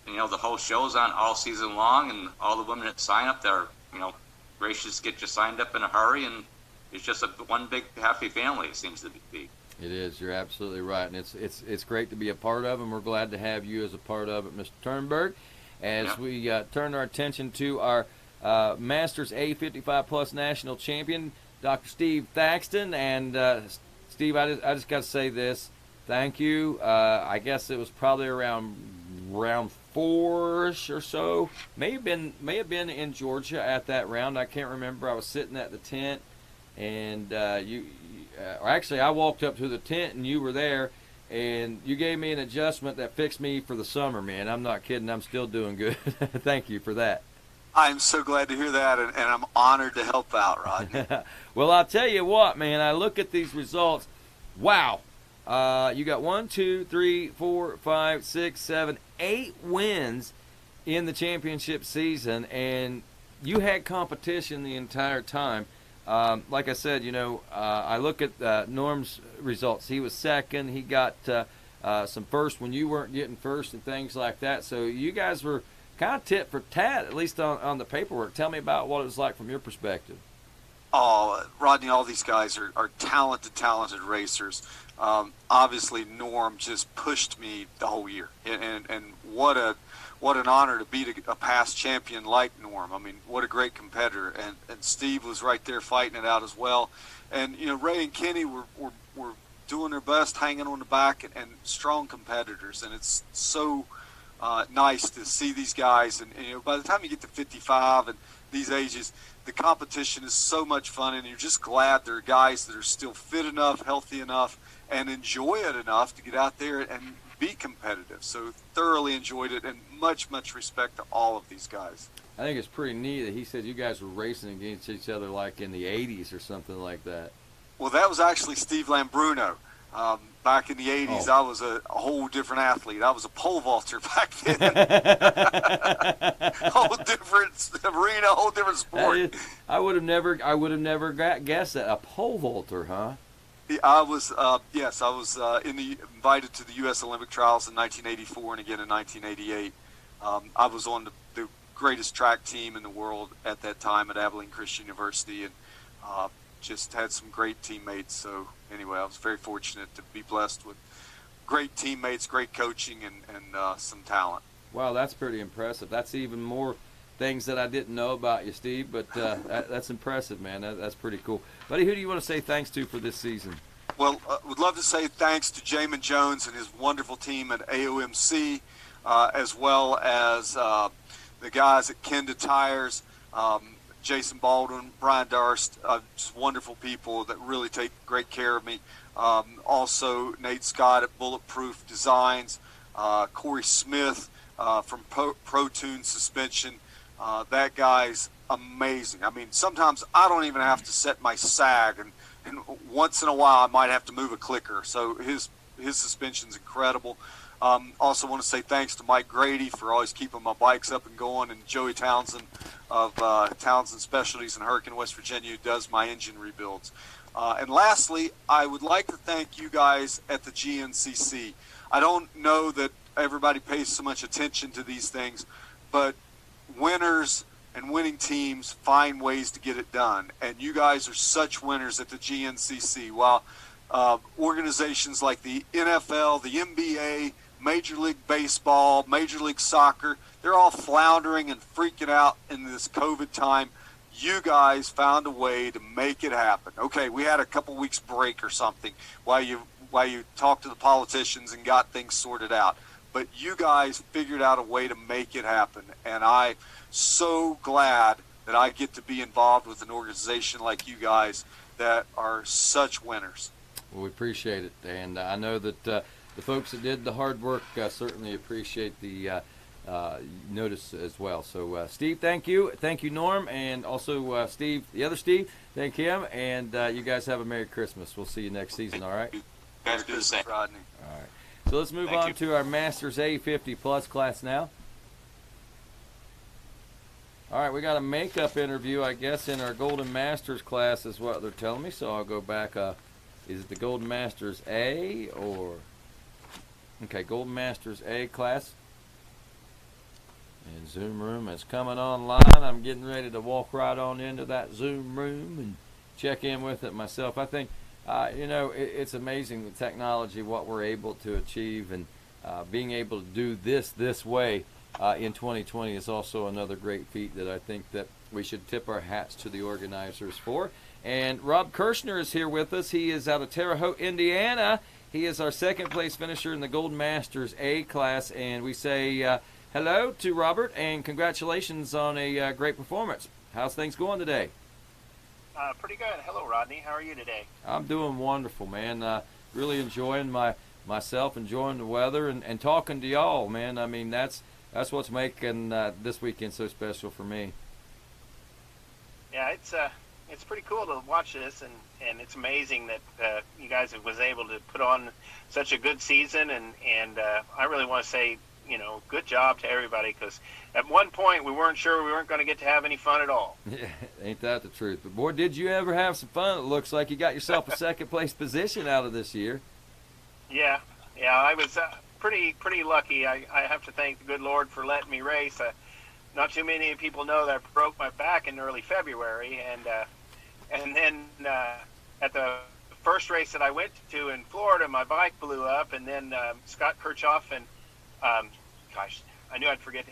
you know, the whole shows on all season long, and all the women that sign up. They're, you know, gracious to get you signed up in a hurry, and it's just one big happy family. It seems to be. It is. You're absolutely right, and it's great to be a part of, and we're glad to have you as a part of it, Mr. Turnberg. As we turn our attention to our Masters A55 Plus National Champion, Dr. Steve Thaxton, and Steve, I just got to say this. Thank you. I guess it was probably around round 4-ish or so. May have been in Georgia at that round. I can't remember. I was sitting at the tent, and actually I walked up to the tent and you were there, and you gave me an adjustment that fixed me for the summer, man. I'm not kidding. I'm still doing good. Thank you for that. I'm so glad to hear that, and I'm honored to help out, Rodney. Well, I'll tell you what, man. I look at these results. Wow. You got 1, 2, 3, 4, 5, 6, 7, 8 wins in the championship season, and you had competition the entire time. Like I said, you know, I look at Norm's results. He was second. He got some first when you weren't getting first and things like that. So you guys were kind of tit for tat, at least on the paperwork. Tell me about what it was like from your perspective. Oh, Rodney, all these guys are talented racers. Obviously, Norm just pushed me the whole year, and what an honor to beat a past champion like Norm. I mean, what a great competitor, and Steve was right there fighting it out as well. And you know, Ray and Kenny were doing their best, hanging on the back, and strong competitors, and it's so nice to see these guys. And you know, by the time you get to 55 and these ages, the competition is so much fun, and you're just glad there are guys that are still fit enough, healthy enough, and enjoy it enough to get out there and be competitive. So thoroughly enjoyed it, and much respect to all of these guys. I think it's pretty neat that he said you guys were racing against each other like in the 80s or something like that. Well, that was actually Steve Lambruno. Back in the 80s, I was a whole different athlete. I was a pole vaulter back then. Whole different arena, whole different sport. I would have never guessed that. A pole vaulter, huh? I was, yes, I was invited to the U.S. Olympic trials in 1984 and again in 1988. I was on the greatest track team in the world at that time at Abilene Christian University, and just had some great teammates. So anyway, I was very fortunate to be blessed with great teammates, great coaching, and some talent. Wow, that's pretty impressive. That's even more things that I didn't know about you, Steve, but that's impressive, man. That's pretty cool. Buddy, who do you want to say thanks to for this season? Well, would love to say thanks to Jamin Jones and his wonderful team at AOMC, as well as the guys at Kenda Tires, Jason Baldwin, Brian Darst, just wonderful people that really take great care of me. Also, Nate Scott at Bulletproof Designs, Corey Smith from Pro Tune Suspension. That guy's amazing. I mean, sometimes I don't even have to set my sag, and once in a while I might have to move a clicker. So his suspension's incredible. Also want to say thanks to Mike Grady for always keeping my bikes up and going, and Joey Townsend of Townsend Specialties in Hurricane, West Virginia, who does my engine rebuilds. And lastly, I would like to thank you guys at the GNCC. I don't know that everybody pays so much attention to these things, but winners and winning teams find ways to get it done. And you guys are such winners at the GNCC. While organizations like the NFL, the NBA, Major League Baseball, Major League Soccer, they're all floundering and freaking out in this COVID time. You guys found a way to make it happen. Okay, we had a couple weeks break or something while you talked to the politicians and got things sorted out. But you guys figured out a way to make it happen. And I'm so glad that I get to be involved with an organization like you guys that are such winners. Well, we appreciate it. And I know that the folks that did the hard work certainly appreciate the notice as well. So, Steve, thank you. Thank you, Norm. And also, Steve, the other Steve, thank him. And you guys have a Merry Christmas. We'll see you next season, all right? Merry Christmas, Rodney. All right. So let's move on to our Masters A50 Plus class now. All right, we got a makeup interview, I guess, in our Golden Masters class is what they're telling me. So I'll go back. Is it the Golden Masters A or... Okay, Golden Masters A class. And Zoom room is coming online. I'm getting ready to walk right on into that Zoom room and check in with it myself. I think, it's amazing the technology, what we're able to achieve, and being able to do this way in 2020 is also another great feat that I think that we should tip our hats to the organizers for. And Rob Kirshner is here with us. He is out of Terre Haute, Indiana. He is our second place finisher in the Golden Masters A class, and we say hello to Robert and congratulations on a great performance. How's things going today? Pretty good. Hello, Rodney. How are you today? I'm doing wonderful, man. Really enjoying myself, enjoying the weather, and talking to y'all, man. I mean, that's what's making this weekend so special for me. Yeah, it's pretty cool to watch this, and it's amazing that you guys was able to put on such a good season, and I really want to say, good job to everybody, because at one point we weren't sure we weren't going to get to have any fun at all. Yeah, ain't that the truth? But boy, did you ever have some fun. It looks like you got yourself a second place position out of this year. Yeah, I was pretty lucky. I have to thank the good Lord for letting me race. Not too many people know that I broke my back in early February, and then at the first race that I went to in Florida, my bike blew up, and then Scott Kirchhoff and I knew I'd forget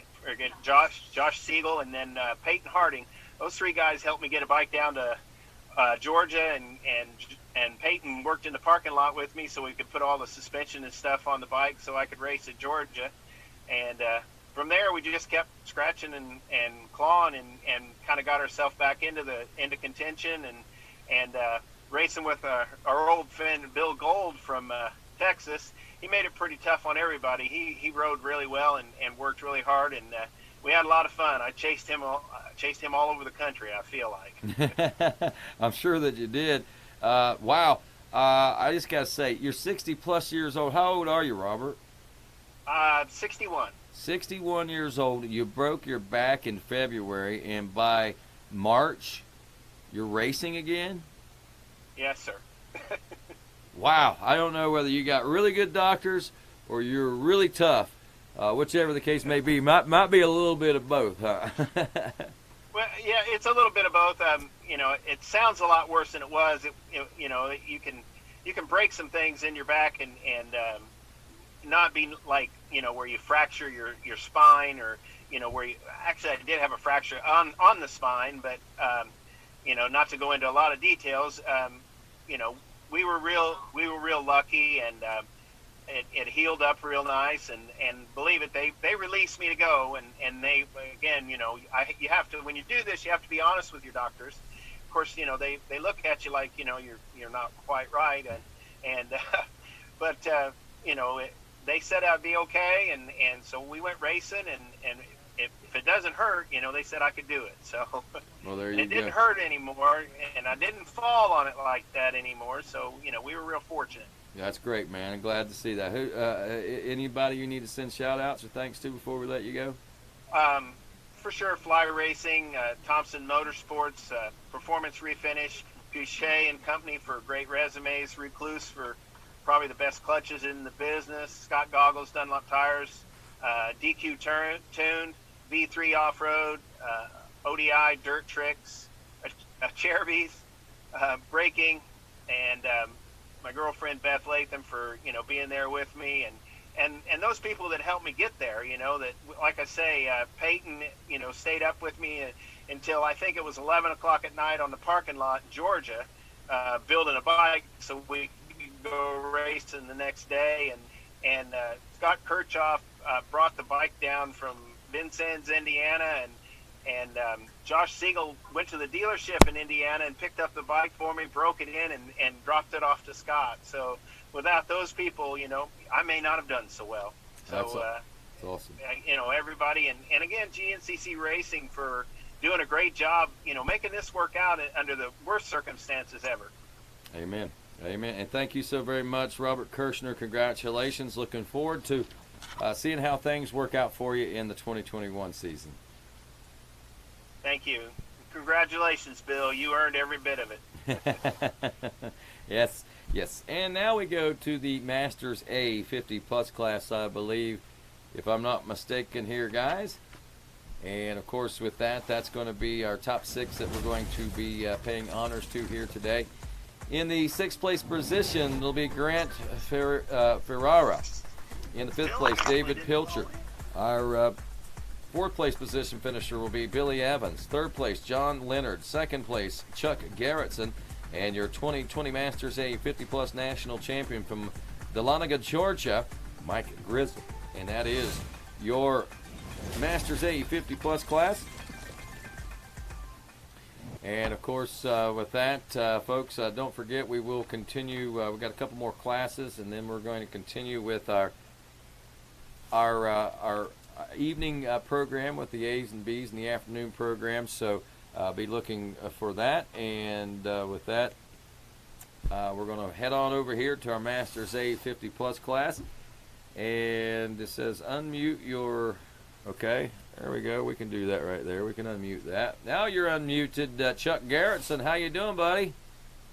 Josh Siegel, and then Peyton Harding. Those three guys helped me get a bike down to Georgia, and Peyton worked in the parking lot with me so we could put all the suspension and stuff on the bike so I could race at Georgia. And from there, we just kept scratching and clawing and kind of got ourselves back into contention and racing with our old friend Bill Gold from Texas. He made it pretty tough on everybody. He rode really well and worked really hard, and we had a lot of fun. I chased him all over the country, I feel like. I'm sure that you did. Wow. I just got to say, you're 60-plus years old. How old are you, Robert? 61. 61 years old. You broke your back in February, and by March, you're racing again? Yes, sir. Wow. I don't know whether you got really good doctors or you're really tough, whichever the case may be. Might be a little bit of both, huh? Well, yeah, it's a little bit of both. It sounds a lot worse than it was. You can break some things in your back and not be like, where you fracture your spine, or, where you actually, I did have a fracture on the spine, but, not to go into a lot of details, we were real lucky, and it healed up real nice, and believe it, they released me to go, and they, again, you have to, when you do this, you have to be honest with your doctors. Of course, they look at you like, you're not quite right, but they said I'd be okay, and so we went racing, and if it doesn't hurt, they said I could do it. So well, there you it go. didn't hurt anymore, and I didn't fall on it like that anymore. So we were real fortunate. That's great, man. I'm glad to see that. Who? Anybody you need to send shout-outs or thanks to before we let you go? For sure, Fly Racing, Thompson Motorsports, Performance Refinish, Boucher and Company for great resumes, Recluse for probably the best clutches in the business, Scott Goggles, Dunlop Tires, DQ Tuned, V3 Off-Road, ODI Dirt Tricks, Cherubies, Braking, and my girlfriend Beth Latham for being there with me, and those people that helped me get there. That, like I say, Peyton stayed up with me until I think it was 11 o'clock at night on the parking lot in Georgia, building a bike so we could go racing the next day. And Scott Kirchhoff brought the bike down from Vincennes, Indiana, and Josh Siegel went to the dealership in Indiana and picked up the bike for me, broke it in, and dropped it off to Scott. So without those people, I may not have done so well. So that's awesome. Everybody, and again, GNCC Racing for doing a great job, making this work out under the worst circumstances ever. Amen. Amen. And thank you so very much, Robert Kirshner. Congratulations. Looking forward to seeing how things work out for you in the 2021 season. Thank you. Congratulations, Bill. You earned every bit of it. Yes. And now we go to the Masters A 50-plus class, I believe, if I'm not mistaken here, guys. And, of course, with that, that's going to be our top 6 that we're going to be paying honors to here today. In the 6th place position, it'll be Grant Ferrara. In the 5th place, David Pilcher. Our 4th place position finisher will be Billy Evans. 3rd place, John Leonard. 2nd place, Chuck Garrettson. And your 2020 Masters A 50-plus national champion from Dahlonega, Georgia, Mike Grizzle. And that is your Masters A 50-plus class. And, of course, with that, folks, don't forget we will continue. We've got a couple more classes, and then we're going to continue with our evening program with the A's and B's and the afternoon program. So be looking for that. And with that, we're going to head on over here to our Masters A 50-plus class. And it says unmute your... Okay, there we go. We can do that right there. We can unmute that. Now you're unmuted, Chuck Garrettson. How you doing, buddy?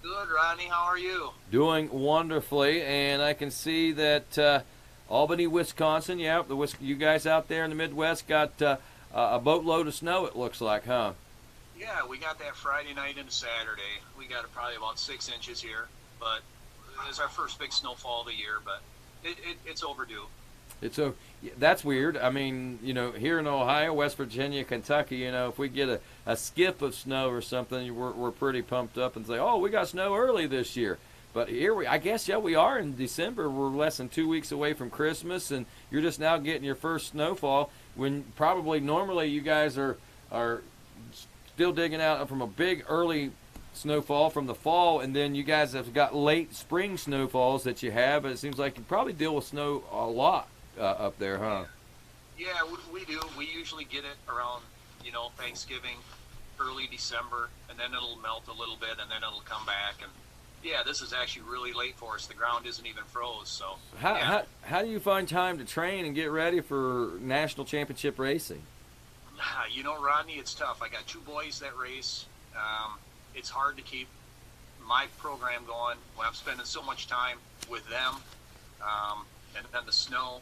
Good, Rodney. How are you? Doing wonderfully. And I can see that Albany, Wisconsin, yeah, you guys out there in the Midwest got a boatload of snow, it looks like, huh? Yeah, we got that Friday night into Saturday. We got probably about 6 inches here, but it's our first big snowfall of the year, but it's overdue. That's weird. I mean, here in Ohio, West Virginia, Kentucky, if we get a skip of snow or something, we're pretty pumped up and say, oh, we got snow early this year. But here we are in December. We're less than 2 weeks away from Christmas, and you're just now getting your first snowfall when probably normally you guys are still digging out from a big early snowfall from the fall, and then you guys have got late spring snowfalls that you have. And it seems like you probably deal with snow a lot up there, huh? Yeah, we do. We usually get it around, Thanksgiving, early December, and then it'll melt a little bit, and then it'll come back. And yeah, this is actually really late for us. The ground isn't even froze. So how do you find time to train and get ready for national championship racing? Rodney, it's tough. I got 2 boys that race. It's hard to keep my program going when I'm spending so much time with them. And then the snow,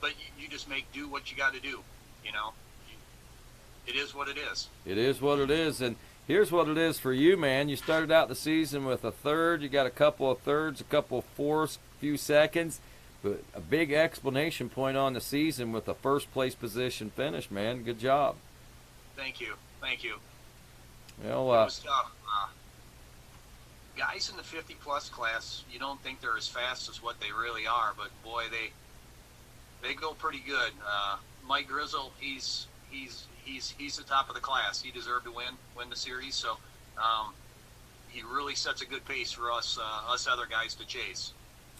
but you just make do what you got to do. You know, it is what it is. It is what it is, and here's what it is for you, man. You started out the season with a third. You got a couple of thirds, a couple of fourths, a few seconds, but a big explanation point on the season with a first-place position finish, man. Good job. Thank you. Thank you. Well, It was tough. Guys in the 50-plus class, you don't think they're as fast as what they really are, but boy, they go pretty good. Mike Grizzle, he's the top of the class. He deserved to win the series. So he really sets a good pace for us other guys to chase.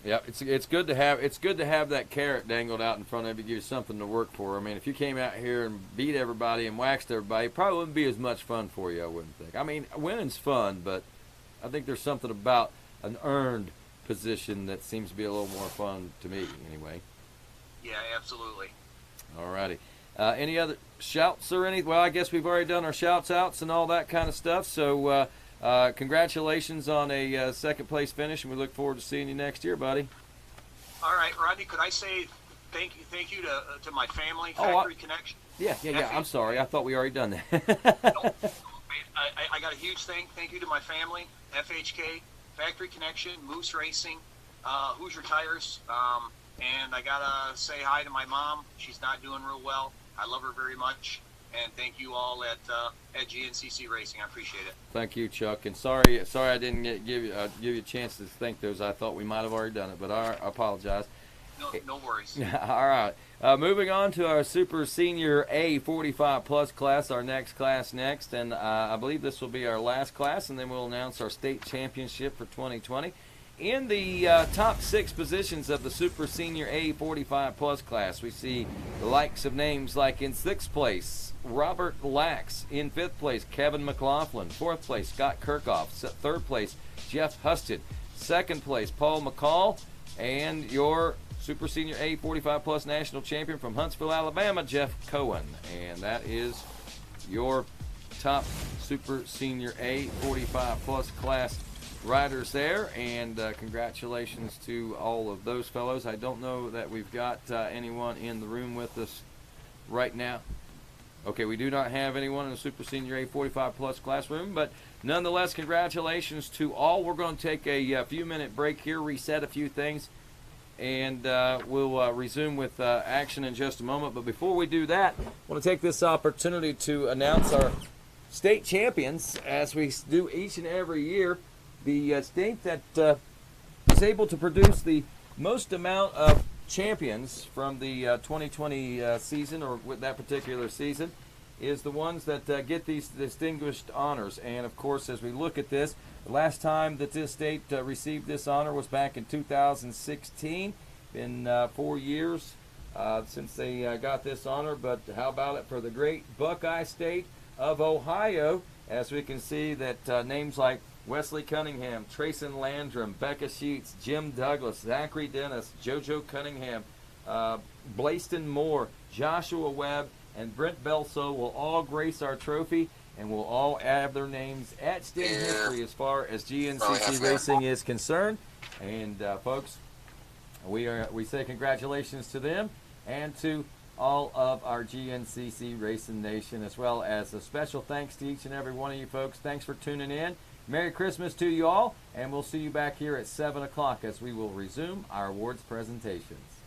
Yeah, it's good to have that carrot dangled out in front of you, give you something to work for. I mean, if you came out here and beat everybody and waxed everybody, it probably wouldn't be as much fun for you, I wouldn't think. I mean, winning's fun, but I think there's something about an earned position that seems to be a little more fun to me, anyway. Yeah, absolutely. All righty. Any other shouts or anything? Well, I guess we've already done our shouts-outs and all that kind of stuff. So congratulations on a second-place finish, and we look forward to seeing you next year, buddy. All right, Rodney, could I say thank you to my family, Factory Connection? Yeah. I'm sorry. I thought we already done that. I got a huge thank you to my family, FHK, Factory Connection, Moose Racing, Hoosier Tires, and I gotta say hi to my mom. She's not doing real well. I love her very much, and thank you all at GNCC Racing. I appreciate it. Thank you, Chuck. And sorry I didn't give you a chance to thank those. I thought we might have already done it, but I apologize. No worries. All right. Moving on to our Super Senior A 45 Plus class, our next class next, and I believe this will be our last class, and then we'll announce our state championship for 2020. In the top 6 positions of the Super Senior A 45 Plus class, we see the likes of names like in 6th place, Robert Lax. In 5th place, Kevin McLaughlin. 4th place, Scott Kirkhoff. 3rd place, Jeff Husted. 2nd place, Paul McCall. And your Super Senior A 45 Plus national champion from Huntsville, Alabama, Jeff Cohen. And that is your top Super Senior A 45 Plus class riders there. And congratulations to all of those fellows. I don't know that we've got anyone in the room with us right now. Okay, we do not have anyone in the Super Senior A 45 Plus classroom, but nonetheless, congratulations to all. We're going to take a few-minute break here, reset a few things, and we'll resume with action in just a moment. But before we do that, I want to take this opportunity to announce our state champions, as we do each and every year. The state that is able to produce the most amount of champions from the 2020 season, or with that particular season, is the ones that get these distinguished honors. And of course, as we look at this, the last time that this state received this honor was back in 2016. Been 4 years since they got this honor, but how about it for the great Buckeye State of Ohio? As we can see that names like Wesley Cunningham, Trayson Landrum, Becca Sheets, Jim Douglas, Zachary Dennis, JoJo Cunningham, Blaiston Moore, Joshua Webb, and Brent Belso will all grace our trophy, and will all have their names etched in history as far as GNCC Racing is concerned. And folks, we say congratulations to them and to all of our GNCC Racing Nation, as well as a special thanks to each and every one of you folks. Thanks for tuning in. Merry Christmas to you all, and we'll see you back here at 7 o'clock as we will resume our awards presentations.